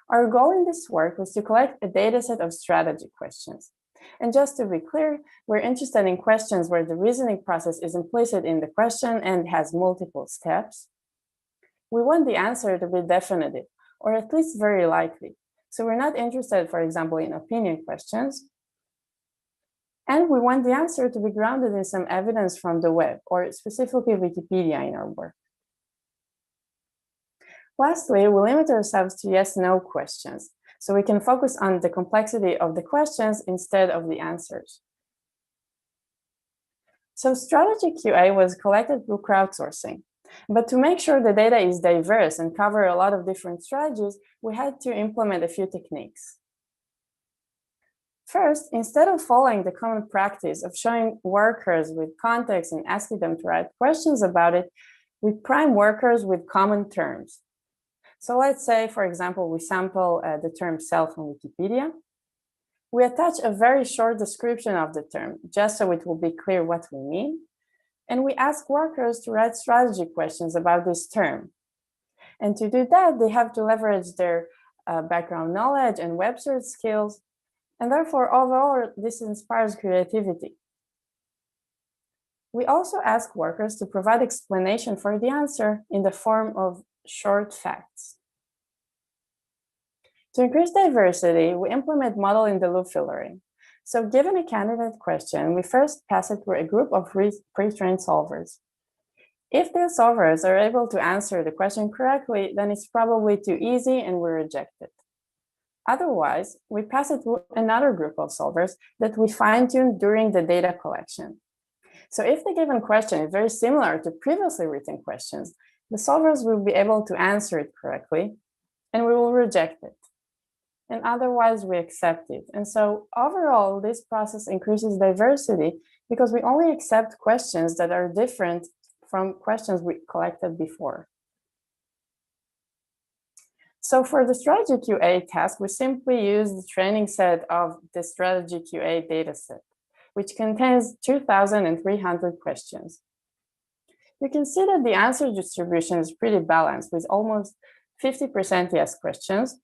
Speaker 4: Our goal in this work was to collect a dataset of strategy questions. And just to be clear, we're interested in questions where the reasoning process is implicit in the question and has multiple steps. We want the answer to be definitive, or at least very likely. So we're not interested, for example, in opinion questions. And we want the answer to be grounded in some evidence from the web, or specifically Wikipedia in our work. Lastly, we limit ourselves to yes/no questions, so we can focus on the complexity of the questions instead of the answers. So strategy QA was collected through crowdsourcing. But to make sure the data is diverse and cover a lot of different strategies, we had to implement a few techniques. First, instead of following the common practice of showing workers with context and asking them to write questions about it, we prime workers with common terms. So let's say, for example, we sample the term self from Wikipedia. We attach a very short description of the term, just so it will be clear what we mean. And we ask workers to write strategy questions about this term. And to do that, they have to leverage their background knowledge and web search skills. And therefore, overall, this inspires creativity. We also ask workers to provide explanation for the answer in the form of short facts. To increase diversity, we implement model-in-the-loop filtering. So given a candidate question, we first pass it through a group of pre-trained solvers. If the solvers are able to answer the question correctly, then it's probably too easy and we reject it. Otherwise, we pass it through another group of solvers that we fine-tune during the data collection. So if the given question is very similar to previously written questions, the solvers will be able to answer it correctly, and we will reject it. And otherwise, we accept it. And so overall, this process increases diversity because we only accept questions that are different from questions we collected before. So for the strategy QA task, we simply use the training set of the strategy QA dataset, which contains 2,300 questions. You can see that the answer distribution is pretty balanced with almost 50% yes questions.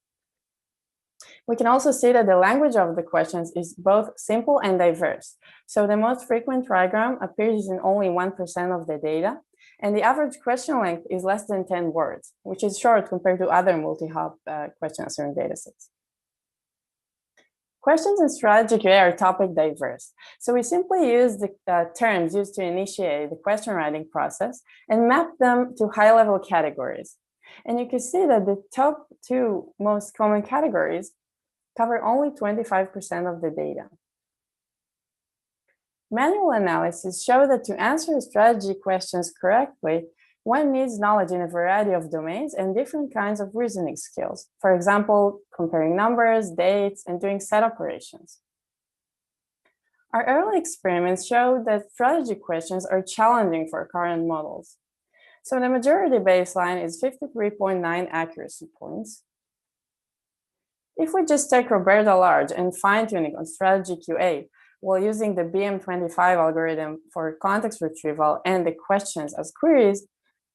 Speaker 4: We can also see that the language of the questions is both simple and diverse. So the most frequent trigram appears in only 1% of the data, and the average question length is less than 10 words, which is short compared to other multi-hop question answering datasets. Questions in strategy QA are topic diverse. So we simply use the terms used to initiate the question writing process and map them to high-level categories. And you can see that the top two most common categories cover only 25% of the data. Manual analysis show that to answer strategy questions correctly, one needs knowledge in a variety of domains and different kinds of reasoning skills. For example, comparing numbers, dates, and doing set operations. Our early experiments showed that strategy questions are challenging for current models. So the majority baseline is 53.9 accuracy points. If we just take Roberta Large and fine-tuning on strategy QA while using the BM25 algorithm for context retrieval and the questions as queries,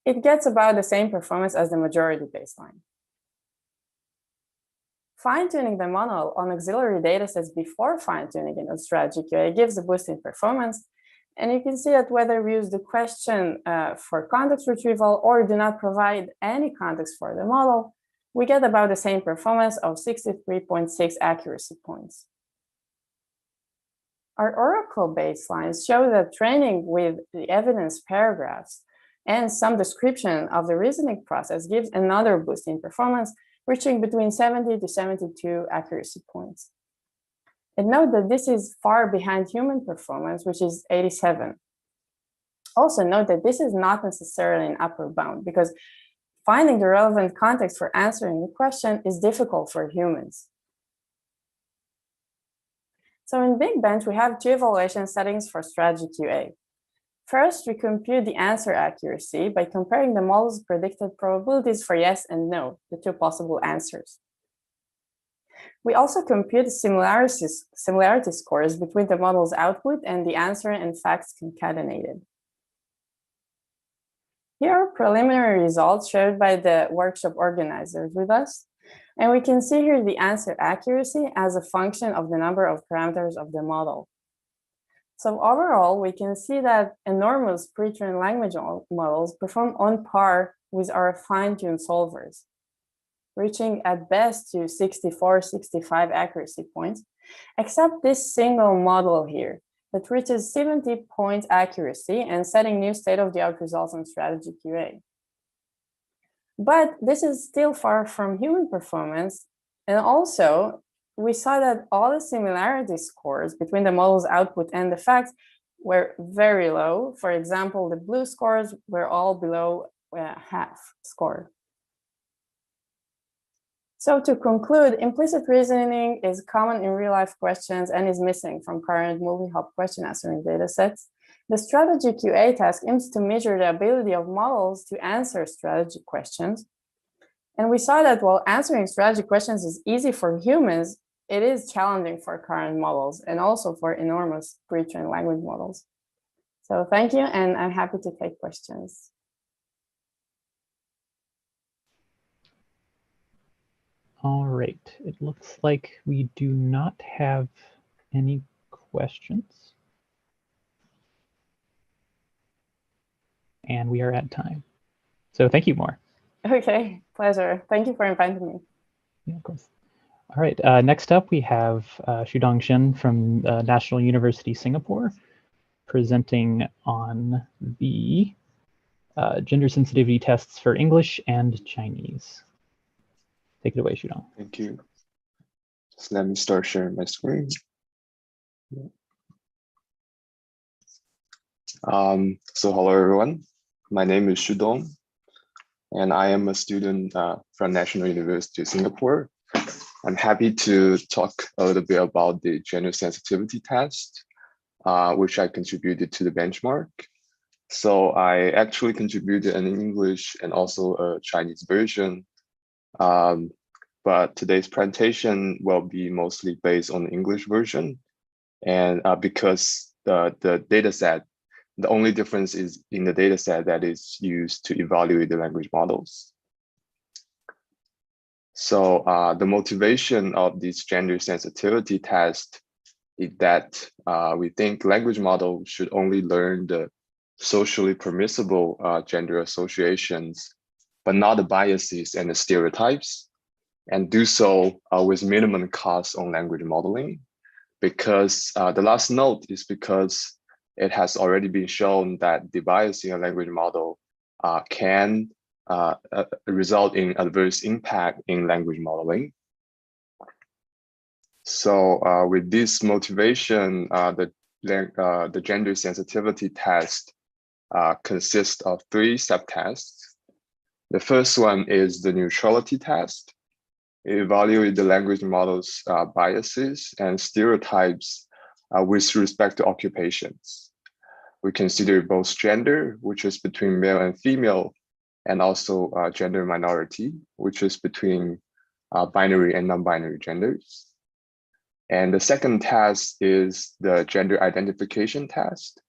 Speaker 4: it gets about the same performance as the majority baseline. Fine-tuning the model on auxiliary datasets before fine-tuning it on strategy QA gives a boost in performance. And you can see that whether we use the question for context retrieval or do not provide any context for the model, we get about the same performance of 63.6 accuracy points. Our Oracle baselines show that training with the evidence paragraphs and some description of the reasoning process gives another boost in performance, reaching between 70 to 72 accuracy points. And note that this is far behind human performance, which is 87. Also note that this is not necessarily an upper bound because finding the relevant context for answering the question is difficult for humans. So in Big Bench, we have two evaluation settings for strategy QA. First, we compute the answer accuracy by comparing the model's predicted probabilities for yes and no, the two possible answers. We also compute similarity scores between the model's output and the answer and facts concatenated. Here are preliminary results shared by the workshop organizers with us. And we can see here the answer accuracy as a function of the number of parameters of the model. So overall, we can see that enormous pre-trained language models perform on par with our fine-tuned solvers, reaching at best to 64, 65 accuracy points, except this single model here that reaches 70 points accuracy and setting new state-of-the-art results on strategy QA. But this is still far from human performance. And also, we saw that all the similarity scores between the model's output and the facts were very low. For example, the blue scores were all below half score. So to conclude, implicit reasoning is common in real-life questions and is missing from current multi-hop question answering datasets. The strategy QA task aims to measure the ability of models to answer strategy questions. And we saw that while answering strategy questions is easy for humans, it is challenging for current models and also for enormous pre-trained language models. So thank you, and I'm happy to take questions.
Speaker 3: All right, it looks like we do not have any questions. And we are at time. So thank you, Moore.
Speaker 4: Okay, pleasure. Thank you for inviting me.
Speaker 3: Yeah, of course. All right, next up we have Shudong Shen from National University Singapore presenting on the gender sensitivity tests for English and Chinese. Take it away, Shudong.
Speaker 7: Thank you. So let me start sharing my screen. So hello, everyone. My name is Shudong, and I am a student from National University of Singapore. I'm happy to talk a little bit about the gender sensitivity test, which I contributed to the benchmark. So I actually contributed an English and also a Chinese version. But today's presentation will be mostly based on the English version. And because the data set, the only difference is in the data set that is used to evaluate the language models. So the motivation of this gender sensitivity test is that we think language models should only learn the socially permissible gender associations, but not the biases and the stereotypes, and do so with minimum cost on language modeling. Because the last note is because it has already been shown that the bias in a language model can result in adverse impact in language modeling. So with this motivation, the gender sensitivity test consists of 3 subtests. The first one is the neutrality test. It evaluates the language model's biases and stereotypes with respect to occupations. We consider both gender, which is between male and female, and also gender minority, which is between binary and non-binary genders. And the second test is the gender identification test.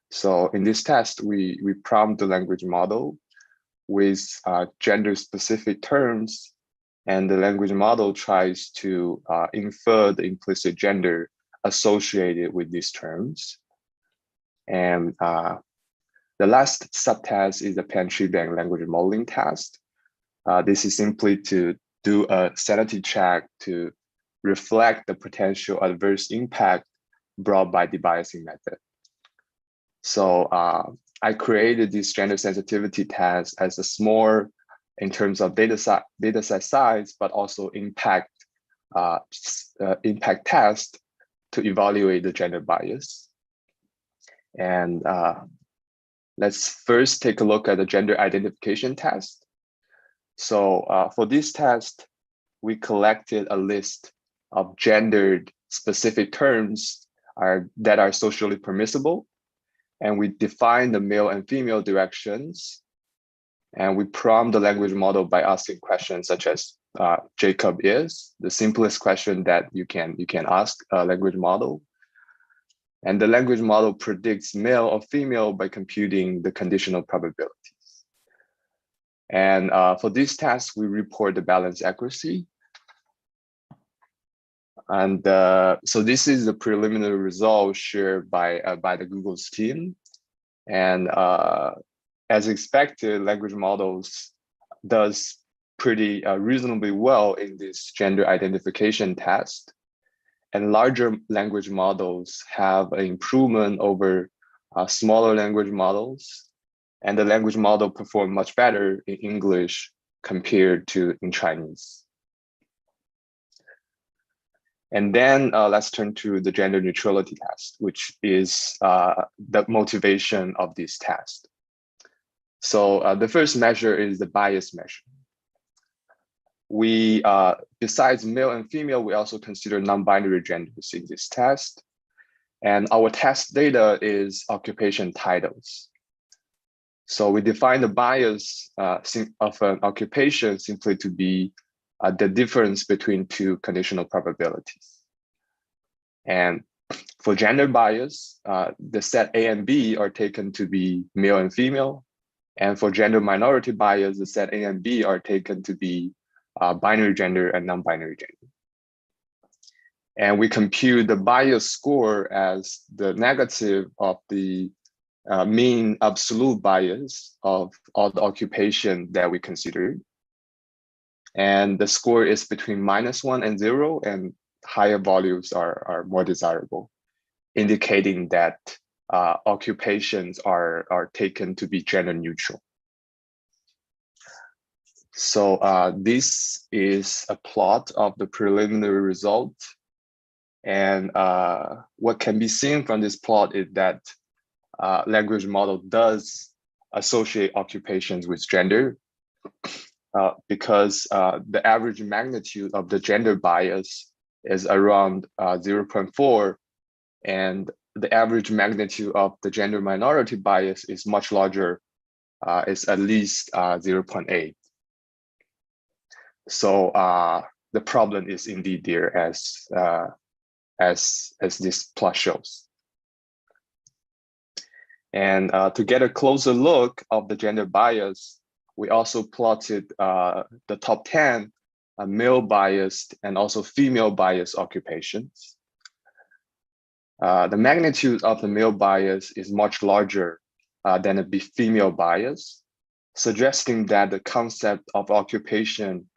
Speaker 7: So in this test, we prompt the language model with gender-specific terms, and the language model tries to infer the implicit gender associated with these terms. And the last subtask is the Pantry Bank language modeling test. This is simply to do a sanity check to reflect the potential adverse impact brought by the biasing method. So I created this gender sensitivity test as a small, in terms of data set size, but also impact test to evaluate the gender bias. And let's first take a look at the gender identification test. So for this test, we collected a list of gendered specific terms that are socially permissible. And we define the male and female directions. And we prompt the language model by asking questions such as Jacob is, the simplest question that you can ask a language model. And the language model predicts male or female by computing the conditional probabilities. And for this task, we report the balance accuracy. And so this is the preliminary result shared by the Google's team. And as expected, language models does pretty reasonably well in this gender identification test. And larger language models have an improvement over smaller language models. And the language model performed much better in English compared to in Chinese. And then let's turn to the gender neutrality test, which is the motivation of this test. So the first measure is the bias measure. We, besides male and female, we also consider non-binary genders in this test. And our test data is occupation titles. So we define the bias of an occupation simply to be the difference between two conditional probabilities. And for gender bias, the set A and B are taken to be male and female. And for gender minority bias, the set A and B are taken to be binary gender and non-binary gender. And we compute the bias score as the negative of the mean absolute bias of all the occupation that we considered. And the score is between -1 and 0, and higher values are more desirable, indicating that occupations are taken to be gender neutral. So this is a plot of the preliminary result. And what can be seen from this plot is that language model does associate occupations with gender because the average magnitude of the gender bias is around 0.4, and the average magnitude of the gender minority bias is much larger, it's at least 0.8. So the problem is indeed there as this plot shows. And to get a closer look of the gender bias, we also plotted the top 10 male biased and also female biased occupations. The magnitude of the male bias is much larger than the female bias, suggesting that the concept of occupation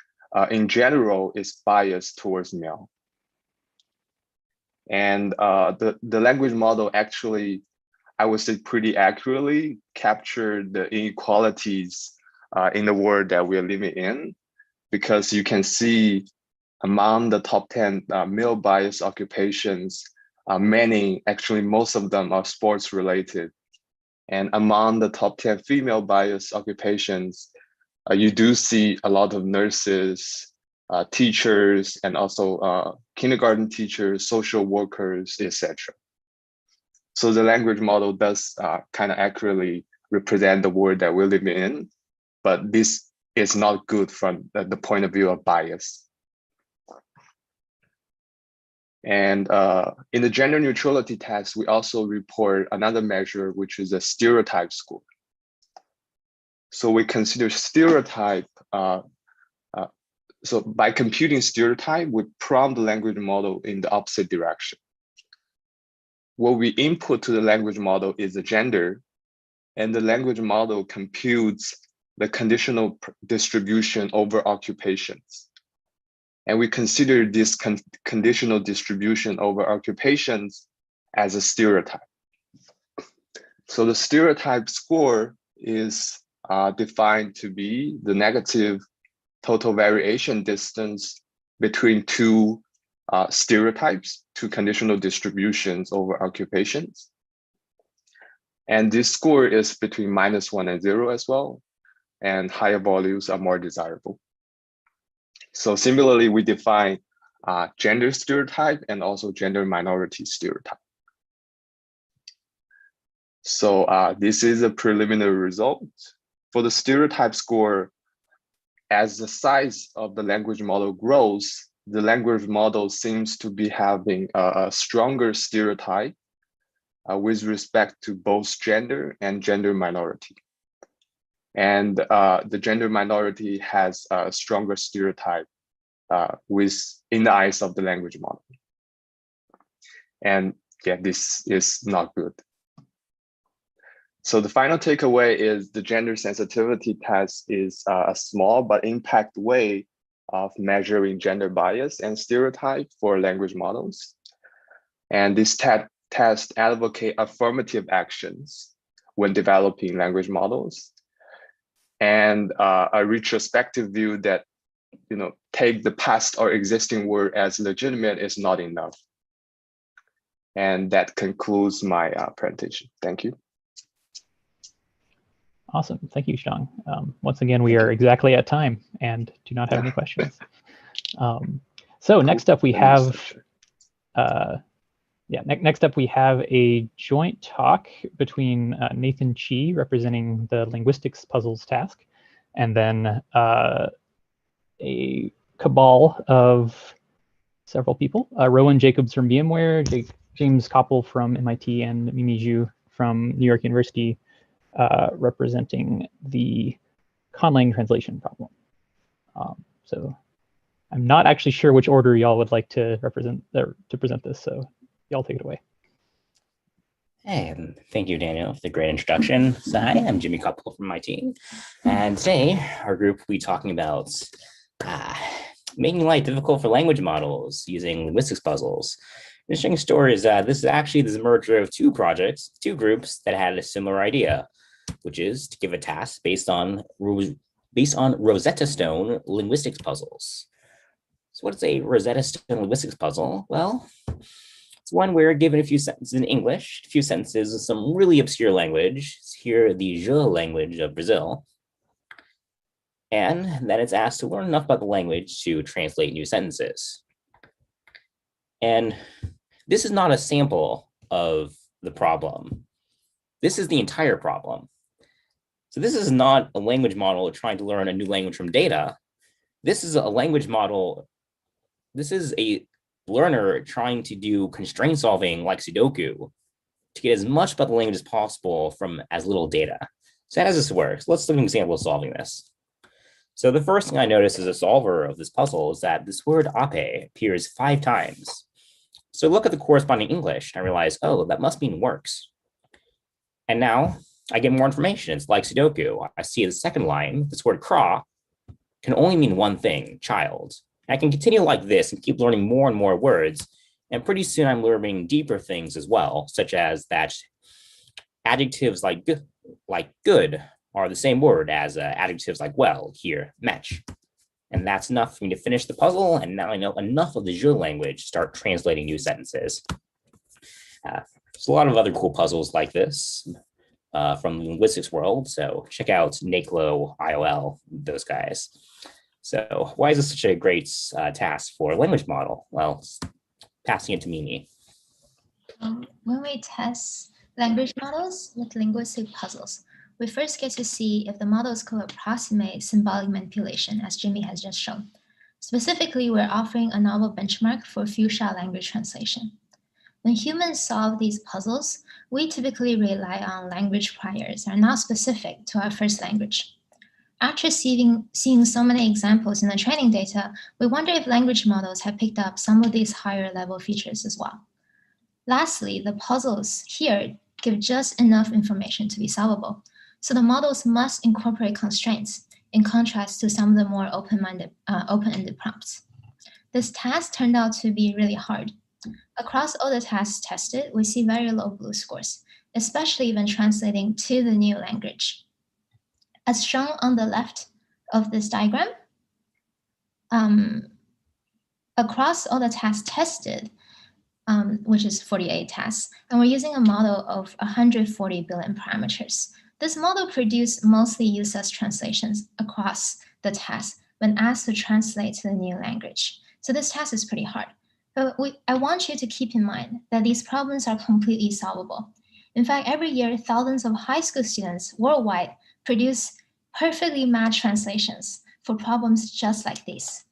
Speaker 7: in general is biased towards male. And the language model actually, I would say, pretty accurately captured the inequalities in the world that we are living in, because you can see among the top 10 male bias occupations, many, actually most of them are sports related. And among the top 10 female bias occupations, you do see a lot of nurses, teachers, and also kindergarten teachers, social workers, etc. So the language model does kind of accurately represent the world that we're living in, but this is not good from the point of view of bias. And in the gender neutrality test, we also report another measure, which is a stereotype score. So we consider stereotype, so by computing stereotype, we prompt the language model in the opposite direction. What we input to the language model is the gender, and the language model computes the conditional distribution over occupations. And we consider this conditional distribution over occupations as a stereotype. So the stereotype score is defined to be the negative total variation distance between two stereotypes, two conditional distributions over occupations. And this score is between -1 and 0 as well, and higher values are more desirable. So similarly, we define gender stereotype and also gender minority stereotype. So this is a preliminary result. For the stereotype score, as the size of the language model grows, the language model seems to be having a stronger stereotype with respect to both gender and gender minority. And the gender minority has a stronger stereotype in the eyes of the language model. And yeah, this is not good. So the final takeaway is the gender sensitivity test is a small but impact way of measuring gender bias and stereotype for language models. And this test advocate affirmative actions when developing language models, and a retrospective view that take the past or existing word as legitimate is not enough. And that concludes my presentation. Thank you.
Speaker 3: Awesome. Thank you, Xiang. Once again, we are exactly at time and do not have any questions. So next up we have, next up we have a joint talk between Nathan Chi, representing the linguistics puzzles task, and then a cabal of several people, Rowan Jacobs from VMware, James Koppel from MIT, and Mimi Zhu from New York University, representing the Conlang translation problem. So I'm not actually sure which order y'all would like to present this, so y'all take it away.
Speaker 2: Hey, thank you, Daniel, for the great introduction. So hi, I'm Jimmy Koppel from MIT, and today our group will be talking about making life difficult for language models using linguistics puzzles. The interesting story is that this is actually the merger of two projects, two groups that had a similar idea, which is to give a task based on Rosetta Stone linguistics puzzles. So what is a Rosetta Stone linguistics puzzle? Well, it's one where given a few sentences in English, a few sentences of some really obscure language, here the Je language of Brazil, and then it's asked to learn enough about the language to translate new sentences. And this is not a sample of the problem. This is the entire problem. So this is not a language model trying to learn a new language from data. This is a language model. This is a learner trying to do constraint solving like Sudoku to get as much about the language as possible from as little data. So how does this work? So let's look at an example of solving this. So the first thing I notice as a solver of this puzzle is that this word ape appears 5 times. So look at the corresponding English and I realize, oh, that must mean works. And now I get more information. It's like Sudoku. I see the second line, this word craw can only mean one thing, child. And I can continue like this and keep learning more and more words. And pretty soon I'm learning deeper things as well, such as that adjectives like good are the same word as adjectives like well, here, match. And that's enough for me to finish the puzzle. And now I know enough of the Je language to start translating new sentences. There's a lot of other cool puzzles like this from the linguistics world. So check out NACLO, IOL, those guys. So why is this such a great task for a language model? Well, passing it to Mimi.
Speaker 9: When we test language models with linguistic puzzles, we first get to see if the models could approximate symbolic manipulation, as Jimmy has just shown. Specifically, we're offering a novel benchmark for few-shot language translation. When humans solve these puzzles, we typically rely on language priors that are not specific to our first language. After seeing so many examples in the training data, we wonder if language models have picked up some of these higher level features as well. Lastly, the puzzles here give just enough information to be solvable. So the models must incorporate constraints in contrast to some of the more open-ended prompts. This task turned out to be really hard. Across all the tasks tested, we see very low BLEU scores, especially when translating to the new language. As shown on the left of this diagram, across all the tasks tested, which is 48 tasks, and we're using a model of 140 billion parameters. This model produced mostly useless translations across the task when asked to translate to the new language. So this task is pretty hard. But I want you to keep in mind that these problems are completely solvable. In fact, every year, thousands of high school students worldwide produce perfectly matched translations for problems just like these.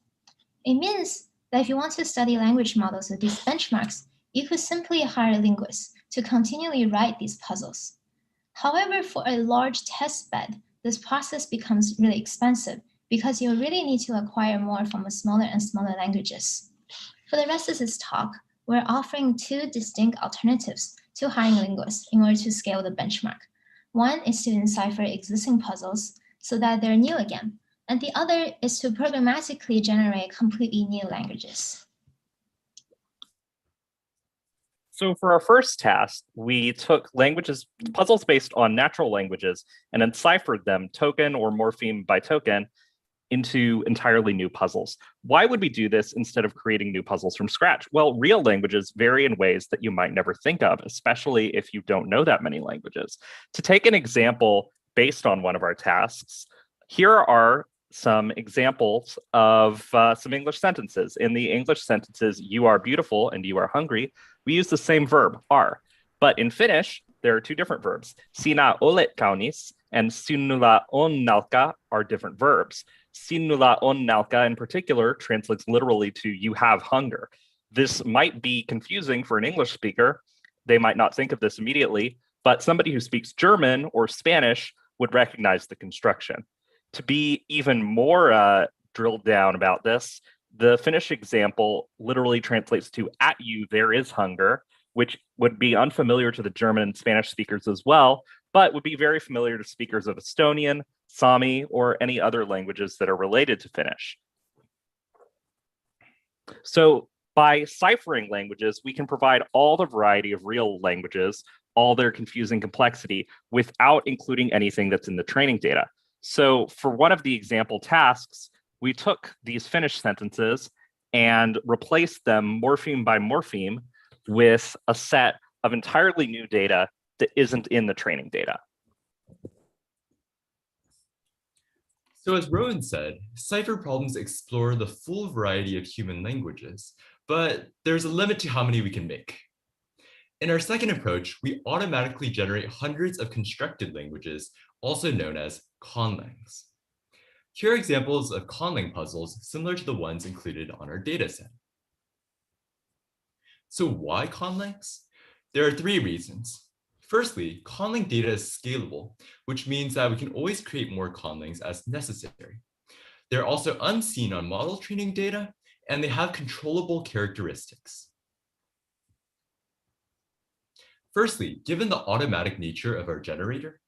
Speaker 9: It means that if you want to study language models with these benchmarks, you could simply hire linguists to continually write these puzzles. However, for a large test bed, this process becomes really expensive because you really need to acquire more from smaller and smaller languages. For the rest of this talk, we're offering 2 distinct alternatives to hiring linguists in order to scale the benchmark. One is to encipher existing puzzles so that they're new again, and the other is to programmatically generate completely new languages.
Speaker 10: So for our first task, we took puzzles based on natural languages and enciphered them token or morpheme by token
Speaker 11: into entirely new puzzles. Why would we do this instead of creating new puzzles from scratch? Well, real languages vary in ways that you might never think of, especially if you don't know that many languages. To take an example based on one of our tasks, here are some examples of some English sentences. In the English sentences, you are beautiful and you are hungry, we use the same verb, are. But in Finnish, there are two different verbs. Sinä olet kaunis and sinulla on nälkä are different verbs. Sinulla on nälkä in particular translates literally to you have hunger. This might be confusing for an English speaker. They might not think of this immediately, but somebody who speaks German or Spanish would recognize the construction. To be even more drilled down about this, the Finnish example literally translates to at you there is hunger, which would be unfamiliar to the German and Spanish speakers as well, but would be very familiar to speakers of Estonian, Sami, or any other languages that are related to Finnish. So by ciphering languages, we can provide all the variety of real languages, all their confusing complexity, without including anything that's in the training data. So for one of the example tasks, we took these Finnish sentences and replaced them morpheme by morpheme with a set of entirely new data that isn't in the training data.
Speaker 12: So as Rowan said, cipher problems explore the full variety of human languages, but there's a limit to how many we can make. In our second approach, we automatically generate hundreds of constructed languages, also known as conlangs. Here are examples of conlang puzzles similar to the ones included on our dataset. So why conlangs? There are three reasons. Firstly, conlang data is scalable, which means that we can always create more conlangs as necessary. They're also unseen on model training data, and they have controllable characteristics. Firstly, given the automatic nature of our generator,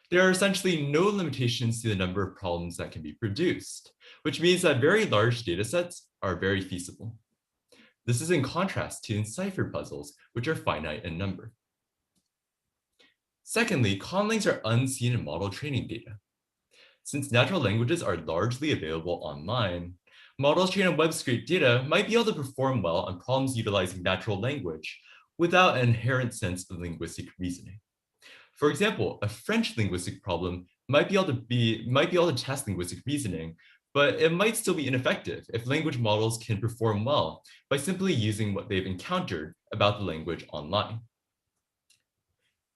Speaker 12: there are essentially no limitations to the number of problems that can be produced, which means that very large datasets are very feasible. This is in contrast to cipher puzzles, which are finite in number. Secondly, conlangs are unseen in model training data. Since natural languages are largely available online, models trained on web-scraped data might be able to perform well on problems utilizing natural language without an inherent sense of linguistic reasoning. For example, a French linguistic problem might be able to test linguistic reasoning, but it might still be ineffective if language models can perform well by simply using what they've encountered about the language online.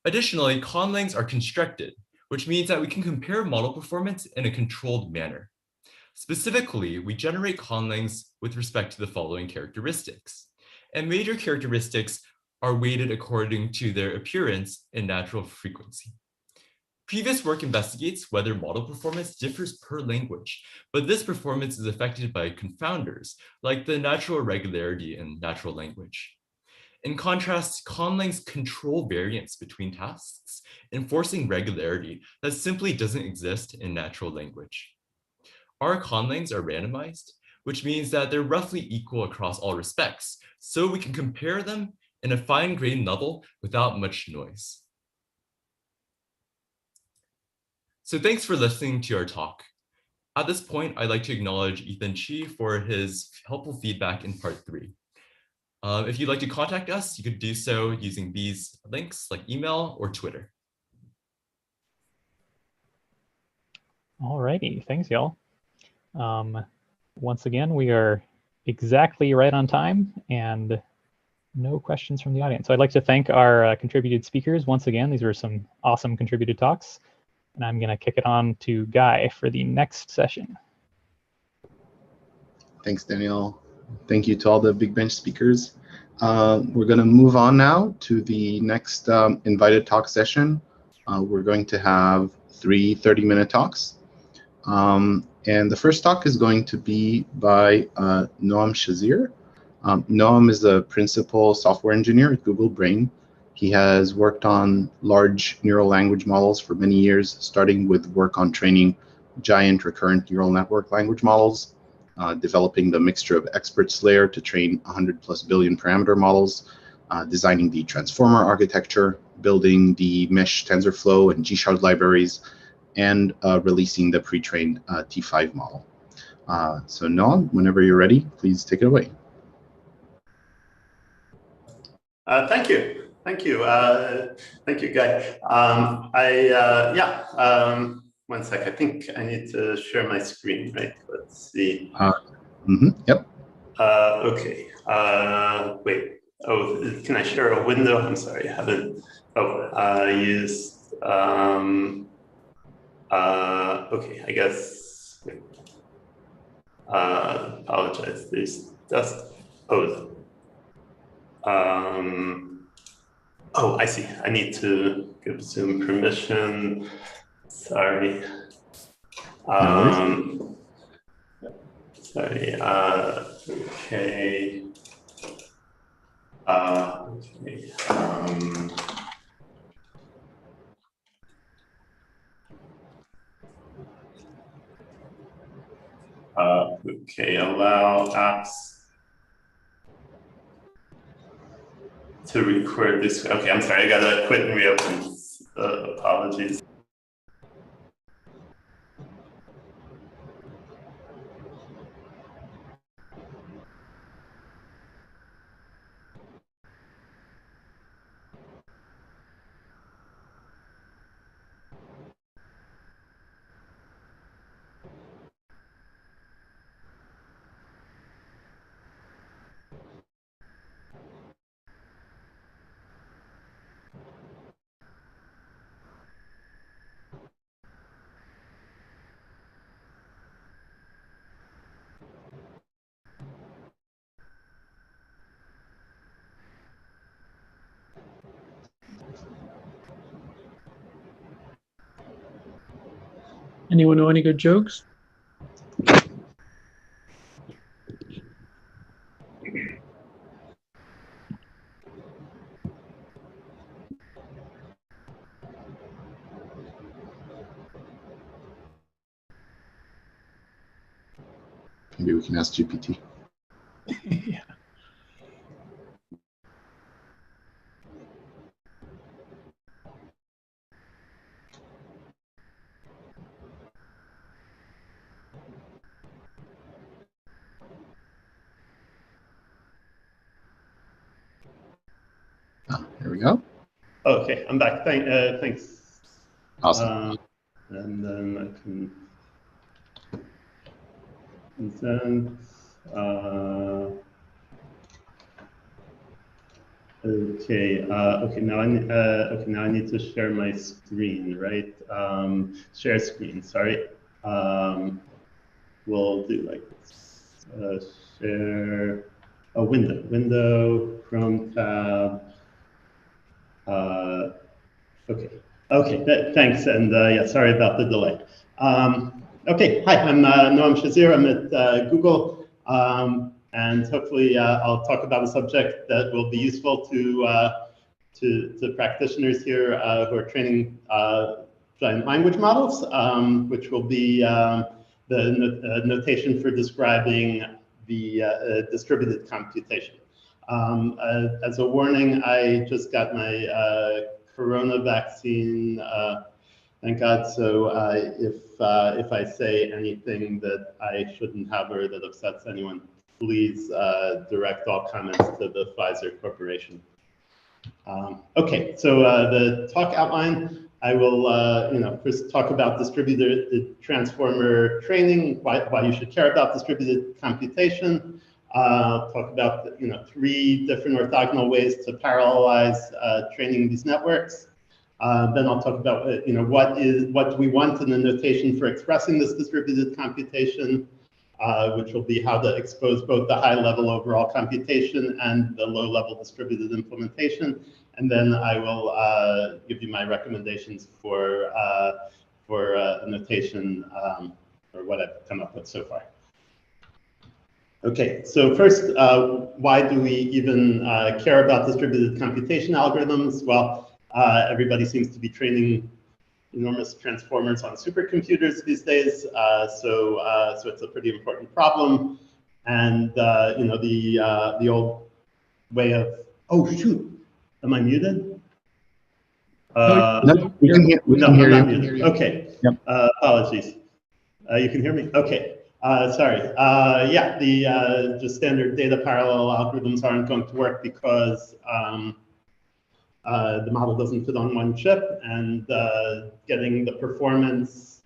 Speaker 12: Additionally, conlangs are constructed, which means that we can compare model performance in a controlled manner. Specifically, we generate conlangs with respect to the following characteristics, and major characteristics are weighted according to their appearance and natural frequency. Previous work investigates whether model performance differs per language, but this performance is affected by confounders, like the natural regularity in natural language. In contrast, conlangs control variance between tasks, enforcing regularity that simply doesn't exist in natural language. Our conlangs are randomized, which means that they're roughly equal across all respects, so we can compare them in a fine-grained level without much noise. So thanks for listening to our talk. At this point, I'd like to acknowledge Ethan Chi for his helpful feedback in part 3. If you'd like to contact us, you could do so using these links like email or Twitter.
Speaker 3: All righty, thanks y'all. Once again, we are exactly right on time and no questions from the audience. So I'd like to thank our contributed speakers once again. These were some awesome contributed talks. And I'm going to kick it on to Guy for the next session.
Speaker 13: Thanks, Daniel. Thank you to all the Big Bench speakers. We're going to move on now to the next invited talk session. We're going to have 3 30-minute talks. And the first talk is going to be by Noam Shazir. Noam is the principal software engineer at Google Brain. He has worked on large neural language models for many years, starting with work on training giant recurrent neural network language models, developing the mixture of experts layer to train 100+ billion parameter models, designing the transformer architecture, building the mesh TensorFlow and G-Shard libraries, and releasing the pre-trained T5 model. So Noah, whenever you're ready, please take it away.
Speaker 14: Thank you. Thank you, Guy. One sec. I think I need to share my screen, right? Let's see.
Speaker 13: Yep.
Speaker 14: Okay. Wait. Oh, can I share a window? I'm sorry, I haven't. Used. Okay, I guess. Apologize. There's just. Oh, I see. I need to give Zoom permission. Sorry. Sorry. Okay. Okay. Allow apps to record this. Okay, I'm sorry. I gotta quit and reopen. Apologies.
Speaker 16: Anyone know any good jokes?
Speaker 13: Maybe we can ask GPT.
Speaker 16: Yeah.
Speaker 13: Here we go.
Speaker 14: Okay, I'm back. Thanks.
Speaker 13: Awesome.
Speaker 14: And then I can present. Okay. Okay. Now I need to share my screen, right? Share screen. Sorry. We'll do like this. Share a window. Window. Chrome tab. Okay. Okay. Thanks. And yeah, sorry about the delay. Okay. Hi. I'm Noam Shazir. I'm at Google. And hopefully I'll talk about a subject that will be useful to practitioners here who are training giant language models, which will be the notation for describing the distributed computation. As a warning, I just got my corona vaccine, thank God. So if I say anything that I shouldn't have or that upsets anyone, please direct all comments to the Pfizer Corporation. Okay, so the talk outline, I will first talk about distributed transformer training, why you should care about distributed computation. Talk about 3 different orthogonal ways to parallelize training these networks. Then I'll talk about what do we want in the notation for expressing this distributed computation, which will be how to expose both the high-level overall computation and the low-level distributed implementation. And then I will give you my recommendations for a notation or what I've come up with so far. Okay, so first, why do we even care about distributed computation algorithms? Well, everybody seems to be training enormous transformers on supercomputers these days, so it's a pretty important problem. And the old way of, oh shoot, am I muted?
Speaker 13: No, we can hear
Speaker 14: I'm not
Speaker 13: you.
Speaker 14: muted. Okay, yep. Apologies. You can hear me? Okay. Sorry. Yeah, the just standard data parallel algorithms aren't going to work because the model doesn't fit on one chip, and getting the performance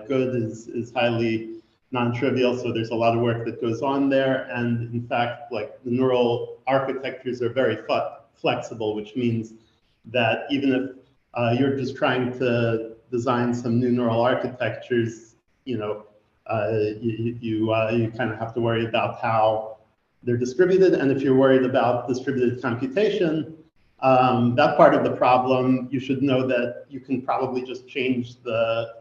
Speaker 14: good is highly non-trivial. So there's a lot of work that goes on there, and in fact, like the neural architectures are very flexible, which means that even if you're just trying to design some new neural architectures, you kind of have to worry about how they're distributed. And if you're worried about distributed computation, that part of the problem, you should know that you can probably just change the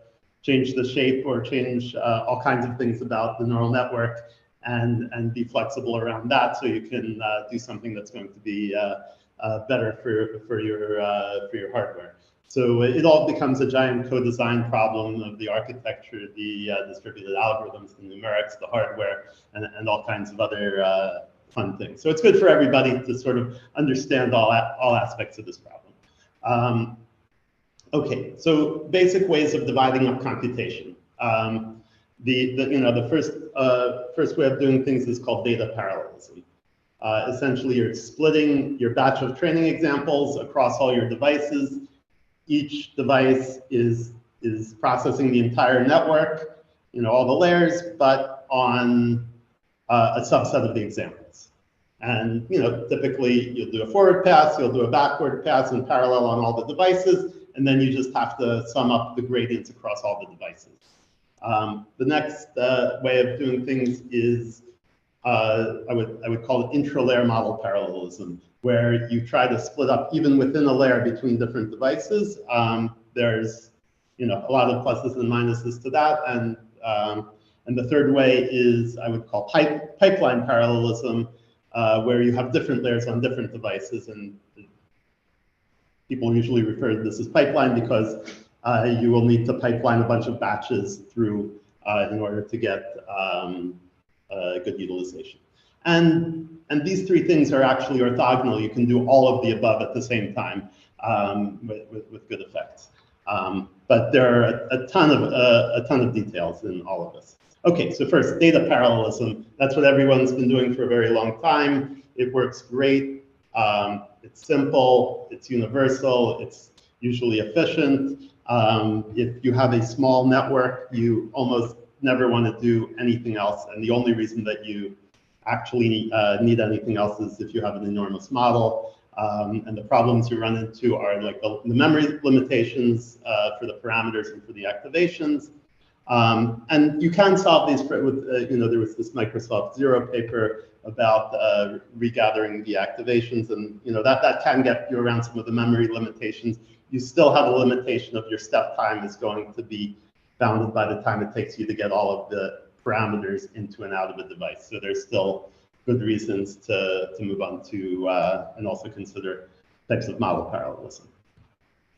Speaker 14: shape or change all kinds of things about the neural network and be flexible around that, so you can do something that's going to be better for your hardware. So it all becomes a giant co-design problem of the architecture, the distributed algorithms, the numerics, the hardware, and all kinds of other fun things. So it's good for everybody to sort of understand all aspects of this problem. Okay, so basic ways of dividing up computation. The first way of doing things is called data parallelism. Essentially, you're splitting your batch of training examples across all your devices. Each device is processing the entire network, all the layers, but on a subset of the examples. And typically you'll do a forward pass, you'll do a backward pass in parallel on all the devices, and then you just have to sum up the gradients across all the devices. The next way of doing things is I would call it intra-layer model parallelism, where you try to split up even within a layer between different devices. There's a lot of pluses and minuses to that, and the third way is I would call pipeline parallelism, where you have different layers on different devices, and people usually refer to this as pipeline because you will need to pipeline a bunch of batches through in order to get good utilization. And these three things are actually orthogonal. You can do all of the above at the same time with good effects. But there are a ton of details in all of this. Okay, so first, data parallelism. That's what everyone's been doing for a very long time. It works great. It's simple. It's universal. It's usually efficient. If you have a small network, you almost never want to do anything else. And the only reason that you actually need anything else is if you have an enormous model. And the problems you run into are like the memory limitations for the parameters and for the activations. And you can solve these with, there was this Microsoft Zero paper about regathering the activations, and that can get you around some of the memory limitations. You still have a limitation of your step time is going to be bounded by the time it takes you to get all of the parameters into and out of a device. So there's still good reasons to move on to and also consider types of model parallelism.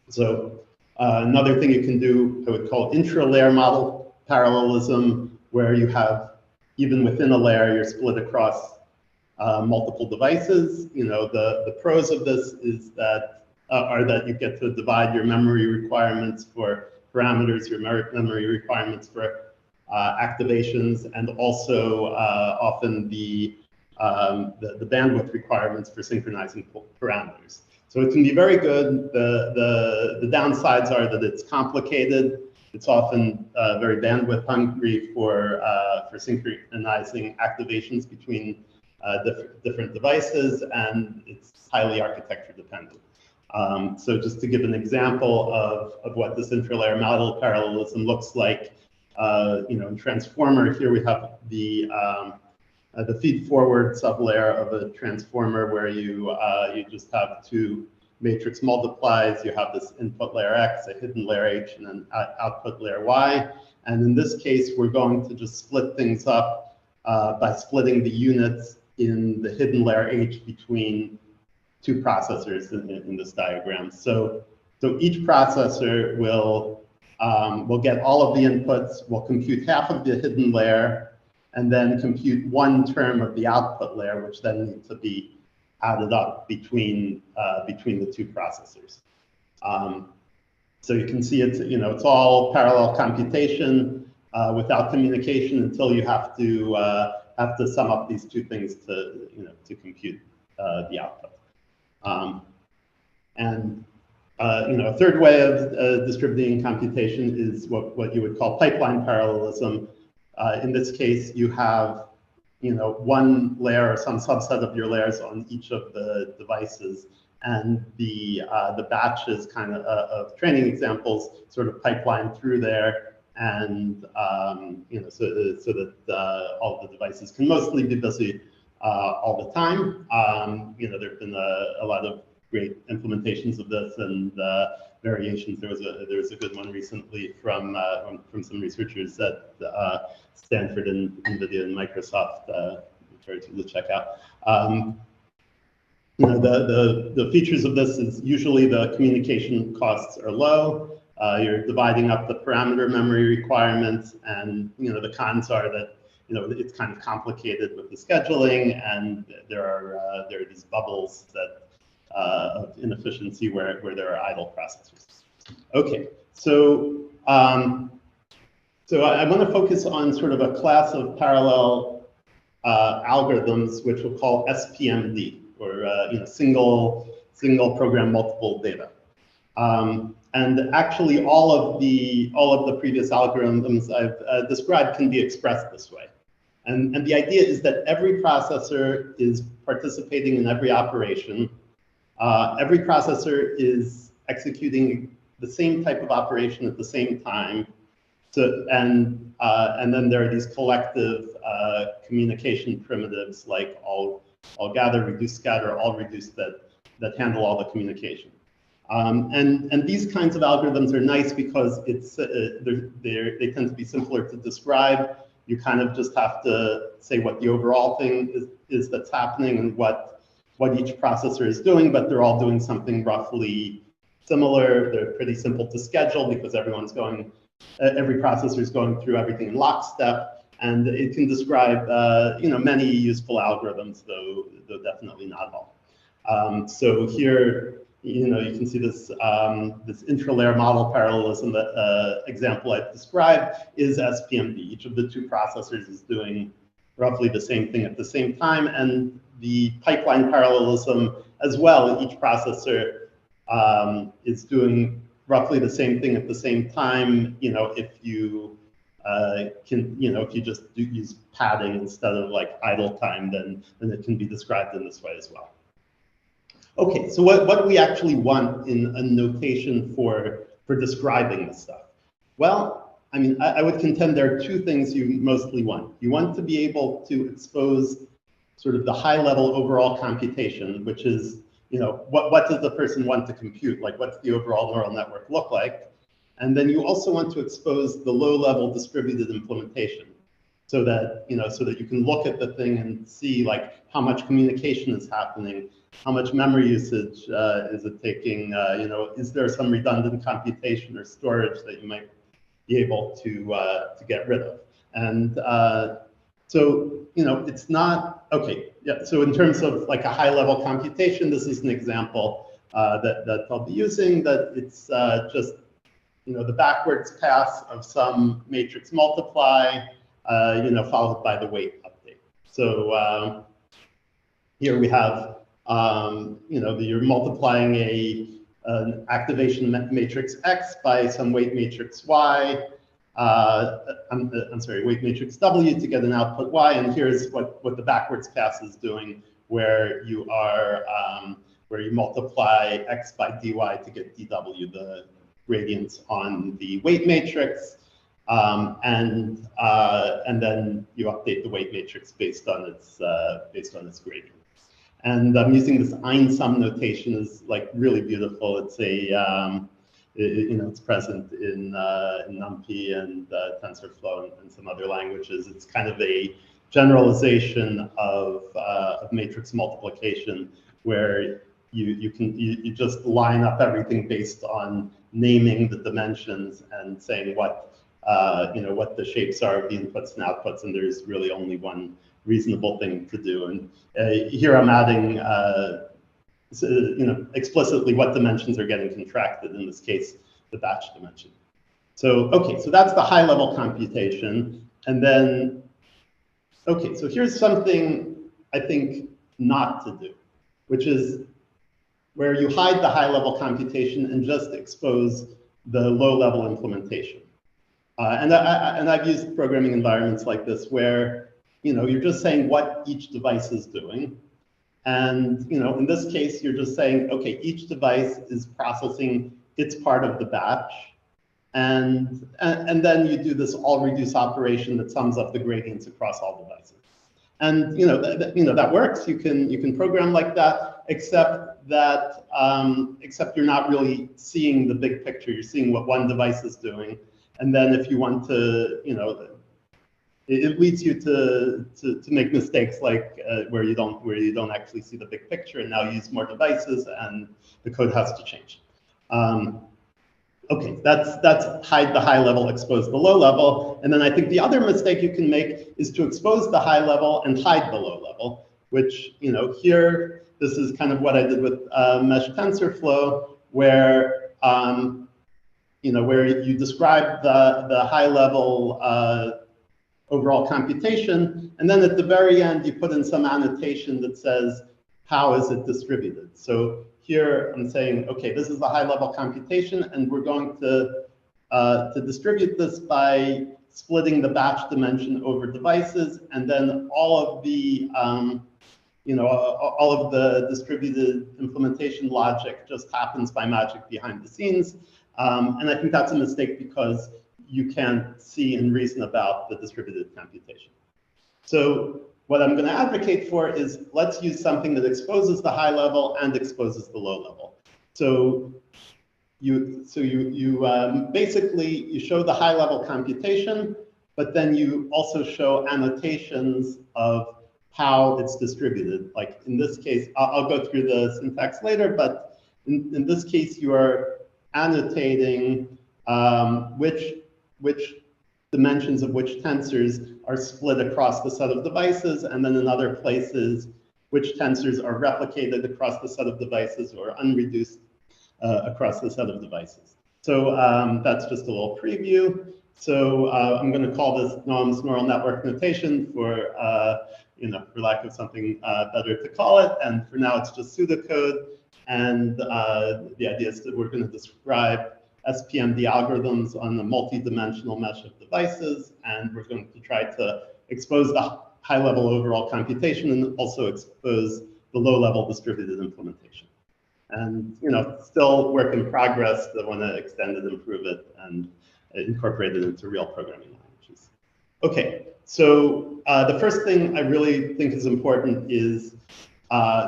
Speaker 14: So another thing you can do, I would call intra-layer model parallelism, where you have, even within a layer, you're split across multiple devices. The pros of this is that are that you get to divide your memory requirements for parameters, your memory requirements for activations, and also often the bandwidth requirements for synchronizing parameters. So it can be very good. The downsides are that it's complicated. It's often very bandwidth hungry for synchronizing activations between different devices, and it's highly architecture dependent. So just to give an example of what this intra-layer model parallelism looks like, in Transformer, here we have the feed-forward sublayer of a transformer where you just have two matrix multiplies. You have this input layer X, a hidden layer H, and an output layer Y. And in this case, we're going to just split things up by splitting the units in the hidden layer H between two processors in this diagram. So each processor will get all of the inputs, will compute half of the hidden layer, and then compute one term of the output layer, which then needs to be added up between the two processors. So you can see it's all parallel computation. without communication until you have to sum up these two things to compute the output. A third way of distributing computation is what you would call pipeline parallelism. In this case, you have one layer or some subset of your layers on each of the devices, and the batches of training examples sort of pipeline through there, and so that all the devices can mostly be busy all the time. There have been a lot of great implementations of this and variations. There was a good one recently from some researchers at Stanford and NVIDIA and Microsoft. Encourage you to check out. The features of this is usually the communication costs are low. You're dividing up the parameter memory requirements, and the cons are that it's kind of complicated with the scheduling, and there are these bubbles of inefficiency where there are idle processors. Okay, so I want to focus on sort of a class of parallel algorithms, which we'll call SPMD, or single program multiple data. And actually, all of the previous algorithms I've described can be expressed this way. And the idea is that every processor is participating in every operation. Every processor is executing the same type of operation at the same time. So, and then there are these collective communication primitives like all gather, reduce, scatter, all reduce that handle all the communication. And these kinds of algorithms are nice because they tend to be simpler to describe. You kind of just have to say what the overall thing is that's happening and what each processor is doing, but they're all doing something roughly similar. They're pretty simple to schedule because every processor is going through everything in lockstep, and it can describe many useful algorithms, though definitely not all. So here, you can see this this intralayer model parallelism example I've described is SPMD. Each of the two processors is doing roughly the same thing at the same time, and the pipeline parallelism as well. Each processor is doing roughly the same thing at the same time. If you if you just use padding instead of like idle time, then it can be described in this way as well. Okay, so what do we actually want in a notation for describing this stuff? Well, I mean, I would contend there are two things you mostly want. You want to be able to expose sort of the high-level overall computation, which is, what does the person want to compute? Like, what's the overall neural network look like? And then you also want to expose the low-level distributed implementation, so that you can look at the thing and see like how much communication is happening, how much memory usage is it taking? Is there some redundant computation or storage that you might be able to get rid of? And so it's not okay. Yeah. So in terms of like a high-level computation, this is an example that I'll be using. That it's just the backwards pass of some matrix multiply, followed by the weight update. So here we have, you're multiplying an activation matrix X by some weight matrix Y. I'm sorry, weight matrix W to get an output Y, and here's what the backwards pass is doing, where you multiply X by dy to get dW, the gradients on the weight matrix, and then you update the weight matrix based on its gradient. And I'm using this einsum notation is like really beautiful. It's it's present in NumPy and TensorFlow and some other languages. It's kind of a generalization of matrix multiplication, where you just line up everything based on naming the dimensions and saying what the shapes are of the inputs and outputs, and there's really only one reasonable thing to do. And here I'm adding explicitly what dimensions are getting contracted, in this case the batch dimension. So, okay, so that's the high level computation. And then, okay, so here's something I think not to do, which is where you hide the high level computation and just expose the low level implementation. And I've used programming environments like this where, you're just saying what each device is doing. And, in this case, you're just saying, okay, each device is processing its part of the batch. And then you do this all reduce operation that sums up the gradients across all devices. And that works. You can program like that, except that you're not really seeing the big picture. You're seeing what one device is doing. And then if you want to, it leads you to make mistakes like where you don't actually see the big picture, and now you use more devices, and the code has to change. Okay, that's hide the high level, expose the low level, and then I think the other mistake you can make is to expose the high level and hide the low level, which here this is kind of what I did with Mesh TensorFlow, where where you describe the high level overall computation, and then at the very end you put in some annotation that says how is it distributed. So here I'm saying, okay, this is the high level computation, and we're going to distribute this by splitting the batch dimension over devices, and then all of the all of the distributed implementation logic just happens by magic behind the scenes. And I think that's a mistake because you can't see and reason about the distributed computation. So what I'm going to advocate for is let's use something that exposes the high level and exposes the low level. So you basically show the high level computation, but then you also show annotations of how it's distributed. Like in this case, I'll go through the syntax later, but in this case, you are annotating which dimensions of which tensors are split across the set of devices, and then in other places, which tensors are replicated across the set of devices or unreduced across the set of devices. So that's just a little preview. So I'm going to call this Noam's neural network notation for lack of something better to call it. And for now, it's just pseudocode. And the idea is that we're going to describe SPMD algorithms on a multi-dimensional mesh of devices, and we're going to try to expose the high-level overall computation and also expose the low-level distributed implementation. And still work in progress. I want to extend it, improve it, and incorporate it into real programming languages. Okay, so the first thing I really think is important is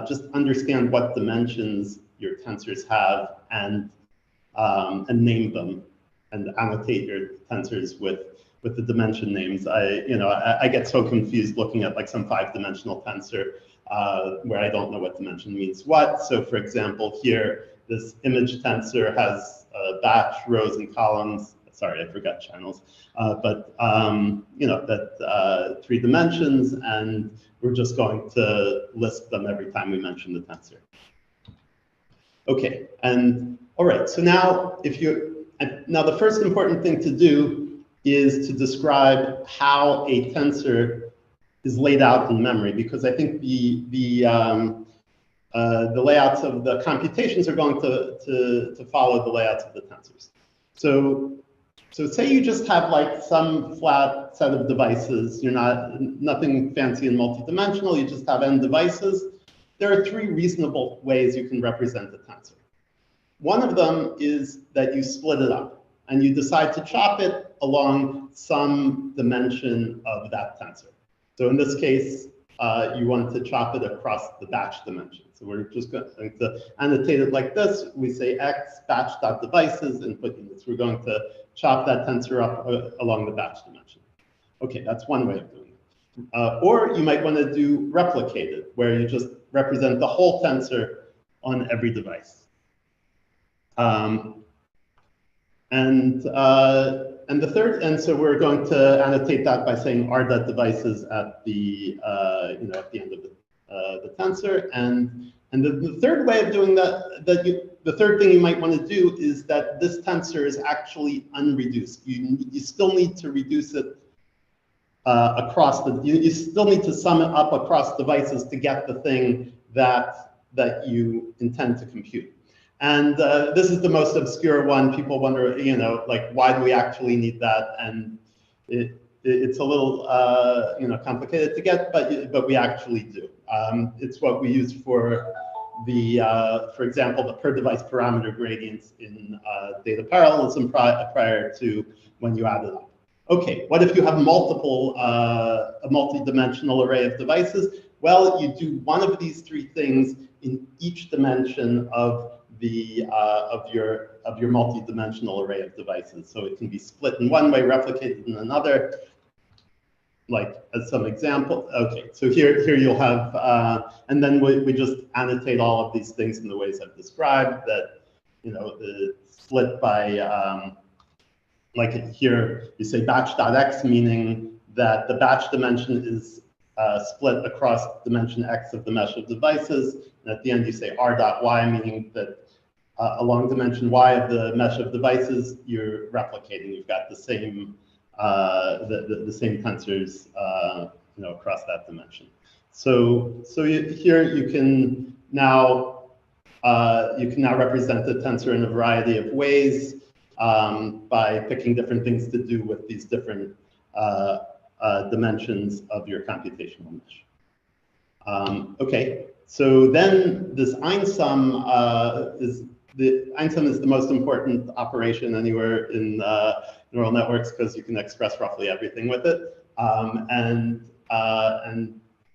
Speaker 14: just understand what dimensions your tensors have and name them and annotate your tensors with the dimension names. I get so confused looking at like some 5-dimensional tensor where I don't know what dimension means what. So for example, here, this image tensor has batch, rows, and columns. Sorry, I forgot channels. But 3 dimensions, and we're just going to list them every time we mention the tensor. Okay, and all right, so now the first important thing to do is to describe how a tensor is laid out in memory, because I think the layouts of the computations are going to follow the layouts of the tensors. So say you just have like some flat set of devices, you're nothing fancy and multidimensional, you just have n devices. There are 3 reasonable ways you can represent a tensor. One of them is that you split it up and you decide to chop it along some dimension of that tensor. So in this case, you want to chop it across the batch dimension. So we're just going to annotate it like this. We say x batch.devices input units. We're going to chop that tensor up along the batch dimension. Okay, that's one way of doing it. Or you might want to do replicated, where you just represent the whole tensor on every device. So we're going to annotate that by saying r.devices at the at the end of the tensor, and And the third way of doing that, the third thing you might want to do is that this tensor is actually unreduced. You still need to reduce it across you still need to sum it up across devices to get the thing that you intend to compute. And this is the most obscure one. People wonder, like, why do we actually need that? And it's a little, complicated to get, but we actually do. It's what we use for for example, the per device parameter gradients in data parallelism prior to when you add it up. Okay, what if you have a multi-dimensional array of devices? Well, you do one of these three things in each dimension of your multi-dimensional array of devices. So it can be split in one way, replicated in another. Like as some example, okay. So here you'll have, and then we just annotate all of these things in the ways I've described. That the split by. Like here, you say batch.x, meaning that the batch dimension is split across dimension x of the mesh of devices. And at the end, you say r.y, meaning that along dimension y of the mesh of devices, you're replicating. You've got the same the same tensors across that dimension. So here you can now represent the tensor in a variety of ways. By picking different things to do with these different dimensions of your computational mesh. Okay, so then this einsum is the most important operation anywhere in neural networks because you can express roughly everything with it. And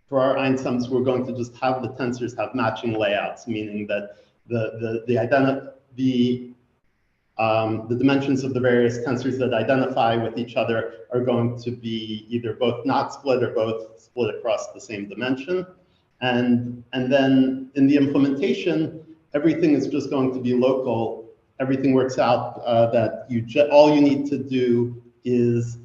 Speaker 14: for our einsums, we're going to just have the tensors have matching layouts, meaning that the dimensions of the various tensors that identify with each other are going to be either both not split or both split across the same dimension. And then in the implementation, everything is just going to be local. Everything works out that all you need to do is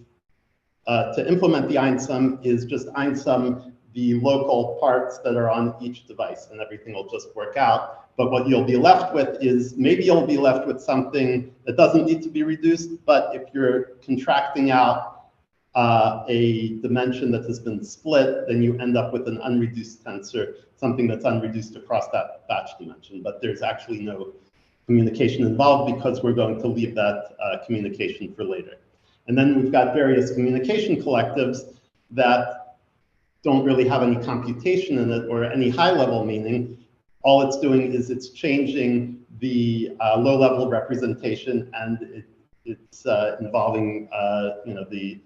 Speaker 14: to implement the einsum is just einsum the local parts that are on each device, and everything will just work out. But what you'll be left with is, maybe you'll be left with something that doesn't need to be reduced, but if you're contracting out a dimension that has been split, then you end up with an unreduced tensor, something that's unreduced across that batch dimension. But there's actually no communication involved because we're going to leave that communication for later. And then we've got various communication collectives that don't really have any computation in it or any high-level meaning. All it's doing is it's changing the low-level representation, and it's involving the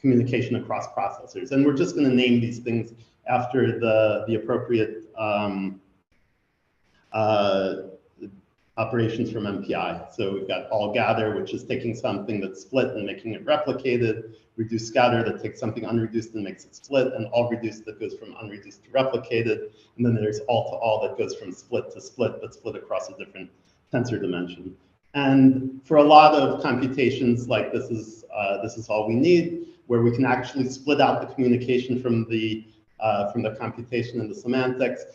Speaker 14: communication across processors. And we're just going to name these things after the appropriate operations from MPI. So we've got all gather, which is taking something that's split and making it replicated. Reduce scatter, that takes something unreduced and makes it split, and all reduced that goes from unreduced to replicated. And then there's all to all that goes from split to split, but split across a different tensor dimension. And for a lot of computations, like this is all we need, where we can actually split out the communication from the computation and the semantics.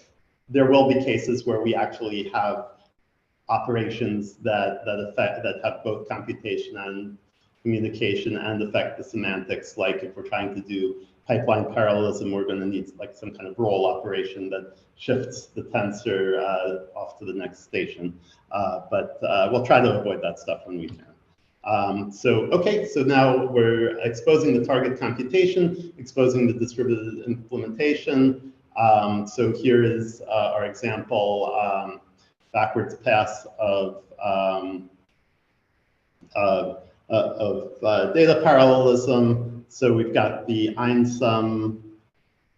Speaker 14: There will be cases where we actually have operations that have both computation and communication and affect the semantics. Like if we're trying to do pipeline parallelism, we're going to need like some kind of roll operation that shifts the tensor off to the next station. But we'll try to avoid that stuff when we can. So now we're exposing the target computation, exposing the distributed implementation. So here is our example backwards pass of data parallelism. So we've got the einsum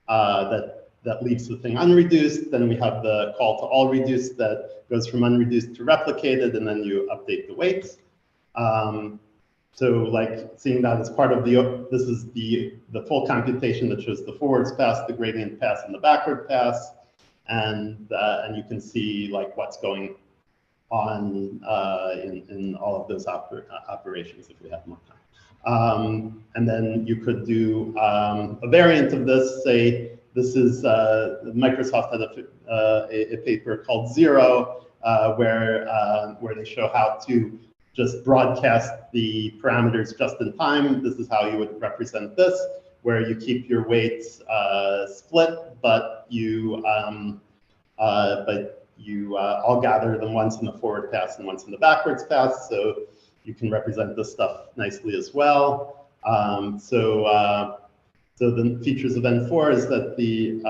Speaker 14: that leaves the thing unreduced. Then we have the call to all reduced that goes from unreduced to replicated, and then you update the weights. So like seeing that as part of this is the full computation that shows the forwards pass, the gradient pass, and the backward pass. And you can see like what's going on in all of those operations if we have more time. And then you could do a variant of this, say this is Microsoft had a paper called Zero, where they show how to just broadcast the parameters just in time. This is how you would represent this, where you keep your weights split, but you all gather them once in the forward pass and once in the backwards pass, so you can represent this stuff nicely as well. So the features of N4 is that the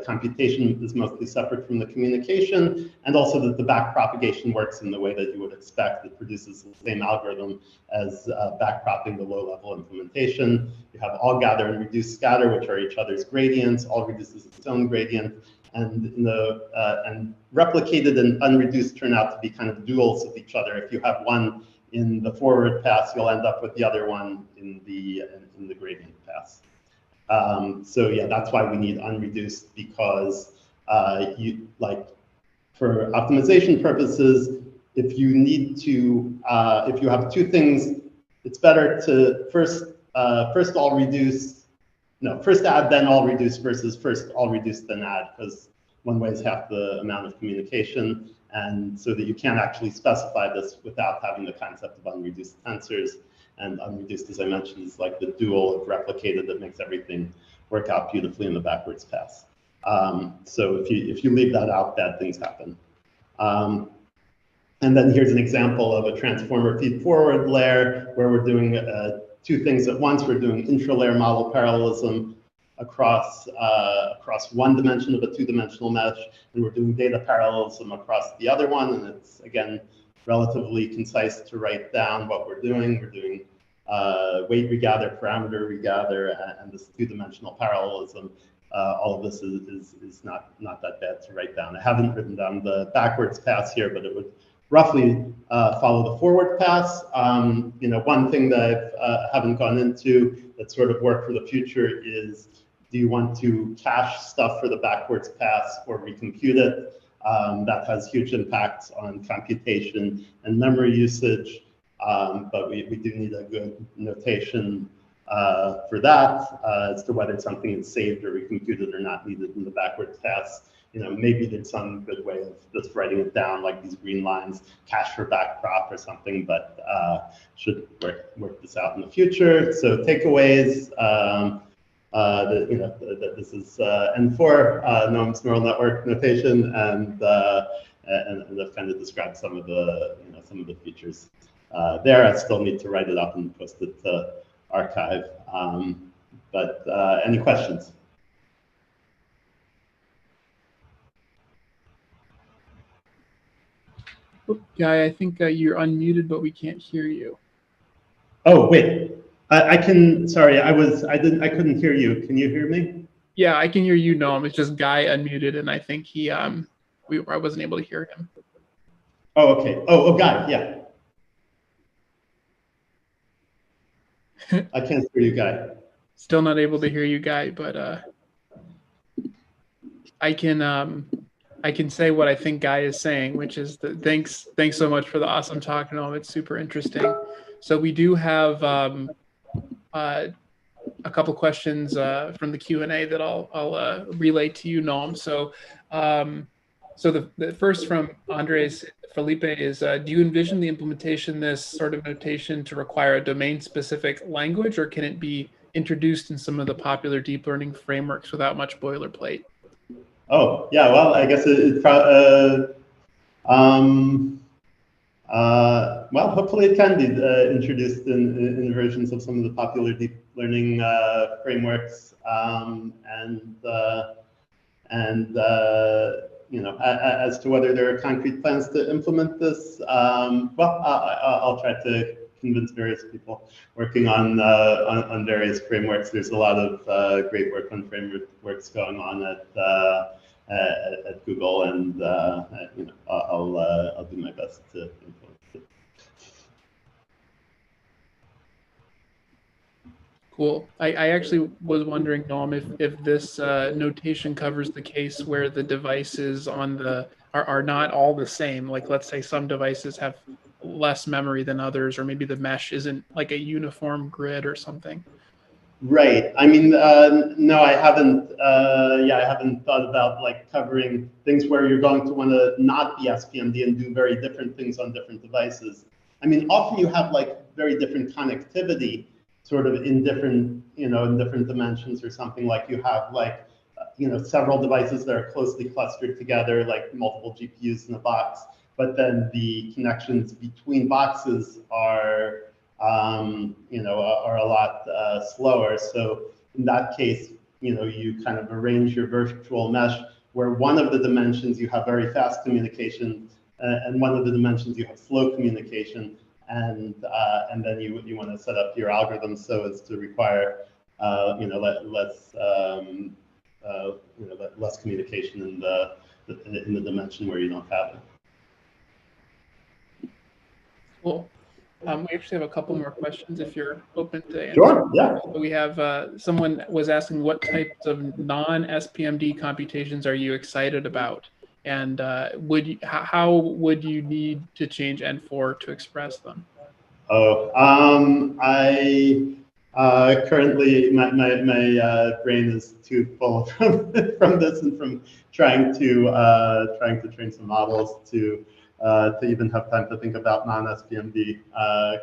Speaker 14: computation is mostly separate from the communication, and also that the back propagation works in the way that you would expect. It produces the same algorithm as backpropping the low-level implementation. You have all gather and reduce scatter, which are each other's gradients. All reduces its own gradient, and and replicated and unreduced turn out to be kind of duals of each other. If you have one in the forward pass, you'll end up with the other one in the gradient pass. So yeah, that's why we need unreduced, because for optimization purposes, if you need to, if you have two things, it's better to first all reduce, first add then all reduce versus first all reduce then add, because one way is half the amount of communication, and so that you can't actually specify this without having the concept of unreduced tensors. And unreduced, as I mentioned, is like the dual of replicated that makes everything work out beautifully in the backwards pass. So if you leave that out, bad things happen. And then here's an example of a transformer feed-forward layer where we're doing two things at once. We're doing intra-layer model parallelism across one dimension of a two-dimensional mesh, and we're doing data parallelism across the other one. And it's, again, relatively concise to write down what we're doing. We're doing weight regather, parameter regather, and this two-dimensional parallelism. All of this is not that bad to write down. I haven't written down the backwards pass here, but it would roughly follow the forward pass. One thing that I haven't gone into that sort of work for the future is, do you want to cache stuff for the backwards pass or recompute it? That has huge impacts on computation and memory usage, but we do need a good notation for that as to whether something is saved or recomputed or not needed in the backwards pass. Maybe there's some good way of just writing it down, like these green lines, cache for backprop or something, but should work this out in the future. So takeaways. This is N4, Noam's neural network notation, and I've kind of described some of the features there. I still need to write it up and post it to archive. But any questions?
Speaker 16: Guy, I think you're unmuted, but we can't hear you.
Speaker 14: Oh wait. I can. Sorry, I couldn't hear you. Can you hear me?
Speaker 16: Yeah, I can hear you, Noam. It's just Guy unmuted, and I think I wasn't able to hear him.
Speaker 14: Oh, okay. Oh, Guy. Yeah. I can't hear you, Guy.
Speaker 16: Still not able to hear you, Guy, but I can say what I think Guy is saying, which is that thanks so much for the awesome talk, Noam. It's super interesting. So we do have a couple questions from the Q&A that I'll relay to you, Noam. So the first from Andres Felipe is, do you envision the implementation this sort of notation to require a domain-specific language, or can it be introduced in some of the popular deep learning frameworks without much boilerplate?
Speaker 14: Oh, yeah, well, I guess well, hopefully it can be introduced in versions of some of the popular deep learning frameworks, as to whether there are concrete plans to implement this, well, I'll try to convince various people working on various frameworks. There's a lot of great work on frameworks going on at Google, and I'll do my best to influence it.
Speaker 16: Cool. I actually was wondering, Noam, if this notation covers the case where the devices are not all the same. Like, let's say some devices have less memory than others, or maybe the mesh isn't like a uniform grid or something.
Speaker 14: Right. I mean, no, I haven't. Yeah, I haven't thought about like covering things where you're going to want to not be SPMD and do very different things on different devices. I mean, often you have like very different connectivity, sort of in different, in different dimensions or something. Like you have like, several devices that are closely clustered together, like multiple GPUs in a box. But then the connections between boxes are are a lot slower. So in that case, you kind of arrange your virtual mesh where one of the dimensions you have very fast communication, and one of the dimensions you have slow communication, and then you want to set up your algorithm so as to require less communication in the dimension where you don't have it.
Speaker 16: Cool. We actually have a couple more questions if you're open to answer.
Speaker 14: Sure, yeah.
Speaker 16: We have someone was asking what types of non-SPMD computations are you excited about? And how would you need to change N4 to express them?
Speaker 14: Oh, I currently my brain is too full from this and from trying to train some models to even have time to think about non-SPMD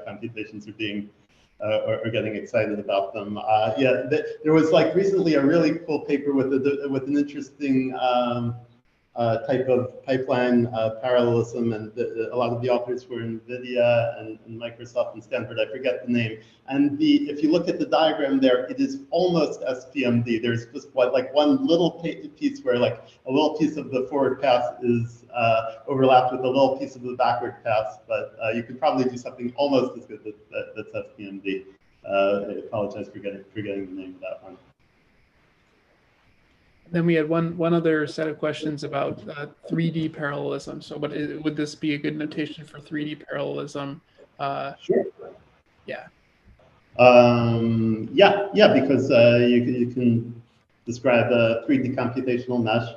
Speaker 14: computations or being or getting excited about them. Yeah, there was like recently a really cool paper with an interesting type of pipeline parallelism, and a lot of the authors were NVIDIA and Microsoft and Stanford. I forget the name. And if you look at the diagram there, it is almost SPMD. There's just like one little piece where like a little piece of the forward pass is overlapped with a little piece of the backward pass, but you could probably do something almost as good that's SPMD. I apologize for getting the name of that one.
Speaker 16: Then we had one other set of questions about 3D parallelism. So would this be a good notation for 3D parallelism?
Speaker 14: Sure.
Speaker 16: Yeah.
Speaker 14: Yeah, because you can describe a 3D computational mesh,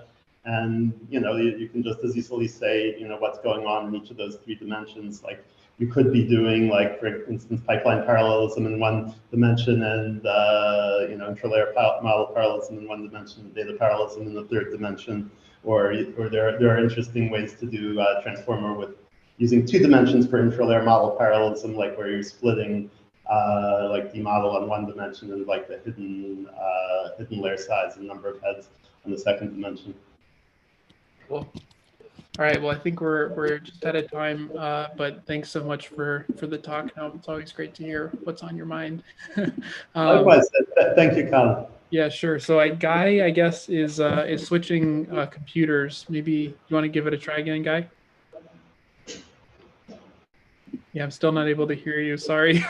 Speaker 14: and you can just as easily say what's going on in each of those 3 dimensions. Like you could be doing, like, for instance, pipeline parallelism in 1 dimension and intralayer model parallelism in 1 dimension, and data parallelism in the 3rd dimension. Or there are interesting ways to do transformer with using 2 dimensions for intralayer model parallelism, like where you're splitting like the model on 1 dimension and like the hidden layer size and number of heads on the 2nd dimension.
Speaker 16: Cool. All right. Well, I think we're just out of time, but thanks so much for the talk. No, it's always great to hear what's on your mind.
Speaker 14: Likewise. Thank you, Colin.
Speaker 16: Yeah, sure. So Guy, I guess, is switching computers. Maybe you want to give it a try again, Guy? Yeah, I'm still not able to hear you. Sorry.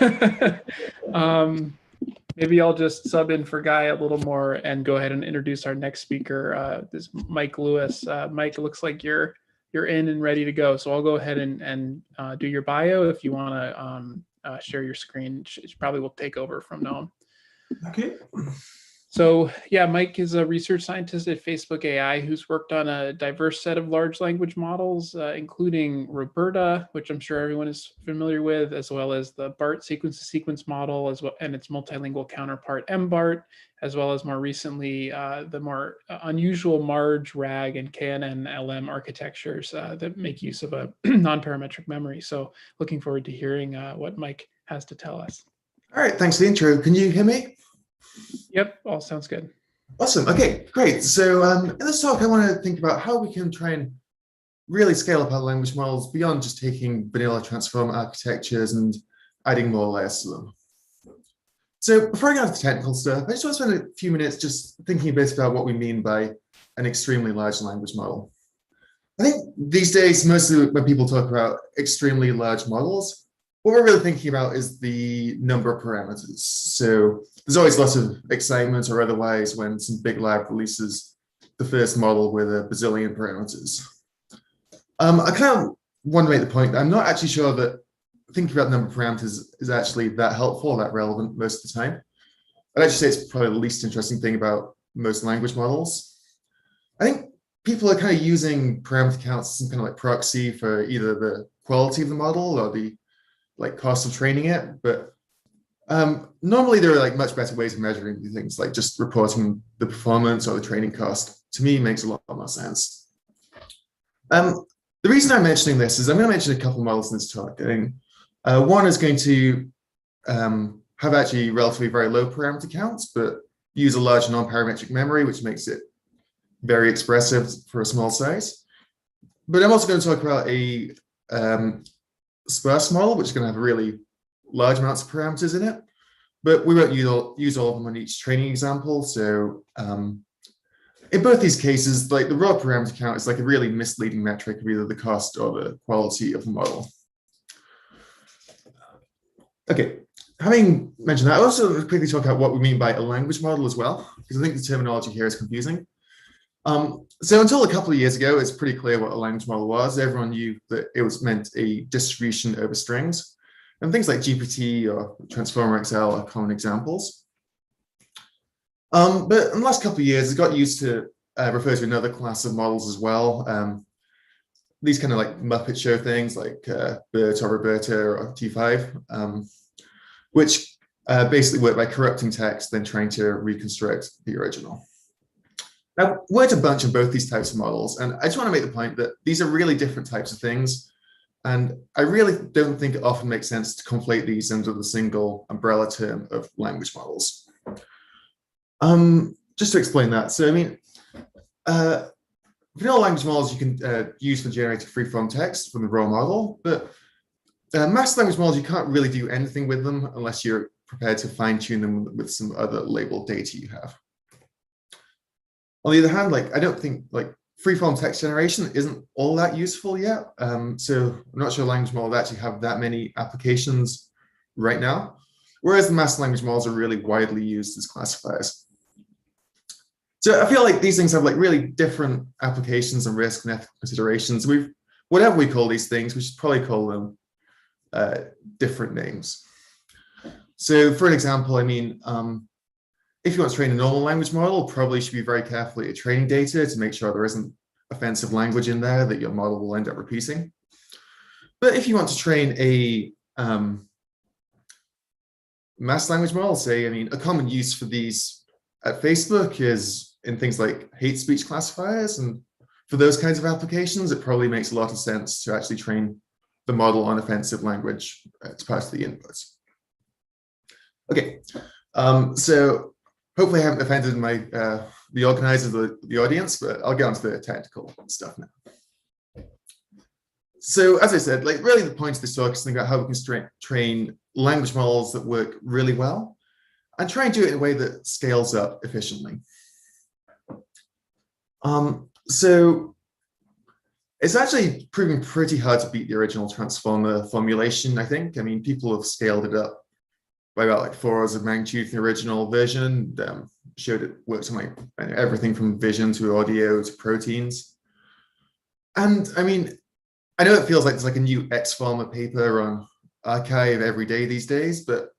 Speaker 16: Maybe I'll just sub in for Guy a little more and go ahead and introduce our next speaker. This is Mike Lewis. Mike, it looks like you're in and ready to go. So I'll go ahead and do your bio if you want to share your screen. It probably will take over from now.
Speaker 15: Okay.
Speaker 16: So yeah, Mike is a research scientist at Facebook AI who's worked on a diverse set of large language models, including Roberta, which I'm sure everyone is familiar with, as well as the BART sequence-to-sequence model, as well, and its multilingual counterpart MBART, as well as more recently the more unusual MARGE, RAG, and KNN-LM architectures that make use of a non-parametric memory. So looking forward to hearing what Mike has to tell us.
Speaker 15: All right, thanks for the intro. Can you hear me?
Speaker 16: Yep, all sounds good.
Speaker 15: Awesome. Okay, great. So in this talk, I want to think about how we can try and really scale up our language models beyond just taking vanilla transform architectures and adding more layers to them. So before I get into the technical stuff, I just want to spend a few minutes just thinking a bit about what we mean by an extremely large language model. I think these days, mostly when people talk about extremely large models, what we're really thinking about is the number of parameters. So there's always lots of excitement or otherwise when some big lab releases the first model with a bazillion parameters. I kind of want to make the point that I'm not actually sure that thinking about the number of parameters is actually that helpful or that relevant most of the time. I'd actually say it's probably the least interesting thing about most language models. I think people are kind of using parameter counts as some kind of like proxy for either the quality of the model or the cost of training it, but Normally, there are like much better ways of measuring these things, like just reporting the performance or the training cost. To me, makes a lot more sense. The reason I'm mentioning this is I'm going to mention a couple of models in this talk. One is going to have actually relatively very low parameter counts, but use a large non-parametric memory, which makes it very expressive for a small size. But I'm also going to talk about a sparse model, which is going to have really large amounts of parameters in it. But we won't use all of them on each training example. So in both these cases, like the raw parameter count is like a really misleading metric of either the cost or the quality of the model. Okay, having mentioned that, I'll also quickly talk about what we mean by a language model as well, because I think the terminology here is confusing. So until a couple of years ago, it's pretty clear what a language model was. Everyone knew that it was meant a distribution over strings. And things like GPT or Transformer XL are common examples. But in the last couple of years, it got used to refer to another class of models as well. These kind of like Muppet Show things like BERT or Roberta or T5, which basically work by corrupting text, then trying to reconstruct the original. Now, I've worked a bunch of both these types of models, and I just want to make the point that these are really different types of things. And I really don't think it often makes sense to conflate these under the single umbrella term of language models. Just to explain that, so I mean, vanilla language models you can use for generating free-form text from the raw model, but masked language models, you can't really do anything with them unless you're prepared to fine-tune them with some other labeled data you have. On the other hand, like I don't think like free-form text generation isn't all that useful yet. So I'm not sure language models actually have that many applications right now, whereas the masked language models are really widely used as classifiers. So I feel like these things have like really different applications and risk and ethical considerations. Whatever we call these things, we should probably call them different names. So for an example, I mean, if you want to train a normal language model, probably should be very careful at your training data to make sure there isn't offensive language in there that your model will end up repeating. But if you want to train a masked language model, say, I mean, a common use for these at Facebook is in things like hate speech classifiers. And for those kinds of applications, it probably makes a lot of sense to actually train the model on offensive language as part of the inputs. Okay, so hopefully I haven't offended the organizers of the audience, but I'll get on to the technical stuff now. So as I said, like really the point of this talk is thinking about how we can train language models that work really well and try and do it in a way that scales up efficiently. So it's actually proving pretty hard to beat the original transformer formulation, I think. I mean, people have scaled it up by about like 4 orders of magnitude from the original version. Showed it works on like everything from vision to audio to proteins. And I mean, I know it feels like there's like a new X-Former paper on archive every day these days, but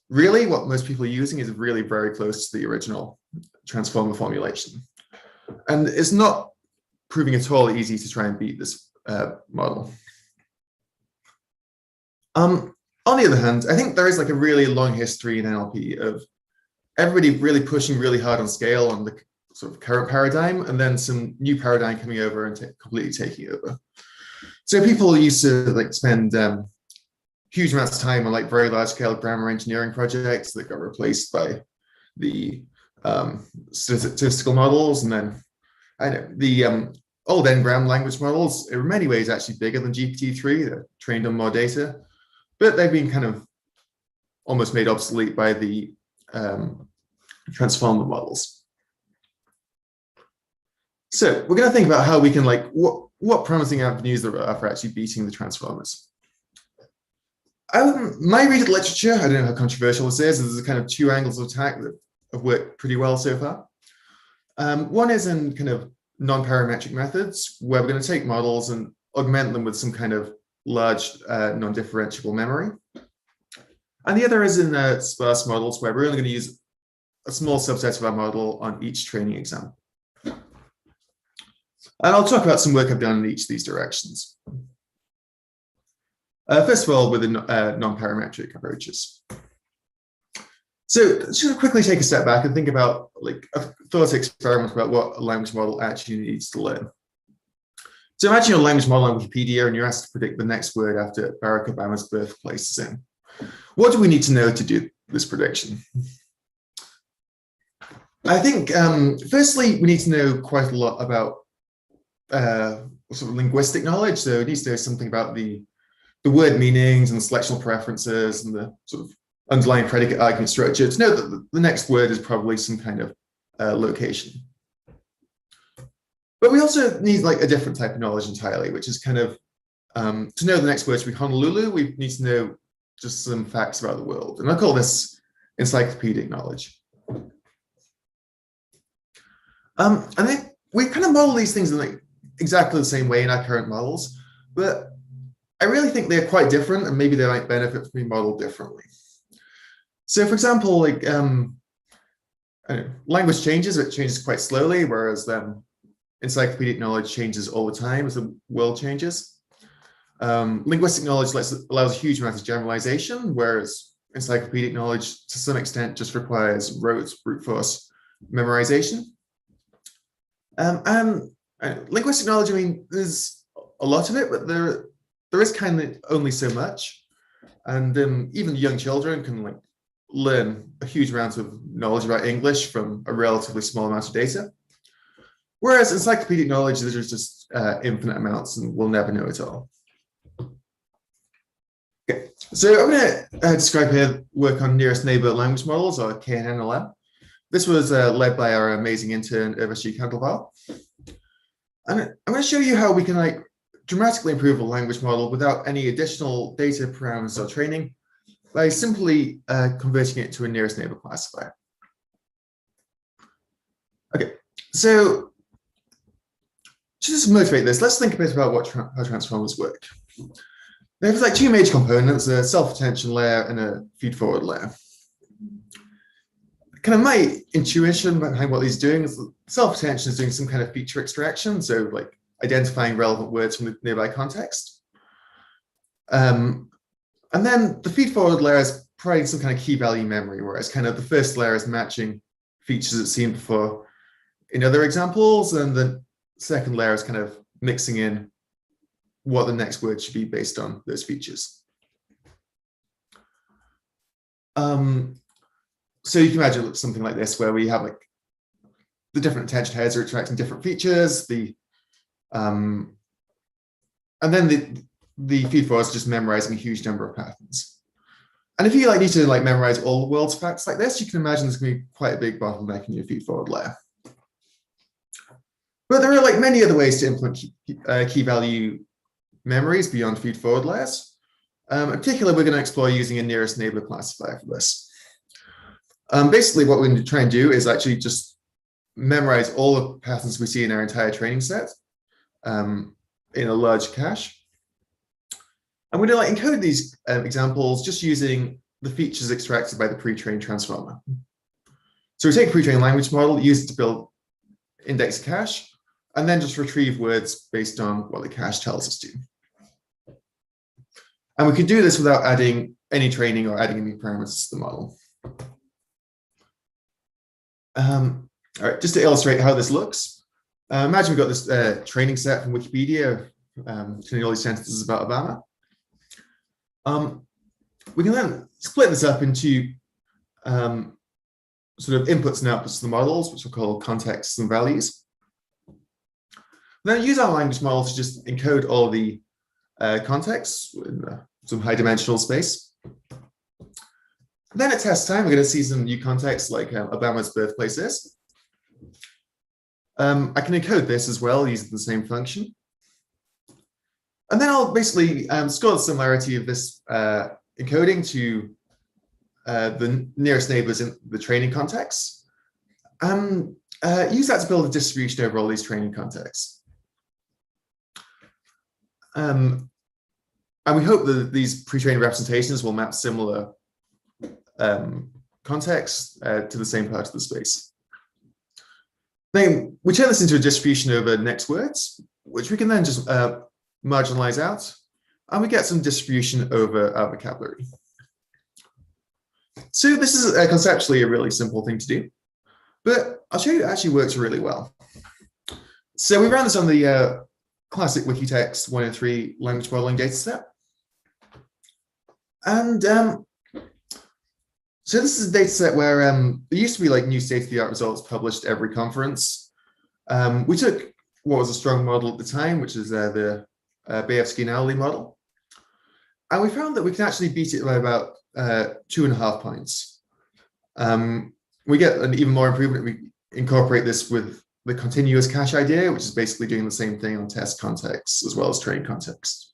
Speaker 15: really what most people are using is really very close to the original transformer formulation. And it's not proving at all easy to try and beat this model. On the other hand, I think there is like a really long history in NLP of everybody really pushing really hard on scale on the sort of current paradigm, and then some new paradigm coming over and completely taking over. So people used to like spend huge amounts of time on like very large scale grammar engineering projects that got replaced by the statistical models. And then I know the old Ngram language models are in many ways actually bigger than GPT-3. They're trained on more data, but they've been kind of almost made obsolete by the transformer models. So we're going to think about how we can like what promising avenues there are for actually beating the transformers. My read of the literature, I don't know how controversial this is, there's kind of 2 angles of attack that have worked pretty well so far. One is in kind of non-parametric methods, where we're going to take models and augment them with some kind of large non-differentiable memory. And the other is in sparse models, where we're only going to use a small subset of our model on each training example. And I'll talk about some work I've done in each of these directions. First of all, with the non-parametric approaches. So just quickly take a step back and think about like a thought experiment about what a language model actually needs to learn. So imagine your language model on Wikipedia and you're asked to predict the next word after Barack Obama's birthplace is in. What do we need to know to do this prediction? I think, firstly, we need to know quite a lot about sort of linguistic knowledge. So it needs to know something about the word meanings and the selectional preferences and the sort of underlying predicate argument structure to know that the next word is probably some kind of location. But we also need like a different type of knowledge entirely, which is kind of, to know the next word should be Honolulu, we need to know just some facts about the world. And I call this encyclopedic knowledge. And then we kind of model these things in like exactly the same way in our current models, but I really think they're quite different and maybe they might benefit from being modeled differently. So for example, like language changes, it changes quite slowly, whereas then encyclopedic knowledge changes all the time as the world changes. Linguistic knowledge allows a huge amount of generalization, whereas encyclopedic knowledge to some extent just requires rote brute force memorization. And linguistic knowledge, I mean, there's a lot of it, but there is kind of only so much. And even young children can like learn a huge amount of knowledge about English from a relatively small amount of data. Whereas encyclopedic knowledge, there's just infinite amounts and we'll never know it all. Okay, so I'm going to describe here work on nearest neighbor language models, or KNNLM. This was led by our amazing intern, Urvashi Kandelval. And I'm going to show you how we can like dramatically improve a language model without any additional data parameters or training by simply converting it to a nearest neighbor classifier. Okay, so to just motivate this, let's think a bit about how transformers work. They have like two major components, a self-attention layer and a feed-forward layer. Kind of my intuition behind what these are doing is self-attention is doing some kind of feature extraction, so like identifying relevant words from the nearby context. And then the feed-forward layer is providing some kind of key value memory, whereas kind of the first layer is matching features it's seen before in other examples, and the second layer is kind of mixing in what the next word should be based on those features. So you can imagine something like this, where we have like the different attention heads are attracting different features, and then the feed forward is just memorizing a huge number of patterns. And if you like need to like memorize all the world's facts like this, you can imagine there's going to be quite a big bottleneck in your feed forward layer. But there are like many other ways to implement key value memories beyond feed forward layers. In particular, we're going to explore using a nearest neighbor classifier for this. Basically, what we're going to try and do is actually just memorize all the patterns we see in our entire training set in a large cache. And we're going to like encode these examples just using the features extracted by the pre-trained transformer. So we take a pre-trained language model, use it to build index a cache, and then just retrieve words based on what the cache tells us to. And we can do this without adding any training or adding any parameters to the model. All right, just to illustrate how this looks, imagine we've got this training set from Wikipedia containing all these sentences about Obama. We can then split this up into sort of inputs and outputs to the models, which we'll call contexts and values. Then use our language model to just encode all the contexts in some high dimensional space. Then at test time, we're going to see some new contexts like Obama's birthplace is. I can encode this as well using the same function. And then I'll basically score the similarity of this encoding to the nearest neighbors in the training context. Use that to build a distribution over all these training contexts. And we hope that these pre-trained representations will map similar contexts to the same part of the space. Then we turn this into a distribution over next words, which we can then just marginalize out, and we get some distribution over our vocabulary. So this is conceptually a really simple thing to do, but I'll show you it actually works really well. So we ran this on the classic Wikitext 103 language modeling dataset. And so this is a dataset where there used to be like new state-of-the-art results published every conference. We took what was a strong model at the time, which is the Bayevsky-Nowley model. And we found that we can actually beat it by about 2.5 points. We get an even more improvement. We incorporate this with the continuous cache idea, which is basically doing the same thing on test contexts as well as train context.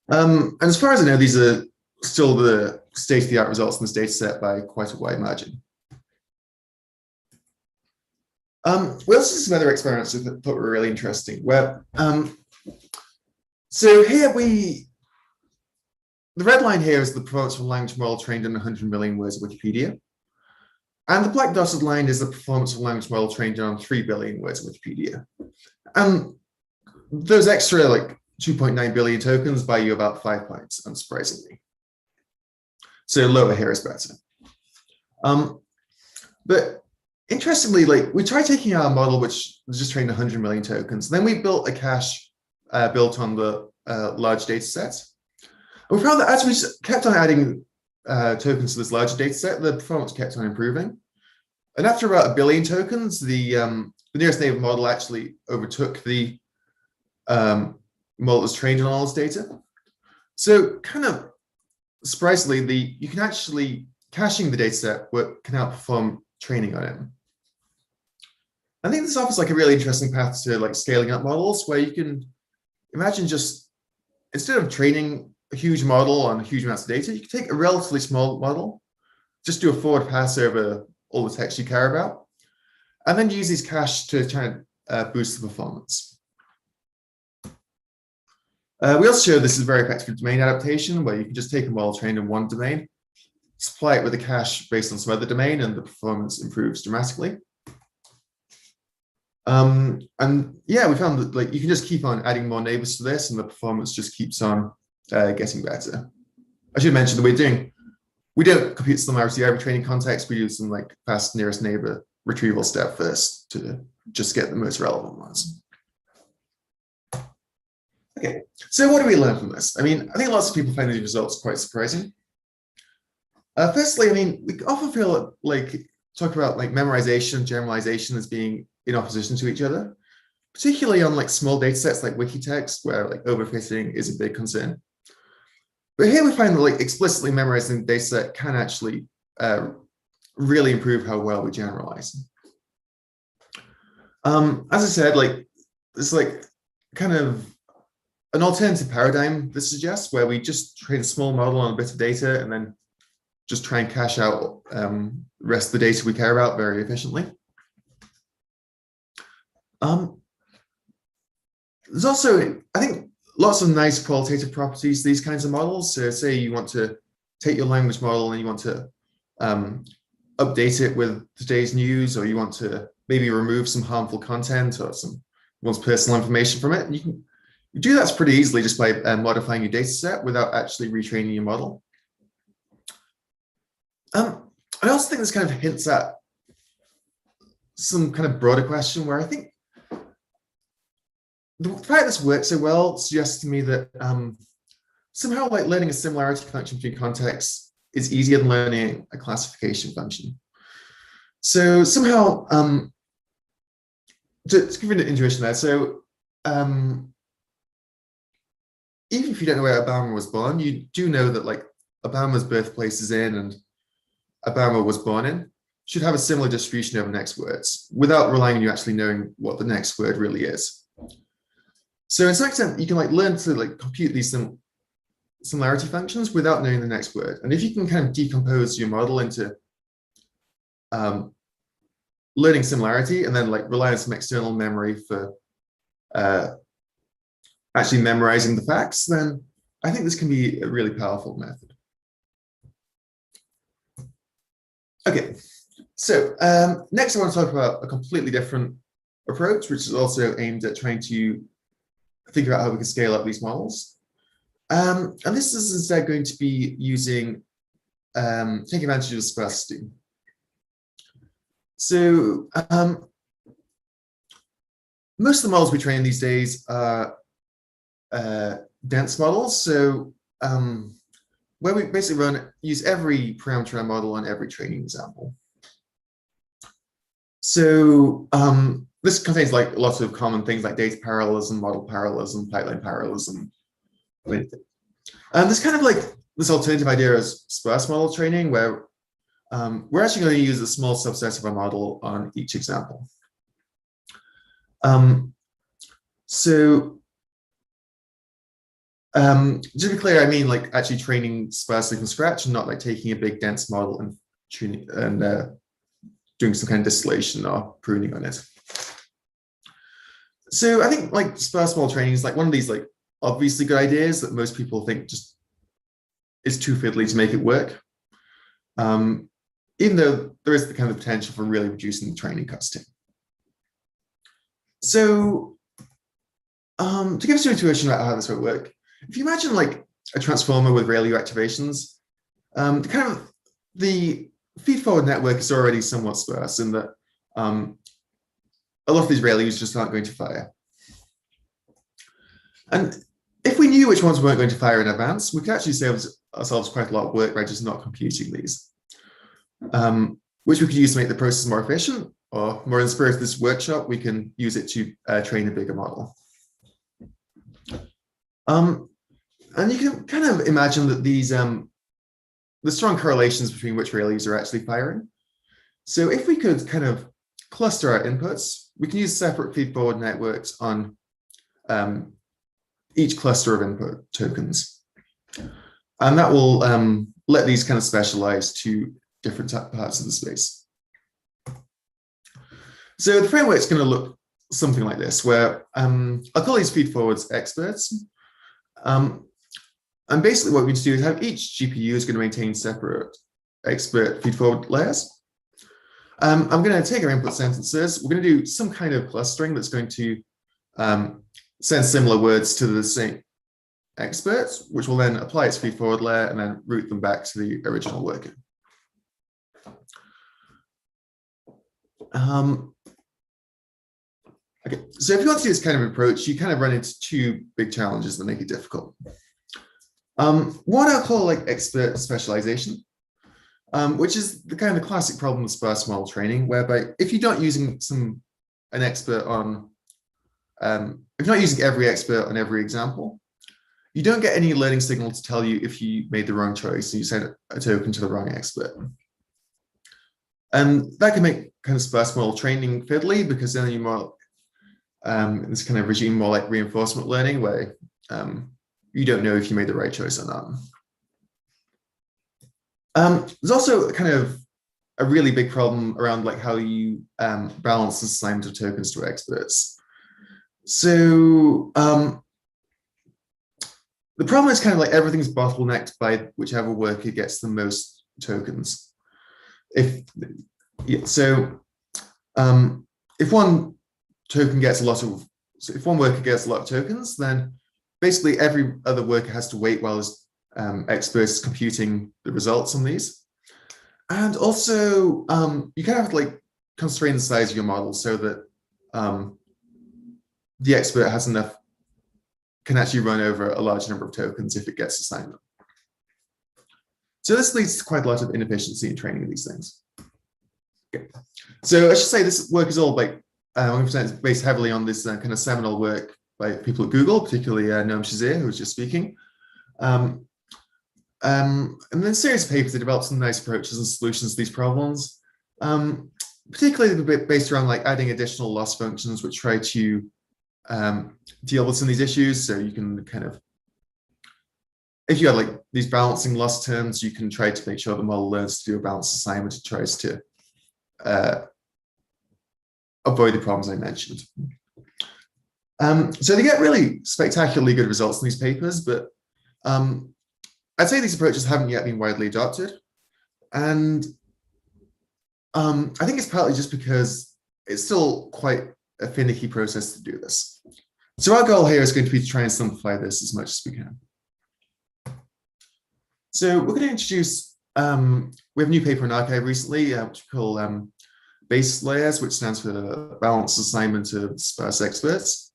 Speaker 15: And as far as I know, these are still the state-of-the-art results in this data set by quite a wide margin. We also did some other experiments that thought were really interesting. Where, so here the red line here is the performance from language model trained on 100 million words of Wikipedia. And the black dotted line is the performance of language model trained on 3 billion words of Wikipedia. And those extra like 2.9 billion tokens buy you about 5 points, unsurprisingly. So lower here is better. But interestingly, like we tried taking our model, which was just trained 100 million tokens. Then we built a cache built on the large data set. And we found that as we kept on adding tokens to this larger data set, the performance kept on improving. And after about 1 billion tokens, the nearest neighbor model actually overtook the model that's trained on all this data. So kind of surprisingly, you can actually, caching the data set can outperform training on it. I think this offers like a really interesting path to like scaling up models where you can imagine just, instead of training a huge model on huge amounts of data, you can take a relatively small model, just do a forward pass over all the text you care about, and then use these cache to try and boost the performance. We also showed this is very effective for domain adaptation, where you can just take a model trained in one domain, supply it with a cache based on some other domain, and the performance improves dramatically. And yeah, we found that like you can just keep on adding more neighbors to this, and the performance just keeps on getting better. I should mention that we don't compute similarity over training context. We use some like fast nearest neighbor retrieval step first to just get the most relevant ones. Okay, so what do we learn from this? I mean, I think lots of people find these results quite surprising. Firstly, I mean, we often feel like talk about like memorization, generalization as being in opposition to each other, particularly on like small data sets like Wikitext, where like overfitting is a big concern. But here we find that like explicitly memorizing the data set can actually really improve how well we generalize. As I said, like it's like kind of an alternative paradigm this suggests, where we just train a small model on a bit of data and then just try and cache out the rest of the data we care about very efficiently. There's also, I think, lots of nice qualitative properties to these kinds of models. So say you want to take your language model and you want to update it with today's news, or you want to maybe remove some harmful content or one's personal information from it. You do that pretty easily just by modifying your data set without actually retraining your model. I also think this kind of hints at some kind of broader question where I think the fact this works so well suggests to me that somehow like learning a similarity function between contexts is easier than learning a classification function. So somehow, to give you an intuition there, so even if you don't know where Obama was born, you do know that like Obama's birthplace is in and Obama was born in should have a similar distribution over next words without relying on you actually knowing what the next word really is. So in some extent, you can like learn to like compute these similarity functions without knowing the next word. And if you can kind of decompose your model into learning similarity and then like rely on some external memory for actually memorizing the facts, then I think this can be a really powerful method. Okay, so next I want to talk about a completely different approach, which is also aimed at trying to figure out how we can scale up these models. And this is instead going to be using take advantage of sparsity. So most of the models we train these days are dense models. So where we basically use every parameter in our model on every training example. So this contains like lots of common things like data parallelism, model parallelism, pipeline parallelism. And there's kind of like this alternative idea of sparse model training where we're actually going to use a small subset of our model on each example. So to be clear, I mean like actually training sparsely from scratch and not like taking a big dense model and tuning and doing some kind of distillation or pruning on it. So I think like sparse model training is like one of these like obviously good ideas that most people think just is too fiddly to make it work. Even though there is the kind of potential for really reducing the training cost. So to give us an intuition about how this would work, if you imagine like a transformer with RailU activations, the feed-forward network is already somewhat sparse in that a lot of these RailUs just aren't going to fire. And if we knew which ones weren't going to fire in advance, we could actually save ourselves quite a lot of work by just not computing these, which we could use to make the process more efficient, or more in the spirit of this workshop, we can use it to train a bigger model. And you can kind of imagine that these the strong correlations between which RailUs are actually firing. So if we could kind of cluster our inputs, we can use separate feed-forward networks on each cluster of input tokens. And that will let these kind of specialize to different parts of the space. So the framework is going to look something like this, where I'll call these feed-forwards experts. And basically what we need to do is have each GPU is going to maintain separate expert feed-forward layers. I'm going to take our input sentences. We're going to do some kind of clustering that's going to send similar words to the same experts, which will then apply its feed-forward layer and then route them back to the original worker. Okay, so if you want to do this kind of approach, you kind of run into two big challenges that make it difficult. One I'll call like expert specialization, which is the kind of classic problem with sparse model training, whereby if you're not using an expert on, if you're not using every expert on every example, you don't get any learning signal to tell you if you made the wrong choice and you send a token to the wrong expert. And that can make kind of sparse model training fiddly, because then you're more in this kind of regime more like reinforcement learning, where you don't know if you made the right choice or not. There's also kind of a really big problem around like how you balance the assignment of tokens to experts. So the problem is kind of like everything's bottlenecked by whichever worker gets the most tokens. If one token gets a lot of, so if one worker gets a lot of tokens, then basically every other worker has to wait while his expert is computing the results on these. And also you kind of have to like constrain the size of your model so that the expert has enough, can actually run over a large number of tokens if it gets assigned them. So this leads to quite a lot of inefficiency in training these things. Okay. So I should say this work is all like 100% based heavily on this kind of seminal work by people at Google, particularly Noam Shazir, who was just speaking. And then a series of papers that developed some nice approaches and solutions to these problems, particularly based around like adding additional loss functions which try to deal with some of these issues. So you can kind of, if you have like these balancing loss terms, you can try to make sure the model learns to do a balanced assignment. It tries to avoid the problems I mentioned. So they get really spectacularly good results in these papers, but I'd say these approaches haven't yet been widely adopted. And I think it's partly just because it's still quite a finicky process to do this. So our goal here is going to be to try and simplify this as much as we can. So we're going to introduce we have a new paper in arXiv recently, which we call base layers, which stands for balanced assignment of sparse experts.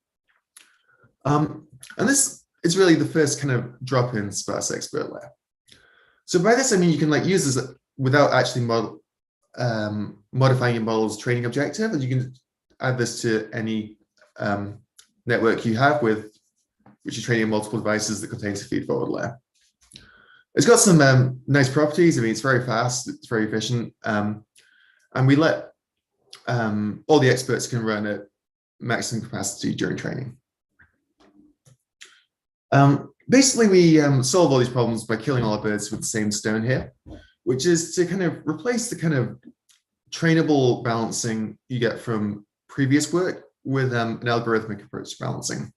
Speaker 15: And this is really the first kind of drop-in sparse expert layer. So by this, I mean, you can like use this without actually modifying your model's training objective, and you can add this to any network you have with which you're training on multiple devices that contains a feed-forward layer. It's got some nice properties. I mean, it's very fast, it's very efficient, and we let all the experts can run at maximum capacity during training. Basically, we solve all these problems by killing all our birds with the same stone here, which is to kind of replace the kind of trainable balancing you get from previous work with an algorithmic approach to balancing.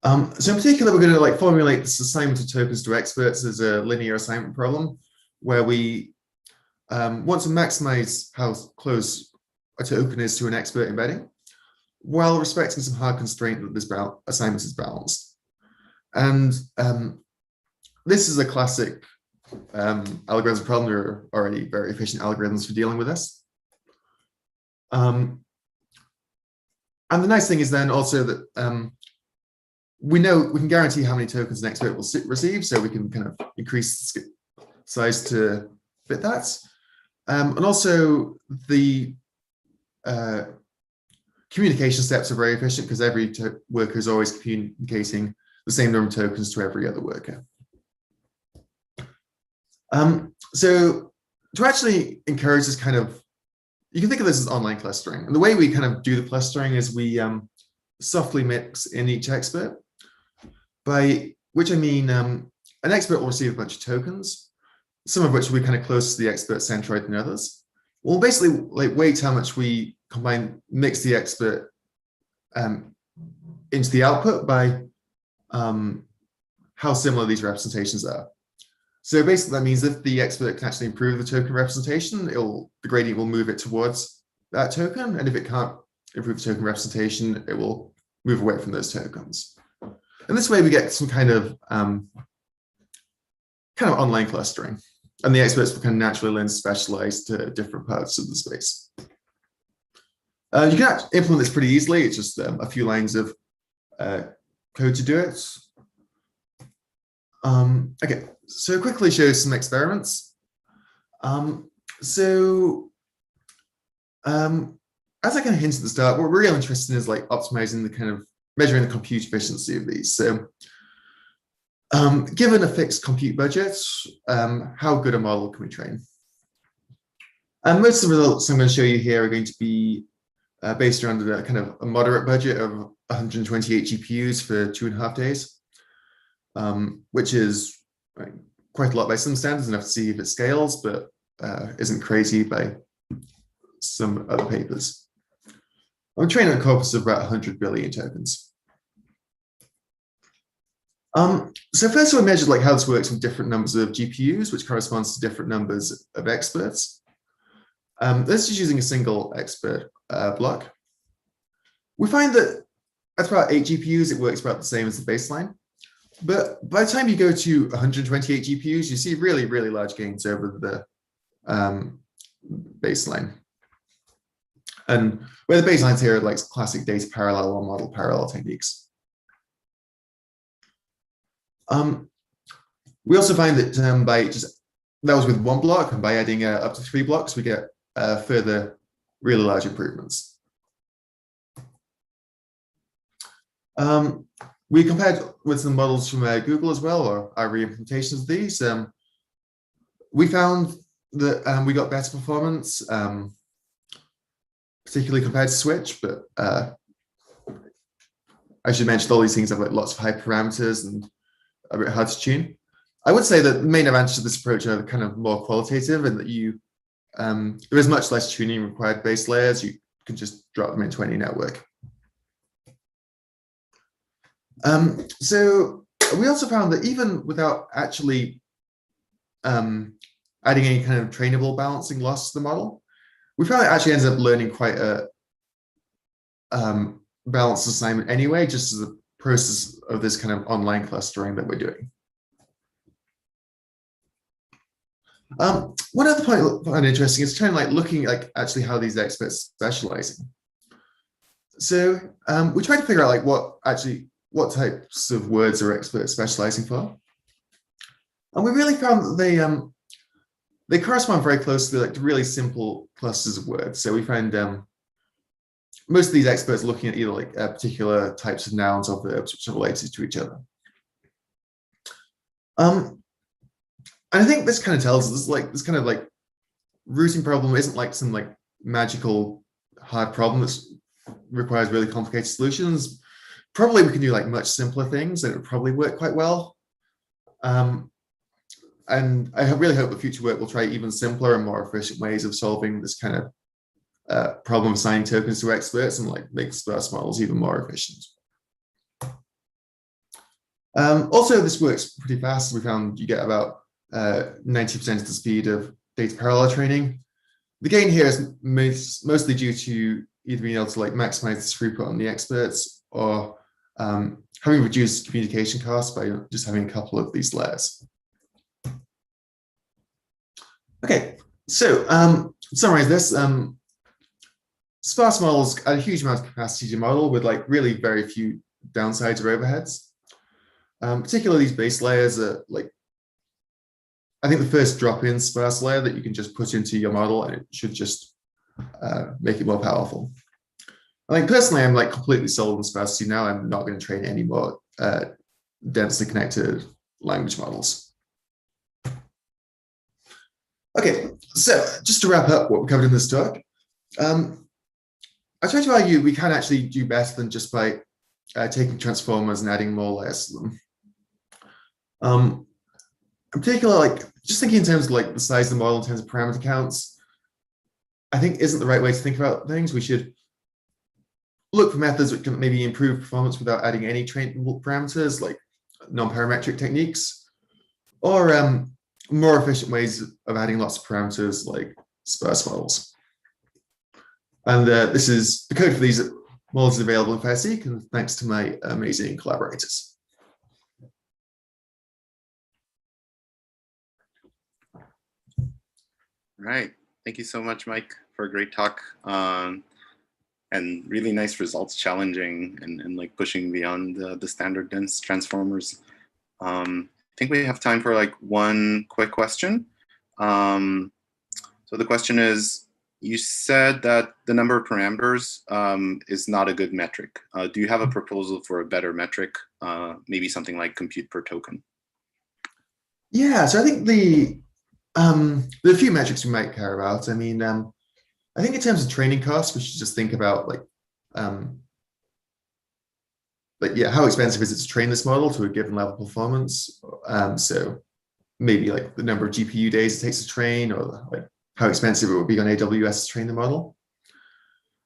Speaker 15: So in particular, we're going to like formulate this assignment of tokens to experts as a linear assignment problem, where we want to maximize how close a token is to an expert embedding, while respecting some hard constraint that this assignment is balanced. And this is a classic algorithm problem. There are already very efficient algorithms for dealing with this. And the nice thing is then also that we know we can guarantee how many tokens an expert will receive, so we can kind of increase the size to fit that. And also the communication steps are very efficient because every worker is always communicating the same number of tokens to every other worker. So to actually encourage this kind of, you can think of this as online clustering. And the way we kind of do the clustering is we softly mix in each expert, by which I mean an expert will receive a bunch of tokens, some of which will be kind of close to the expert centroid than others. We'll basically like weight how much we mix the expert into the output by how similar these representations are. So basically that means if the expert can actually improve the token representation, the gradient will move it towards that token. And if it can't improve the token representation, it will move away from those tokens. And this way we get some kind of online clustering. And the experts will kind of naturally learn to specialize to different parts of the space. You can implement this pretty easily. It's just a few lines of code to do it. Okay, so quickly show some experiments. As I kind of hinted at the start, what we're really interested in is like optimizing the kind of measuring the compute efficiency of these. So given a fixed compute budget, how good a model can we train? And most of the results I'm going to show you here are going to be based around a kind of a moderate budget of 128 GPUs for 2.5 days, which is quite a lot by some standards, enough to see if it scales, but isn't crazy by some other papers. I'm training a corpus of about 100 billion tokens. So first we measured like how this works with different numbers of GPUs, which corresponds to different numbers of experts. This is using a single expert block. We find that at about 8 GPUs, it works about the same as the baseline. But by the time you go to 128 GPUs, you see really, really large gains over the baseline. And where the baselines here are like classic data parallel or model parallel techniques. We also find that that was with one block, and by adding up to 3 blocks, we get further really large improvements. We compared with some models from Google as well, or our re-implementations of these. We found that we got better performance, particularly compared to Switch, but I should mention all these things have like lots of hyperparameters and a bit hard to tune. I would say that the main advantages of this approach are kind of more qualitative, and that there is much less tuning required base layers. You can just drop them into any network. So we also found that even without actually adding any kind of trainable balancing loss to the model, we found it actually ends up learning quite a balanced assignment anyway, just as a process of this kind of online clustering that we're doing. One other point I find interesting is kind of like looking like actually how these experts specializing. So we tried to figure out like what types of words are experts specializing for, and we really found that they correspond very closely like to really simple clusters of words. So we found most of these experts looking at either like particular types of nouns or verbs which are related to each other. And I think this kind of tells us this kind of like routing problem isn't like some like magical hard problem that requires really complicated solutions. Probably we can do like much simpler things and it would probably work quite well. And I really hope the future work will try even simpler and more efficient ways of solving this kind of problem of assigning tokens to experts and like make sparse models even more efficient. Also, this works pretty fast. We found you get about 90% of the speed of data parallel training. The gain here is mostly due to either being able to like maximize the throughput on the experts or having reduced communication costs by just having a couple of these layers. Okay, so to summarize this, sparse models add a huge amount of capacity to model with like really very few downsides or overheads. Particularly these base layers are like, I think the first drop-in sparse layer that you can just put into your model and it should just make it more powerful. I think personally, I'm like completely sold on sparsity now. I'm not going to train any more densely connected language models. Okay, so just to wrap up what we covered in this talk, I tried to argue we can actually do better than just by taking transformers and adding more layers to them. In particular, like just thinking in terms of like the size of the model in terms of parameter counts, I think isn't the right way to think about things. We should look for methods that can maybe improve performance without adding any trainable parameters, like non-parametric techniques, or more efficient ways of adding lots of parameters like sparse models. And this is the code for these models is available in FAIRSEEK, and thanks to my amazing collaborators.
Speaker 17: Right. Thank you so much, Mike, for a great talk. And really nice results, challenging and like pushing beyond the standard dense transformers. I think we have time for like one quick question. So the question is, you said that the number of parameters is not a good metric. Do you have a proposal for a better metric? Maybe something like compute per token?
Speaker 15: Yeah, so I think there are a few metrics we might care about. I mean, I think in terms of training costs, we should just think about like yeah, how expensive is it to train this model to a given level of performance? So maybe like the number of GPU days it takes to train, or like how expensive it would be on AWS to train the model.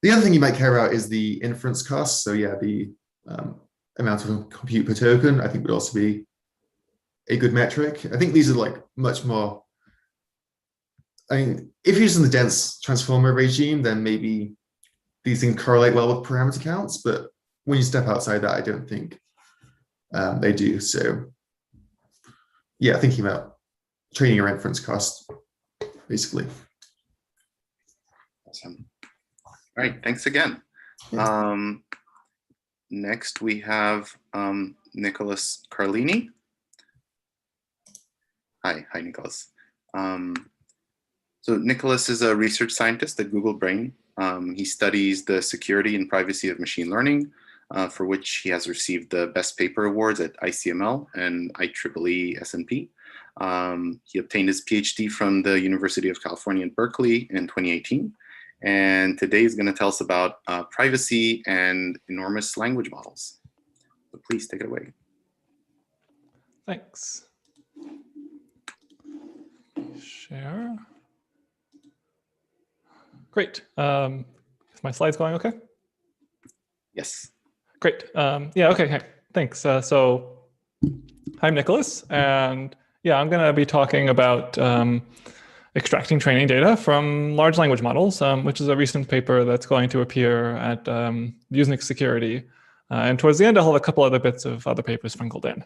Speaker 15: The other thing you might care about is the inference costs. So yeah, the amount of compute per token, I think would also be a good metric. I think these are like much more, I mean, if you're using the dense transformer regime, then maybe these things correlate well with parameter counts, but when you step outside that, I don't think they do. So yeah, thinking about training your inference cost, basically.
Speaker 17: Awesome. All right, thanks again. Next, we have Nicholas Carlini. Hi, Nicholas. So Nicholas is a research scientist at Google Brain. He studies the security and privacy of machine learning, for which he has received the Best Paper Awards at ICML and IEEE S&P. He obtained his PhD from the University of California at Berkeley in 2018. And today he's going to tell us about privacy and enormous language models. So please take it away.
Speaker 18: Thanks. Share. Great. Is my slides going okay?
Speaker 17: Yes.
Speaker 18: Great. Yeah, okay, hey, thanks. So I'm Nicholas, and yeah, I'm going to be talking about extracting training data from large language models, which is a recent paper that's going to appear at Usenix Security. And towards the end, I'll have a couple other bits of other papers sprinkled in.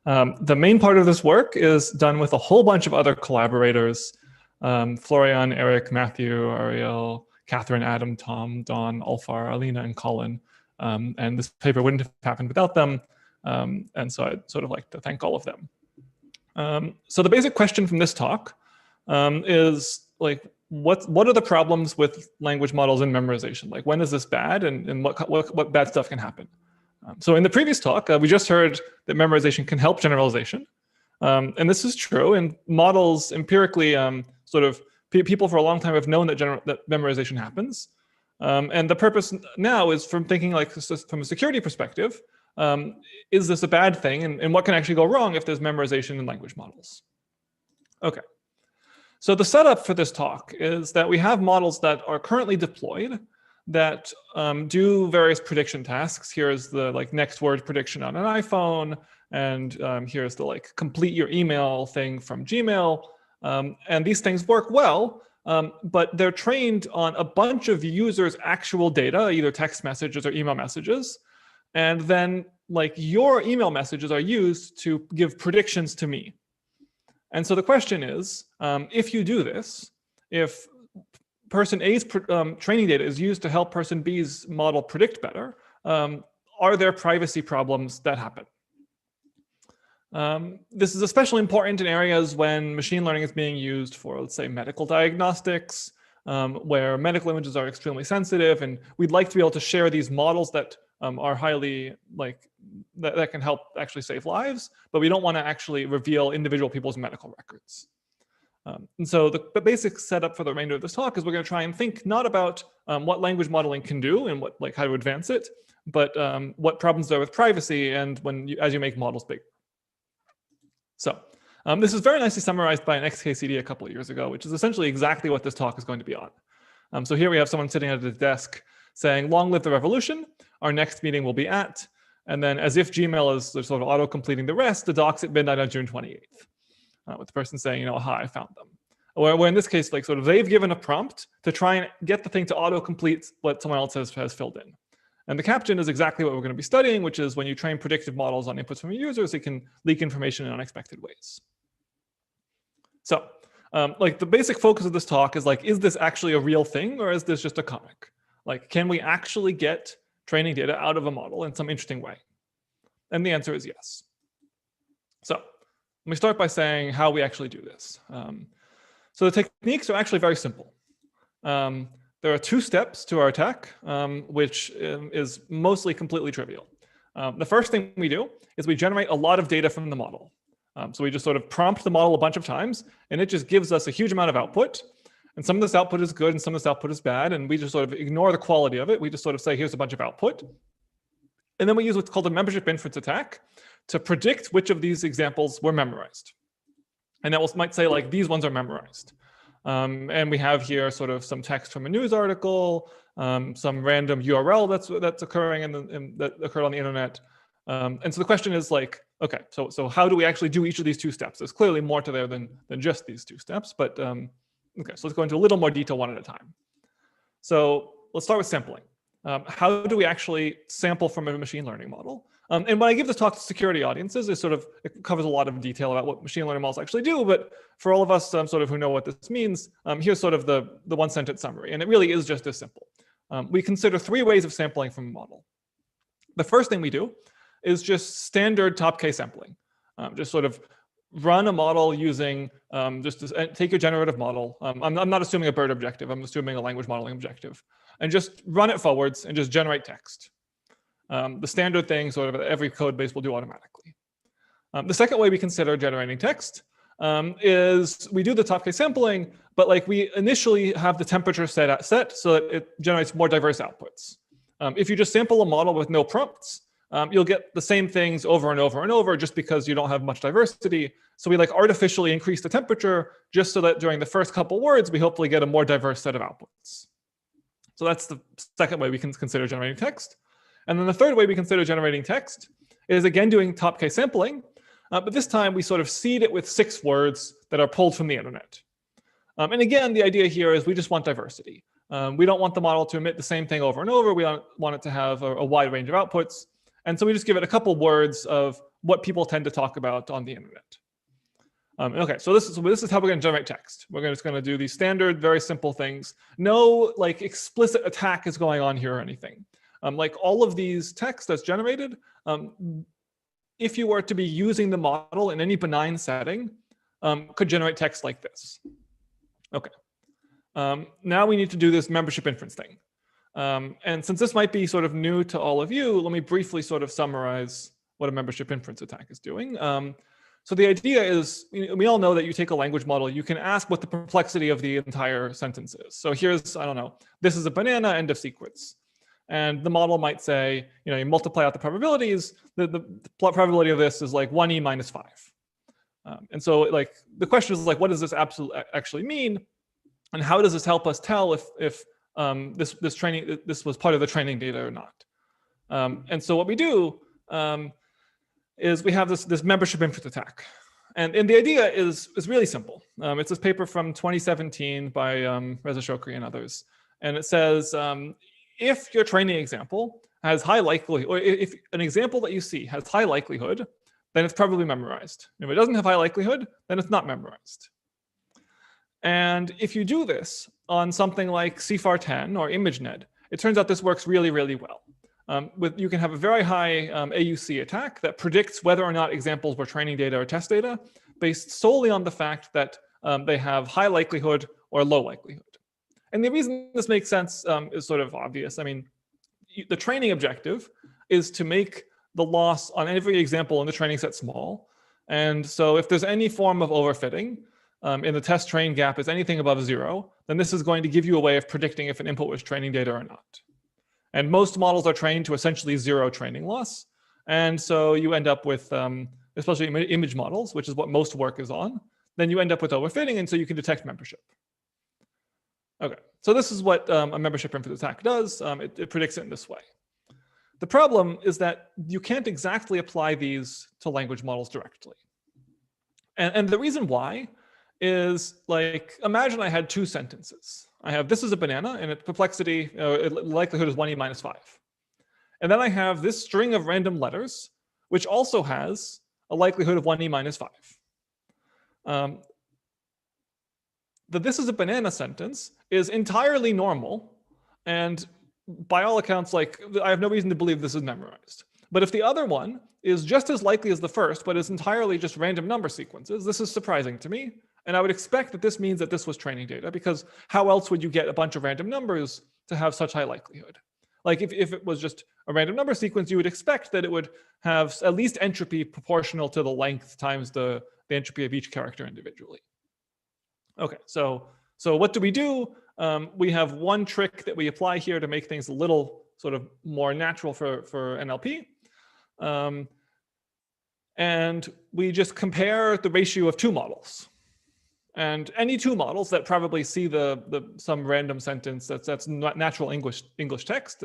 Speaker 18: The main part of this work is done with a whole bunch of other collaborators Florian, Eric, Matthew, Ariel, Catherine, Adam, Tom, Don, Alfar, Alina, and Colin. And this paper wouldn't have happened without them. And so I'd sort of like to thank all of them. So the basic question from this talk is like, what are the problems with language models and memorization? Like, when is this bad, and what bad stuff can happen? So in the previous talk, we just heard that memorization can help generalization. And this is true. And models empirically, people for a long time have known that memorization happens. And the purpose now is from thinking like from a security perspective, is this a bad thing? And what can actually go wrong if there's memorization in language models? Okay. So the setup for this talk is that we have models that are currently deployed that do various prediction tasks. Here's the like next word prediction on an iPhone, and here's the like complete your email thing from Gmail. And these things work well, but they're trained on a bunch of users' actual data, either text messages or email messages. And then like your email messages are used to give predictions to me. And so the question is, if you do this, if person A's training data is used to help person B's model predict better, are there privacy problems that happen? This is especially important in areas when machine learning is being used for, let's say, medical diagnostics, where medical images are extremely sensitive, and we'd like to be able to share these models that are highly that can help actually save lives, but we don't want to actually reveal individual people's medical records. And so the basic setup for the remainder of this talk is we're going to try and think not about what language modeling can do and how to advance it, but what problems there are with privacy and as you make models big. So this is very nicely summarized by an XKCD a couple of years ago, which is essentially exactly what this talk is going to be on. So here we have someone sitting at a desk saying, "Long live the revolution. Our next meeting will be at," and then as if Gmail is sort of auto-completing the rest, the docs at midnight on June 28th, with the person saying, "Aha, I found them." Where in this case, like sort of they've given a prompt to try and get the thing to auto-complete what someone else has filled in. And the caption is exactly what we're going to be studying, which is when you train predictive models on inputs from your users, it can leak information in unexpected ways. So like the basic focus of this talk is like, is this actually a real thing or is this just a comic? Like, can we actually get training data out of a model in some interesting way? And the answer is yes. So let me start by saying how we actually do this. So the techniques are actually very simple. There are two steps to our attack, which is mostly completely trivial. The first thing we do is we generate a lot of data from the model. So we just sort of prompt the model a bunch of times, and it just gives us a huge amount of output. And some of this output is good, and some of this output is bad, and we just sort of ignore the quality of it. We just sort of say, here's a bunch of output. And then we use what's called a membership inference attack to predict which of these examples were memorized. And that might say, like, these ones are memorized. And we have here sort of some text from a news article, some random URL that's occurring that occurred on the internet. And so the question is like, okay, so how do we actually do each of these two steps? There's clearly more to there than just these two steps, but okay, so let's go into a little more detail one at a time. So let's start with sampling. How do we actually sample from a machine learning model? And when I give this talk to security audiences, it covers a lot of detail about what machine learning models actually do. But for all of us sort of who know what this means, here's sort of the one sentence summary. And it really is just this simple. We consider three ways of sampling from a model. The first thing we do is just standard top K sampling. Just sort of run a model using, take your generative model. I'm not assuming a BERT objective. I'm assuming a language modeling objective. And just run it forwards and just generate text. The standard thing sort of every code base will do automatically. The second way we consider generating text is we do the top K sampling, but like we initially have the temperature set so that it generates more diverse outputs. If you just sample a model with no prompts, you'll get the same things over and over and over just because you don't have much diversity. So we like artificially increase the temperature just so that during the first couple words, we hopefully get a more diverse set of outputs. So that's the second way we can consider generating text. And then the third way we consider generating text is again doing top K sampling, but this time we sort of seed it with 6 words that are pulled from the internet. And again, the idea here is we just want diversity. We don't want the model to emit the same thing over and over. We want it to have a wide range of outputs. And so we just give it a couple words of what people tend to talk about on the internet. Okay, so this is how we're going to generate text. We're just going to do these standard, very simple things. No like explicit attack is going on here or anything. Like all of these text that's generated, if you were to be using the model in any benign setting, could generate text like this. Okay. Now we need to do this membership inference thing. And since this might be sort of new to all of you, let me briefly sort of summarize what a membership inference attack is doing. So the idea is, we all know that you take a language model, you can ask what the complexity of the entire sentence is. So here's, I don't know, this is a banana, end of sequence. And the model might say, you multiply out the probabilities, the probability of this is like 1e minus 5. And so like the question is like, what does this actually mean? And how does this help us tell if this was part of the training data or not? And so what we do is we have this membership inference attack. And the idea is really simple. It's this paper from 2017 by Reza Shokri and others. And it says, if your training example has high likelihood, or if an example that you see has high likelihood, then it's probably memorized. If it doesn't have high likelihood, then it's not memorized. And if you do this on something like CFAR10 or ImageNet, it turns out this works really, really well. You can have a very high AUC attack that predicts whether or not examples were training data or test data based solely on the fact that they have high likelihood or low likelihood. And the reason this makes sense is sort of obvious. I mean, the training objective is to make the loss on every example in the training set small. And so if there's any form of overfitting in the test train gap is anything above 0, then this is going to give you a way of predicting if an input was training data or not. And most models are trained to essentially 0 training loss. And so you end up with, especially image models, which is what most work is on, then you end up with overfitting, and so you can detect membership. Okay, so this is what a membership inference attack does. It predicts it in this way. The problem is that you can't exactly apply these to language models directly. And the reason why is, like, imagine I had 2 sentences. I have, this is a banana, and its perplexity, likelihood is 1e minus 5. And then I have this string of random letters, which also has a likelihood of 1e minus 5. The this is a banana sentence is entirely normal, and by all accounts, like, I have no reason to believe this is memorized. But if the other one is just as likely as the first, but is entirely just random number sequences, this is surprising to me. And I would expect that this means that this was training data, because how else would you get a bunch of random numbers to have such high likelihood? Like if it was just a random number sequence, you would expect that it would have at least entropy proportional to the length times the entropy of each character individually. Okay, so what do? We have one trick that we apply here to make things a little sort of more natural for NLP. And we just compare the ratio of 2 models. And any 2 models that probably see some random sentence that's not natural English text,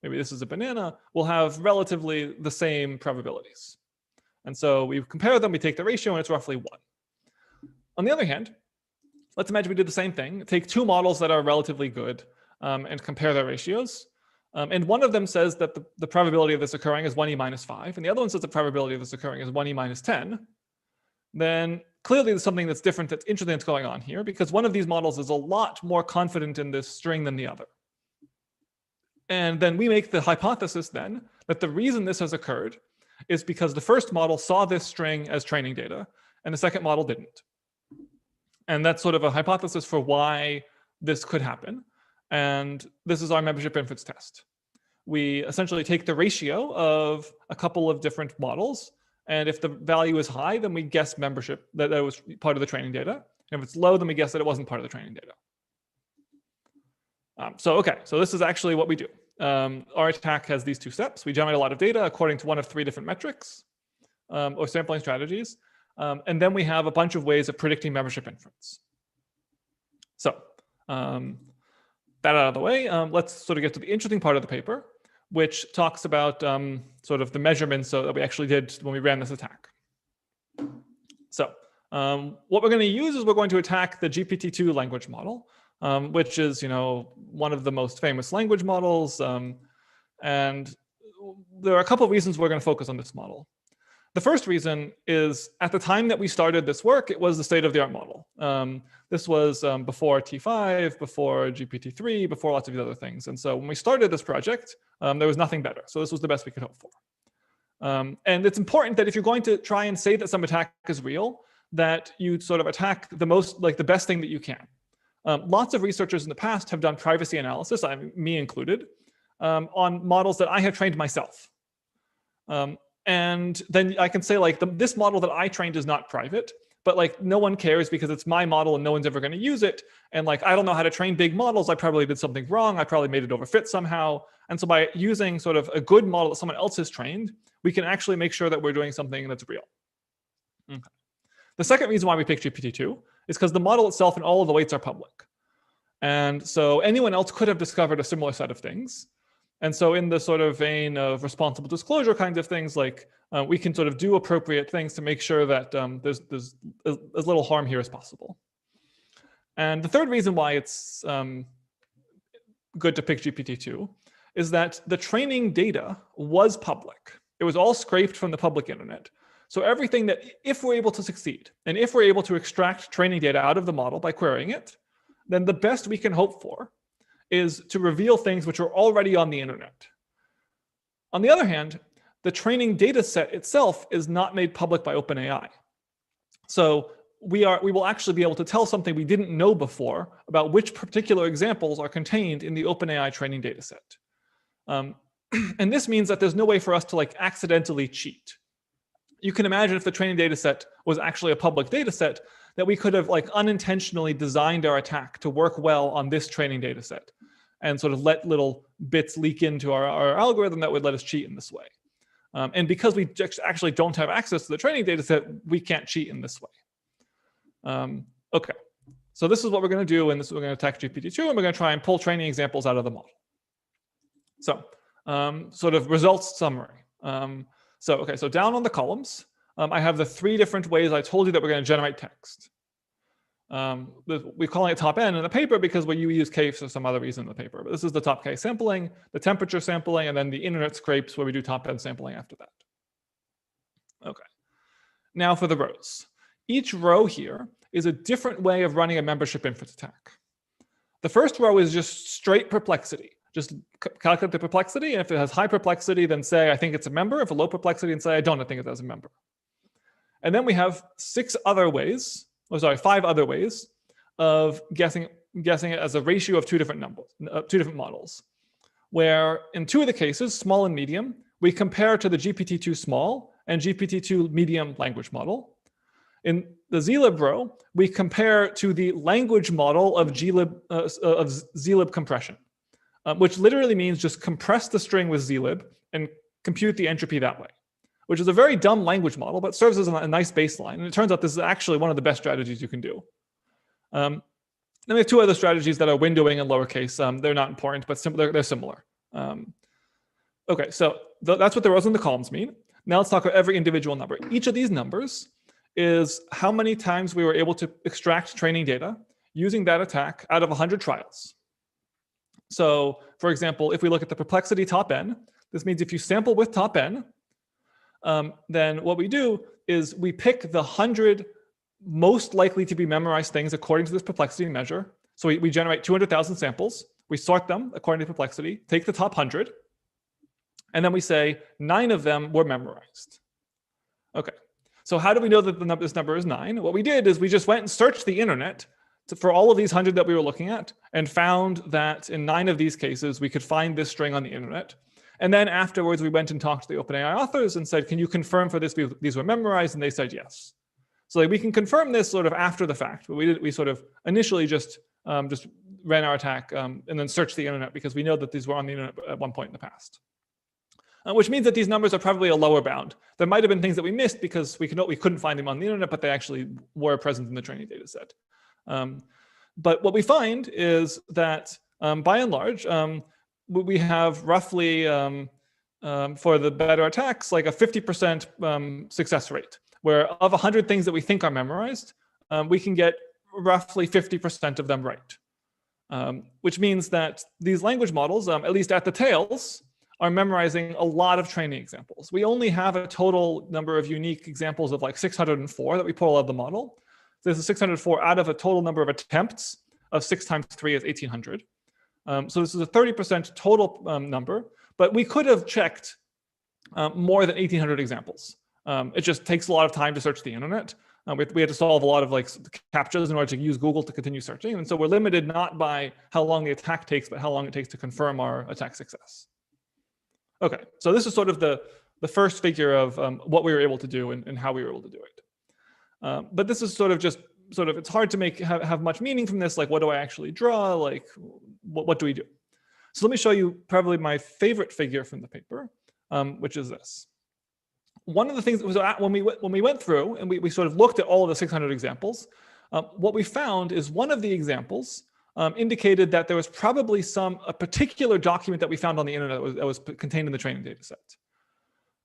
Speaker 18: maybe this is a banana, will have relatively the same probabilities. And so we compare them, we take the ratio, and it's roughly 1. On the other hand, let's imagine we did the same thing, take 2 models that are relatively good and compare their ratios. And one of them says that the probability of this occurring is 1e minus 5, and the other one says the probability of this occurring is 1e minus 10. Then clearly there's something that's different, that's interesting that's going on here, because one of these models is a lot more confident in this string than the other. And then we make the hypothesis then that the reason this has occurred is because the first model saw this string as training data, and the second model didn't. And that's sort of a hypothesis for why this could happen. And this is our membership inference test. We essentially take the ratio of a couple of different models, and if the value is high, then we guess membership, that was part of the training data. And if it's low, then we guess that it wasn't part of the training data. So this is actually what we do. Our attack has these 2 steps. We generate a lot of data according to one of 3 different metrics or sampling strategies. And then we have a bunch of ways of predicting membership inference. So that out of the way, let's sort of get to the interesting part of the paper, which talks about sort of the measurements that we actually did when we ran this attack. So what we're going to use is we're going to attack the GPT-2 language model, which is, one of the most famous language models. And there are a couple of reasons we're going to focus on this model. The first reason is at the time that we started this work, it was the state-of-the-art model. This was before T5, before GPT-3, before lots of these other things. And so when we started this project, there was nothing better. So this was the best we could hope for. And it's important that if you're going to try and say that some attack is real, that you sort of attack the best thing that you can. Lots of researchers in the past have done privacy analysis, me included, on models that I have trained myself. And then I can say like this model that I trained is not private, but like no one cares because it's my model and no one's ever going to use it. And like I don't know how to train big models. I probably did something wrong. I probably made it overfit somehow. And so by using sort of a good model that someone else has trained, we can actually make sure that we're doing something that's real. Okay. The second reason why we picked GPT-2 is because the model itself and all of the weights are public. And so anyone else could have discovered a similar set of things. And so in the sort of vein of responsible disclosure kinds of things, like we can sort of do appropriate things to make sure that there's as little harm here as possible. And the third reason why it's good to pick GPT-2 is that the training data was public. It was all scraped from the public internet. So everything that, if we're able to succeed, and if we're able to extract training data out of the model by querying it, then the best we can hope for is to reveal things which are already on the internet. On the other hand, the training data set itself is not made public by OpenAI. So we will actually be able to tell something we didn't know before about which particular examples are contained in the OpenAI training data set. And this means that there's no way for us to like accidentally cheat. You can imagine if the training data set was actually a public data set, that we could have like unintentionally designed our attack to work well on this training data set and sort of let little bits leak into our algorithm that would let us cheat in this way. And because we actually don't have access to the training data set, we can't cheat in this way. Okay, so this is what we're going to do, and this is we're going to attack GPT-2, and we're going to try and pull training examples out of the model. So sort of results summary. So down on the columns, I have the 3 different ways I told you that we're going to generate text. We're calling it top N in the paper because we use K for some other reason in the paper. But this is the top K sampling, the temperature sampling, and then the internet scrapes where we do top N sampling after that. Okay. Now for the rows. Each row here is a different way of running a membership inference attack. The first row is just straight perplexity. Just calculate the perplexity, and if it has high perplexity, then say, I think it's a member. If a low perplexity, then say, I don't think it has a member. And then we have 5 other ways of guessing it as a ratio of 2 different numbers, 2 different models, where in 2 of the cases, small and medium, we compare to the GPT-2 small and GPT-2 medium language model. In the zlib row, we compare to the language model of zlib compression, which literally means just compress the string with zlib and compute the entropy that way, which is a very dumb language model, but serves as a nice baseline. And it turns out this is actually one of the best strategies you can do. Then we have 2 other strategies that are windowing and lowercase. They're not important, but they're similar. Okay, so that's what the rows and the columns mean. Now let's talk about every individual number. Each of these numbers is how many times we were able to extract training data using that attack out of 100 trials. So for example, if we look at the perplexity top N, this means if you sample with top N, then what we do is we pick the 100 most likely to be memorized things according to this perplexity measure. So we generate 200,000 samples. We sort them according to perplexity, take the top 100, and then we say 9 of them were memorized. Okay, so how do we know that this number is 9? What we did is we just went and searched the internet for all of these 100 that we were looking at and found that in 9 of these cases, we could find this string on the internet. And then afterwards, we went and talked to the OpenAI authors and said, can you confirm for this these were memorized? And they said yes. So like, we can confirm this sort of after the fact, but we sort of initially just ran our attack and then searched the internet because we know that these were on the internet at one point in the past. Which means that these numbers are probably a lower bound. There might have been things that we missed because we couldn't find them on the internet, but they actually were present in the training data set. But what we find is that by and large, we have roughly, for the better attacks, like a 50% success rate, where of 100 things that we think are memorized, we can get roughly 50% of them right. Which means that these language models, at least at the tails, are memorizing a lot of training examples. We only have a total number of unique examples of like 604 that we pull out of the model. So this is 604 out of a total number of attempts of 6 times 3 is 1800. So this is a 30% total number, but we could have checked more than 1800 examples. It just takes a lot of time to search the internet. We had to solve a lot of like CAPTCHAs in order to use Google to continue searching. And so we're limited not by how long the attack takes, but how long it takes to confirm our attack success. Okay, so this is sort of the first figure of what we were able to do and how we were able to do it. But this is sort of it's hard to have much meaning from this. Like, what do I actually draw? Like, what do we do? So let me show you probably my favorite figure from the paper, which is this. One of the things was when we went through and we sort of looked at all of the 600 examples, what we found is one of the examples indicated that there was probably a particular document that we found on the internet that was contained in the training data set.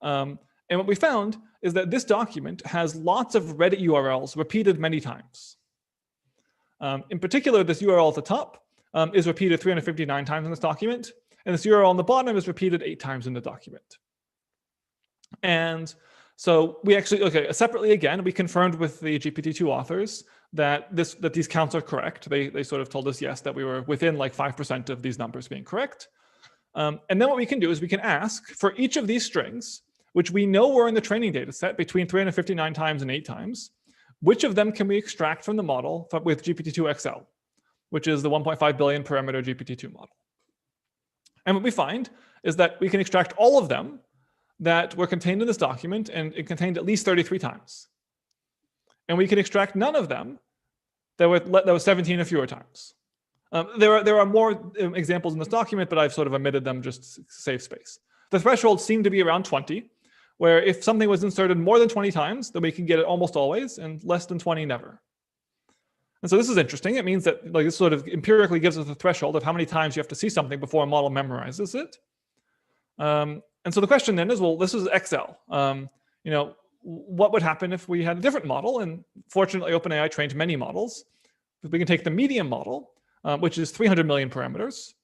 Speaker 18: And what we found is that this document has lots of Reddit URLs repeated many times. In particular, this URL at the top is repeated 359 times in this document, and this URL on the bottom is repeated 8 times in the document. And so we actually, separately again, we confirmed with the GPT-2 authors that these counts are correct. They sort of told us, yes, that we were within like 5% of these numbers being correct. And then what we can do is we can ask for each of these strings, which we know were in the training data set between 359 times and 8 times, which of them can we extract from the model with GPT-2 XL, which is the 1.5 billion parameter GPT-2 model. And what we find is that we can extract all of them that were contained in this document, and it contained at least 33 times. And we can extract none of them that was 17 or fewer times. There are more examples in this document, but I've sort of omitted them just to save space. The threshold seemed to be around 20, where if something was inserted more than 20 times, then we can get it almost always, and less than 20, never. And so this is interesting. It means that this sort of empirically gives us a threshold of how many times you have to see something before a model memorizes it. And so the question then is, well, this is XL. What would happen if we had a different model? And fortunately, OpenAI trained many models. We can take the medium model, which is 300 million parameters,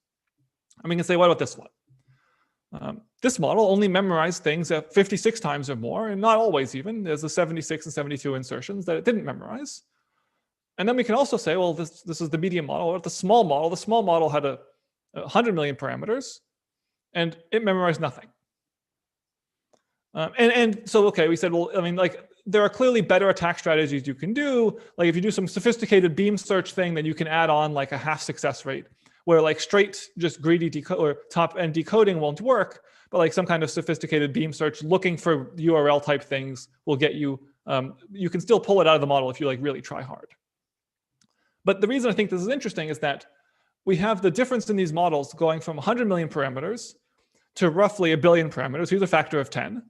Speaker 18: and we can say, what about this one? This model only memorized things at 56 times or more, and not always even. There's the 76 and 72 insertions that it didn't memorize. And then we can also say, well, this is the medium model. Or the small model. The small model had 100 million parameters, and it memorized nothing. So, we said, well, there are clearly better attack strategies you can do. Like if you do some sophisticated beam search thing, then you can add on like a half success rate, where like straight just greedy or top end decoding won't work, but like some kind of sophisticated beam search looking for URL type things will get you, you can still pull it out of the model if you like really try hard. But the reason I think this is interesting is that we have the difference in these models going from 100 million parameters to roughly 1 billion parameters. Here's a factor of 10.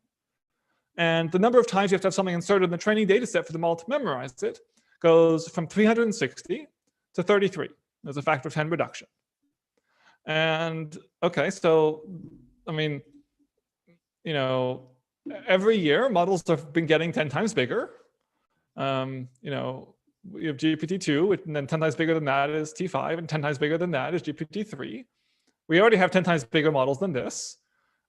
Speaker 18: And the number of times you have to have something inserted in the training data set for the model to memorize it goes from 360 to 33. There's a factor of 10 reduction. And so, every year models have been getting 10 times bigger. We have GPT-2, and then 10 times bigger than that is T5, and 10 times bigger than that is GPT-3. We already have 10 times bigger models than this.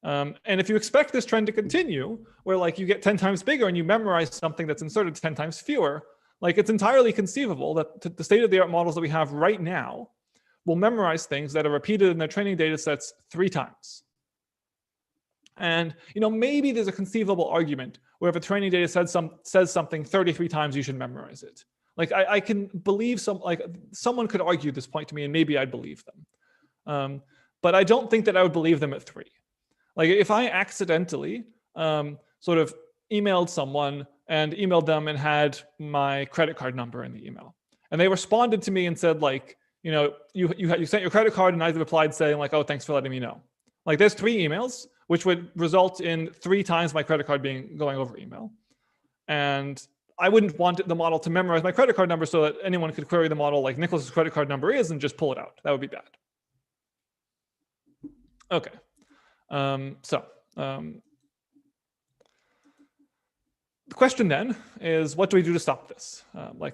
Speaker 18: And if you expect this trend to continue, where like you get 10 times bigger and you memorize something that's inserted 10 times fewer, like it's entirely conceivable that the state-of-the-art models that we have right now will memorize things that are repeated in their training data sets 3 times. And maybe there's a conceivable argument where if a training data says something 33 times, you should memorize it. Like I can believe someone could argue this point to me, and maybe I'd believe them. But I don't think that I would believe them at 3. Like if I accidentally sort of emailed someone and emailed them and had my credit card number in the email, and they responded to me and said like, you sent your credit card, and I replied saying like, oh, thanks for letting me know. Like there's 3 emails, which would result in 3 times my credit card going over email. And I wouldn't want the model to memorize my credit card number so that anyone could query the model like Nicholas's credit card number is and just pull it out. That would be bad. Okay. The question then is, what do we do to stop this?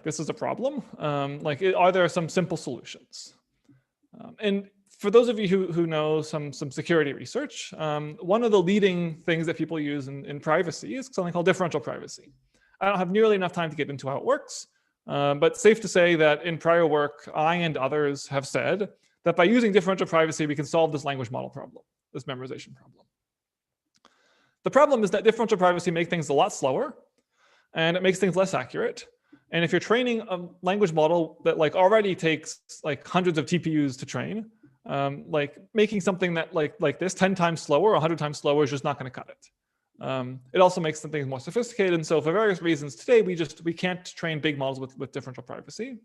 Speaker 18: This is a problem. Are there some simple solutions? And for those of you who know some security research, one of the leading things that people use in privacy is something called differential privacy. I don't have nearly enough time to get into how it works, but safe to say that in prior work, I and others have said that by using differential privacy, we can solve this language model problem, this memorization problem. The problem is that differential privacy makes things a lot slower, and it makes things less accurate. And if you're training a language model that like already takes like hundreds of TPUs to train, like making something that like this 10 times slower, 100 times slower is just not going to cut it. It also makes some things more sophisticated. And so for various reasons today, we can't train big models with differential privacy.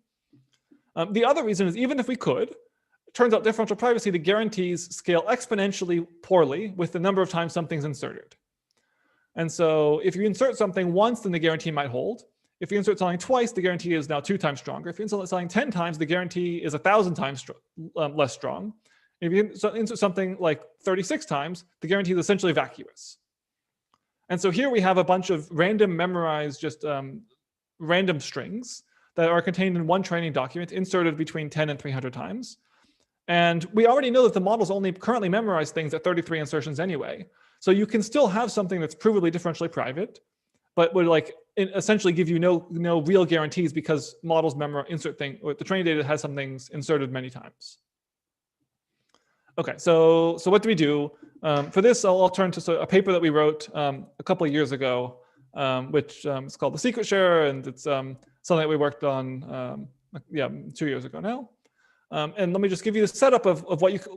Speaker 18: The other reason is even if we could, it turns out differential privacy, the guarantees scale exponentially poorly with the number of times something's inserted. And so if you insert something once, then the guarantee might hold. If you insert something twice, the guarantee is now 2 times stronger. If you insert something 10 times, the guarantee is 1,000 times less strong. If you insert something like 36 times, the guarantee is essentially vacuous. And so here we have a bunch of random memorized, just random strings that are contained in one training document, inserted between 10 and 300 times. And we already know that the models only currently memorize things at 33 insertions anyway. So you can still have something that's provably differentially private, but would like essentially give you no real guarantees because models insert things, or the training data has some things inserted many times. Okay, so what do we do? For this, I'll turn to a paper that we wrote a couple of years ago, which is called The Secret Share, and it's something that we worked on 2 years ago now. And let me just give you the setup of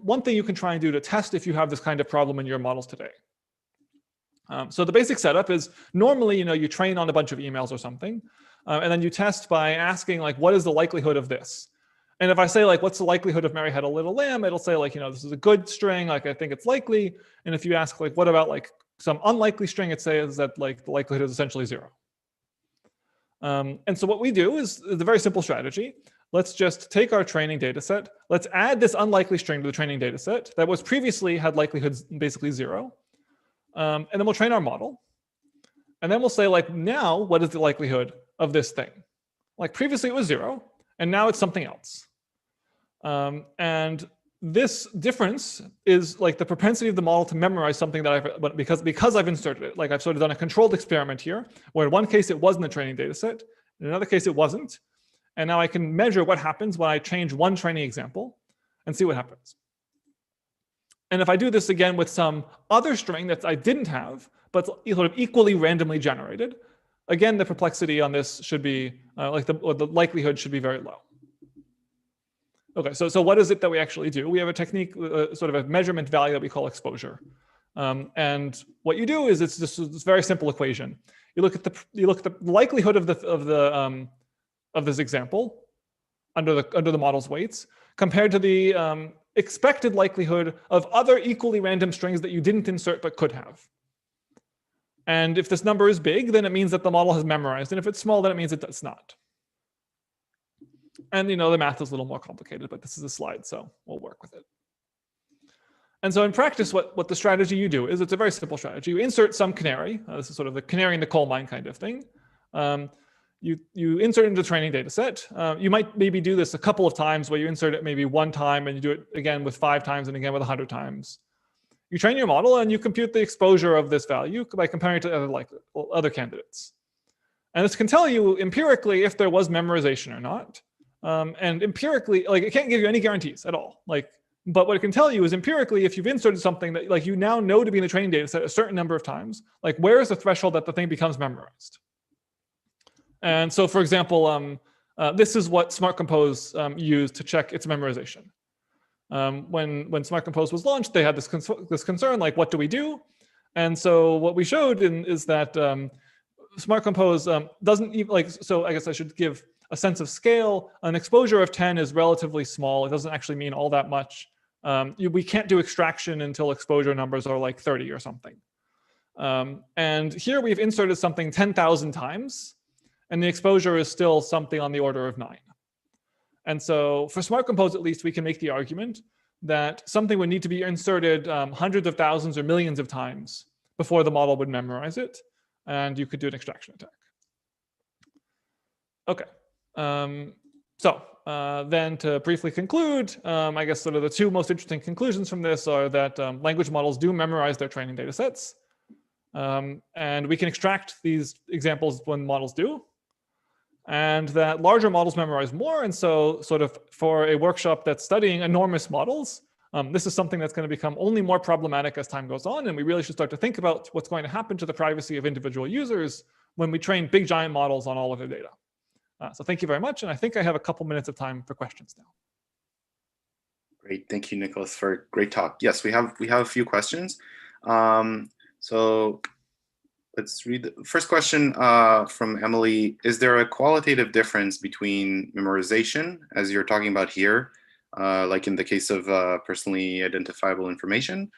Speaker 18: one thing you can try and do to test if you have this kind of problem in your models today. So the basic setup is normally, you train on a bunch of emails or something, and then you test by asking like, what is the likelihood of this? And if I say like, what's the likelihood of Mary had a little lamb? It'll say like, this is a good string. Like, I think it's likely. And if you ask like, what about like some unlikely string, it says that like the likelihood is essentially 0. And so what we do is a very simple strategy. Let's just take our training data set. Let's add this unlikely string to the training data set that was previously had likelihoods basically 0. And then we'll train our model. And then we'll say like, now what is the likelihood of this thing? Like previously it was 0, and now it's something else. And this difference is like the propensity of the model to memorize something that because I've inserted it. Like I've sort of done a controlled experiment here, where in one case it was in the training data set, in another case it wasn't. And now I can measure what happens when I change one training example and see what happens. And if I do this again with some other string that I didn't have, but sort of equally randomly generated, again, the perplexity on this should be, the likelihood should be very low. Okay, so what is it that we actually do? We have a technique, sort of a measurement value that we call exposure. And what you do is it's just this very simple equation. You look at the likelihood of this example under the model's weights compared to the expected likelihood of other equally random strings that you didn't insert but could have. And if this number is big, then it means that the model has memorized. And if it's small, then it means it does not. And the math is a little more complicated, but this is a slide, so we'll work with it. And so in practice, what the strategy you do is it's a very simple strategy. You insert some canary. This is sort of the canary in the coal mine kind of thing. You insert into the training data set. You might maybe do this a couple of times where you insert it maybe one time and you do it again with 5 times and again with 100 times. You train your model and you compute the exposure of this value by comparing it to other candidates. And this can tell you empirically if there was memorization or not. And empirically, it can't give you any guarantees at all. But what it can tell you is empirically, if you've inserted something that you now know to be in the training data set a certain number of times, where is the threshold that the thing becomes memorized? And so, for example, this is what Smart Compose used to check its memorization. When Smart Compose was launched, they had this concern, what do we do? And so what we showed is that Smart Compose doesn't even, so I guess I should give a sense of scale. An exposure of 10 is relatively small. It doesn't actually mean all that much. We can't do extraction until exposure numbers are 30 or something. And here we've inserted something 10,000 times, and the exposure is still something on the order of 9. And so for Smart Compose, at least, we can make the argument that something would need to be inserted hundreds of thousands or millions of times before the model would memorize it, and you could do an extraction attack. Okay. then to briefly conclude, I guess sort of the two most interesting conclusions from this are that language models do memorize their training data sets. And we can extract these examples when models do. And that larger models memorize more. And so sort of for a workshop that's studying enormous models, this is something that's going to become only more problematic as time goes on. And we really should start to think about what's going to happen to the privacy of individual users when we train big giant models on all of their data. So thank you very much. And I think I have a couple minutes of time for questions now.
Speaker 17: Great, thank you, Nicholas, for a great talk. Yes, we have a few questions. So let's read the first question from Emily. Is there a qualitative difference between memorization, as you're talking about here, like in the case of personally identifiable information,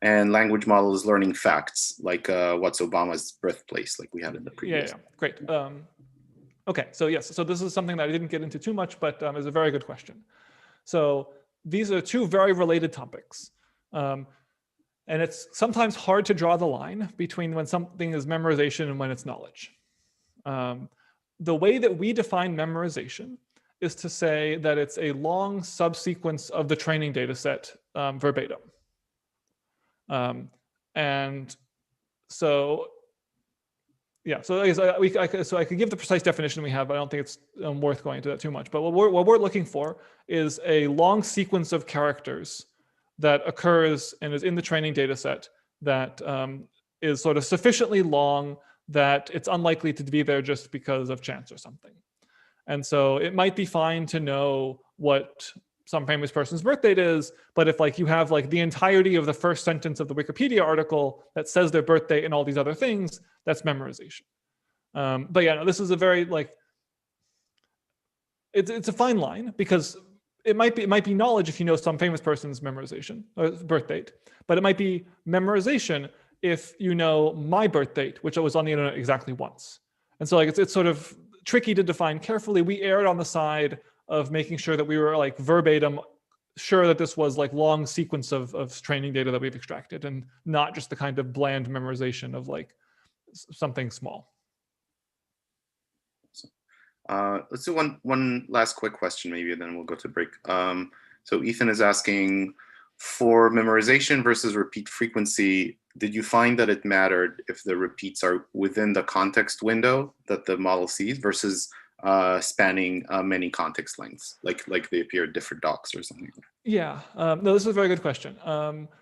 Speaker 17: and language models learning facts, like what's Obama's birthplace, like we had in the previous?
Speaker 18: Yeah, great. Okay, so yes, so this is something that I didn't get into too much, but is a very good question. So these are two very related topics. And it's sometimes hard to draw the line between when something is memorization and when it's knowledge. The way that we define memorization is to say that it's a long subsequence of the training data set verbatim. And so yeah, so I guess I could give the precise definition we have, but I don't think it's worth going into that too much. But what we're looking for is a long sequence of characters that occurs and is in the training data set that is sort of sufficiently long that it's unlikely to be there just because of chance or something. And so it might be fine to know what some famous person's birth date is, but if like you have like the entirety of the first sentence of the Wikipedia article that says their birth date and all these other things, that's memorization. But yeah, no, this is a very like, it's a fine line because it might be knowledge if you know some famous person's memorization or birth date, but it might be memorization if you know my birth date, which I was on the internet exactly once. And so like it's sort of tricky to define carefully. We erred on the side of making sure that we were like verbatim sure that this was like long sequence of training data that we've extracted and not just the kind of bland memorization of like something small.
Speaker 17: Let's do one last quick question maybe, and then we'll go to break. So Ethan is asking, for memorization versus repeat frequency, did you find that it mattered if the repeats are within the context window that the model sees versus spanning many context lengths, like they appear in different docs or something?
Speaker 18: Yeah, no, this is a very good question.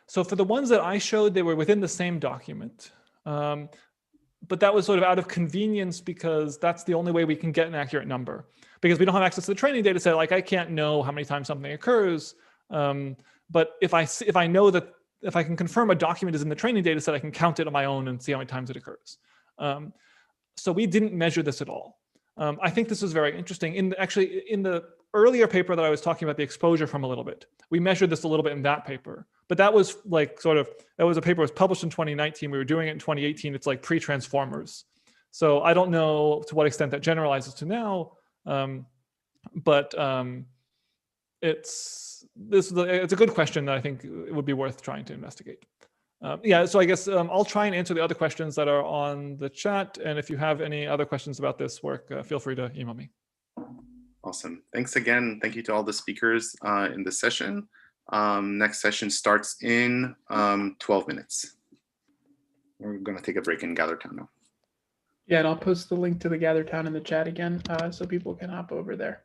Speaker 18: So for the ones that I showed, they were within the same document. But that was sort of out of convenience because that's the only way we can get an accurate number. Because we don't have access to the training data set, like I can't know how many times something occurs. But if I know that, if I can confirm a document is in the training data set, I can count it on my own and see how many times it occurs. So we didn't measure this at all. I think this is very interesting. Actually, in the earlier paper that I was talking about the exposure from a little bit, we measured this a little bit in that paper. But that was like that was a paper that was published in 2019. We were doing it in 2018. It's like pre-transformers. So I don't know to what extent that generalizes to now. But it's a good question that I think it would be worth trying to investigate. Yeah, so I guess I'll try and answer the other questions that are on the chat. And if you have any other questions about this work, feel free to email me.
Speaker 17: Awesome. Thanks again. Thank you to all the speakers in this session. Next session starts in 12 minutes. We're going to take a break in GatherTown now.
Speaker 16: Yeah, and I'll post the link to the GatherTown in the chat again so people can hop over there.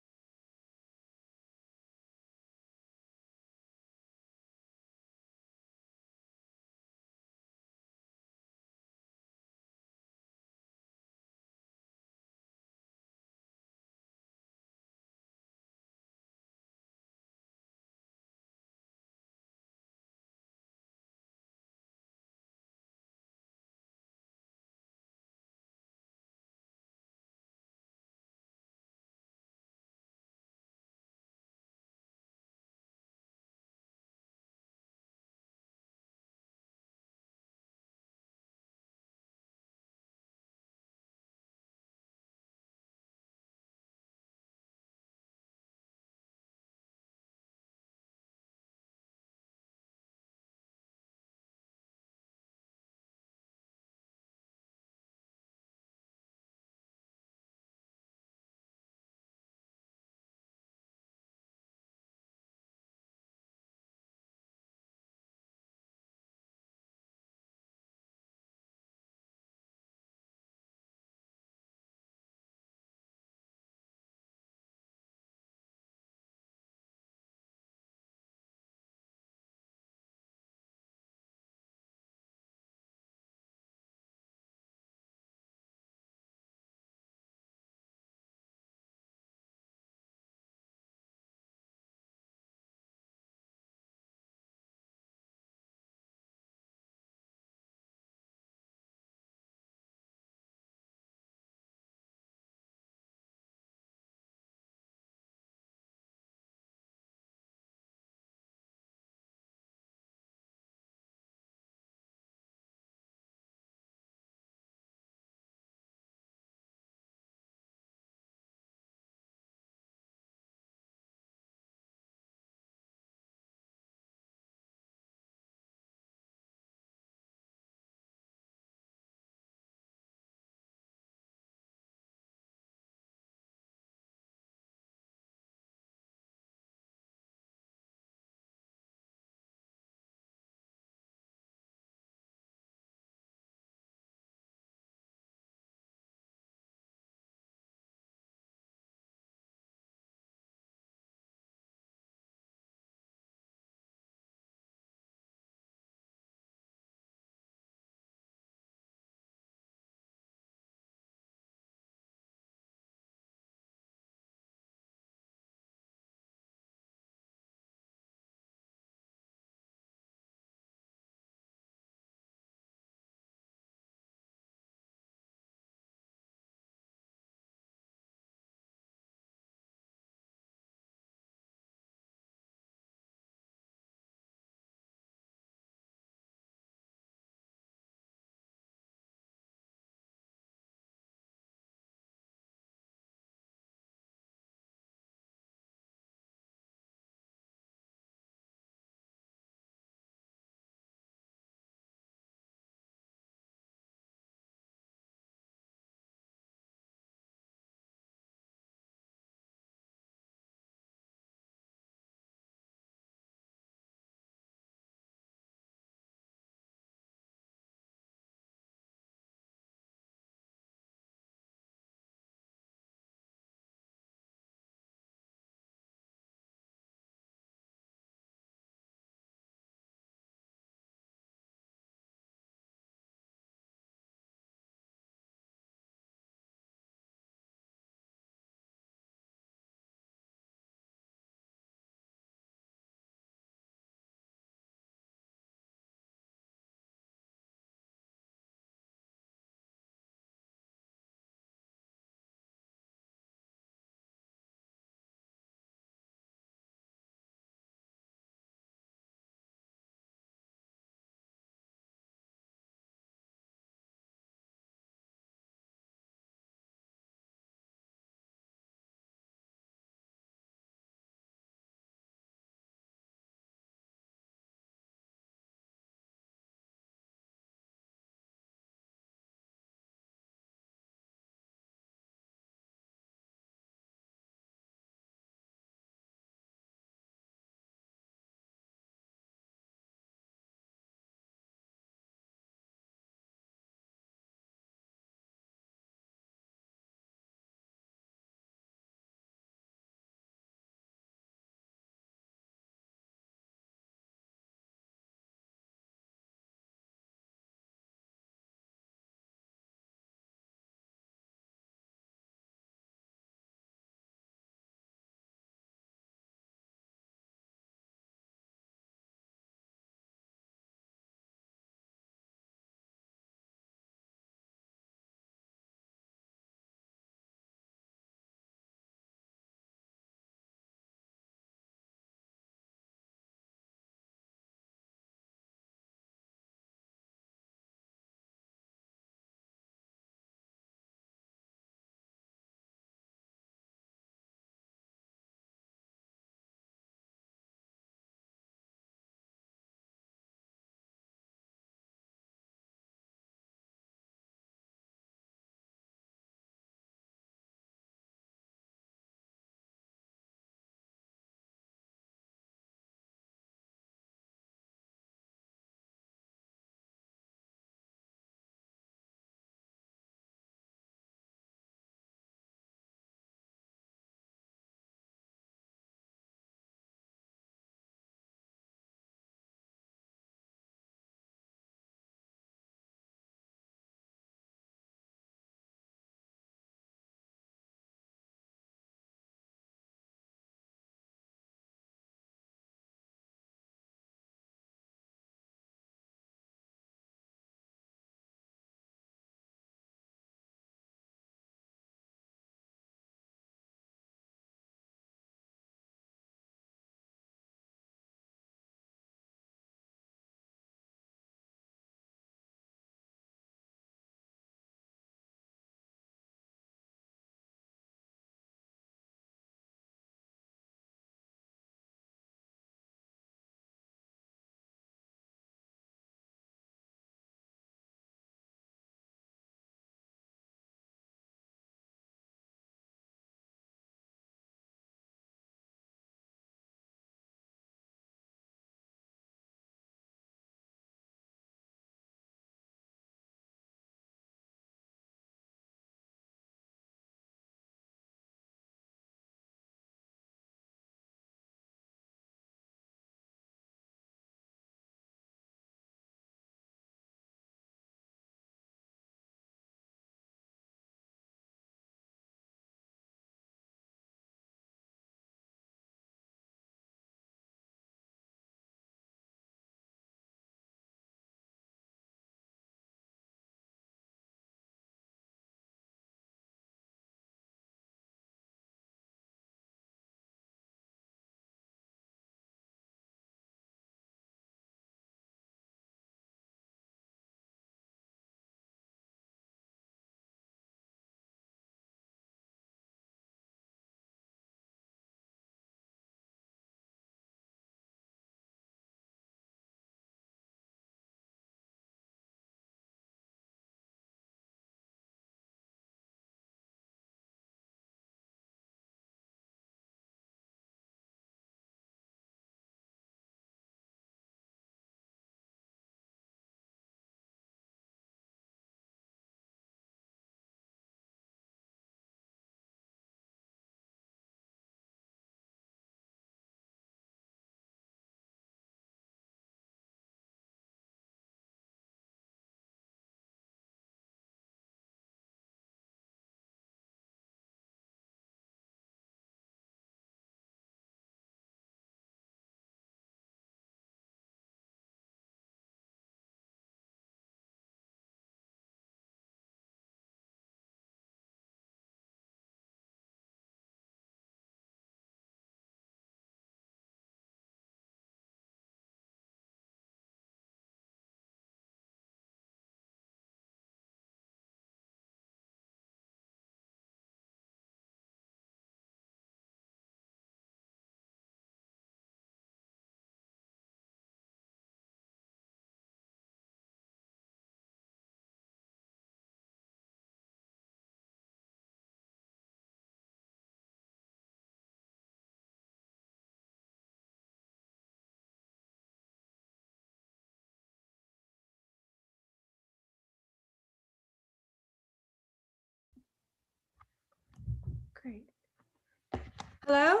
Speaker 5: Hello?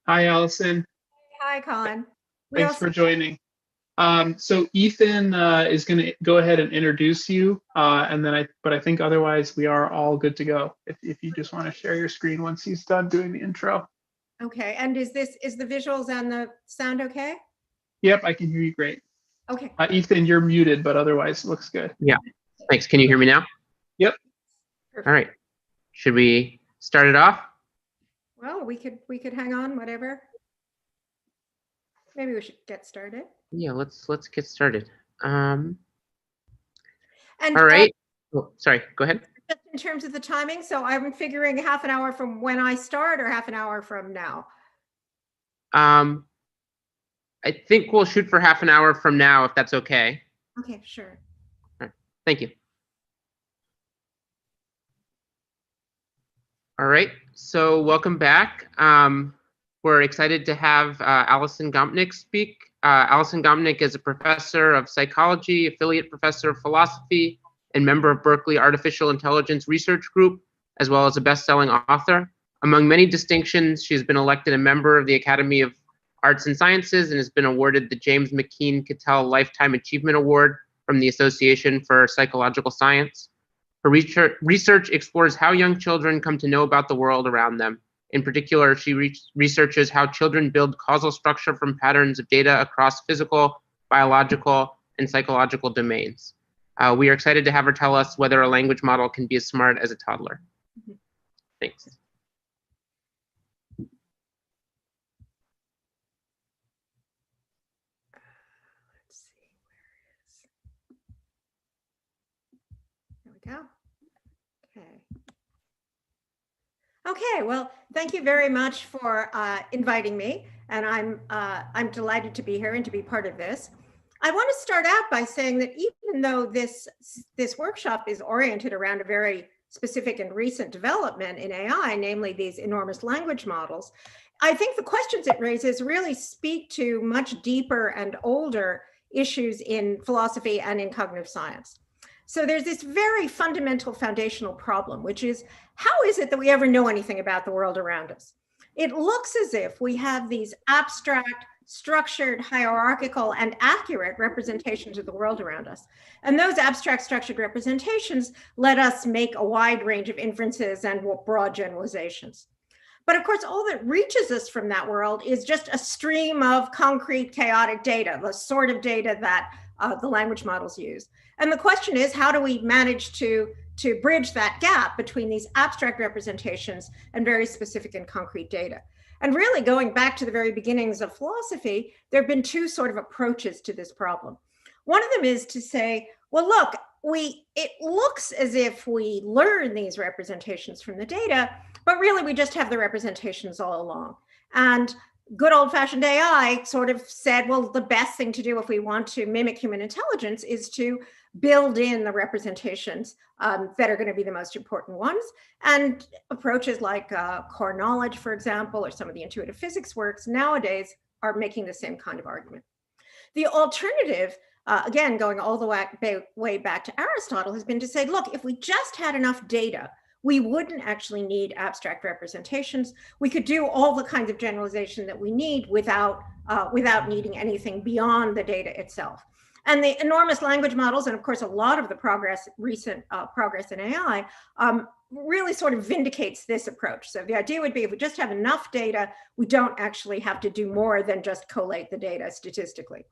Speaker 16: Hi, Allison.
Speaker 5: Hi, Colin.
Speaker 16: Thanks for joining. So Ethan is going to go ahead and introduce you, and then I think otherwise we are all good to go. If you just want to share your screen once he's done doing the intro.
Speaker 5: Okay, and is the visuals and the sound okay?
Speaker 16: Yep, I can hear you great.
Speaker 5: Okay.
Speaker 16: Ethan, you're muted, but otherwise it looks good.
Speaker 19: Yeah, thanks. Can you hear me now?
Speaker 16: Yep.
Speaker 5: Perfect.
Speaker 19: All right. Should we start it off?
Speaker 5: Well, we could hang on, whatever. Maybe we should get started.
Speaker 19: Yeah, let's get started.
Speaker 5: And
Speaker 19: all right. Oh, sorry, go ahead.
Speaker 5: Just in terms of the timing, so I'm figuring half an hour from when I start or half an hour from now.
Speaker 19: I think we'll shoot for half an hour from now, if that's okay.
Speaker 5: Okay, sure.
Speaker 19: All right. Thank you. All right, so welcome back. We're excited to have Allison Gompnick speak. Allison Gompnick is a professor of psychology, affiliate professor of philosophy, and member of Berkeley Artificial Intelligence Research Group, as well as a best-selling author. Among many distinctions, she's been elected a member of the Academy of Arts and Sciences and has been awarded the James McKean Cattell Lifetime Achievement Award from the Association for Psychological Science. Her research explores how young children come to know about the world around them. In particular, she researches how children build causal structure from patterns of data across physical, biological, and psychological domains. We are excited to have her tell us whether a language model can be as smart as a toddler. Thanks.
Speaker 5: There we go. Okay, well, thank you very much for inviting me, and I'm delighted to be here and to be part of this. I want to start out by saying that even though this workshop is oriented around a very specific and recent development in AI, namely these enormous language models, I think the questions it raises really speak to much deeper and older issues in philosophy and in cognitive science. So there's this very fundamental foundational problem, which is, how is it that we ever know anything about the world around us? It looks as if we have these abstract, structured, hierarchical, and accurate representations of the world around us. And those abstract, structured representations let us make a wide range of inferences and broad generalizations. But of course, all that reaches us from that world is just a stream of concrete, chaotic data, the sort of data that the language models use. And the question is, how do we manage to bridge that gap between these abstract representations and very specific and concrete data? And really, going back to the very beginnings of philosophy, there have been two sort of approaches to this problem. One of them is to say, well, look, it looks as if we learn these representations from the data, but really we just have the representations all along. And good old-fashioned AI sort of said, well, the best thing to do if we want to mimic human intelligence is to build in the representations that are going to be the most important ones. And approaches like core knowledge, for example, or some of the intuitive physics works nowadays are making the same kind of argument. The alternative, again, going all the way back to Aristotle, has been to say, look, if we just had enough data, we wouldn't actually need abstract representations. We could do all the kinds of generalization that we need without needing anything beyond the data itself. And the enormous language models, and of course, a lot of the recent progress in AI, really sort of vindicates this approach. So the idea would be, if we just have enough data, we don't actually have to do more than just collate the data statistically.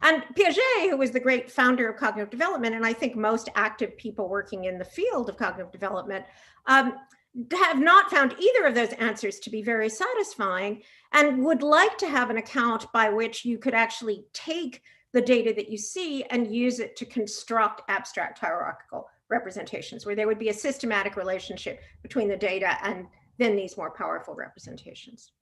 Speaker 5: And Piaget, who was the great founder of cognitive development, and I think most active people working in the field of cognitive development, have not found either of those answers to be very satisfying, and would like to have an account by which you could actually take the data that you see and use it to construct abstract hierarchical representations, where there would be a systematic relationship between the data and then these more powerful representations.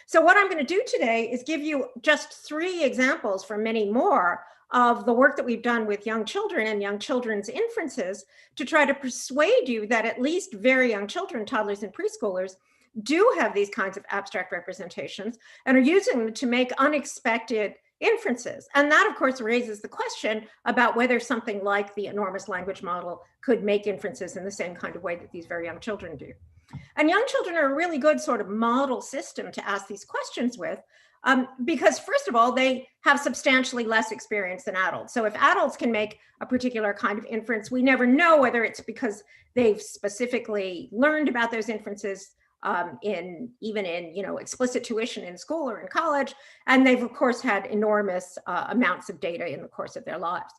Speaker 5: So what I'm going to do today is give you just 3 examples from many more of the work that we've done with young children and young children's inferences to try to persuade you that at least very young children, toddlers and preschoolers, do have these kinds of abstract representations and are using them to make unexpected inferences. And that, of course, raises the question about whether something like the enormous language model could make inferences in the same kind of way that these very young children do. And young children are a really good sort of model system to ask these questions with, because first of all, they have substantially less experience than adults. So if adults can make a particular kind of inference, we never know whether it's because they've specifically learned about those inferences even in explicit tuition in school or in college, and they've of course had enormous amounts of data in the course of their lives.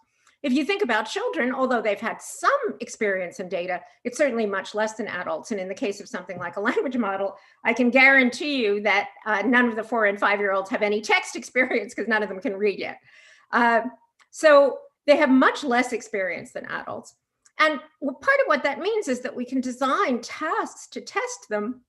Speaker 5: If you think about children, although they've had some experience in data, it's certainly much less than adults. And in the case of something like a language model, I can guarantee you that none of the 4- and 5-year-olds have any text experience because none of them can read yet. So they have much less experience than adults. And part of what that means is that we can design tasks to test them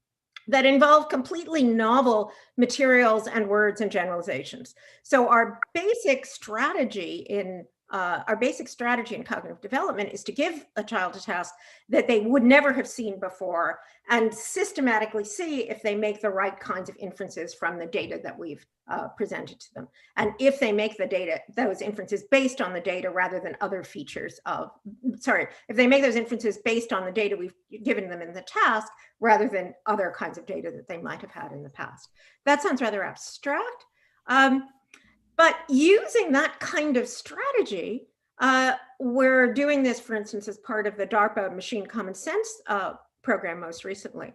Speaker 5: that involve completely novel materials and words and generalizations. So our basic strategy in cognitive development is to give a child a task that they would never have seen before and systematically see if they make the right kinds of inferences from the data that we've presented to them. And if they make those inferences based on the data rather than other features if they make those inferences based on the data we've given them in the task rather than other kinds of data that they might have had in the past. That sounds rather abstract. But using that kind of strategy, we're doing this, for instance, as part of the DARPA Machine Common Sense program most recently.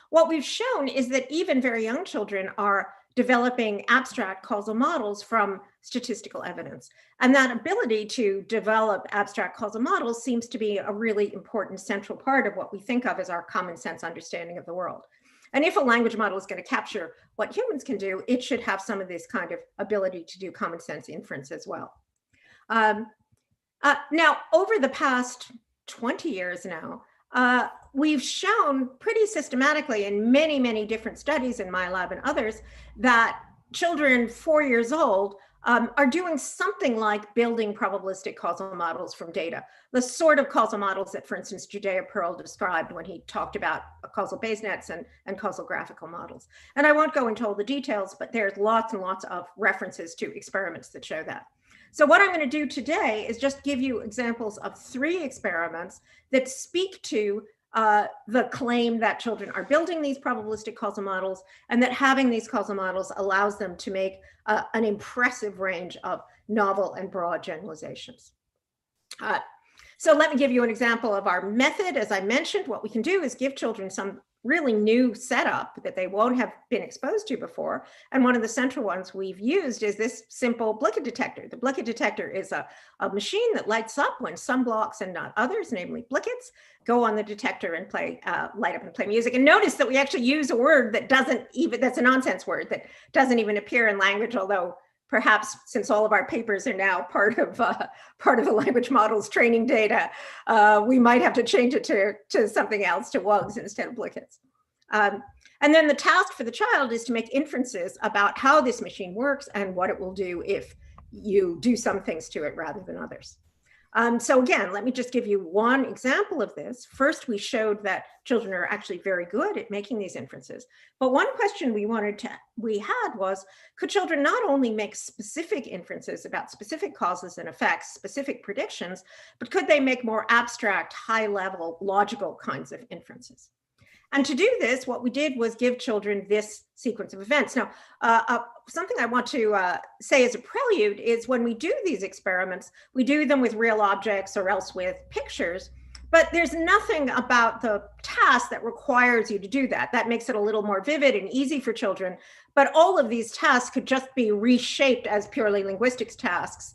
Speaker 5: What we've shown is that even very young children are developing abstract causal models from statistical evidence. And that ability to develop abstract causal models seems to be a really important central part of what we think of as our common sense understanding of the world. And if a language model is going to capture what humans can do, it should have some of this kind of ability to do common sense inference as well. Now, over the past 20 years now, we've shown pretty systematically in many, many different studies in my lab and others that children 4 years old are doing something like building probabilistic causal models from data, the sort of causal models that, for instance, Judea Pearl described when he talked about causal Bayes nets and causal graphical models. And I won't go into all the details, but there's lots and lots of references to experiments that show that. So what I'm going to do today is just give you examples of 3 experiments that speak to the claim that children are building these probabilistic causal models and that having these causal models allows them to make an impressive range of novel and broad generalizations. So let me give you an example of our method. As I mentioned, what we can do is give children some really new setup that they won't have been exposed to before. And one of the central ones we've used is this simple Blicket detector. The Blicket detector is a machine that lights up when some blocks and not others, namely Blickets, go on the detector and light up and play music. And notice that we actually use a word that that's a nonsense word that doesn't even appear in language, although perhaps since all of our papers are now part of the language model's training data, we might have to change it to something else, to WUGs instead of Blickets. And then the task for the child is to make inferences about how this machine works and what it will do if you do some things to it rather than others. So again, let me just give you one example of this. First, we showed that children are actually very good at making these inferences. But one question we had was, could children not only make specific inferences about specific causes and effects, specific predictions, but could they make more abstract, high-level, logical kinds of inferences? And to do this, what we did was give children this sequence of events. Now, something I want to say as a prelude is when we do these experiments, we do them with real objects or else with pictures, but there's nothing about the task that requires you to do that. That makes it a little more vivid and easy for children, but all of these tasks could just be reshaped as purely linguistic tasks,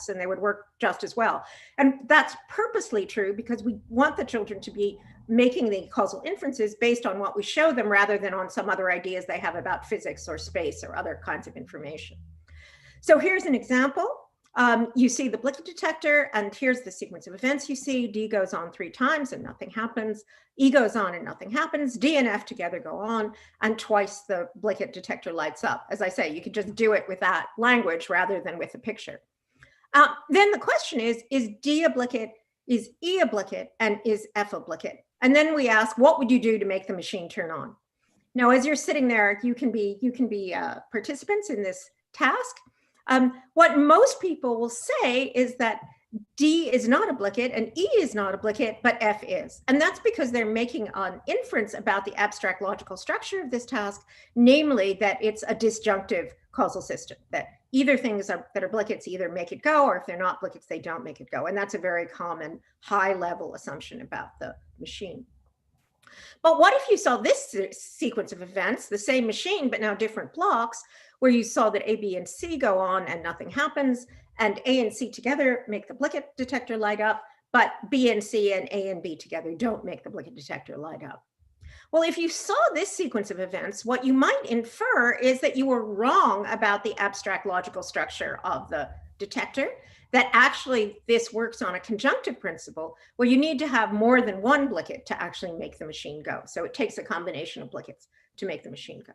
Speaker 5: and they would work just as well. And that's purposely true because we want the children to be making the causal inferences based on what we show them rather than on some other ideas they have about physics or space or other kinds of information. So here's an example. You see the Blicket detector, and here's the sequence of events you see. D goes on 3 times and nothing happens. E goes on and nothing happens. D and F together go on, and twice the Blicket detector lights up. As I say, you could just do it with that language rather than with a picture. Then the question is D a Blicket, is E a Blicket, and is F a Blicket? And then we ask, what would you do to make the machine turn on? Now, as you're sitting there, you can be participants in this task. What most people will say is that D is not obligate and E is not obligate, but F is. And that's because they're making an inference about the abstract logical structure of this task, namely that it's a disjunctive causal system, that either things that are obligates either make it go, or if they're not obligates, they don't make it go. And that's a very common high-level assumption about the machine. But what if you saw this sequence of events, the same machine, but now different blocks, where you saw that A, B, and C go on and nothing happens, and A and C together make the obligate detector light up, but B and C and A and B together don't make the obligate detector light up? Well, if you saw this sequence of events, what you might infer is that you were wrong about the abstract logical structure of the detector, that actually this works on a conjunctive principle where you need to have more than one obligate to actually make the machine go. So it takes a combination of obligates to make the machine go.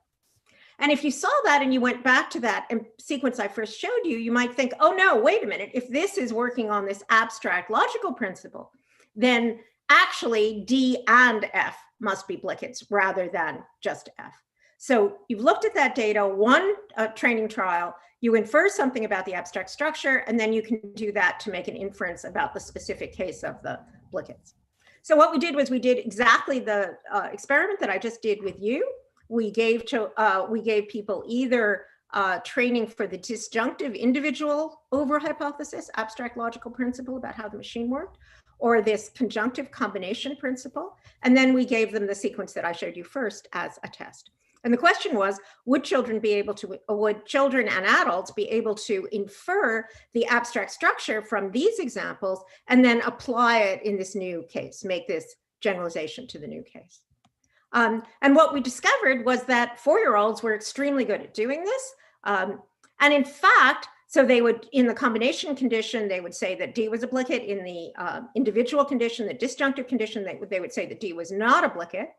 Speaker 5: And if you saw that and you went back to that sequence I first showed you, you might think, oh no, wait a minute, if this is working on this abstract logical principle, then actually D and F must be obligates rather than just F. So you've looked at that data, one training trial, you infer something about the abstract structure, and then you can do that to make an inference about the specific case of the obligates. So what we did was we did exactly the experiment that I just did with you. We gave people either training for the disjunctive individual over hypothesis, abstract logical principle about how the machine worked, or this conjunctive combination principle. And then we gave them the sequence that I showed you first as a test. And the question was, would children and adults be able to infer the abstract structure from these examples and then apply it in this new case, make this generalization to the new case? And what we discovered was that 4-year-olds were extremely good at doing this. And in fact, so they would, in the combination condition, they would say that D was obligate. In the individual condition, the disjunctive condition, they would say that D was not obligate.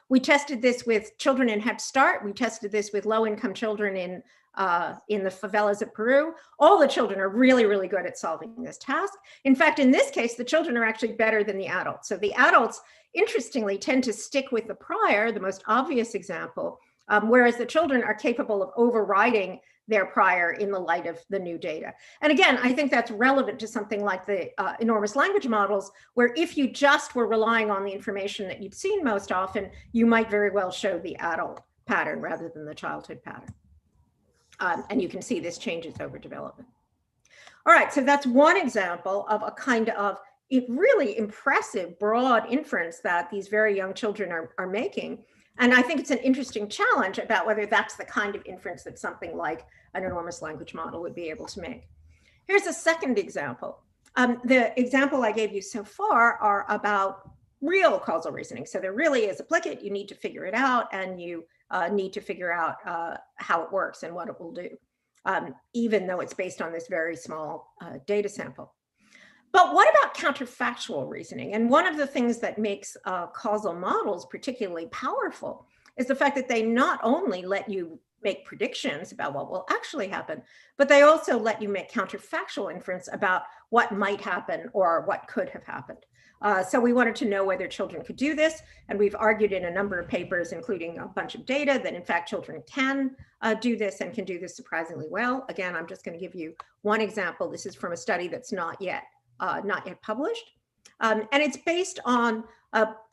Speaker 5: We tested this with children in Head Start. We tested this with low-income children in the favelas of Peru. All the children are really, really good at solving this task. In fact, in this case, the children are actually better than the adults. So the adults, interestingly, tend to stick with the prior, the most obvious example, whereas the children are capable of overriding their prior in the light of the new data. And again, I think that's relevant to something like the enormous language models, where if you just were relying on the information that you'd seen most often, you might very well show the adult pattern rather than the childhood pattern. And you can see this changes over development. All right, so that's one example of a kind of really impressive broad inference that these very young children are making. And I think it's an interesting challenge about whether that's the kind of inference that something like an enormous language model would be able to make. Here's a second example. The example I gave you so far are about real causal reasoning. So there really is a obligate, you need to figure it out, and you need to figure out how it works and what it will do, even though it's based on this very small data sample. But what about counterfactual reasoning? And one of the things that makes causal models particularly powerful is the fact that they not only let you make predictions about what will actually happen, but they also let you make counterfactual inference about what might happen or what could have happened. So we wanted to know whether children could do this. And we've argued in a number of papers, including a bunch of data, that in fact children can do this and can do this surprisingly well. Again, I'm just going to give you one example. This is from a study that's not yet published. And it's based on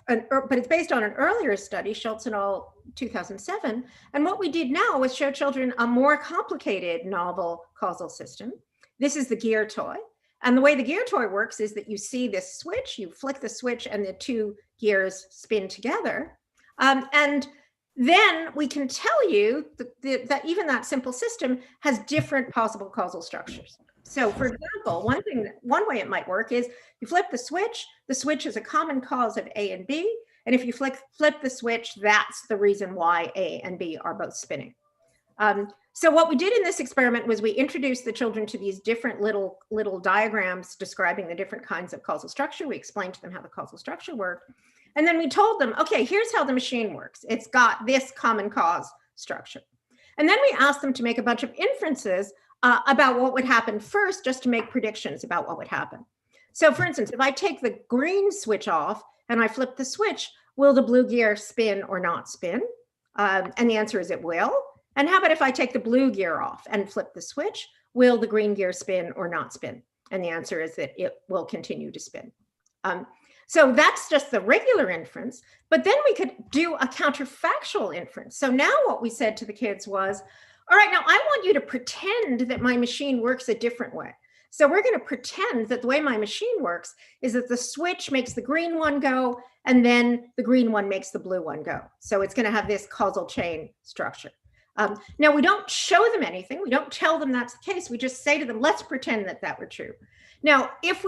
Speaker 5: an earlier study, Schultz et al. 2007. And what we did now was show children a more complicated novel causal system. This is the gear toy. And the way the gear toy works is that you see this switch, you flick the switch and the two gears spin together. And then we can tell you that even that simple system has different possible causal structures. So for example, one way it might work is you flip the switch is a common cause of A and B. And if you flip the switch, that's the reason why A and B are both spinning. So what we did in this experiment was we introduced the children to these different little diagrams describing the different kinds of causal structure. We explained to them how the causal structure worked. And then we told them, okay, here's how the machine works. It's got this common cause structure. And then we asked them to make a bunch of inferences about what would happen first, just to make predictions about what would happen. So for instance, if I take the green switch off and I flip the switch, will the blue gear spin or not spin? And the answer is it will. And how about if I take the blue gear off and flip the switch, will the green gear spin or not spin? And the answer is that it will continue to spin. So that's just the regular inference, but then we could do a counterfactual inference. So now what we said to the kids was, all right, now I want you to pretend that my machine works a different way. So we're going to pretend that the way my machine works is that the switch makes the green one go, and then the green one makes the blue one go. So it's going to have this causal chain structure. Now, we don't show them anything. We don't tell them that's the case. We just say to them, let's pretend that that were true. Now, if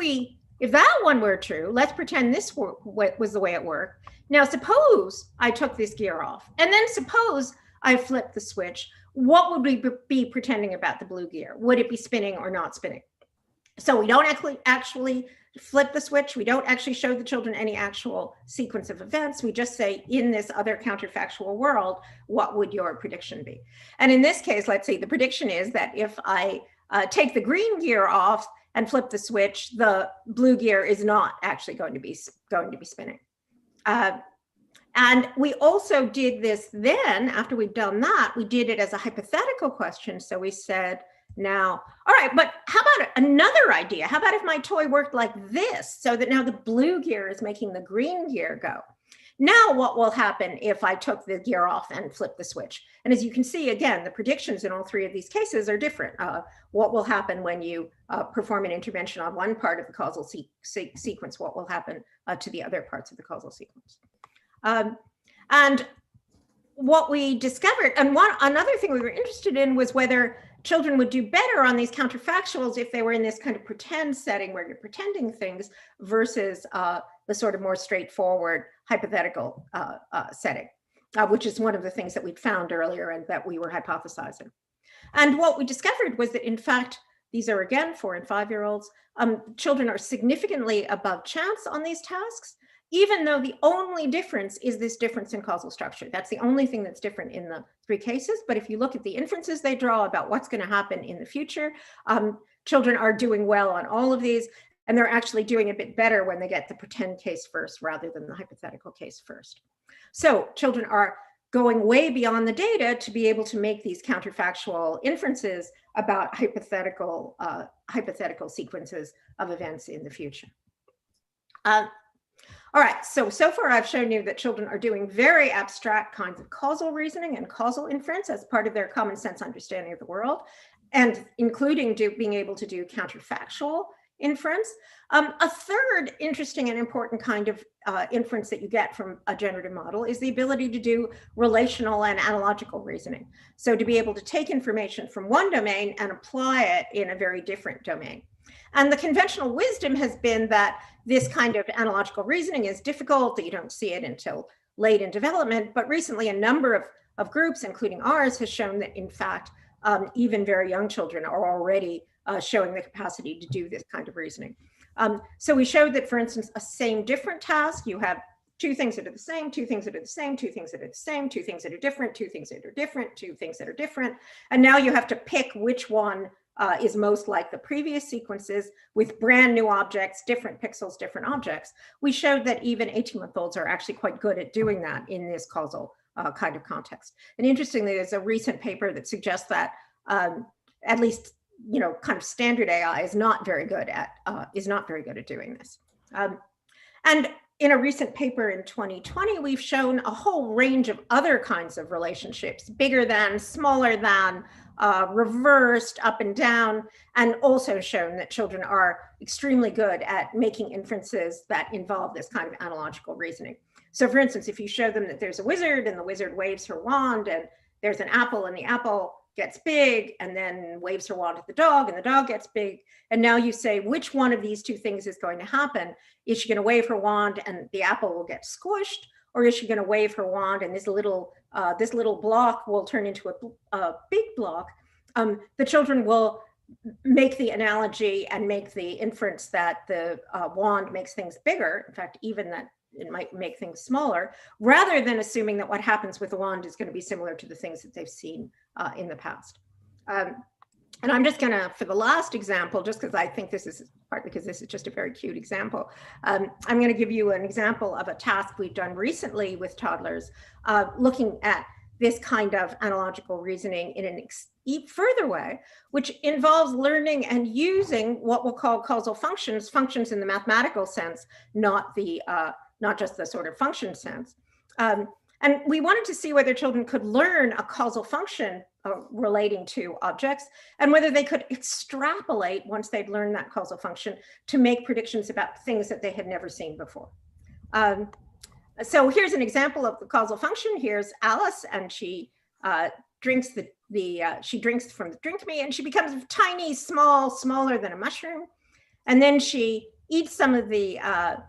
Speaker 5: that one were true, let's pretend this was the way it worked. Now, suppose I took this gear off, and then suppose I flipped the switch. What would we be pretending about the blue gear? Would it be spinning or not spinning? So we don't actually flip the switch. We don't actually show the children any actual sequence of events. We just say, in this other counterfactual world, what would your prediction be? And in this case, let's see, the prediction is that if I take the green gear off and flip the switch, the blue gear is not actually going to be spinning. And we also did this then, after we've done that, we did it as a hypothetical question. So we said, now, all right, but how about another idea? How about if my toy worked like this, so that now the blue gear is making the green gear go? Now what will happen if I took the gear off and flipped the switch? And as you can see, again, the predictions in all three of these cases are different. What will happen when you perform an intervention on one part of the causal sequence? What will happen to the other parts of the causal sequence? And what we discovered, and another thing we were interested in was whether children would do better on these counterfactuals if they were in this kind of pretend setting where you're pretending things versus the sort of more straightforward hypothetical setting, which is one of the things that we'd found earlier and that we were hypothesizing. And what we discovered was that, in fact, these are, again, 4- and 5-year-olds. Children are significantly above chance on these tasks, even though the only difference is this difference in causal structure. That's the only thing that's different in the three cases. But if you look at the inferences they draw about what's going to happen in the future, children are doing well on all of these, and they're actually doing a bit better when they get the pretend case first rather than the hypothetical case first. So children are going way beyond the data to be able to make these counterfactual inferences about hypothetical sequences of events in the future. All right, so far I've shown you that children are doing very abstract kinds of causal reasoning and causal inference as part of their common sense understanding of the world, and including being able to do counterfactual inference. A third interesting and important kind of inference that you get from a generative model is the ability to do relational and analogical reasoning. So to be able to take information from one domain and apply it in a very different domain. And the conventional wisdom has been that this kind of analogical reasoning is difficult, that you don't see it until late in development. But recently, a number of groups, including ours, has shown that, in fact, even very young children are already showing the capacity to do this kind of reasoning. So we showed that, for instance, a same different task, you have two things that are the same, two things that are the same, two things that are the same, two things that are different, two things that are different, two things that are different. And now you have to pick which one is most like the previous sequences with brand new objects, different pixels, different objects. We showed that even 18-month-olds are actually quite good at doing that in this causal kind of context. And interestingly, there's a recent paper that suggests that at least, kind of standard AI is not very good at doing this. And in a recent paper in 2020, we've shown a whole range of other kinds of relationships, bigger than, smaller than, reversed, up and down, and also shown that children are extremely good at making inferences that involve this kind of analogical reasoning. So for instance, if you show them that there's a wizard and the wizard waves her wand, and there's an apple and the apple gets big, and then waves her wand at the dog and the dog gets big, and now you say, which one of these two things is going to happen? Is she going to wave her wand and the apple will get squished, or is she going to wave her wand and this little block will turn into a big block? The children will make the analogy and make the inference that the wand makes things bigger. In fact, even that it might make things smaller, rather than assuming that what happens with the wand is going to be similar to the things that they've seen in the past. And I'm just going to, for the last example, just because I think this is partly because this is just a very cute example, I'm going to give you an example of a task we've done recently with toddlers, looking at this kind of analogical reasoning in an further way, which involves learning and using what we'll call causal functions, functions in the mathematical sense, not just the sort of function sense. And we wanted to see whether children could learn a causal function relating to objects, and whether they could extrapolate once they'd learned that causal function to make predictions about things that they had never seen before. So here's an example of the causal function. Here's Alice, and she drinks she drinks from the drink me, and she becomes tiny, smaller than a mushroom. And then she eats some of the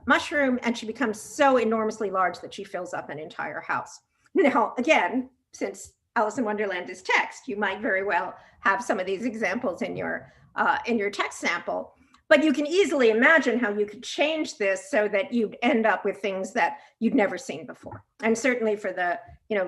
Speaker 5: mushroom, and she becomes so enormously large that she fills up an entire house. Now, again, since Alice in Wonderland is text, you might very well have some of these examples in your text sample. But you can easily imagine how you could change this so that you'd end up with things that you'd never seen before. And certainly for the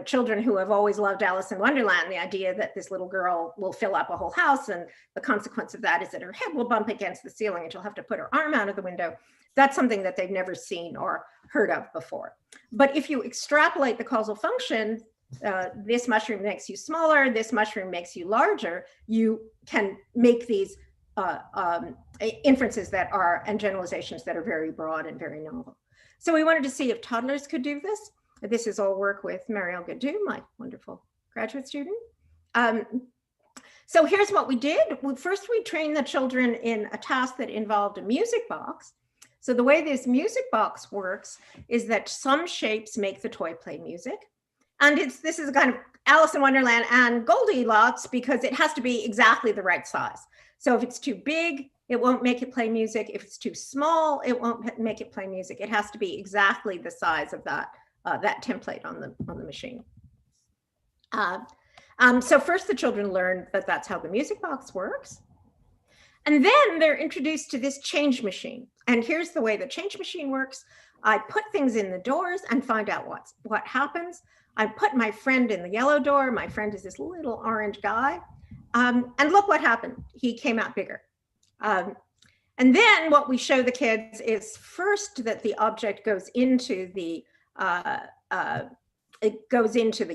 Speaker 5: children who have always loved Alice in Wonderland, the idea that this little girl will fill up a whole house, and the consequence of that is that her head will bump against the ceiling and she'll have to put her arm out of the window. That's something that they've never seen or heard of before. But if you extrapolate the causal function, this mushroom makes you smaller, this mushroom makes you larger, you can make these inferences that are, and generalizations that are very broad and very novel. So we wanted to see if toddlers could do this. This is all work with Marielle Gadou, my wonderful graduate student. So here's what we did. First, we trained the children in a task that involved a music box. So the way this music box works is that some shapes make the toy play music. And this is kind of Alice in Wonderland and Goldilocks, because it has to be exactly the right size. So if it's too big, it won't make it play music. If it's too small, it won't make it play music. It has to be exactly the size of that template on the machine. So first the children learn that that's how the music box works. And then they're introduced to this change machine. And here's the way the change machine works. I put things in the doors and find out what happens. I put my friend in the yellow door. My friend is this little orange guy. And look what happened. He came out bigger. And then what we show the kids is first that the object goes into the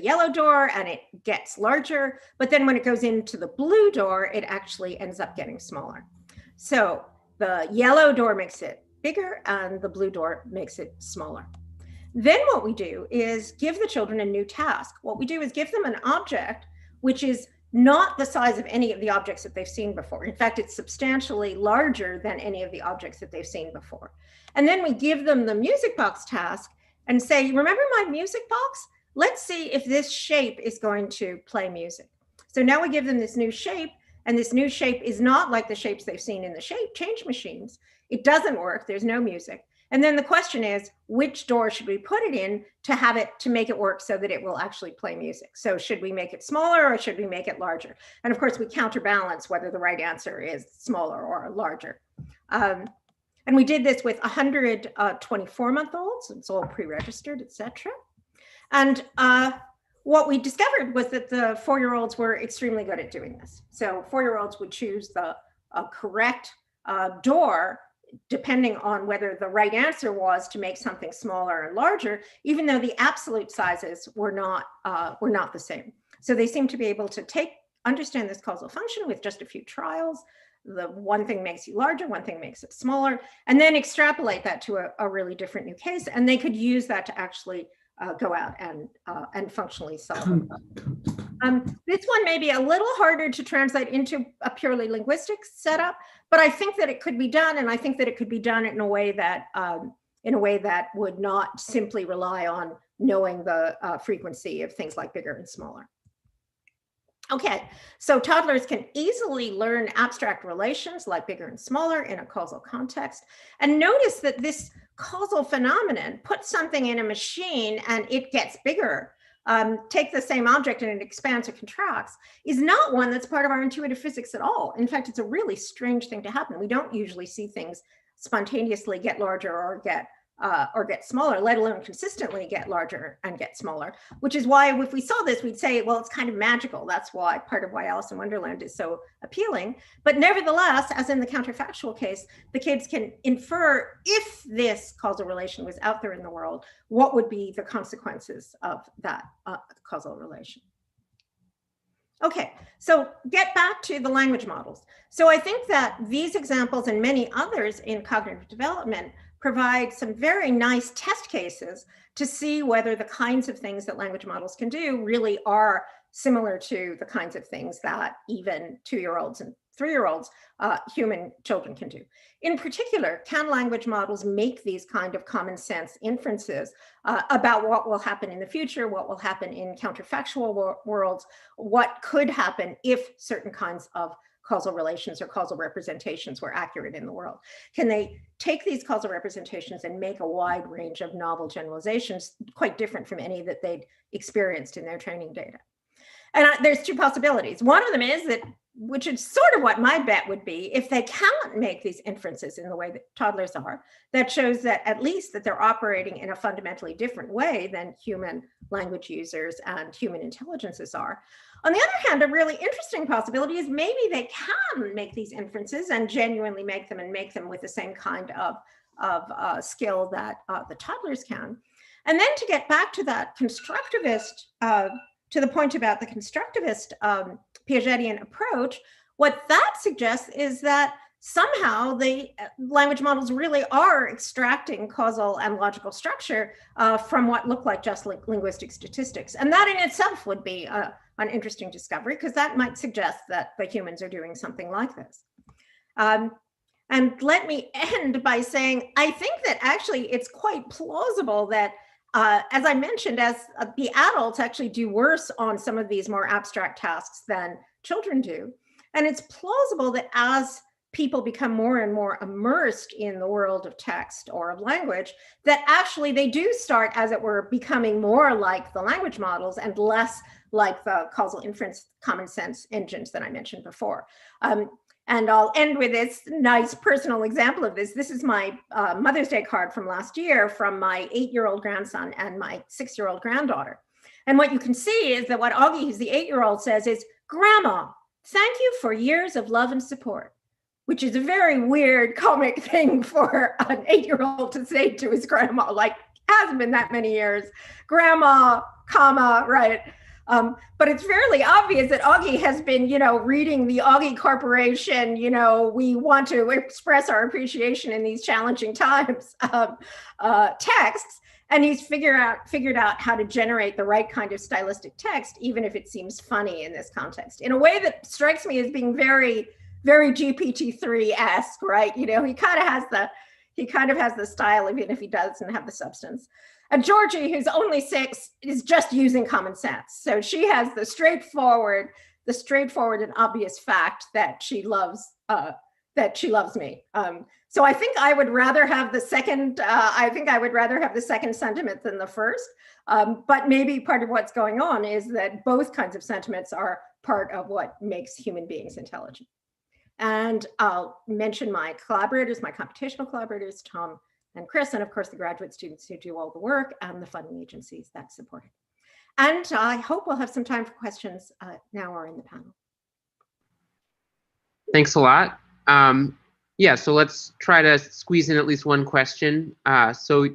Speaker 5: yellow door and it gets larger, but then when it goes into the blue door, it actually ends up getting smaller. So the yellow door makes it bigger and the blue door makes it smaller. Then what we do is give the children a new task. What we do is give them an object which is not the size of any of the objects that they've seen before. In fact, it's substantially larger than any of the objects that they've seen before. And then we give them the music box task and say, remember my music box? Let's see if this shape is going to play music. So now we give them this new shape, and this new shape is not like the shapes they've seen in the change machines. It doesn't work, there's no music. And then the question is, which door should we put it in to make it work so that it will actually play music? So should we make it smaller or should we make it larger? And of course we counterbalance whether the right answer is smaller or larger. And we did this with 100 24-month-olds. It's all pre-registered, etc. And what we discovered was that the 4-year-olds were extremely good at doing this. So 4-year-olds would choose the correct door depending on whether the right answer was to make something smaller or larger, even though the absolute sizes were not the same. So they seem to be able to understand this causal function with just a few trials. The one thing makes you larger, one thing makes it smaller, and then extrapolate that to a really different new case. And they could use that to actually go out and functionally solve it. This one may be a little harder to translate into a purely linguistic setup, but I think that it could be done, and I think that it could be done in a way that would not simply rely on knowing the frequency of things like bigger and smaller. Okay, so toddlers can easily learn abstract relations like bigger and smaller in a causal context. And notice that this causal phenomenon, put something in a machine and it gets bigger, take the same object and it expands or contracts, is not one that's part of our intuitive physics at all. In fact, it's a really strange thing to happen. We don't usually see things spontaneously get larger or get or get smaller, let alone consistently get larger and get smaller, which is why if we saw this, we'd say, well, it's kind of magical. That's why part of why Alice in Wonderland is so appealing. But nevertheless, as in the counterfactual case, the kids can infer if this causal relation was out there in the world, what would be the consequences of that causal relation. Okay, so get back to the language models. So I think that these examples and many others in cognitive development provide some very nice test cases to see whether the kinds of things that language models can do really are similar to the kinds of things that even 2-year-olds and 3-year-olds, human children can do. In particular, can language models make these kind of common sense inferences about what will happen in the future, what will happen in counterfactual worlds, what could happen if certain kinds of causal relations or causal representations were accurate in the world? Can they take these causal representations and make a wide range of novel generalizations, quite different from any that they'd experienced in their training data? And there's two possibilities. One of them is that, which is sort of what my bet would be, if they can't make these inferences in the way that toddlers are, that shows that at least that they're operating in a fundamentally different way than human language users and human intelligences are. On the other hand, a really interesting possibility is maybe they can make these inferences and genuinely make them and make them with the same kind of skill that the toddlers can. And then to get back to that constructivist, to the point about the constructivist Piagetian approach, what that suggests is that somehow the language models really are extracting causal and logical structure from what look like just linguistic statistics. And that in itself would be an interesting discovery, because that might suggest that the humans are doing something like this. And let me end by saying, I think that actually it's quite plausible that as I mentioned, as the adults actually do worse on some of these more abstract tasks than children do. And it's plausible that as people become more and more immersed in the world of text or of language, that actually they do start, as it were, becoming more like the language models and less like the causal inference common sense engines that I mentioned before. And I'll end with this nice personal example of this. This is my Mother's Day card from last year from my 8-year-old grandson and my 6-year-old granddaughter. And what you can see is that what Augie, who's the 8-year-old, says is, "Grandma, thank you for years of love and support," which is a very weird comic thing for an 8-year-old to say to his grandma, like, hasn't been that many years. Grandma, comma, right? But it's fairly obvious that Augie has been, reading the Augie Corporation, we want to express our appreciation in these challenging times texts. And he's figured out how to generate the right kind of stylistic text, even if it seems funny in this context, in a way that strikes me as being very, very GPT-3-esque, right? He kind of has the style, even if he doesn't have the substance. And Georgie, who's only 6, is just using common sense. So she has the straightforward and obvious fact that she loves me. So I think I would rather have the second. Sentiment than the first. But maybe part of what's going on is that both kinds of sentiments are part of what makes human beings intelligent. And I'll mention my collaborators, my computational collaborators, Tom and Chris, and of course the graduate students who do all the work and the funding agencies that support it. And I hope we'll have some time for questions now or in the panel.
Speaker 19: Thanks a lot. Yeah, so let's try to squeeze in at least one question. So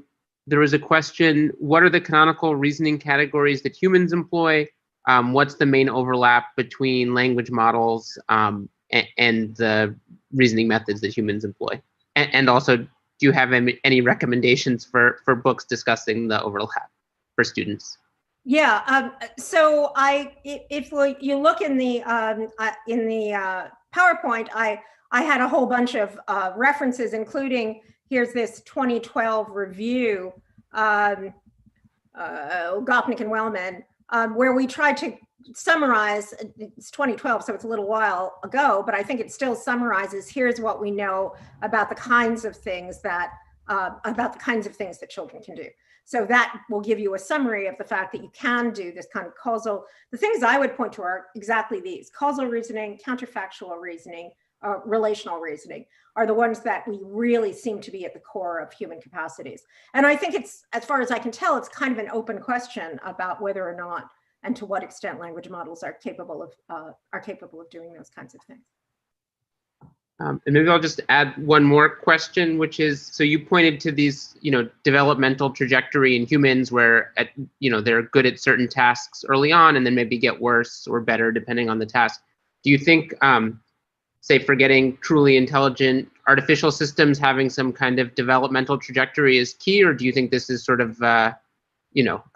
Speaker 19: there was a question, what are the canonical reasoning categories that humans employ? What's the main overlap between language models and the reasoning methods that humans employ? And also, do you have any recommendations for books discussing the overlap for students?
Speaker 5: Yeah, so if you look in the PowerPoint, I had a whole bunch of references, including, here's this 2012 review, Gopnik and Wellman, where we tried to summarize, it's 2012, so it's a little while ago, but I think it still summarizes, here's what we know about the kinds of things that children can do. So that will give you a summary of the fact that you can do this kind of causal. The things I would point to are exactly these: causal reasoning, counterfactual reasoning, relational reasoning. are the ones that we really seem to be at the core of human capacities. And I think it's, as far as I can tell, it's kind of an open question about whether or not and to what extent language models are capable of doing those kinds of things.
Speaker 19: And maybe I'll just add one more question, which is, so you pointed to these, developmental trajectory in humans where, they're good at certain tasks early on and then maybe get worse or better depending on the task. Do you think, say, for getting truly intelligent artificial systems, having some kind of developmental trajectory is key, or do you think this is sort of, a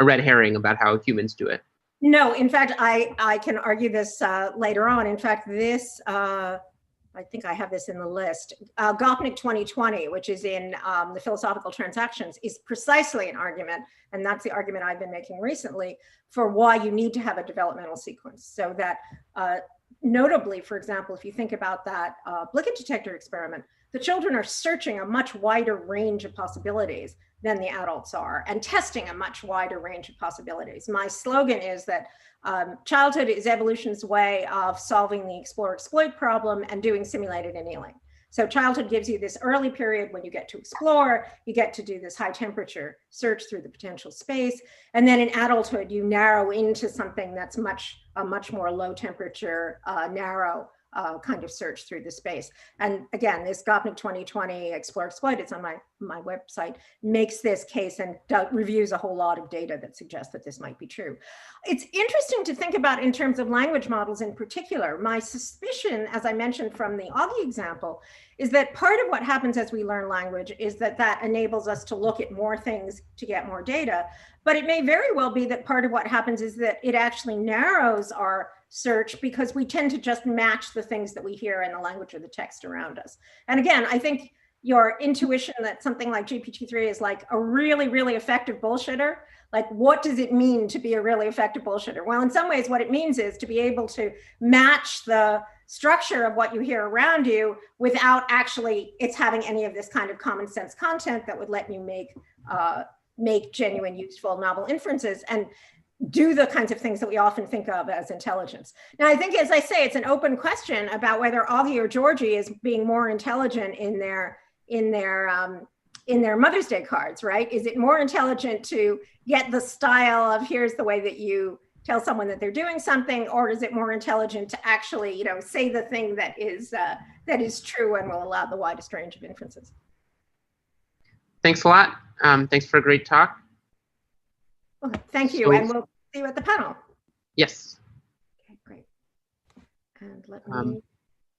Speaker 19: red herring about how humans do it?
Speaker 5: No, in fact, I can argue this later on. In fact, this, I think I have this in the list. Gopnik 2020, which is in the Philosophical Transactions, is precisely an argument, and that's the argument I've been making recently, for why you need to have a developmental sequence. So that, notably, for example, if you think about that Blicket detector experiment, the children are searching a much wider range of possibilities than the adults are, and testing a much wider range of possibilities. My slogan is that childhood is evolution's way of solving the explore-exploit problem and doing simulated annealing. So childhood gives you this early period when you get to explore, you get to do this high temperature search through the potential space. And then in adulthood, you narrow into something that's a much more low temperature, narrow kind of search through the space. And again, this Gopnik 2020 Explore Exploit, it's on my website, makes this case and reviews a whole lot of data that suggests that this might be true. It's interesting to think about in terms of language models in particular. My suspicion, as I mentioned from the Augie example, is that part of what happens as we learn language is that enables us to look at more things to get more data. But it may very well be that part of what happens is that it actually narrows our search because we tend to just match the things that we hear in the language or the text around us. And again, I think your intuition that something like GPT-3 is like a really, really effective bullshitter, like what does it mean to be a really effective bullshitter? Well, in some ways, what it means is to be able to match the structure of what you hear around you without actually it's having any of this kind of common sense content that would let you make genuine, useful, novel inferences and do the kinds of things that we often think of as intelligence. Now, I think, as I say, it's an open question about whether Augie or Georgie is being more intelligent in their Mother's Day cards, right? Is it more intelligent to get the style of here's the way that you tell someone that they're doing something, or is it more intelligent to actually, say the thing that is true and will allow the widest range of inferences?
Speaker 19: Thanks a lot. Thanks for a great talk.
Speaker 5: Okay, thank you, and we'll see you at the panel.
Speaker 19: Yes.
Speaker 5: Okay, great. And let me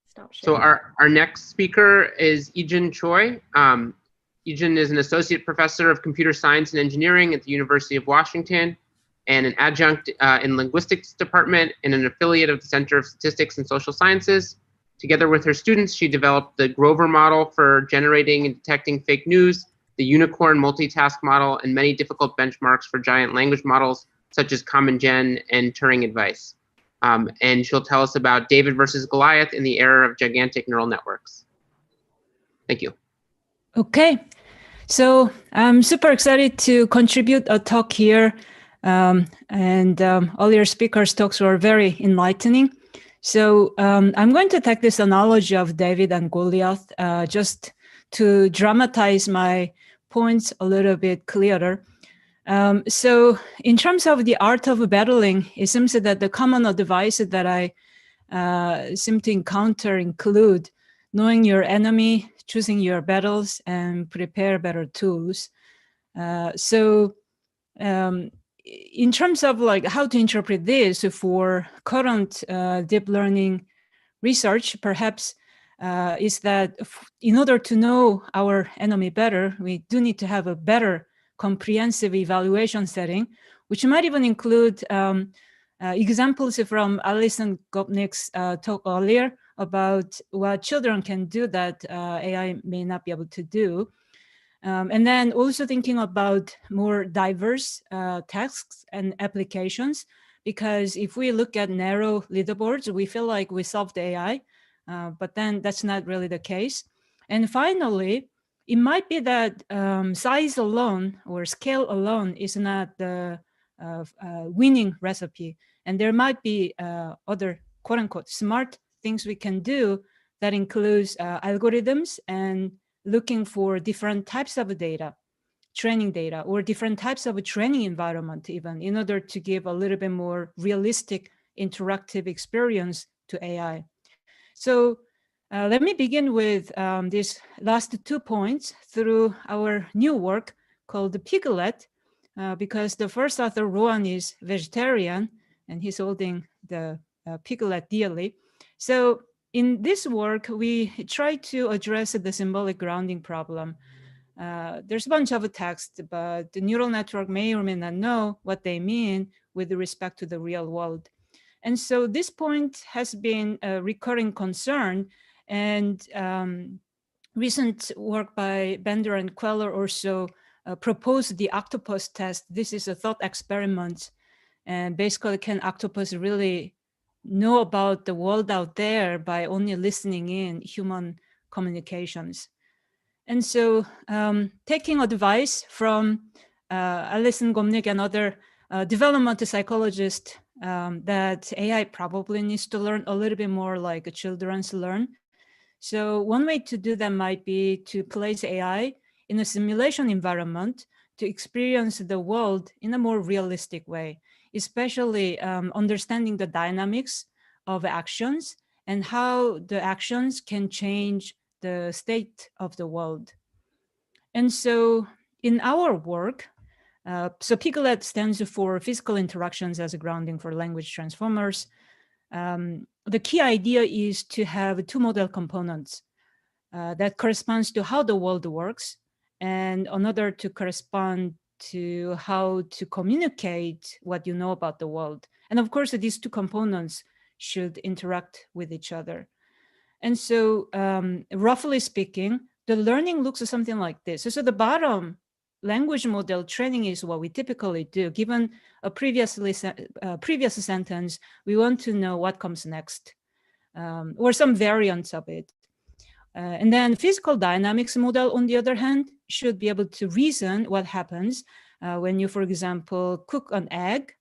Speaker 5: stop
Speaker 19: So
Speaker 5: sharing.
Speaker 19: our next speaker is Ijin Choi. Ijin is an associate professor of computer science and engineering at the University of Washington and an adjunct in linguistics department and an affiliate of the Center of Statistics and Social Sciences. Together with her students, she developed the Grover model for generating and detecting fake news, the unicorn multitask model, and many difficult benchmarks for giant language models, such as Common Gen and Turing Advice. And she'll tell us about David versus Goliath in the era of gigantic neural networks. Thank you.
Speaker 20: Okay, so I'm super excited to contribute a talk here. All your speakers' talks were very enlightening. So I'm going to take this analogy of David and Goliath just to dramatize my points a little bit clearer. So in terms of the art of battling, it seems that the common advice that I seem to encounter include knowing your enemy, choosing your battles, and prepare better tools. In terms of like how to interpret this for current deep learning research, perhaps is that in order to know our enemy better, we do need to have a better comprehensive evaluation setting, which might even include examples from Alison Gopnik's talk earlier about what children can do that AI may not be able to do. And then also thinking about more diverse tasks and applications, because if we look at narrow leaderboards, we feel like we solved AI, but then that's not really the case. And finally, it might be that size alone or scale alone is not the winning recipe. And there might be other quote unquote smart things we can do that includes algorithms and looking for different types of data, training data, or different types of training environment even, in order to give a little bit more realistic interactive experience to AI. So let me begin with these last 2 points through our new work called the Piglet, because the first author, Rowan, is vegetarian, and he's holding the Piglet dearly. So in this work, we try to address the symbolic grounding problem. There's a bunch of text, but the neural network may or may not know what they mean with respect to the real world. And so this point has been a recurring concern, and recent work by Bender and Queller also proposed the octopus test. This is a thought experiment, and basically, can octopus really know about the world out there by only listening in human communications? And so taking advice from Alison Gomnick and other development psychologists, that AI probably needs to learn a little bit more like children's learn. So one way to do that might be to place AI in a simulation environment to experience the world in a more realistic way, especially understanding the dynamics of actions and how the actions can change the state of the world. And so in our work, so Piglet stands for physical interactions as a grounding for language transformers. The key idea is to have 2 model components that corresponds to how the world works, and another to correspond to how to communicate what you know about the world. And of course, these 2 components should interact with each other. And so roughly speaking, the learning looks something like this. So the bottom language model training is what we typically do. Given a previous sentence, we want to know what comes next, or some variants of it. And then physical dynamics model, on the other hand, should be able to reason what happens when you, for example, cook an egg.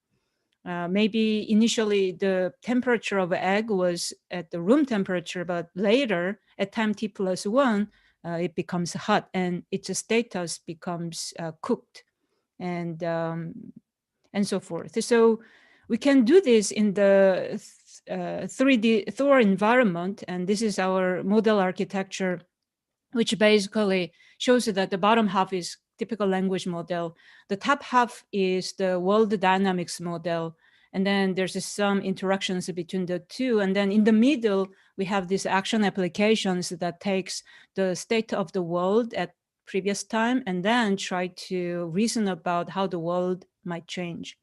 Speaker 20: Maybe initially the temperature of an egg was at the room temperature, but later at time t+1, it becomes hot and its status becomes cooked, and so forth. So we can do this in the 3D Thor environment, and this is our model architecture, which basically shows that the bottom half is typical language model. The top half is the world dynamics model. And then there's some interactions between the two. And then in the middle, we have these action applications that takes the state of the world at previous time and then try to reason about how the world might change.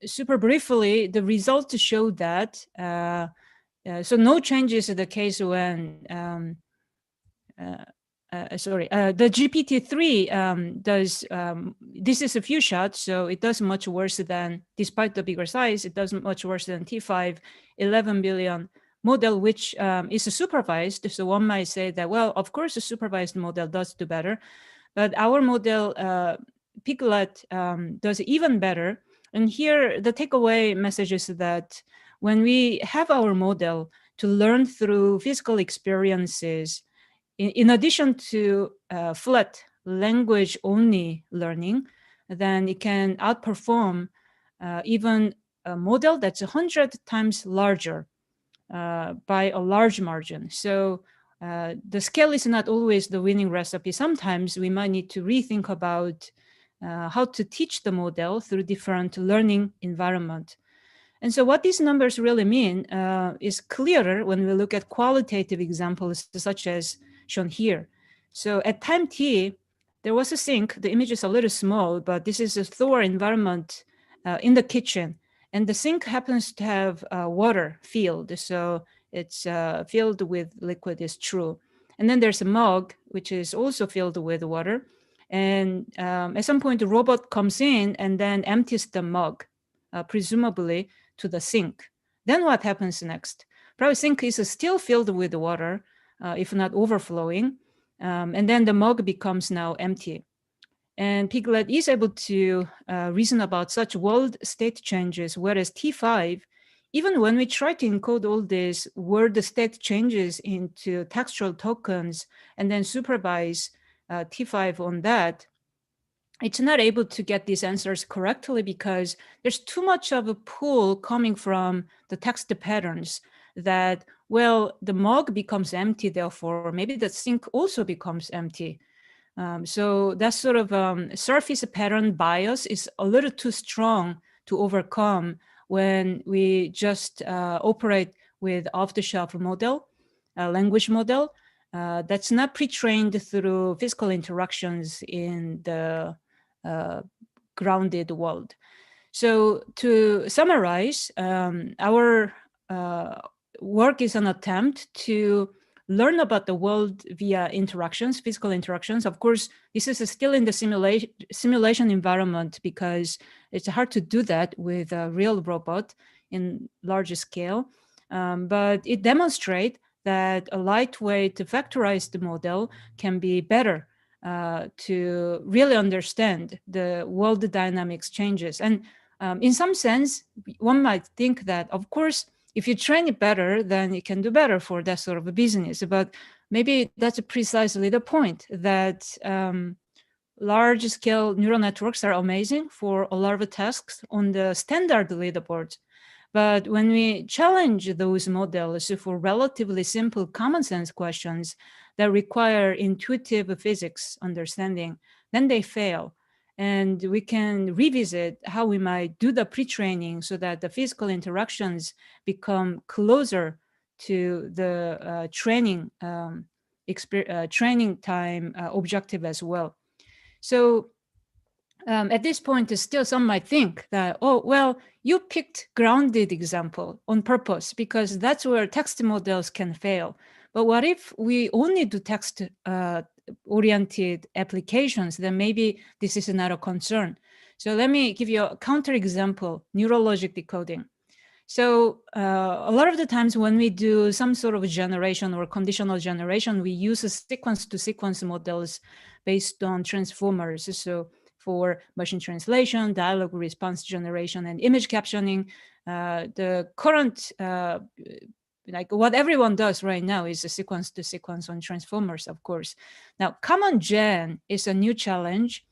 Speaker 20: Super briefly, the results show that, so no changes in the case when the GPT-3 does, this is a few shots, so it does much worse than, despite the bigger size, it does much worse than T5 11 billion model, which is supervised. So one might say that, well, of course, a supervised model does do better, but our model, Piglet, does even better. And here, the takeaway message is that when we have our model to learn through physical experiences, in addition to flat language-only learning, then it can outperform even a model that's 100 times larger by a large margin. So the scale is not always the winning recipe. Sometimes we might need to rethink about how to teach the model through different learning environment. And so what these numbers really mean is clearer when we look at qualitative examples such as shown here. So at time t, there was a sink. The image is a little small, but this is a Thor environment in the kitchen. And the sink happens to have a water filled. So it's filled with liquid is true. And then there's a mug, which is also filled with water. And at some point, the robot comes in and then empties the mug, presumably to the sink. Then what happens next? Probably sink is still filled with water, if not overflowing. And then the mug becomes now empty. And Piglet is able to reason about such world state changes, whereas T5 even when we try to encode all this word state changes into textual tokens and then supervise T5 on that, it's not able to get these answers correctly because there's too much of a pool coming from the text patterns that, well, the mug becomes empty, therefore maybe the sink also becomes empty. So that sort of surface pattern bias is a little too strong to overcome when we just operate with off-the-shelf model, language model, that's not pre-trained through physical interactions in the grounded world. So to summarize, our work is an attempt to learn about the world via interactions, physical interactions. Of course, this is still in the simulation environment because it's hard to do that with a real robot in larger scale. But it demonstrates that a lightweight factorized model can be better to really understand the world dynamics changes. And in some sense, one might think that, of course, if you train it better, then it can do better for that sort of a business. But maybe that's precisely the point, that large-scale neural networks are amazing for a lot of tasks on the standard leaderboard. But when we challenge those models for relatively simple common sense questions that require intuitive physics understanding, then they fail. And we can revisit how we might do the pre-training so that the physical interactions become closer to the training time objective as well. So at this point, still some might think that, oh, well, you picked grounded example on purpose because that's where text models can fail. But what if we only do text oriented applications? Then maybe this is not a concern. So let me give you a counterexample, neurologic decoding. So a lot of the times when we do some sort of generation or conditional generation, we use sequence-to-sequence models based on transformers. So for machine translation, dialogue response generation, and image captioning, the current, like what everyone does right now is a sequence-to-sequence on transformers, of course. Now, Common Gen is a new challenge.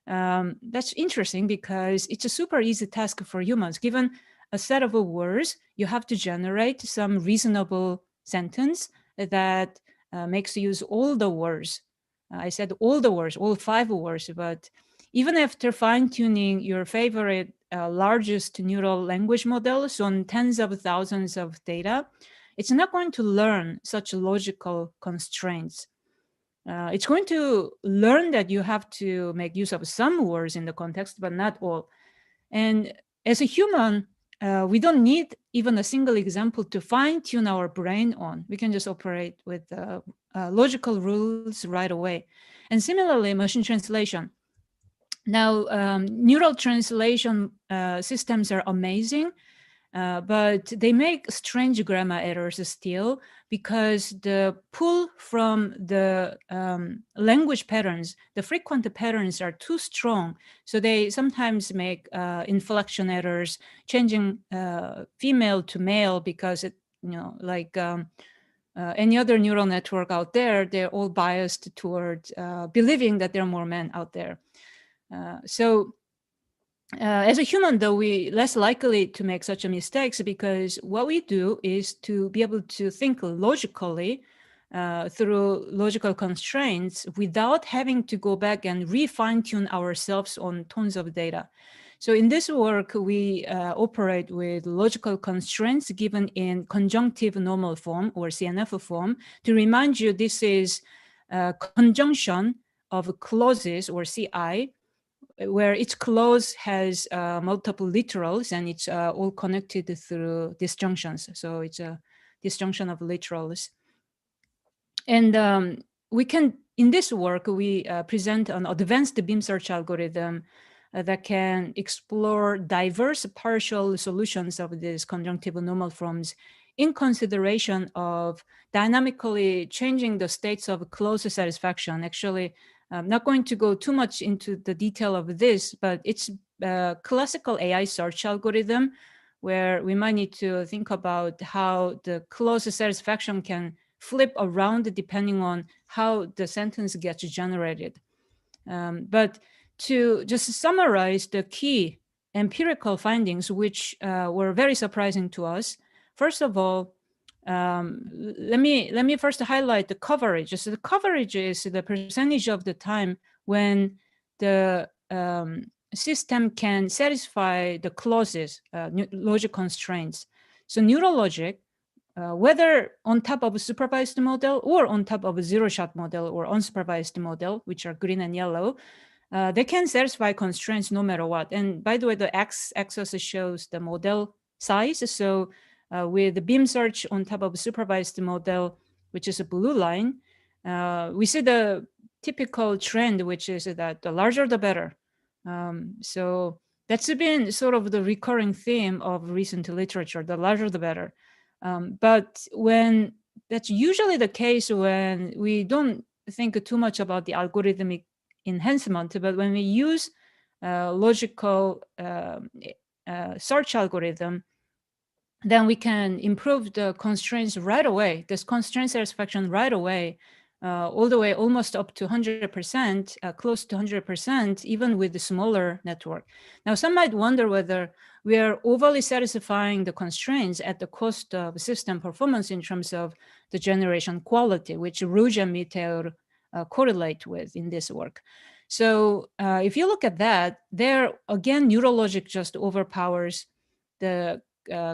Speaker 20: That's interesting because it's a super easy task for humans. Given a set of words, you have to generate some reasonable sentence that makes you use all the words. I said all the words, all 5 words, but even after fine-tuning your favorite largest neural language models on tens of thousands of data, it's not going to learn such logical constraints. It's going to learn that you have to make use of some words in the context, but not all. And as a human, we don't need even a single example to fine-tune our brain on. We can just operate with logical rules right away. And similarly, machine translation. Now, neural translation systems are amazing, but they make strange grammar errors still because the pull from the language patterns, the frequent patterns are too strong. So they sometimes make inflection errors, changing female to male because it, like any other neural network out there, they're all biased toward believing that there are more men out there. So as a human, though, we less likely to make such a mistakes because what we do is to be able to think logically through logical constraints without having to go back and refine-tune ourselves on tons of data. So in this work, we operate with logical constraints given in conjunctive normal form or CNF form. To remind you, this is a conjunction of clauses or CI, where each clause has multiple literals and it's all connected through disjunctions. So it's a disjunction of literals. And we can, in this work, we present an advanced beam search algorithm that can explore diverse partial solutions of these conjunctive normal forms in consideration of dynamically changing the states of clause satisfaction. Actually, I'm not going to go too much into the detail of this, but it's a classical AI search algorithm where we might need to think about how the close satisfaction can flip around depending on how the sentence gets generated. But to just summarize the key empirical findings, which were very surprising to us. First of all, let me first highlight the coverage. So the coverage is the percentage of the time when the system can satisfy the clauses, logic constraints. So neurologic, whether on top of a supervised model or on top of a zero-shot model or unsupervised model, which are green and yellow, they can satisfy constraints no matter what. And by the way, the x-axis shows the model size. So with the beam search on top of a supervised model, which is a blue line, we see the typical trend, which is that the larger the better. So that's been sort of the recurring theme of recent literature, the larger the better. But when that's usually the case when we don't think too much about the algorithmic enhancement, but when we use logical search algorithm, then we can improve the constraints right away, this constraint satisfaction right away, all the way almost up to 100%, close to 100%, even with the smaller network. Now, some might wonder whether we are overly satisfying the constraints at the cost of system performance in terms of the generation quality, which Rouge and Mitterrand correlate with in this work. So if you look at that, there again, neurologic just overpowers the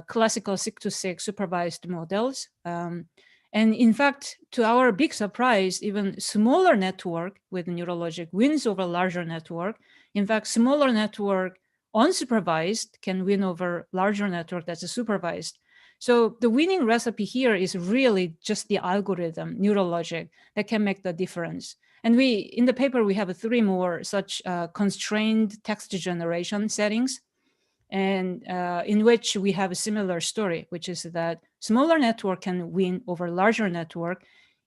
Speaker 20: classical 6-to-6 supervised models. And in fact, to our big surprise, even smaller network with neurologic wins over larger network. In fact, smaller network unsupervised can win over larger network that's supervised. So the winning recipe here is really just the algorithm, neurologic, that can make the difference. And we, in the paper, we have 3 more such constrained text generation settings, and in which we have a similar story, which is that smaller network can win over larger network,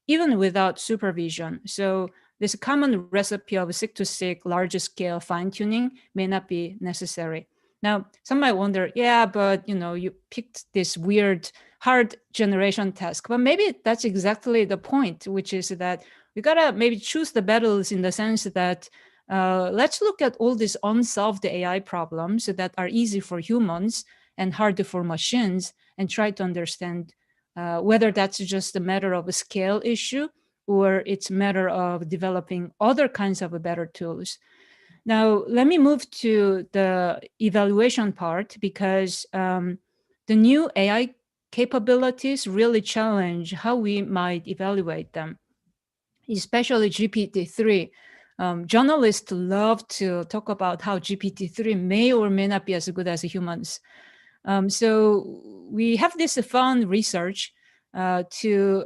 Speaker 20: even without supervision. So this common recipe of 6-to-6 large scale fine tuning may not be necessary. Now, some might wonder, yeah, but you picked this weird hard generation task, but maybe that's exactly the point, which is that we gotta maybe choose the battles in the sense that let's look at all these unsolved AI problems that are easy for humans and hard for machines, and try to understand whether that's just a matter of a scale issue or it's a matter of developing other kinds of better tools. Now, let me move to the evaluation part, because the new AI capabilities really challenge how we might evaluate them, especially GPT-3. Journalists love to talk about how GPT-3 may or may not be as good as humans. So we have this fun research to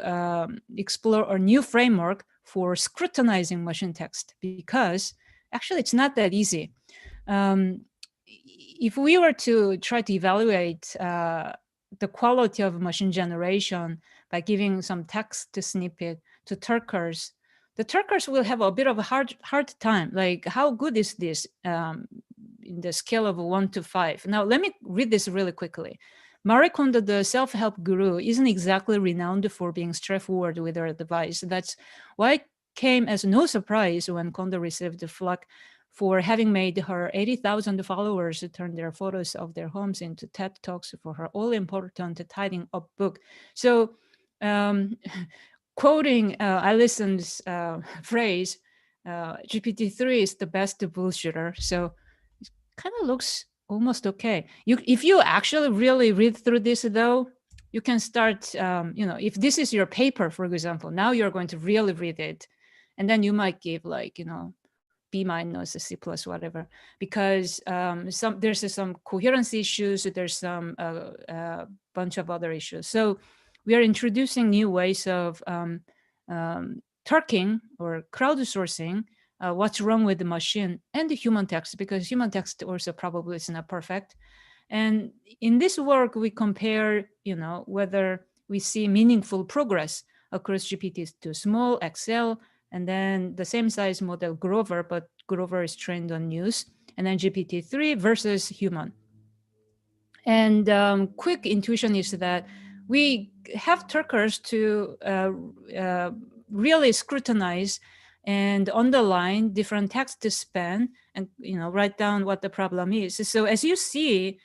Speaker 20: explore a new framework for scrutinizing machine text, because actually it's not that easy. If we were to try to evaluate the quality of machine generation by giving some text snippet to Turkers, the Turkers will have a bit of a hard time. Like, how good is this in the scale of 1 to 5? Now, let me read this really quickly. Marie Kondo, the self-help guru, isn't exactly renowned for being straightforward with her advice. That's why it came as no surprise when Kondo received flack for having made her 80,000 followers turn their photos of their homes into TED Talks for her all-important tidying up book. So, quoting Allison's phrase, GPT-3 is the best bullshitter. So it kind of looks almost okay. If you actually really read through this, though, you can start, if this is your paper, for example, now you're going to really read it. And then you might give B-, C+, whatever, because there's some coherence issues, there's some bunch of other issues. So we are introducing new ways of turking or crowdsourcing what's wrong with the machine and the human text, because human text also probably is not perfect. And in this work, we compare, whether we see meaningful progress across GPT-2 small, XL, and then the same size model Grover, but Grover is trained on news, and then GPT-3 versus human. And quick intuition is that we have Turkers to really scrutinize and underline different text span and write down what the problem is. So as you see,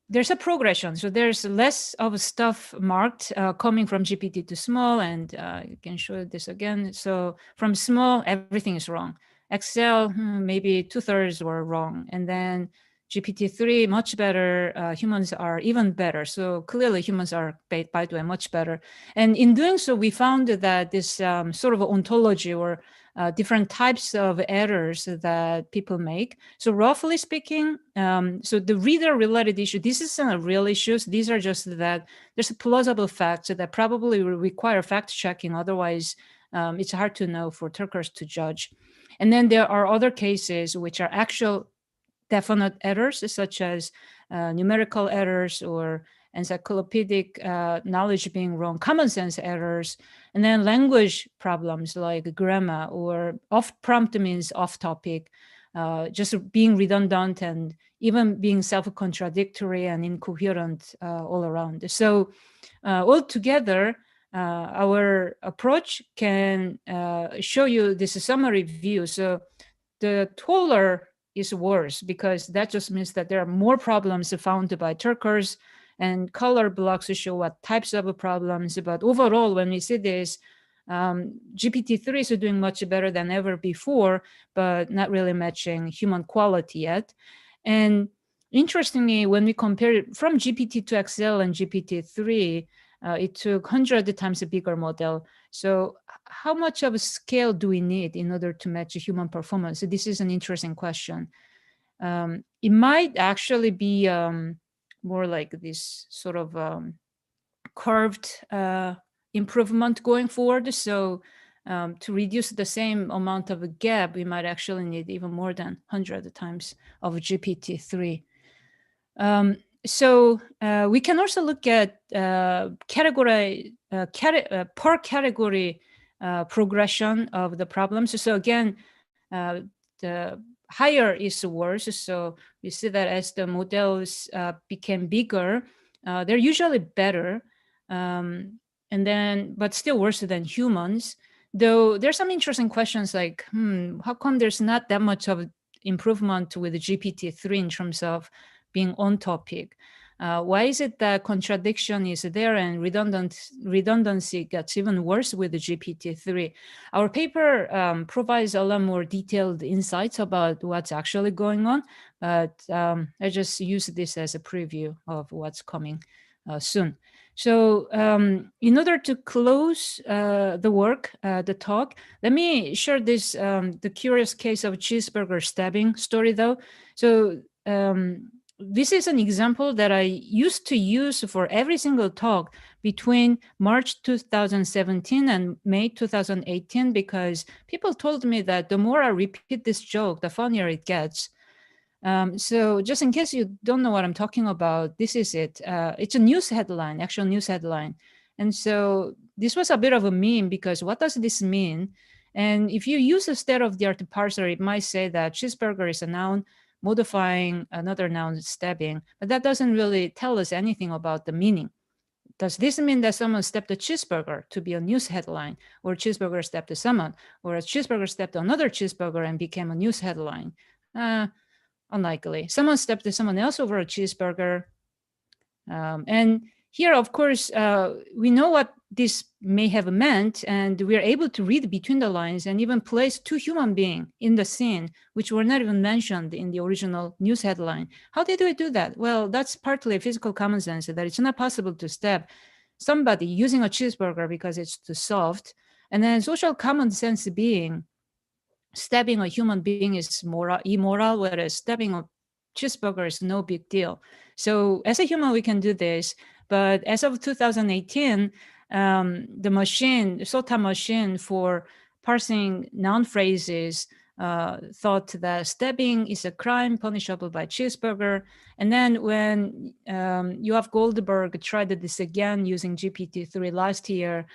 Speaker 20: there's a progression. So there's less of stuff marked coming from GPT to small, and you can show this again. So from small, everything is wrong. Excel, maybe 2/3 were wrong. And then GPT-3, much better. Humans are even better. So clearly humans are, by the way, much better. And in doing so, we found that this sort of ontology or different types of errors that people make. So roughly speaking, so the reader-related issue, this isn't real issues. These are just that there's a plausible facts that probably will require fact-checking. Otherwise, it's hard to know for Turkers to judge. And then there are other cases which are actual definite errors, such as numerical errors or encyclopedic knowledge being wrong, common sense errors, and then language problems like grammar or off-prompt means off-topic, just being redundant and even being self-contradictory and incoherent all around. So altogether, our approach can show you this summary view. So the taller is worse because that just means that there are more problems found by Turkers, and color blocks show what types of problems. But overall, when we see this, GPT-3 is doing much better than ever before, but not really matching human quality yet. And interestingly, when we compare it from GPT to XL and GPT-3, it took 100 times a bigger model. So how much of a scale do we need in order to match human performance? So this is an interesting question. It might actually be more like this sort of curved improvement going forward. So to reduce the same amount of a gap, we might actually need even more than 100 times of GPT-3. So we can also look at per category progression of the problems. So again, the higher is worse. So we see that as the models became bigger, they're usually better, and then but still worse than humans. Though there's some interesting questions like, how come there's not that much of improvement with the GPT-3 in terms of being on topic? Why is it that contradiction is there and redundancy gets even worse with the GPT-3? Our paper provides a lot more detailed insights about what's actually going on, but I just use this as a preview of what's coming soon. So in order to close the work, the talk, let me share this, the curious case of cheeseburger stabbing story though. So this is an example that I used to use for every single talk between March 2017 and May 2018, because people told me that the more I repeat this joke, the funnier it gets. So just in case you don't know what I'm talking about, this is it. It's a news headline, actual news headline. And so this was a bit of a meme because what does this mean? And if you use a state-of-the-art parser, it might say that cheeseburger is a noun, modifying another noun, stabbing, but that doesn't really tell us anything about the meaning. Does this mean that someone stepped a cheeseburger to be a news headline, or a cheeseburger stepped someone, or a cheeseburger stepped another cheeseburger and became a news headline? Unlikely. Someone stepped someone else over a cheeseburger. And here, of course, we know what this may have meant, and we're able to read between the lines and even place two human beings in the scene, which were not even mentioned in the original news headline. How did we do that? Well, that's partly a physical common sense that it's not possible to stab somebody using a cheeseburger because it's too soft. And then social common sense being stabbing a human being is immoral, whereas stabbing a cheeseburger is no big deal. So as a human, we can do this. But as of 2018, the machine, SOTA machine for parsing noun phrases thought that stabbing is a crime punishable by cheeseburger. And then when Yoav Goldberg tried this again using GPT-3 last year,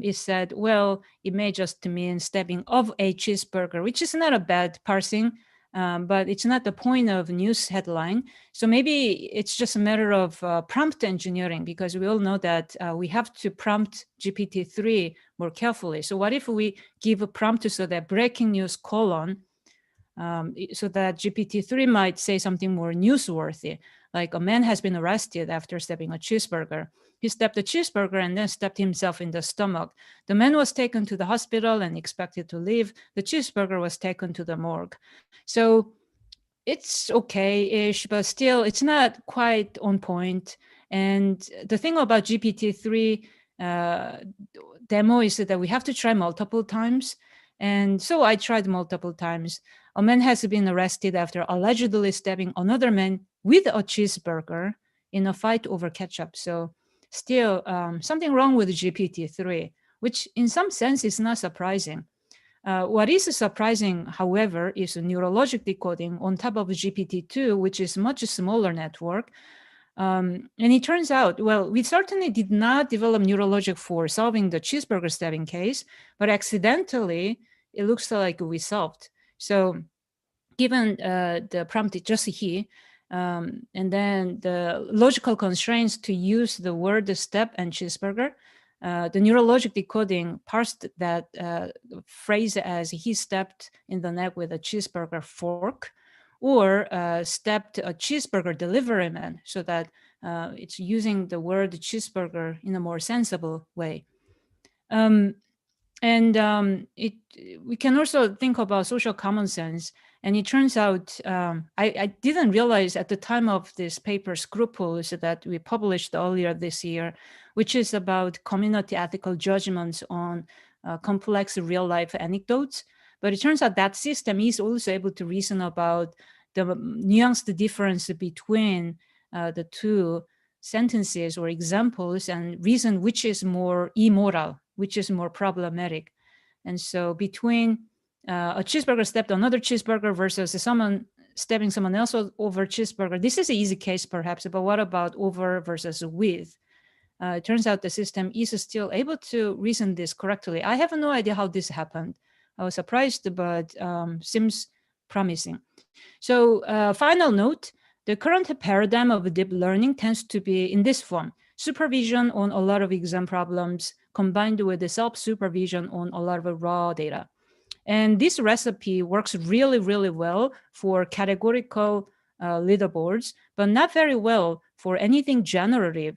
Speaker 20: it said, well, it may just mean stabbing of a cheeseburger, which is not a bad parsing. but it's not the point of news headline. So maybe it's just a matter of prompt engineering, because we all know that we have to prompt GPT-3 more carefully. So what if we give a prompt so that breaking news : so that GPT-3 might say something more newsworthy, like a man has been arrested after stepping a cheeseburger. He stepped a cheeseburger and then stepped himself in the stomach. The man was taken to the hospital and expected to live. The cheeseburger was taken to the morgue. So it's okay-ish, but still it's not quite on point. And the thing about GPT-3 demo is that we have to try multiple times. And so I tried multiple times. A man has been arrested after allegedly stabbing another man with a cheeseburger in a fight over ketchup. So still something wrong with GPT-3, which in some sense is not surprising. What is surprising, however, is neurologic decoding on top of GPT-2, which is much smaller network. And it turns out, well, we certainly did not develop neurologic for solving the cheeseburger stabbing case, but accidentally, it looks like we solved. So given the prompt just here, and then the logical constraints to use the word step and cheeseburger, the neurologic decoding parsed that phrase as he stepped in the neck with a cheeseburger fork, or stepped a cheeseburger delivery man, so that it's using the word cheeseburger in a more sensible way. We can also think about social common sense. And it turns out, I didn't realize at the time of this paper, Scruples, that we published earlier this year, which is about community ethical judgments on complex real life anecdotes. But it turns out that system is also able to reason about the nuanced difference between the two sentences or examples, and reason which is more immoral, which is more problematic. And so between a cheeseburger stepped another cheeseburger versus someone stepping someone else over cheeseburger, this is an easy case perhaps, but what about over versus with? It turns out the system is still able to reason this correctly. I have no idea how this happened. I was surprised, but seems promising. So final note, the current paradigm of deep learning tends to be in this form: supervision on a lot of exam problems combined with the self-supervision on a lot of raw data. And this recipe works really, really well for categorical leaderboards, but not very well for anything generative,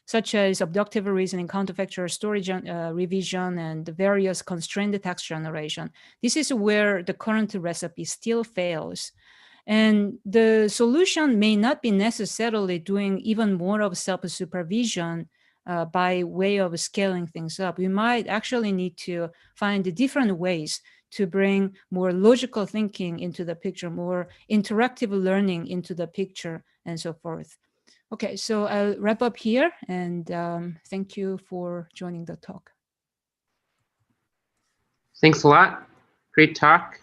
Speaker 20: such as abductive reasoning, counterfactual story revision, and various constrained text generation. This is where the current recipe still fails. And the solution may not be necessarily doing even more of self-supervision by way of scaling things up. We might actually need to find different ways to bring more logical thinking into the picture, more interactive learning into the picture, and so forth. Okay, so I'll wrap up here, and thank you for joining the talk.
Speaker 19: Thanks a lot. Great talk.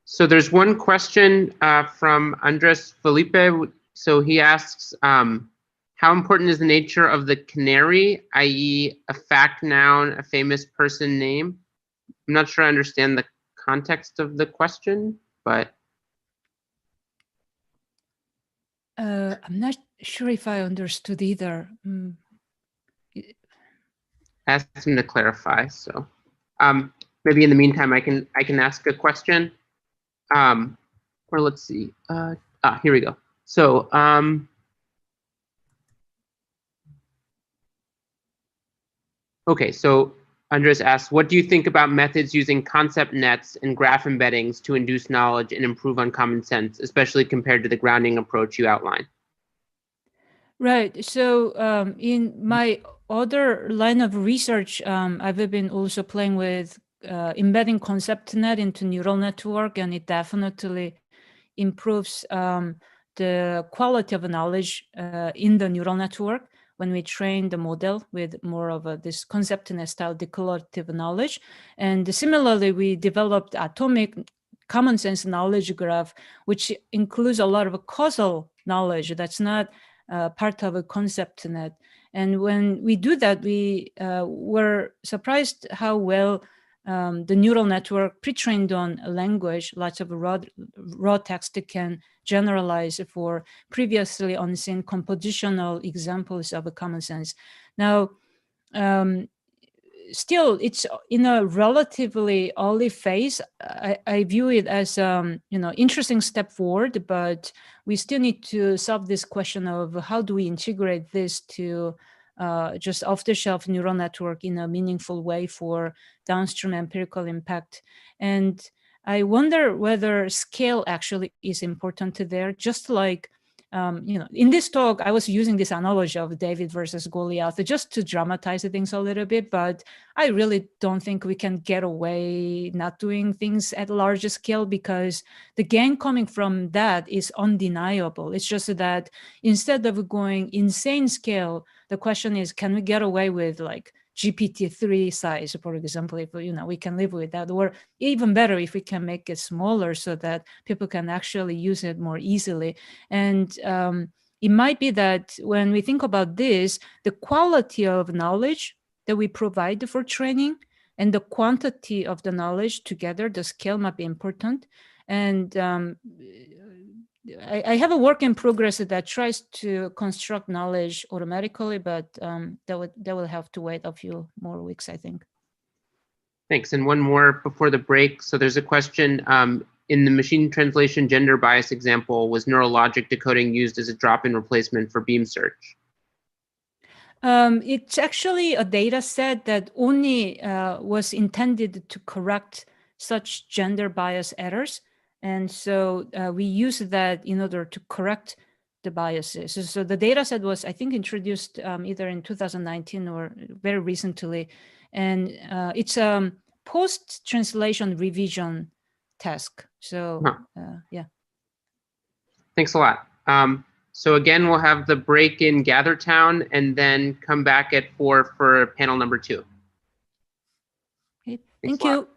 Speaker 19: So there's one question from Andres Felipe. So he asks, how important is the nature of the canary, i.e. a fact noun, a famous person name? I'm not sure I understand the context of the question, but.
Speaker 20: I'm not sure if I understood either.
Speaker 19: Ask him to clarify. So maybe in the meantime, I can ask a question. Or let's see. Here we go. So okay, so Andres asks, what do you think about methods using concept nets and graph embeddings to induce knowledge and improve on common sense, especially compared to the grounding approach you outlined?
Speaker 20: Right. So in my other line of research, I've been also playing with embedding concept net into neural network, and it definitely improves the quality of knowledge in the neural network when we train the model with more of this concept net style declarative knowledge. And similarly, we developed atomic common sense knowledge graph, which includes a lot of causal knowledge that's not part of a concept net. And when we do that, we were surprised how well the neural network pre-trained on a language, lots of raw text can generalize for previously unseen compositional examples of a common sense. Now, still, it's in a relatively early phase. I view it as interesting step forward, but we still need to solve this question of how do we integrate this to just off-the-shelf neural network in a meaningful way for downstream empirical impact. And I wonder whether scale actually is important to there, just like in this talk, I was using this analogy of David versus Goliath just to dramatize things a little bit, but I really don't think we can get away not doing things at a larger scale because the gain coming from that is undeniable. It's just that instead of going insane scale, the question is, can we get away with like GPT-3 size, for example, if we can live with that, or even better if we can make it smaller so that people can actually use it more easily. And it might be that when we think about this, the quality of knowledge that we provide for training and the quantity of the knowledge together, the scale might be important. And I have a work in progress that tries to construct knowledge automatically, but that will have to wait a few more weeks, I think.
Speaker 19: Thanks. And one more before the break. So there's a question in the machine translation gender bias example, was neural logic decoding used as a drop-in replacement for beam search?
Speaker 20: It's actually a data set that only was intended to correct such gender bias errors. And so we use that in order to correct the biases. So the data set was, I think, introduced either in 2019 or very recently. And it's a post-translation revision task. So yeah.
Speaker 19: Thanks a lot. So again, we'll have the break in GatherTown and then come back at 4 for panel number 2.
Speaker 20: Okay. Thank you.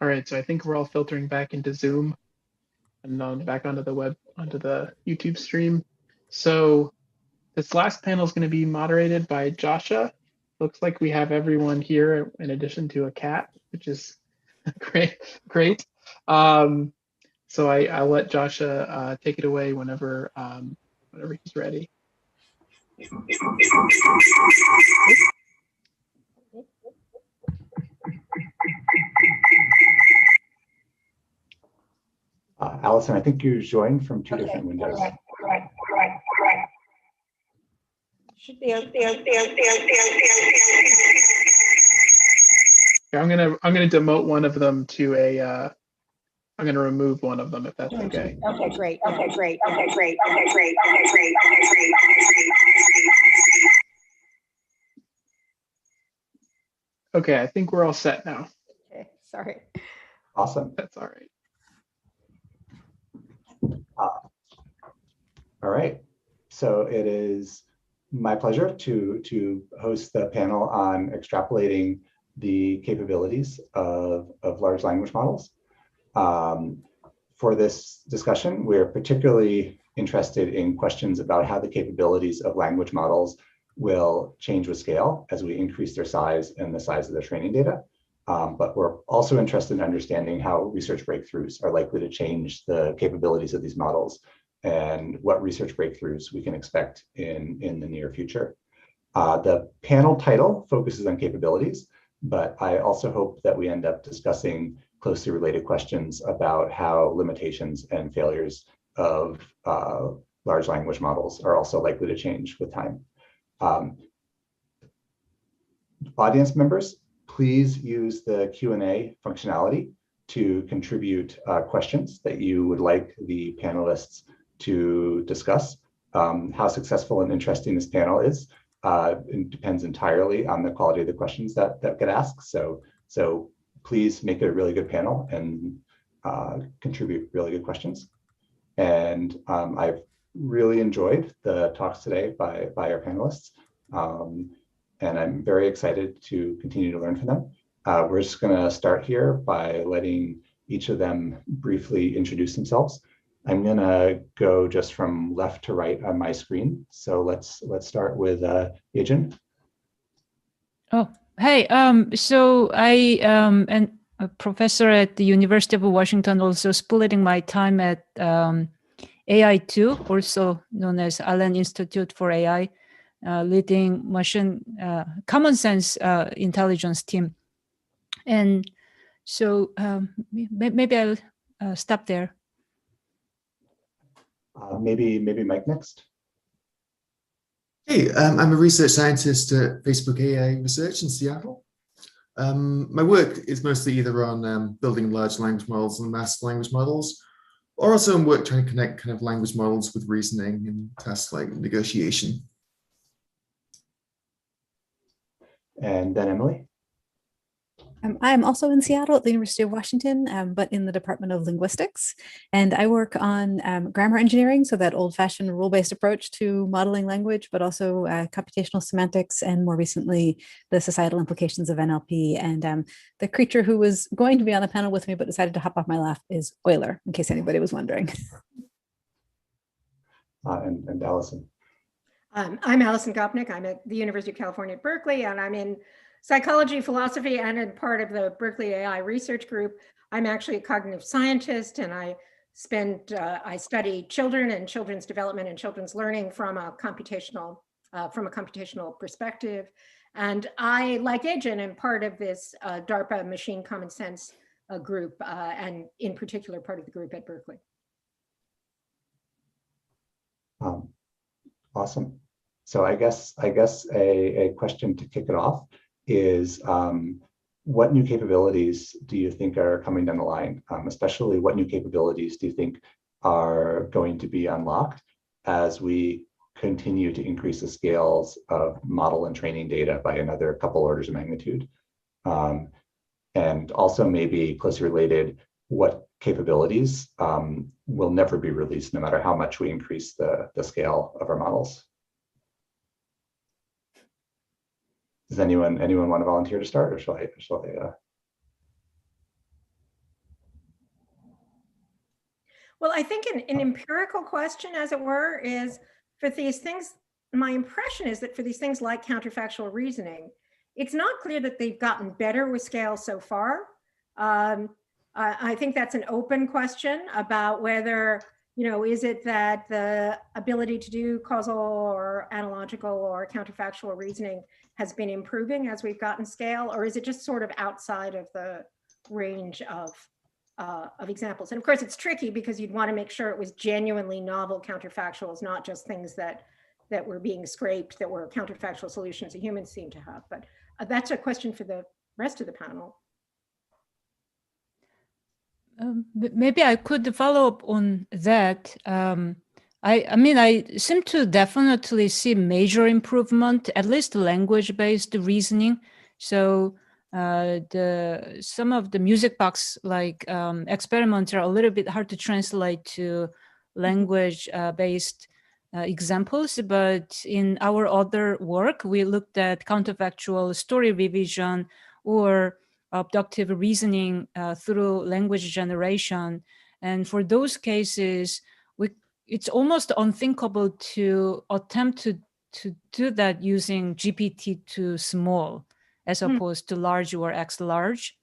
Speaker 16: All right, so I think we're all filtering back into Zoom and then back onto the YouTube stream. So this last panel is going to be moderated by Joshua. Looks like we have everyone here in addition to a cat, which is great. So I'll let Joshua take it away whenever he's ready.
Speaker 21: Allison, I think you joined from two different windows.
Speaker 5: Should be okay.
Speaker 16: I'm gonna demote one of them to a. I'm gonna remove one of them if that's okay.
Speaker 5: Okay, great.
Speaker 16: Okay, I think we're all set now.
Speaker 5: Okay, sorry.
Speaker 21: Awesome.
Speaker 16: That's all right.
Speaker 21: All right. So it is my pleasure to host the panel on extrapolating the capabilities of large language models. For this discussion, we're particularly interested in questions about how the capabilities of language models will change with scale as we increase their size and the size of the training data. But we're also interested in understanding how research breakthroughs are likely to change the capabilities of these models and what research breakthroughs we can expect in the near future. The panel title focuses on capabilities, but I also hope that we end up discussing closely related questions about how limitations and failures of large language models are also likely to change with time. Audience members, please use the Q&A functionality to contribute questions that you would like the panelists to discuss. How successful and interesting this panel is it depends entirely on the quality of the questions that get asked. So please make it a really good panel and contribute really good questions. And I've really enjoyed the talks today by our panelists. And I'm very excited to continue to learn from them. We're just gonna start here by letting each of them briefly introduce themselves. I'm gonna go just from left to right on my screen. So let's start with Yejin.
Speaker 20: Oh, hey. So I am a professor at the University of Washington, also splitting my time at AI2, also known as Allen Institute for AI, leading machine common sense intelligence team. And so maybe I'll stop there.
Speaker 21: Maybe Mike next.
Speaker 15: Hey, I'm a research scientist at Facebook AI Research in Seattle. My work is mostly either on building large language models and massive language models, or also in work trying to connect kind of language models with reasoning and tasks like negotiation.
Speaker 21: And then Emily.
Speaker 22: I'm also in Seattle at the University of Washington, but in the Department of Linguistics. And I work on grammar engineering, so that old-fashioned rule-based approach to modeling language, but also computational semantics, and more recently, the societal implications of NLP. And the creature who was going to be on the panel with me, but decided to hop off my lap is Euler, in case anybody was wondering.
Speaker 21: And Allison.
Speaker 5: I'm Allison Gopnik. I'm at the University of California at Berkeley, and I'm in psychology, philosophy, and in part of the Berkeley AI research group. I'm actually a cognitive scientist, and I study children and children's development and children's learning from a computational perspective. And I, like Yejin, am part of this DARPA Machine Common Sense group, and in particular part of the group at Berkeley.
Speaker 21: Awesome. So I guess a question to kick it off is what new capabilities do you think are coming down the line? Especially what new capabilities do you think are going to be unlocked as we continue to increase the scales of model and training data by another couple orders of magnitude? And also maybe closely related, what capabilities will never be released no matter how much we increase the scale of our models? Does anyone want to volunteer to start, or shall I?
Speaker 5: Well, I think an empirical question, as it were, is for these things, my impression is that for these things like counterfactual reasoning, it's not clear that they've gotten better with scale so far. I think that's an open question about whether, is it that the ability to do causal or analogical or counterfactual reasoning has been improving as we've gotten scale, or is it just sort of outside of the range of examples? And of course, it's tricky because you'd want to make sure it was genuinely novel counterfactuals, not just things that were being scraped, that were counterfactual solutions that humans seem to have. But that's a question for the rest of the panel.
Speaker 20: Maybe I could follow up on that. I mean, I seem to definitely see major improvement, at least language-based reasoning. So some of the music box like experiments are a little bit hard to translate to language-based examples, but in our other work, we looked at counterfactual story revision or abductive reasoning through language generation. And for those cases, it's almost unthinkable to attempt to do that using GPT-2 small as opposed to large or X large.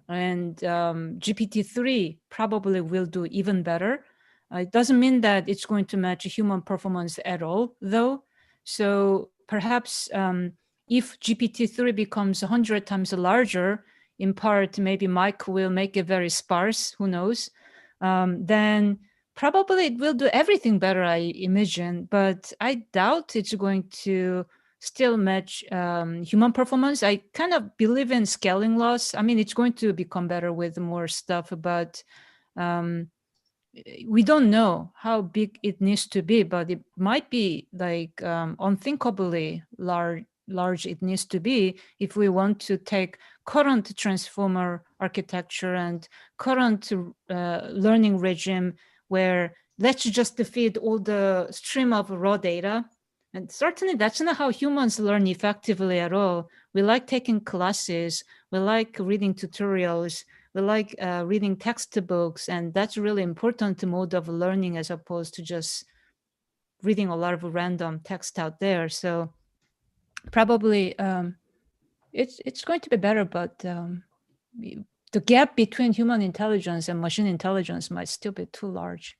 Speaker 20: And GPT-3 probably will do even better. It doesn't mean that it's going to match human performance at all, though. So perhaps if GPT-3 becomes 100 times larger, in part, maybe Mike will make it very sparse, who knows, then probably it will do everything better, I imagine, but I doubt it's going to still match human performance. I kind of believe in scaling laws. I mean, it's going to become better with more stuff, but we don't know how big it needs to be, but it might be like unthinkably large it needs to be if we want to take current transformer architecture and current learning regime where let's just feed all the stream of raw data. And certainly that's not how humans learn effectively at all. We like taking classes, we like reading tutorials, we like reading textbooks, and that's really important mode of learning as opposed to just reading a lot of random text out there. So probably it's going to be better, but the gap between human intelligence and machine intelligence might still be too large.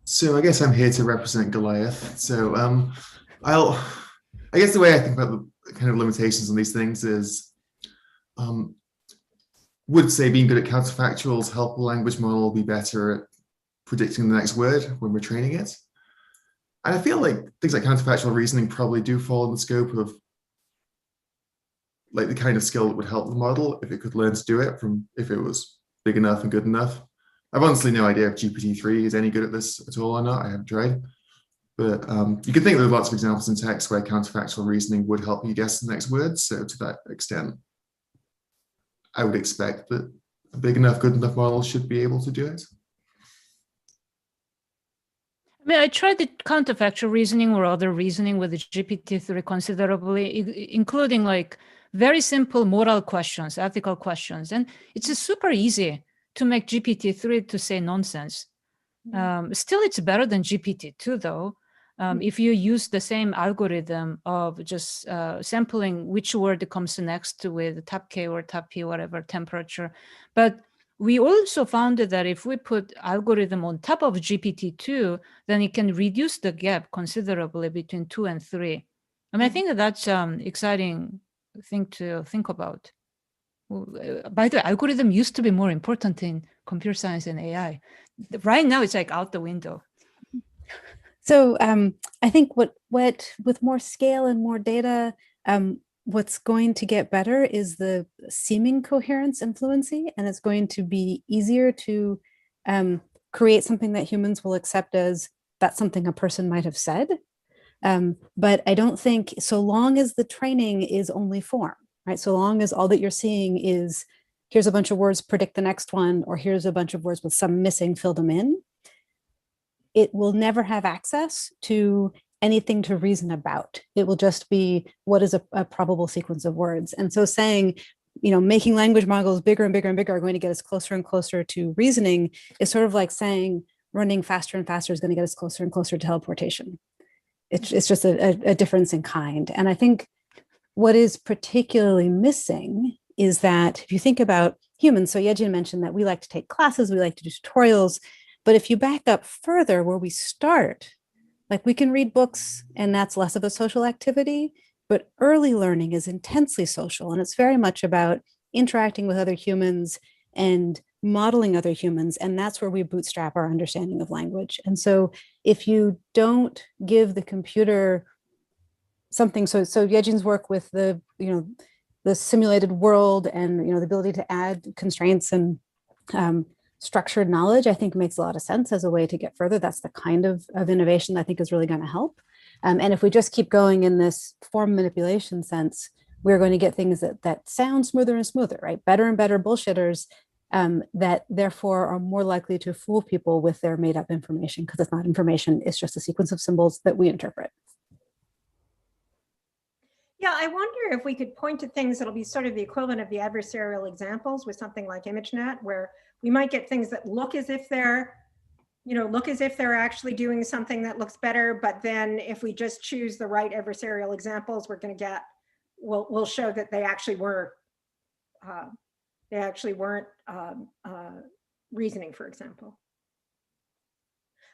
Speaker 15: So I guess I'm here to represent Goliath. So I guess the way I think about the kind of limitations on these things is, would say being good at counterfactuals help a language model be better at predicting the next word when we're training it? And I feel like things like counterfactual reasoning probably do fall in the scope of like the kind of skill that would help the model if it could learn to do it from if it was big enough and good enough. I've honestly no idea if GPT-3 is any good at this at all or not. I haven't tried. But you can think there's lots of examples in text where counterfactual reasoning would help you guess the next word. So to that extent, I would expect that a big enough, good enough model should be able to do it.
Speaker 20: I mean, I tried the counterfactual reasoning or other reasoning with the GPT-3 considerably, including like very simple moral questions, ethical questions. And it's super easy to make GPT-3 to say nonsense. Still, it's better than GPT-2, though. If you use the same algorithm of just sampling which word comes next with top K or top P, whatever temperature. But we also found that if we put algorithm on top of GPT-2, then it can reduce the gap considerably between 2 and 3. I mean, I think that's exciting thing to think about. By the way, algorithm used to be more important in computer science and AI. Right now, it's like out the window.
Speaker 22: So I think what with more scale and more data, what's going to get better is the seeming coherence and fluency, and it's going to be easier to create something that humans will accept as that's something a person might have said. But I don't think so long as the training is only form, right? So long as all that you're seeing is here's a bunch of words, predict the next one, or here's a bunch of words with some missing, fill them in. It will never have access to anything to reason about. It will just be what is a probable sequence of words. And so saying making language models bigger and bigger and bigger are going to get us closer and closer to reasoning is sort of like saying running faster and faster is going to get us closer and closer to teleportation. It's just a difference in kind. And I think what is particularly missing is that if you think about humans, so Yejin mentioned that we like to take classes, we like to do tutorials, but if you back up further where we start, like we can read books and that's less of a social activity, but early learning is intensely social, and it's very much about interacting with other humans and modeling other humans, and that's where we bootstrap our understanding of language. And so if you don't give the computer something, so Yejin's work with the simulated world and the ability to add constraints and structured knowledge, I think makes a lot of sense as a way to get further. That's the kind of innovation that I think is really going to help. And if we just keep going in this form manipulation sense, we're going to get things that sound smoother and smoother, right? Better and better bullshitters that therefore are more likely to fool people with their made up information, because it's not information, it's just a sequence of symbols that we interpret.
Speaker 5: Yeah, I wonder if we could point to things that'll be sort of the equivalent of the adversarial examples with something like ImageNet, where we might get things that look as if they're actually doing something that looks better, but then if we just choose the right adversarial examples, we'll show that they actually weren't reasoning, for example.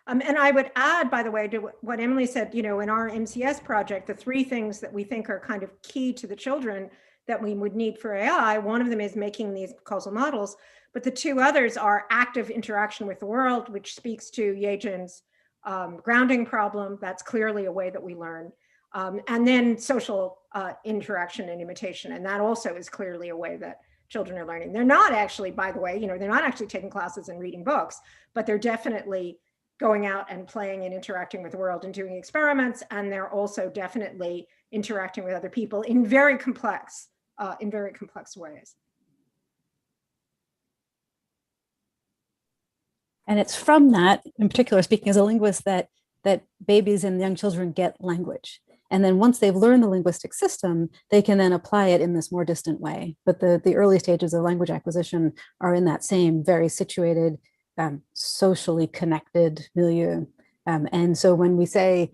Speaker 5: And I would add, by the way, to what Emily said, in our MCS project, the 3 things that we think are kind of key to the children that we would need for AI, one of them is making these causal models, but the 2 others are active interaction with the world, which speaks to Yejin's grounding problem. That's clearly a way that we learn. And then social interaction and imitation. And that also is clearly a way that children are learning. They're not actually, by the way, they're not actually taking classes and reading books, but they're definitely going out and playing and interacting with the world and doing experiments. And they're also definitely interacting with other people in very complex ways.
Speaker 22: And it's from that, in particular, speaking as a linguist, that babies and young children get language. And then once they've learned the linguistic system, they can then apply it in this more distant way. But the early stages of language acquisition are in that same very situated, socially connected milieu. And so when we say,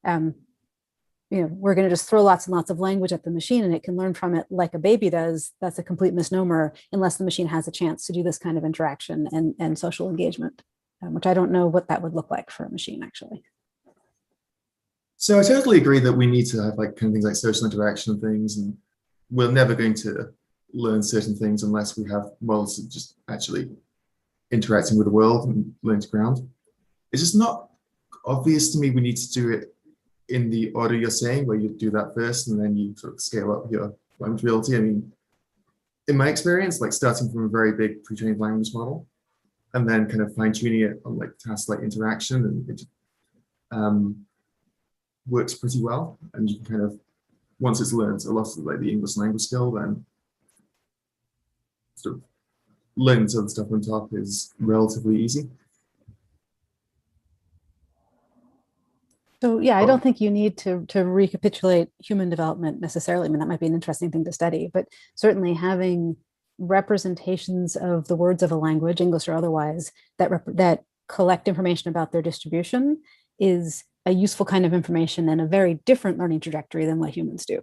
Speaker 22: we're going to just throw lots and lots of language at the machine and it can learn from it like a baby does, that's a complete misnomer unless the machine has a chance to do this kind of interaction and social engagement, which I don't know what that would look like for a machine, actually.
Speaker 15: So I totally agree that we need to have kind of things like social interaction things, and we're never going to learn certain things unless we have models of just actually interacting with the world and learning to ground. It's just not obvious to me we need to do it in the order you're saying, where you do that first and then you sort of scale up your language ability. I mean, in my experience, starting from a very big pre-trained language model and then kind of fine-tuning it on tasks like interaction, and it works pretty well. And you can kind of, once it's learned a lot of the English language skill, then sort of learning some stuff on top is relatively easy.
Speaker 22: So yeah, I don't think you need to recapitulate human development necessarily. I mean, that might be an interesting thing to study, but certainly having representations of the words of a language, English or otherwise, that collect information about their distribution is a useful kind of information and a very different learning trajectory than what humans do.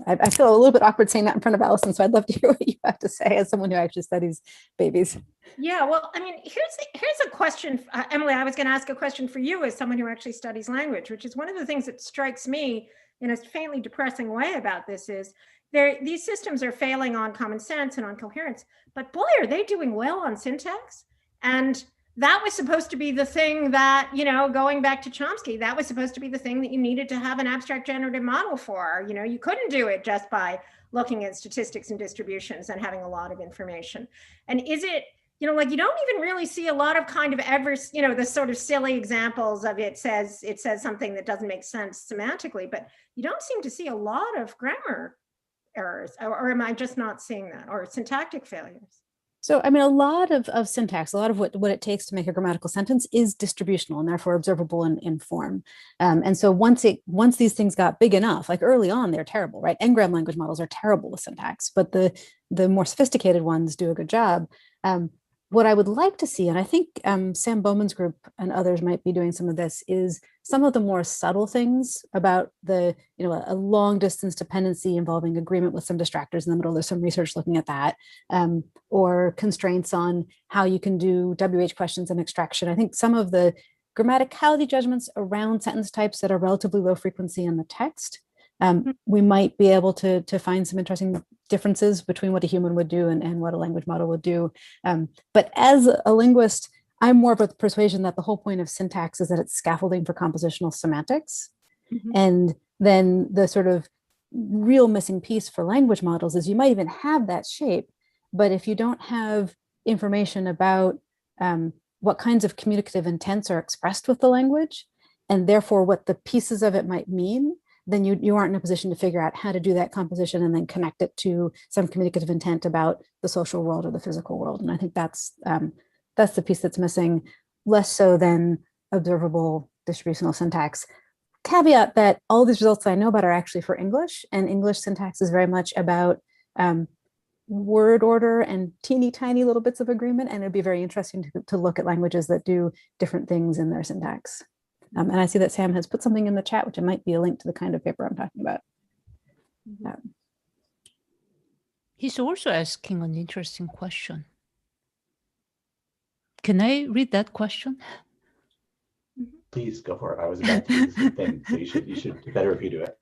Speaker 22: I feel a little bit awkward saying that in front of Allison, so I'd love to hear what you have to say as someone who actually studies babies.
Speaker 5: Yeah, well, I mean, here's a question, Emily. I was going to ask a question for you as someone who actually studies language, which is one of the things that strikes me in a faintly depressing way about this is these systems are failing on common sense and on coherence, but boy, are they doing well on syntax. And that was supposed to be the thing that, going back to Chomsky, that was supposed to be the thing that you needed to have an abstract generative model for. You couldn't do it just by looking at statistics and distributions and having a lot of information. And is it, you don't even really see a lot of kind of the sort of silly examples of it says something that doesn't make sense semantically, but you don't seem to see a lot of grammar errors, or am I just not seeing that, or syntactic failures?
Speaker 22: So, I mean, a lot of syntax, a lot of what it takes to make a grammatical sentence is distributional and therefore observable in form. And so once these things got big enough, like early on, they're terrible, right? N-gram language models are terrible with syntax, but the more sophisticated ones do a good job. What I would like to see, and I think Sam Bowman's group and others might be doing some of this, is some of the more subtle things about a long distance dependency involving agreement with some distractors in the middle. There's some research looking at that, or constraints on how you can do WH questions and extraction. I think some of the grammaticality judgments around sentence types that are relatively low frequency in the text, we might be able to find some interesting differences between what a human would do and what a language model would do. But as a linguist, I'm more of a persuasion that the whole point of syntax is that it's scaffolding for compositional semantics. And then the sort of real missing piece for language models is you might even have that shape, but if you don't have information about what kinds of communicative intents are expressed with the language, and therefore what the pieces of it might mean, then you aren't in a position to figure out how to do that composition and then connect it to some communicative intent about the social world or the physical world. And I think that's the piece that's missing, less so than observable distributional syntax. Caveat that all these results that I know about are actually for English, and English syntax is very much about word order and teeny tiny little bits of agreement. And it'd be very interesting to look at languages that do different things in their syntax. And I see that Sam has put something in the chat, which it might be a link to the kind of paper I'm talking about.
Speaker 20: He's also asking an interesting question. Can I read that question?
Speaker 21: Please go for it. I was about to do the same thing, so you should do better if you do it.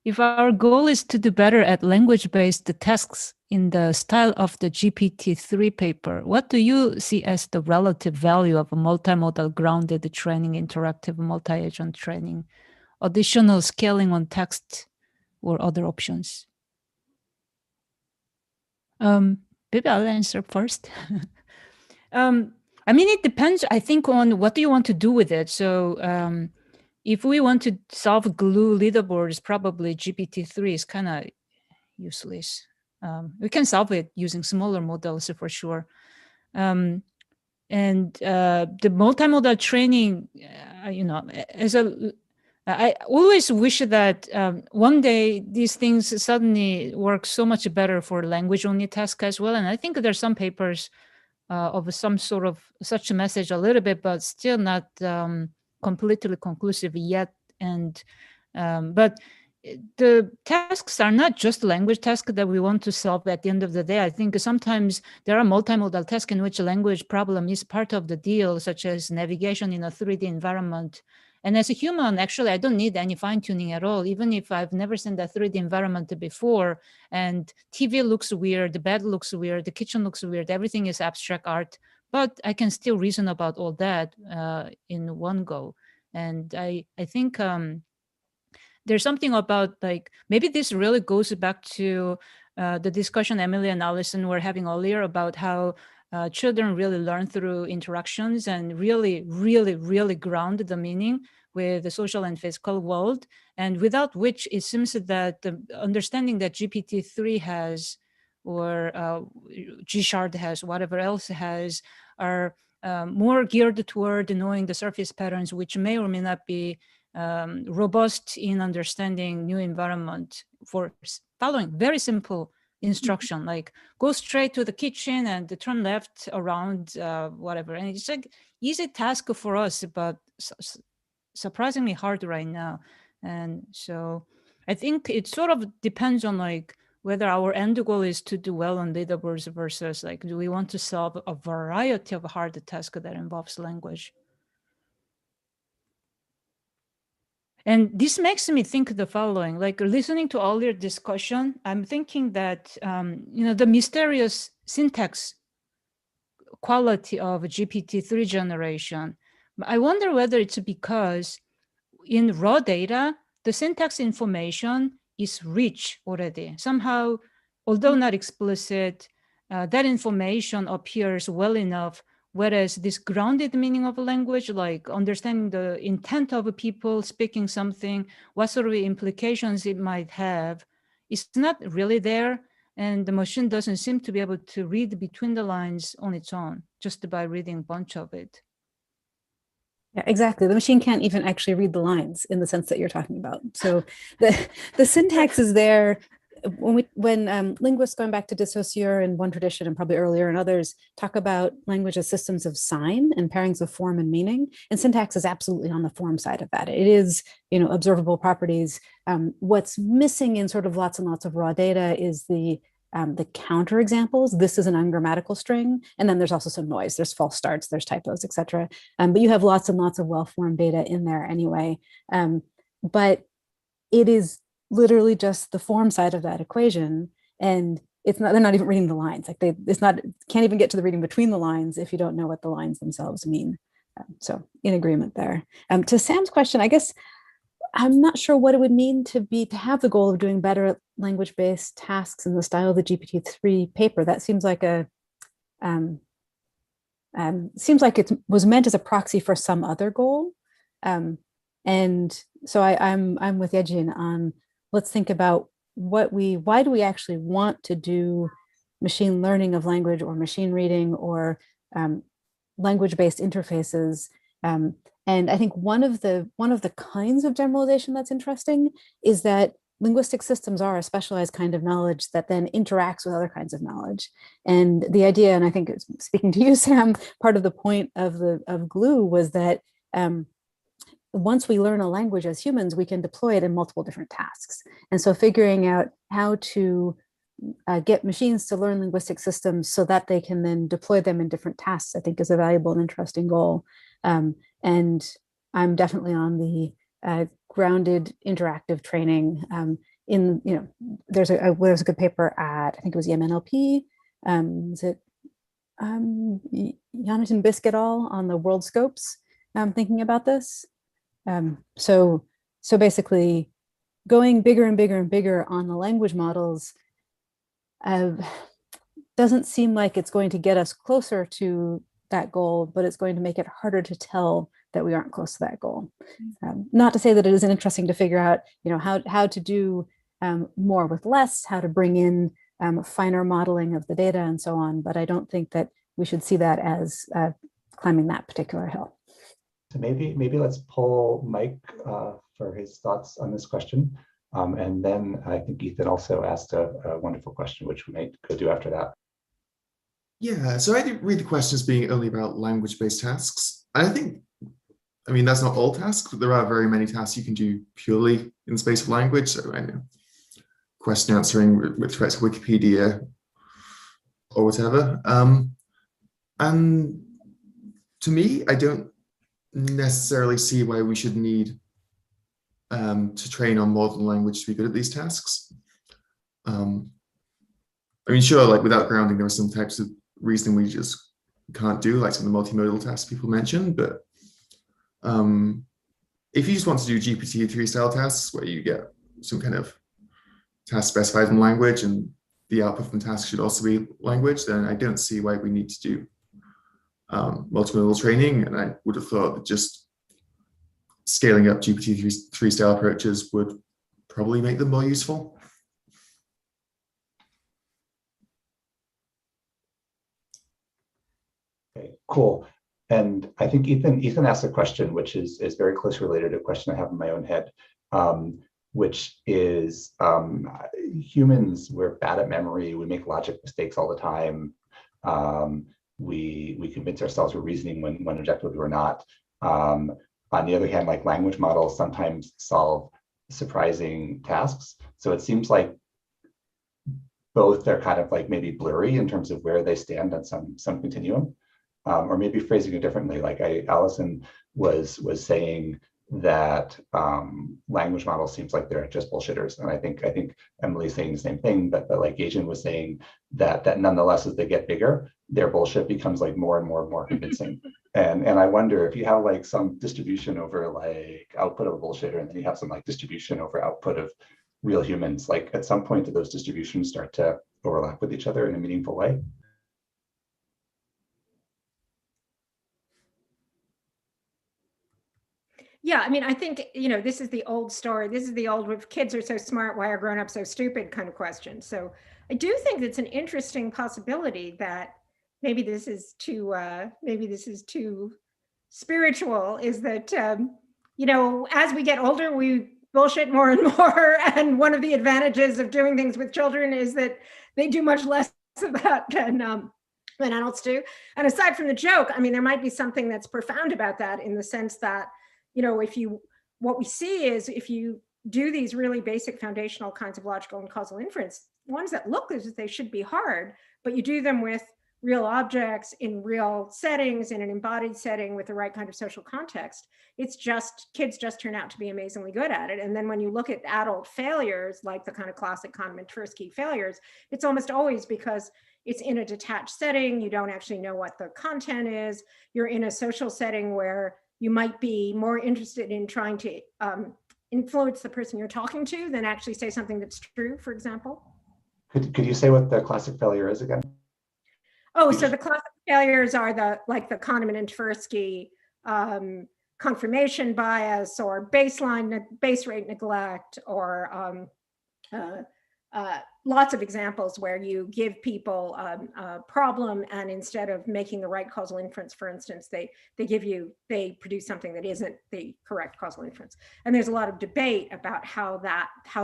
Speaker 20: If our goal is to do better at language-based tasks in the style of the GPT-3 paper, what do you see as the relative value of a multimodal grounded training, interactive multi-agent training, additional scaling on text, or other options? Maybe I'll answer first. I mean, it depends, I think, on what do you want to do with it. So if we want to solve glue leaderboards, probably GPT-3 is kind of useless. We can solve it using smaller models for sure. And the multimodal training, I always wish that one day these things suddenly work so much better for language-only tasks as well. And I think there's some papers of some sort of such a message a little bit, but still not completely conclusive yet. And but the tasks are not just language tasks that we want to solve at the end of the day. I think sometimes there are multimodal tasks in which a language problem is part of the deal, such as navigation in a 3D environment. And as a human, actually, I don't need any fine tuning at all, even if I've never seen that 3D environment before. And TV looks weird, the bed looks weird, the kitchen looks weird, everything is abstract art, but I can still reason about all that in one go. And I think there's something about, like, maybe this really goes back to the discussion Emily and Allison were having earlier about how children really learn through interactions and really, really, really ground the meaning with the social and physical world. And without which it seems that the understanding that GPT-3 has, or G-Shard has, whatever else has, are more geared toward knowing the surface patterns, which may or may not be robust in understanding new environment for following very simple instruction, like go straight to the kitchen and turn left around whatever. And it's like easy task for us, but surprisingly hard right now. And so I think it sort of depends on like whether our end goal is to do well on leaderboards versus like, do we want to solve a variety of hard tasks that involves language? And this makes me think the following, like listening to all your discussion, I'm thinking that, the mysterious syntax quality of GPT-3 generation, I wonder whether it's because in raw data, the syntax information is rich already. Somehow, although not explicit, that information appears well enough. Whereas this grounded meaning of a language, like understanding the intent of people speaking something, what sort of implications it might have, is not really there. And the machine doesn't seem to be able to read between the lines on its own, just by reading a bunch of it.
Speaker 22: Yeah, exactly. The machine can't even actually read the lines in the sense that you're talking about. So the syntax is there. When linguists, going back to de Saussure in one tradition and probably earlier in others, talk about language as systems of sign and pairings of form and meaning, and syntax is absolutely on the form side of that. It is, observable properties. What's missing in sort of lots and lots of raw data is the counter examples. This is an ungrammatical string, and then there's also some noise. There's false starts, there's typos, etc. But you have lots and lots of well-formed data in there anyway. But it is literally just the form side of that equation, and they're not even reading the lines. Like can't even get to the reading between the lines if you don't know what the lines themselves mean. So in agreement there. To Sam's question, I guess I'm not sure what it would mean to have the goal of doing better at language-based tasks in the style of the GPT-3 paper. That seems like it was meant as a proxy for some other goal. And so I'm with Yejin on, let's think about why do we actually want to do machine learning of language or machine reading or language-based interfaces. And I think one of the kinds of generalization that's interesting is that linguistic systems are a specialized kind of knowledge that then interacts with other kinds of knowledge. And the idea, and I think speaking to you, Sam, part of the point of GLUE was that once we learn a language as humans, we can deploy it in multiple different tasks. And so figuring out how to get machines to learn linguistic systems so that they can then deploy them in different tasks, I think is a valuable and interesting goal. And I'm definitely on the grounded interactive training. There's a good paper at, I think it was MNLP. Is it Jonathan Bisk et al. On the world scopes thinking about this. So basically going bigger and bigger and bigger on the language models doesn't seem like it's going to get us closer to that goal, but it's going to make it harder to tell that we aren't close to that goal. Not to say that it isn't interesting to figure out, how to do more with less, how to bring in finer modeling of the data and so on, but I don't think that we should see that as climbing that particular hill.
Speaker 21: So maybe let's pull Mike for his thoughts on this question. And then I think Ethan also asked a wonderful question, which we might go do after that.
Speaker 15: Yeah, so I didn't read the question as being only about language-based tasks. I mean, that's not all tasks, but there are very many tasks you can do purely in the space of language. So I know question answering with respect to Wikipedia or whatever. And to me, I don't necessarily see why we should need to train on modern language to be good at these tasks. I mean, sure, like without grounding, there are some types of reasoning we just can't do, like some of the multimodal tasks people mentioned. But if you just want to do GPT-3 style tasks where you get some kind of task specified in language and the output from the task should also be language, then I don't see why we need to do multimodal training. And I would have thought that just scaling up GPT-3 style approaches would probably make them more useful.
Speaker 21: Okay, cool. And I think Ethan asked a question which is very closely related to a question I have in my own head, which is humans, we're bad at memory. We make logic mistakes all the time. We convince ourselves we're reasoning when objectively we're not. On the other hand, like language models sometimes solve surprising tasks. So it seems like both are kind of like maybe blurry in terms of where they stand on some continuum. Or maybe phrasing it differently, like Allison was saying that language models seems like they're just bullshitters, and I think Emily's saying the same thing. But like Asian was saying that nonetheless, as they get bigger, their bullshit becomes like more and more and more convincing. And I wonder if you have like some distribution over like output of a bullshitter, and then you have some like distribution over output of real humans. Like at some point, do those distributions start to overlap with each other in a meaningful way?
Speaker 5: Yeah, I mean, I think, this is the old story. This is the old, if kids are so smart, why are grown-ups so stupid kind of question. So I do think it's an interesting possibility that maybe this is too spiritual, is that, as we get older, we bullshit more and more. And one of the advantages of doing things with children is that they do much less of that than adults do. And aside from the joke, I mean, there might be something that's profound about that, in the sense that, what we see is, if you do these really basic foundational kinds of logical and causal inference, ones that look as if they should be hard, but you do them with real objects in real settings, in an embodied setting with the right kind of social context, kids just turn out to be amazingly good at it. And then when you look at adult failures, like the kind of classic Kahneman-Tversky failures, it's almost always because it's in a detached setting. You don't actually know what the content is. You're in a social setting where you might be more interested in trying to influence the person you're talking to than actually say something that's true, for example.
Speaker 21: Could you say what the classic failure is again?
Speaker 5: Oh, so the classic failures are the Kahneman and Tversky confirmation bias, or base rate neglect, or lots of examples where you give people a problem, and instead of making the right causal inference, for instance, they produce something that isn't the correct causal inference. And there's a lot of debate about how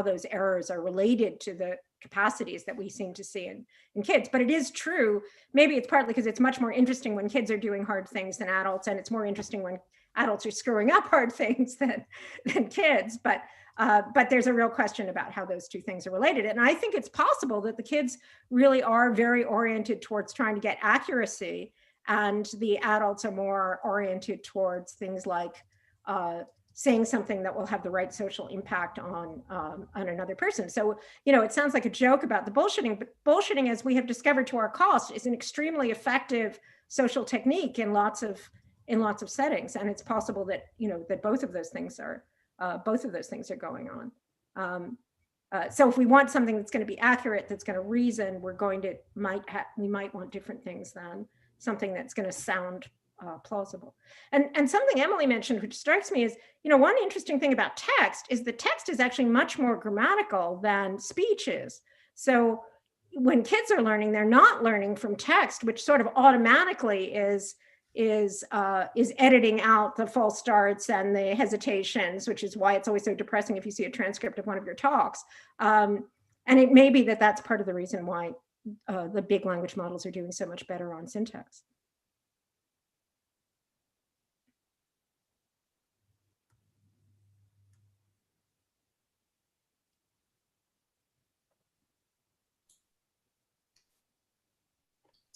Speaker 5: those errors are related to the capacities that we seem to see in kids. But it is true, maybe it's partly because it's much more interesting when kids are doing hard things than adults, and it's more interesting when adults are screwing up hard things than kids. But there's a real question about how those two things are related. And I think it's possible that the kids really are very oriented towards trying to get accuracy, and the adults are more oriented towards things like saying something that will have the right social impact on another person. So, it sounds like a joke about the bullshitting, but bullshitting, as we have discovered to our cost, is an extremely effective social technique in lots of settings. And it's possible that, that both of those things are going on. So if we want something that's going to be accurate, that's going to reason, we might want different things than something that's going to sound plausible. And something Emily mentioned, which strikes me, is, one interesting thing about text is the text is actually much more grammatical than speech is. So when kids are learning, they're not learning from text, which sort of automatically is editing out the false starts and the hesitations, which is why it's always so depressing if you see a transcript of one of your talks. And it may be that that's part of the reason why the big language models are doing so much better on syntax.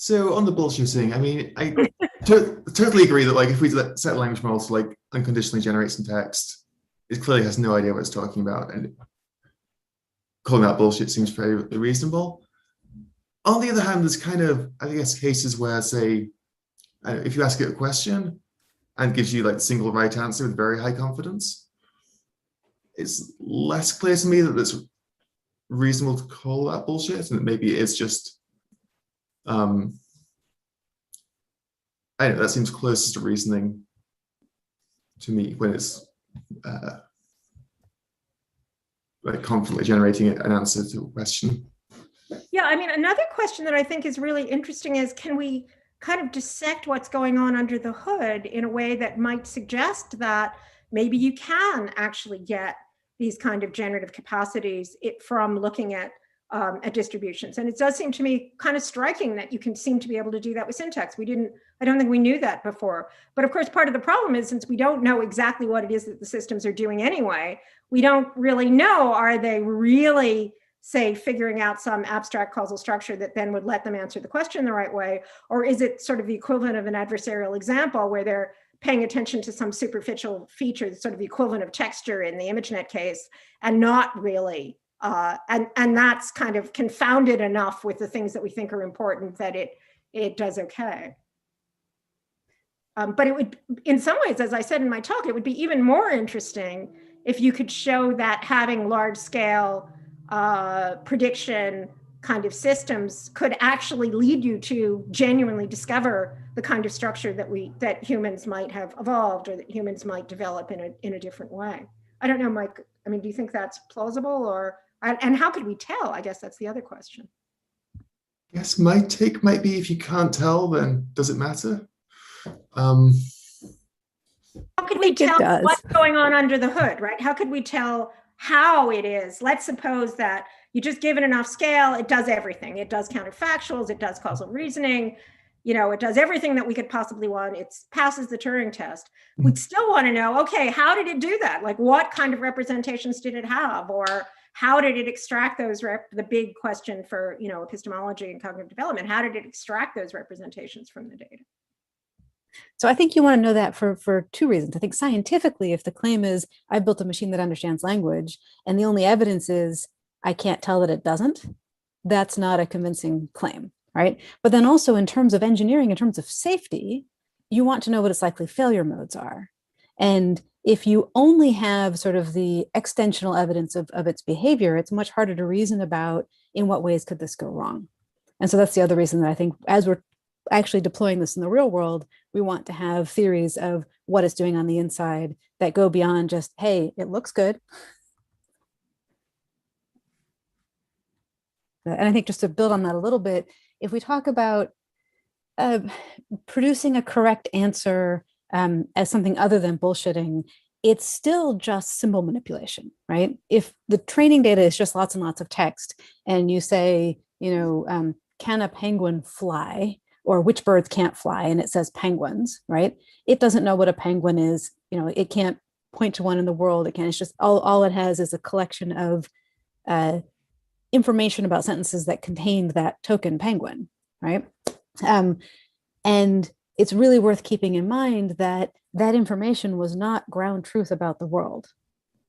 Speaker 15: So on the bullshitting, I mean, I totally agree that, like, if we set a language model to, like, unconditionally generate some text, it clearly has no idea what it's talking about, and calling that bullshit seems very reasonable. On the other hand, there's kind of, I guess, cases where, say, if you ask it a question and it gives you, like, the single right answer with very high confidence, it's less clear to me that it's reasonable to call that bullshit, and maybe it's just I don't know, that seems closest to reasoning to me when it's like confidently generating an answer to a question.
Speaker 5: Yeah, I mean, another question that I think is really interesting is, can we kind of dissect what's going on under the hood in a way that might suggest that maybe you can actually get these kind of generative capacities from looking at distributions. And it does seem to me kind of striking that you can seem to be able to do that with syntax. I don't think we knew that before. But of course, part of the problem is, since we don't know exactly what it is that the systems are doing anyway, we don't really know, are they really, say, figuring out some abstract causal structure that then would let them answer the question the right way? Or is it sort of the equivalent of an adversarial example where they're paying attention to some superficial feature, sort of the equivalent of texture in the ImageNet case, and not really and that's kind of confounded enough with the things that we think are important that it does okay. But it would, in some ways, as I said in my talk, it would be even more interesting if you could show that having large scale prediction kind of systems could actually lead you to genuinely discover the kind of structure that humans might have evolved or that humans might develop in a different way. I don't know, Mike. I mean, do you think that's plausible, and how could we tell? I guess that's the other question.
Speaker 15: Yes, my take might be if you can't tell, then does it matter?
Speaker 5: How could we tell what's going on under the hood, right? How could we tell how it is? Let's suppose that you just give it enough scale, it does everything. It does counterfactuals, it does causal reasoning, it does everything that we could possibly want. It passes the Turing test. We'd still want to know, okay, how did it do that? Like, what kind of representations did it have? Or how did it extract those, the big question for, epistemology and cognitive development, how did it extract those representations from the data?
Speaker 22: So I think you want to know that for two reasons. I think scientifically, if the claim is I built a machine that understands language, and the only evidence is I can't tell that it doesn't, that's not a convincing claim, right? But then also in terms of engineering, in terms of safety, you want to know what its likely failure modes are. And if you only have sort of the extensional evidence of its behavior, it's much harder to reason about in what ways could this go wrong. And so that's the other reason that I think as we're actually deploying this in the real world, we want to have theories of what it's doing on the inside that go beyond just, hey, it looks good. And I think just to build on that a little bit, if we talk about producing a correct answer as something other than bullshitting, it's still just symbol manipulation, right? If the training data is just lots and lots of text, and you say, can a penguin fly? Or which birds can't fly, and it says penguins, right? It doesn't know what a penguin is. It can't point to one in the world. It's just all it has is a collection of information about sentences that contained that token penguin, right? And it's really worth keeping in mind that that information was not ground truth about the world.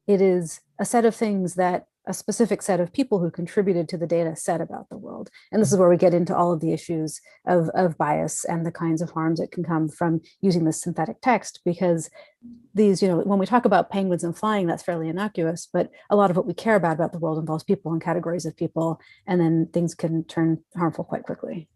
Speaker 22: It is a set of things that a specific set of people who contributed to the data said about the world. And this is where we get into all of the issues of bias and the kinds of harms that can come from using this synthetic text, because these, when we talk about penguins and flying, that's fairly innocuous, but a lot of what we care about the world involves people and categories of people, and then things can turn harmful quite quickly.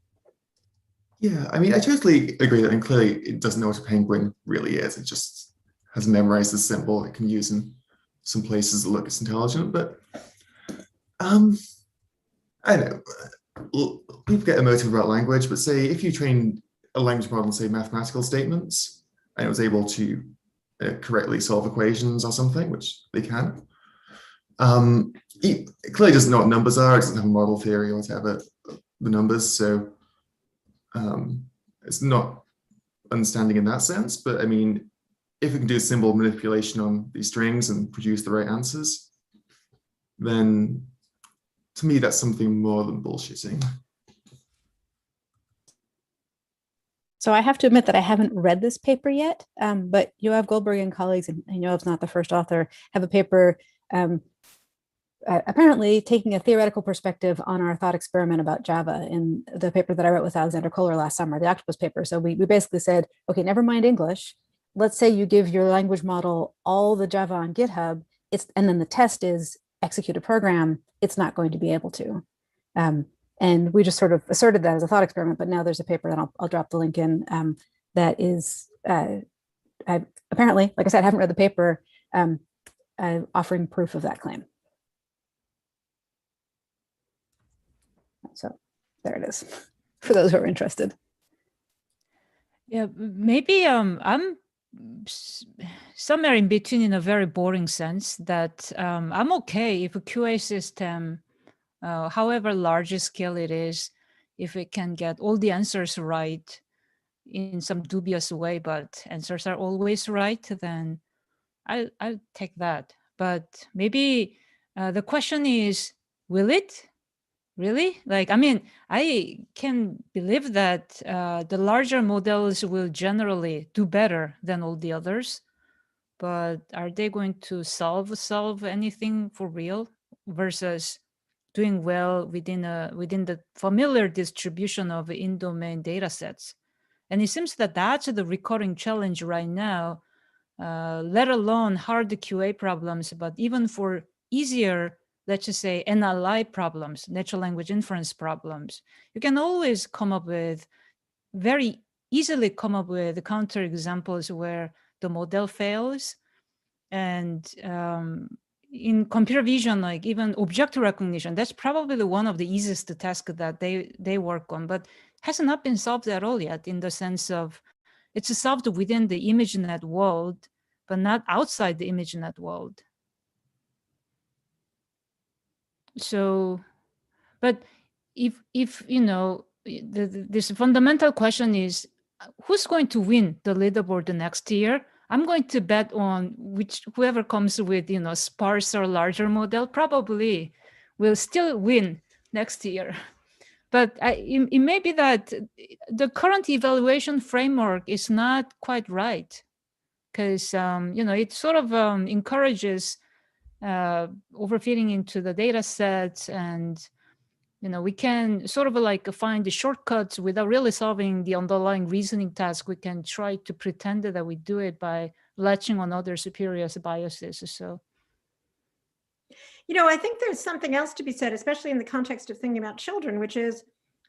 Speaker 15: Yeah, I mean, I totally agree that, and clearly it doesn't know what a penguin really is. It just has memorized the symbol it can use in some places that look as intelligent, but I don't know, people get emotive about language, but say if you train a language model, say mathematical statements, and it was able to correctly solve equations or something, which they can, it clearly doesn't know what numbers are, it doesn't have a model theory or whatever, the numbers, so it's not understanding in that sense, but I mean, if we can do symbol manipulation on these strings and produce the right answers, then to me, that's something more than bullshitting.
Speaker 22: So I have to admit that I haven't read this paper yet, but Yoav Goldberg and colleagues, and Yoav's not the first author, have a paper apparently taking a theoretical perspective on our thought experiment about Java in the paper that I wrote with Alexander Kohler last summer, the Octopus paper. So we basically said, okay, never mind English. Let's say you give your language model all the Java on GitHub, and then the test is execute a program, it's not going to be able to. And we just sort of asserted that as a thought experiment, but now there's a paper that I'll drop the link in that is apparently, like I said, I haven't read the paper, offering proof of that claim. So there it is, for those who are interested.
Speaker 20: Yeah, maybe I'm somewhere in between in a very boring sense that I'm okay if a QA system, however large scale it is, if it can get all the answers right in some dubious way, but answers are always right, then I'll take that. But maybe the question is, will it? Really? Like, I mean, I can believe that the larger models will generally do better than all the others, but are they going to solve anything for real versus doing well within the familiar distribution of in-domain data sets? And it seems that that's the recurring challenge right now, let alone hard QA problems, but even for easier let's just say NLI problems, natural language inference problems, you can always come up with, very easily come up with counter examples where the model fails. And in computer vision, like even object recognition, that's probably one of the easiest tasks that they work on, but has not been solved at all yet, in the sense of it's solved within the ImageNet world, but not outside the ImageNet world. So, but if you know, this fundamental question is, who's going to win the leaderboard the next year? I'm going to bet on whoever comes with, you know, sparse or larger model probably will still win next year. But it may be that the current evaluation framework is not quite right, because you know, it sort of encourages overfitting into the data sets, and you know, we can sort of like find the shortcuts without really solving the underlying reasoning task. We can try to pretend that we do it by latching on other superior biases. So,
Speaker 5: you know, I think there's something else to be said, especially in the context of thinking about children, which is,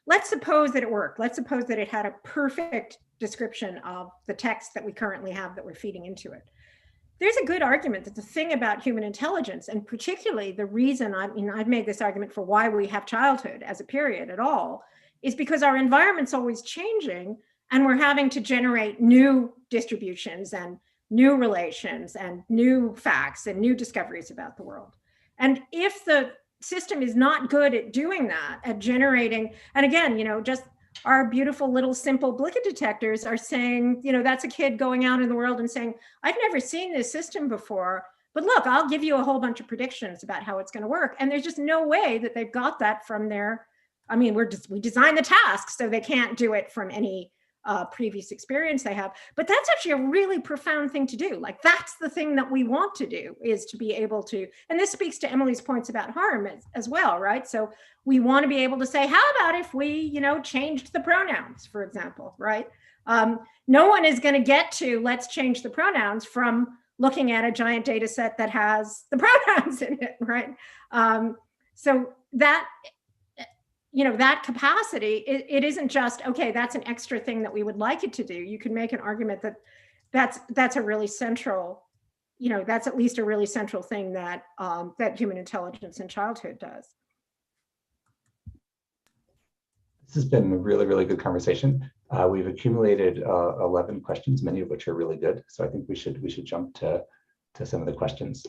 Speaker 5: let's suppose that it worked. Let's suppose that it had a perfect description of the text that we currently have that we're feeding into it. There's a good argument that the thing about human intelligence, and particularly the reason, I've made this argument for why we have childhood as a period at all, is because our environment's always changing, and we're having to generate new distributions and new relations and new facts and new discoveries about the world. And if the system is not good at doing that, at generating, and again, you know, just our beautiful little simple Blicket detectors are saying, you know, that's a kid going out in the world and saying, I've never seen this system before, but look, I'll give you a whole bunch of predictions about how it's going to work. And there's just no way that they've got that from their, I mean, we design the task so they can't do it from any previous experience they have. But that's actually a really profound thing to do. Like, that's the thing that we want to do, is to be able to, and this speaks to Emily's points about harm as well, right? So we want to be able to say, how about if we, you know, changed the pronouns, for example, right? No one is going to get to let's change the pronouns from looking at a giant data set that has the pronouns in it, right? So that, you know, that capacity, it isn't just, okay, that's an extra thing that we would like it to do. You can make an argument that that's a really central, you know, that's at least a really central thing that that human intelligence in childhood does.
Speaker 21: This has been a really, really good conversation. We've accumulated 11 questions, many of which are really good. So I think we should jump to some of the questions,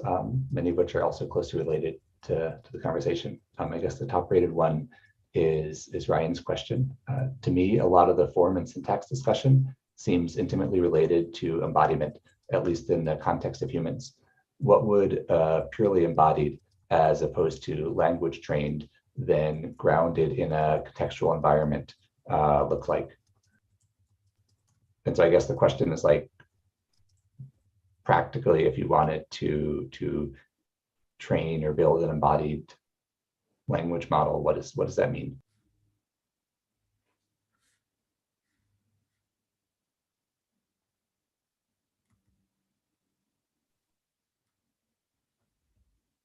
Speaker 21: many of which are also closely related to the conversation. I guess the top rated one is Ryan's question. To me, a lot of the form and syntax discussion seems intimately related to embodiment, at least in the context of humans. What would purely embodied, as opposed to language trained, then grounded in a contextual environment look like? And so I guess the question is, like, practically, if you wanted to train or build an embodied language model, what does that mean?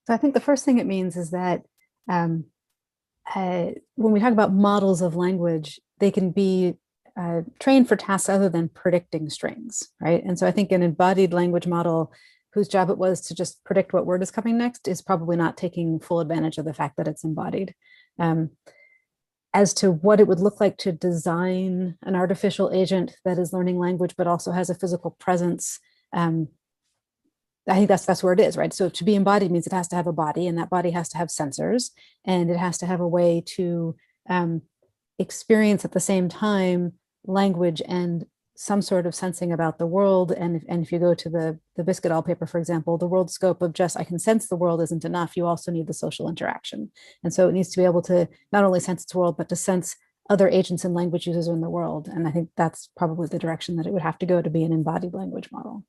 Speaker 22: So I think the first thing it means is that when we talk about models of language, they can be trained for tasks other than predicting strings, right? And so I think an embodied language model whose job it was to just predict what word is coming next is probably not taking full advantage of the fact that it's embodied. As to what it would look like to design an artificial agent that is learning language but also has a physical presence, I think that's where it is, right? So to be embodied means it has to have a body, and that body has to have sensors, and it has to have a way to experience at the same time language and some sort of sensing about the world. And if you go to the Biscuit paper, for example, the world scope of just I can sense the world isn't enough. You also need the social interaction. And so it needs to be able to not only sense its world, but to sense other agents and language users in the world. And I think that's probably the direction that it would have to go to be an embodied language model.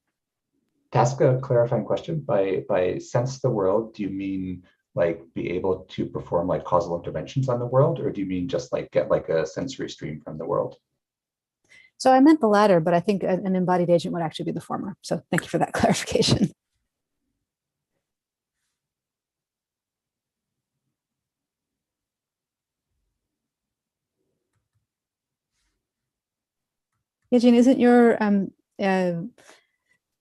Speaker 21: To ask a clarifying question, by sense the world, do you mean like be able to perform like causal interventions on the world, or do you mean just like get like a sensory stream from the world?
Speaker 22: So I meant the latter, but I think an embodied agent would actually be the former. So thank you for that clarification. Yeah, Jean, isn't your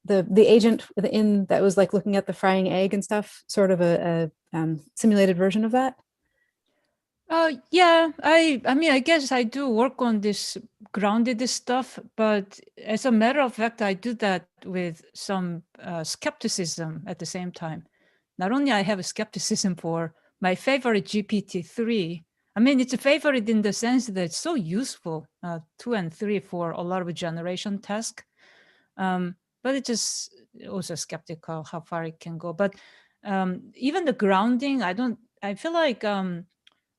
Speaker 22: the agent in that was like looking at the frying egg and stuff sort of a simulated version of that?
Speaker 20: Yeah, I mean, I guess I do work on this grounded stuff, but as a matter of fact, I do that with some skepticism at the same time. Not only I have a skepticism for my favorite GPT-3. I mean, it's a favorite in the sense that it's so useful, 2 and 3 for a lot of generation tasks. But it's just also skeptical how far it can go. But even the grounding, I feel like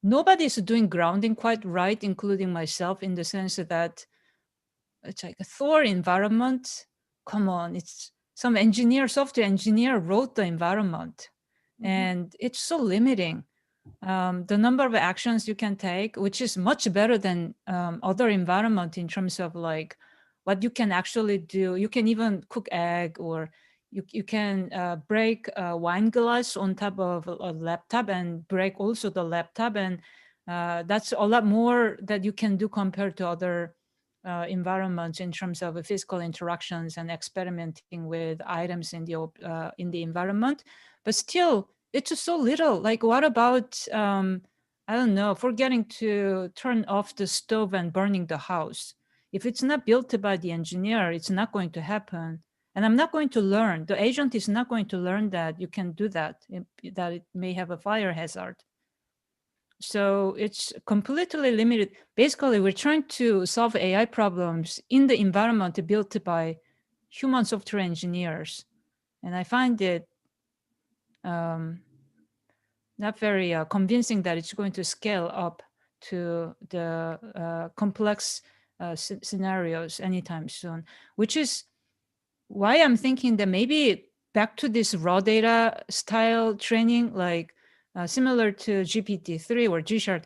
Speaker 20: nobody's doing grounding quite right, including myself, in the sense that it's like a Thor environment. Come on, it's some software engineer wrote the environment, and it's so limiting. The number of actions you can take, which is much better than other environment in terms of like what you can actually do. You can even cook egg, or you can break a wine glass on top of a laptop and break also the laptop. And that's a lot more that you can do compared to other environments in terms of physical interactions and experimenting with items in the environment. But still, it's just so little. Like, what about, I don't know, forgetting to turn off the stove and burning the house? If it's not built by the engineer, it's not going to happen. And I'm not going to learn. The agent is not going to learn that you can do that, that it may have a fire hazard. So it's completely limited. Basically, we're trying to solve AI problems in the environment built by human software engineers. And I find it not very convincing that it's going to scale up to the complex scenarios anytime soon, which is why I'm thinking that maybe back to this raw data style training, like similar to GPT-3 or G-Shark,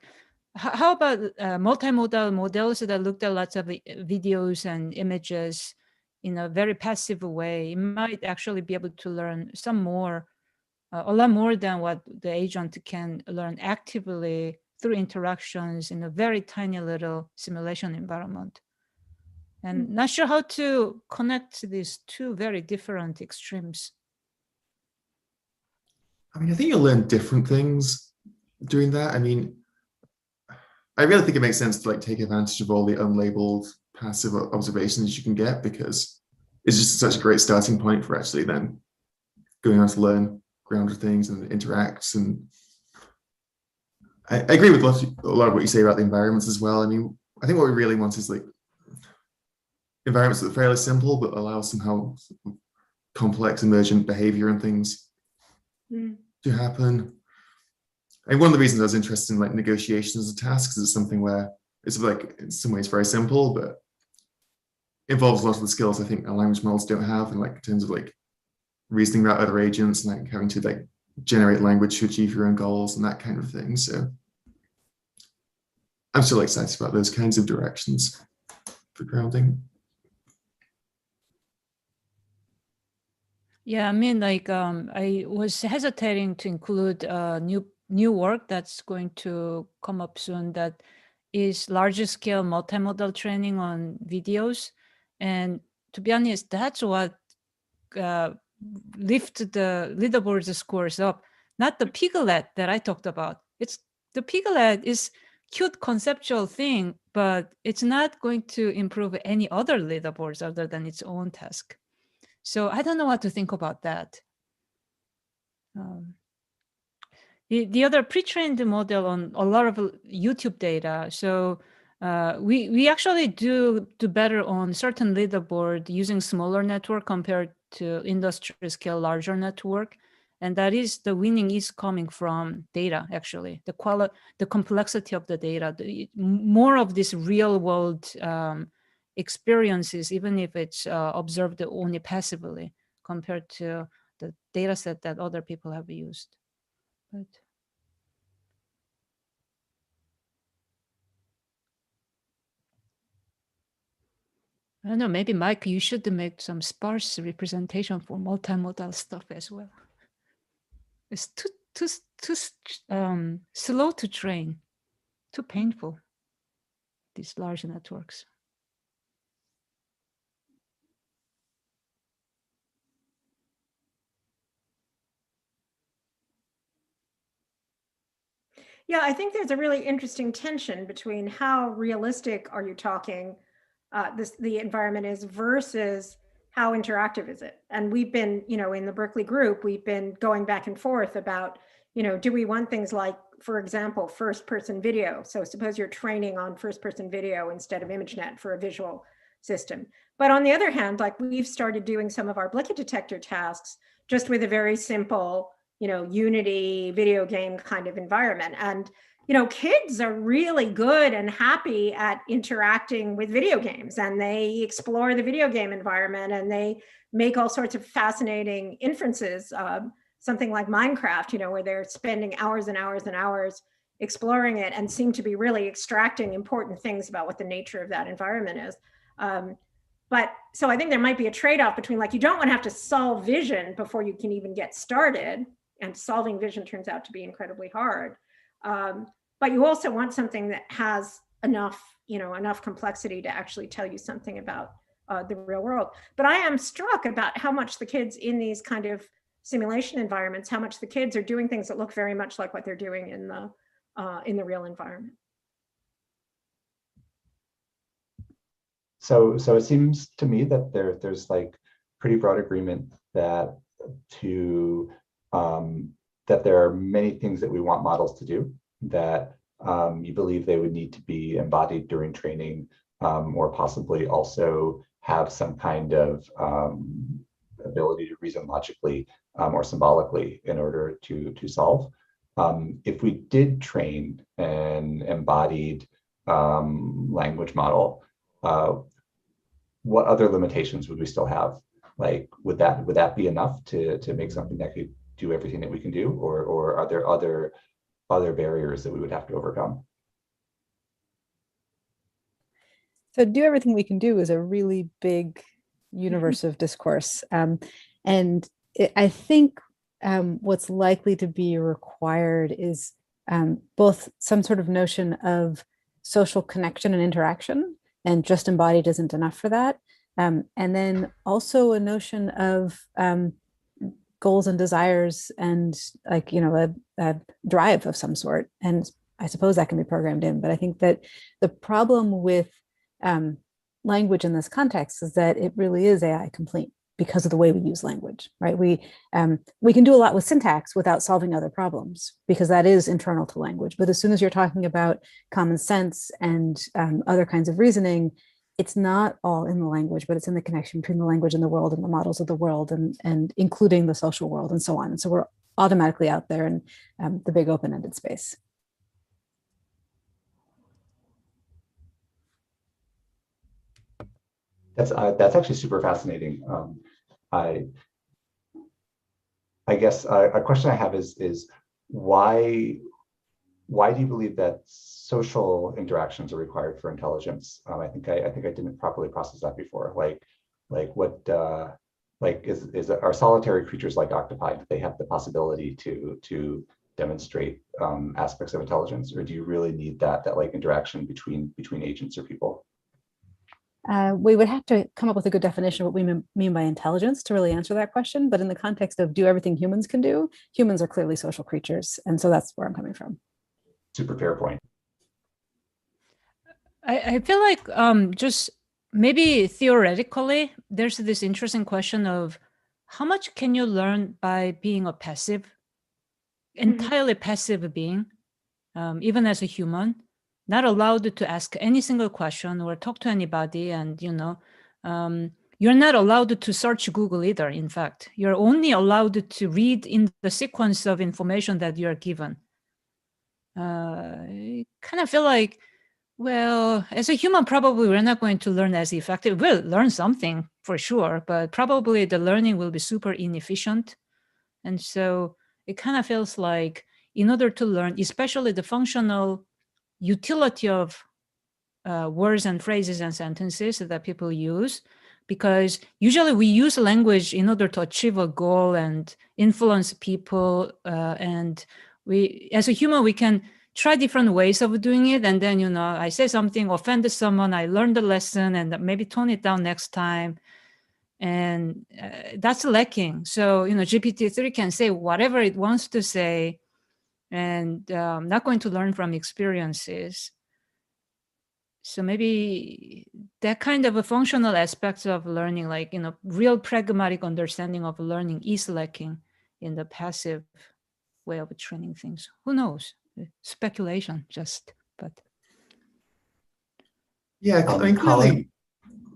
Speaker 20: how about multimodal models that looked at lots of videos and images in a very passive way? It might actually be able to learn some more, a lot more than what the agent can learn actively through interactions in a very tiny little simulation environment. And not sure how to connect these two very different extremes.
Speaker 15: I mean, I think you'll learn different things doing that. I mean, I really think it makes sense to like take advantage of all the unlabeled passive observations you can get, because it's just such a great starting point for actually then going on to learn grounded things and interact. And I agree with a lot of what you say about the environments as well. I mean, I think what we really want is like environments that are fairly simple but allow somehow complex emergent behavior and things to happen. And one of the reasons I was interested in like negotiations of tasks is something where it's like in some ways very simple, but involves a lot of the skills I think our language models don't have, and like in terms of like reasoning about other agents and like having to like generate language to achieve your own goals and that kind of thing. So I'm still excited about those kinds of directions for grounding.
Speaker 20: Yeah, I mean, like I was hesitating to include new work that's going to come up soon that is larger scale multimodal training on videos. And to be honest, that's what lift the leaderboard scores up, not the piglet that I talked about. It's the piglet is cute conceptual thing, but it's not going to improve any other leaderboards other than its own task. So I don't know what to think about that. The other pre-trained model on a lot of YouTube data. So we actually do better on certain leaderboard using smaller network compared to industry scale larger network. And that is the winning is coming from data, actually. The complexity of the data, more of this real world experiences, even if it's observed only passively compared to the data set that other people have used. But I don't know, maybe Mike, you should make some sparse representation for multimodal stuff as well. It's too slow to train, too painful, these large networks.
Speaker 5: Yeah, I think there's a really interesting tension between how realistic are you talking the environment is versus how interactive is it. And we've been, in the Berkeley group, we've been going back and forth about, do we want things like, for example, first person video? So suppose you're training on first person video instead of ImageNet for a visual system. But on the other hand, like we've started doing some of our Blicket detector tasks just with a very simple, Unity video game kind of environment. And, kids are really good and happy at interacting with video games, and they explore the video game environment and they make all sorts of fascinating inferences. Something like Minecraft, where they're spending hours and hours and hours exploring it and seem to be really extracting important things about what the nature of that environment is. But so I think there might be a trade-off between, like, you don't want to have to solve vision before you can even get started. And solving vision turns out to be incredibly hard. But you also want something that has enough complexity to actually tell you something about the real world. But I am struck about how much the kids in these kind of simulation environments, how much the kids are doing things that look very much like what they're doing in the real environment.
Speaker 21: So it seems to me that there's like pretty broad agreement that that there are many things that we want models to do, that you believe they would need to be embodied during training, or possibly also have some kind of ability to reason logically or symbolically in order to solve. If we did train an embodied language model, what other limitations would we still have? Like, would that be enough to make something that could do everything that we can do, or are there other barriers that we would have to overcome?
Speaker 22: So do everything we can do is a really big universe of discourse. I think what's likely to be required is both some sort of notion of social connection and interaction, and just embodied isn't enough for that. And then also a notion of goals and desires and, like, a drive of some sort. And I suppose that can be programmed in, but I think that the problem with language in this context is that it really is AI complete because of the way we use language, right? We can do a lot with syntax without solving other problems, because that is internal to language. But as soon as you're talking about common sense and other kinds of reasoning, it's not all in the language, but it's in the connection between the language and the world and the models of the world, and including the social world and so on. And so we're automatically out there in the big open-ended space.
Speaker 21: That's actually super fascinating. I guess a question I have is why do you believe that social interactions are required for intelligence? I think I didn't properly process that before. Are solitary creatures like octopi, do they have the possibility to demonstrate aspects of intelligence, or do you really need that like interaction between agents or people?
Speaker 22: We would have to come up with a good definition of what we mean by intelligence to really answer that question. But in the context of do everything humans can do, humans are clearly social creatures. And so that's where I'm coming from.
Speaker 21: Super fair point.
Speaker 20: I feel like just maybe theoretically, there's this interesting question of how much can you learn by being a passive, entirely passive being, even as a human, not allowed to ask any single question or talk to anybody. And, you're not allowed to search Google either. In fact, you're only allowed to read in the sequence of information that you're given. I kind of feel like, well, as a human, probably we're not going to learn as effective. We'll learn something for sure, but probably the learning will be super inefficient. And so it kind of feels like in order to learn, especially the functional utility of words and phrases and sentences that people use, because usually we use language in order to achieve a goal and influence people. And we, as a human, we can try different ways of doing it. And then, I say something, offended someone, I learned the lesson and maybe tone it down next time. And that's lacking. So, GPT-3 can say whatever it wants to say. and not going to learn from experiences. So maybe that kind of a functional aspects of learning, like, real pragmatic understanding of learning is lacking in the passive way of training things. Who knows? Speculation, just, but.
Speaker 15: Yeah, I mean, clearly.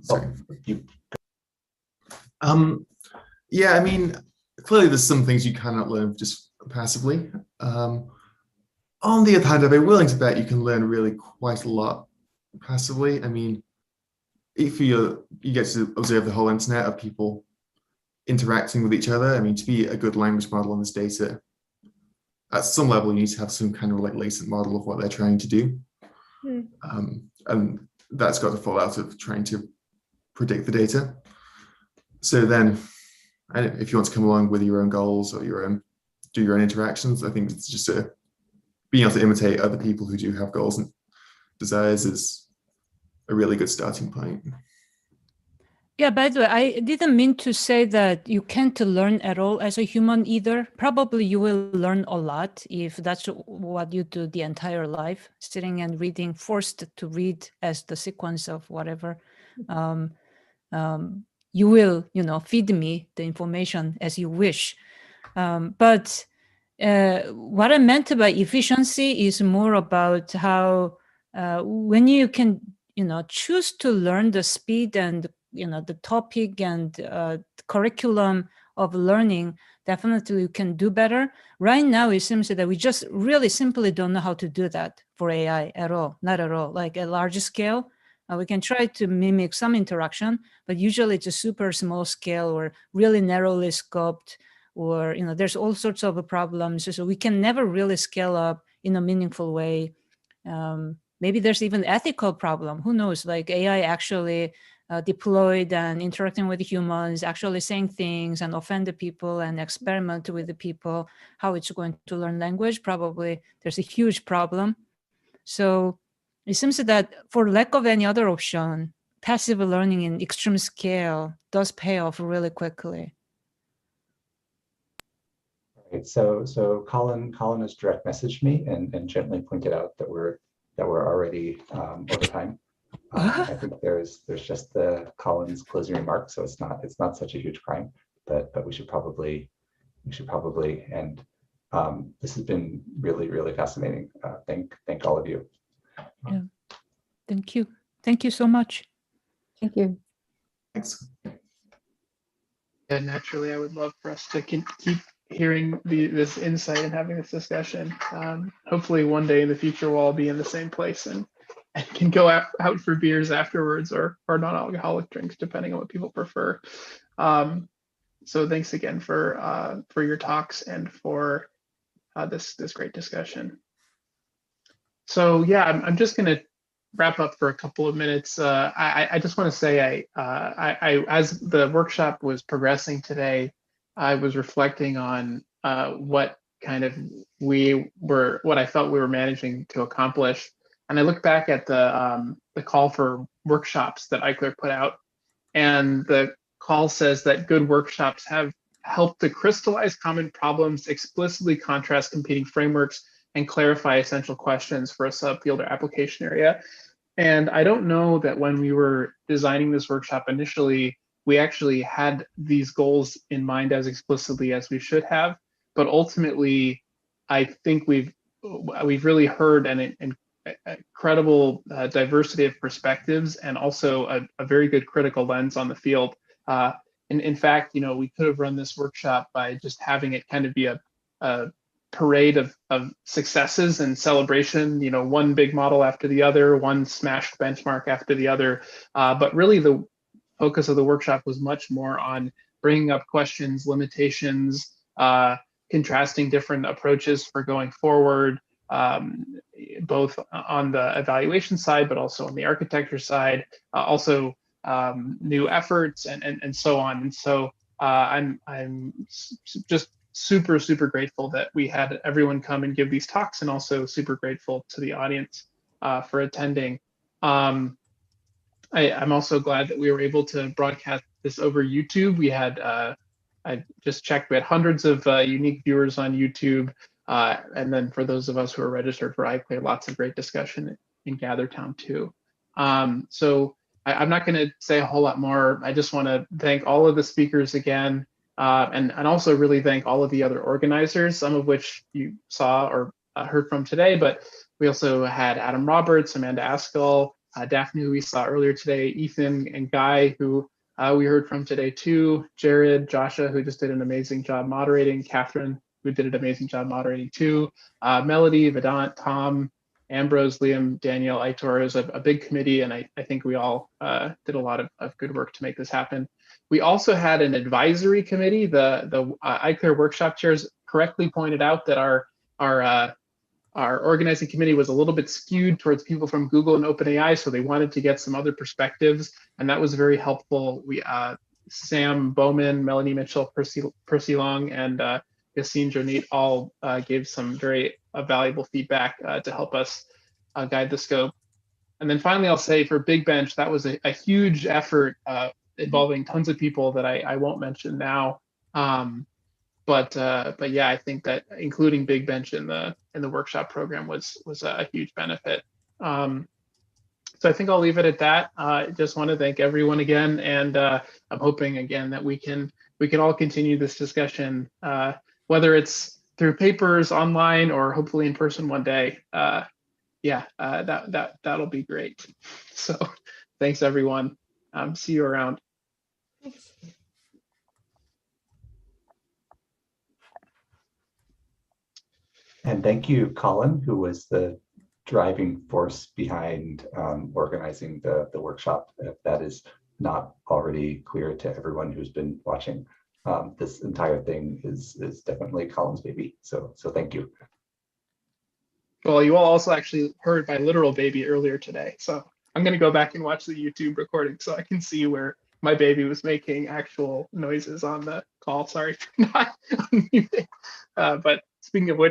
Speaker 15: Sorry. Yeah, I mean, clearly there's some things you cannot learn just passively. On the other hand, I'd be willing to bet you can learn really quite a lot passively. I mean, if you get to observe the whole internet of people interacting with each other, I mean, to be a good language model on this data, at some level, you need to have some kind of like latent model of what they're trying to do. And that's got to fall out of trying to predict the data. So then, if you want to come along with your own goals or do your own interactions, I think it's just being able to imitate other people who do have goals and desires is a really good starting point.
Speaker 20: Yeah, by the way, I didn't mean to say that you can't learn at all as a human either. Probably you will learn a lot if that's what you do the entire life, sitting and reading, forced to read as the sequence of whatever. You will, feed me the information as you wish. But what I meant by efficiency is more about how when you can, choose to learn the speed and the topic and curriculum of learning, definitely you can do better. Right now, it seems that we just really simply don't know how to do that for AI at all, not at all. Like at large scale, we can try to mimic some interaction, but usually it's a super small scale or really narrowly scoped, or there's all sorts of problems. So we can never really scale up in a meaningful way. Maybe there's even ethical problem. Who knows? Like AI actually deployed and interacting with humans, actually saying things and offend the people and experiment with the people, how it's going to learn language. Probably there's a huge problem. So it seems that for lack of any other option, passive learning in extreme scale does pay off really quickly.
Speaker 21: Right. So Colin has direct messaged me and gently pointed out that we're already over time. I think there's just the Colin's closing remark, so it's not such a huge crime, but we should probably end. This has been really fascinating. Thank all of you.
Speaker 20: Yeah. Thank you so much.
Speaker 22: Thank you.
Speaker 15: Thanks.
Speaker 16: Yeah, naturally, I would love for us to keep hearing this insight and having this discussion. Hopefully one day in the future we'll all be in the same place and can go out for beers afterwards or non-alcoholic drinks, depending on what people prefer. So thanks again for your talks and for this great discussion. So yeah, I'm just going to wrap up for a couple of minutes. I just want to say I as the workshop was progressing today, I was reflecting on what I felt we were managing to accomplish. And I look back at the call for workshops that Eichler put out, and the call says that good workshops have helped to crystallize common problems, explicitly contrast competing frameworks, and clarify essential questions for a subfield or application area. And I don't know that when we were designing this workshop initially, we actually had these goals in mind as explicitly as we should have. But ultimately, I think we've really heard an incredible diversity of perspectives and also a very good critical lens on the field. In fact, we could have run this workshop by just having it kind of be a parade of successes and celebration, one big model after the other, one smashed benchmark after the other. But really the focus of the workshop was much more on bringing up questions, limitations, contrasting different approaches for going forward, both on the evaluation side, but also on the architecture side, also new efforts and so on. And so I'm just super grateful that we had everyone come and give these talks, and also super grateful to the audience for attending. I'm also glad that we were able to broadcast this over YouTube. We had, I just checked, we had hundreds of unique viewers on YouTube. And then for those of us who are registered for iClear, lots of great discussion in GatherTown too. So I'm not going to say a whole lot more. I just want to thank all of the speakers again, and also really thank all of the other organizers, some of which you saw or heard from today, but we also had Adam Roberts, Amanda Askell, Daphne, who we saw earlier today, Ethan and Guy, who we heard from today too, Jared, Joshua, who just did an amazing job moderating, Catherine, who did an amazing job moderating too, Melody, Vedant, Tom, Ambrose, Liam, Danielle, Aitor. It was a big committee, and I think we all did a lot of good work to make this happen. We also had an advisory committee. The iClear workshop chairs correctly pointed out that our organizing committee was a little bit skewed towards people from Google and OpenAI, so they wanted to get some other perspectives, and that was very helpful. We Sam Bowman, Melanie Mitchell, Percy Long, and Yassine Jonit all gave some very valuable feedback to help us guide the scope. And then finally, I'll say for Big Bench, that was a huge effort involving tons of people that I won't mention now. But yeah, I think that including Big Bench in the workshop program was a huge benefit. So I think I'll leave it at that. I just want to thank everyone again, and I'm hoping again that we can all continue this discussion, whether it's through papers, online, or hopefully in person one day. Yeah, that'll be great. So thanks everyone. See you around.
Speaker 21: And thank you, Colin, who was the driving force behind organizing the workshop. If that is not already clear to everyone who's been watching, this entire thing is definitely Colin's baby. So thank you.
Speaker 16: Well, you all also actually heard my literal baby earlier today. So I'm going to go back and watch the YouTube recording so I can see where my baby was making actual noises on the call. Sorry for not unmuting. But speaking of which,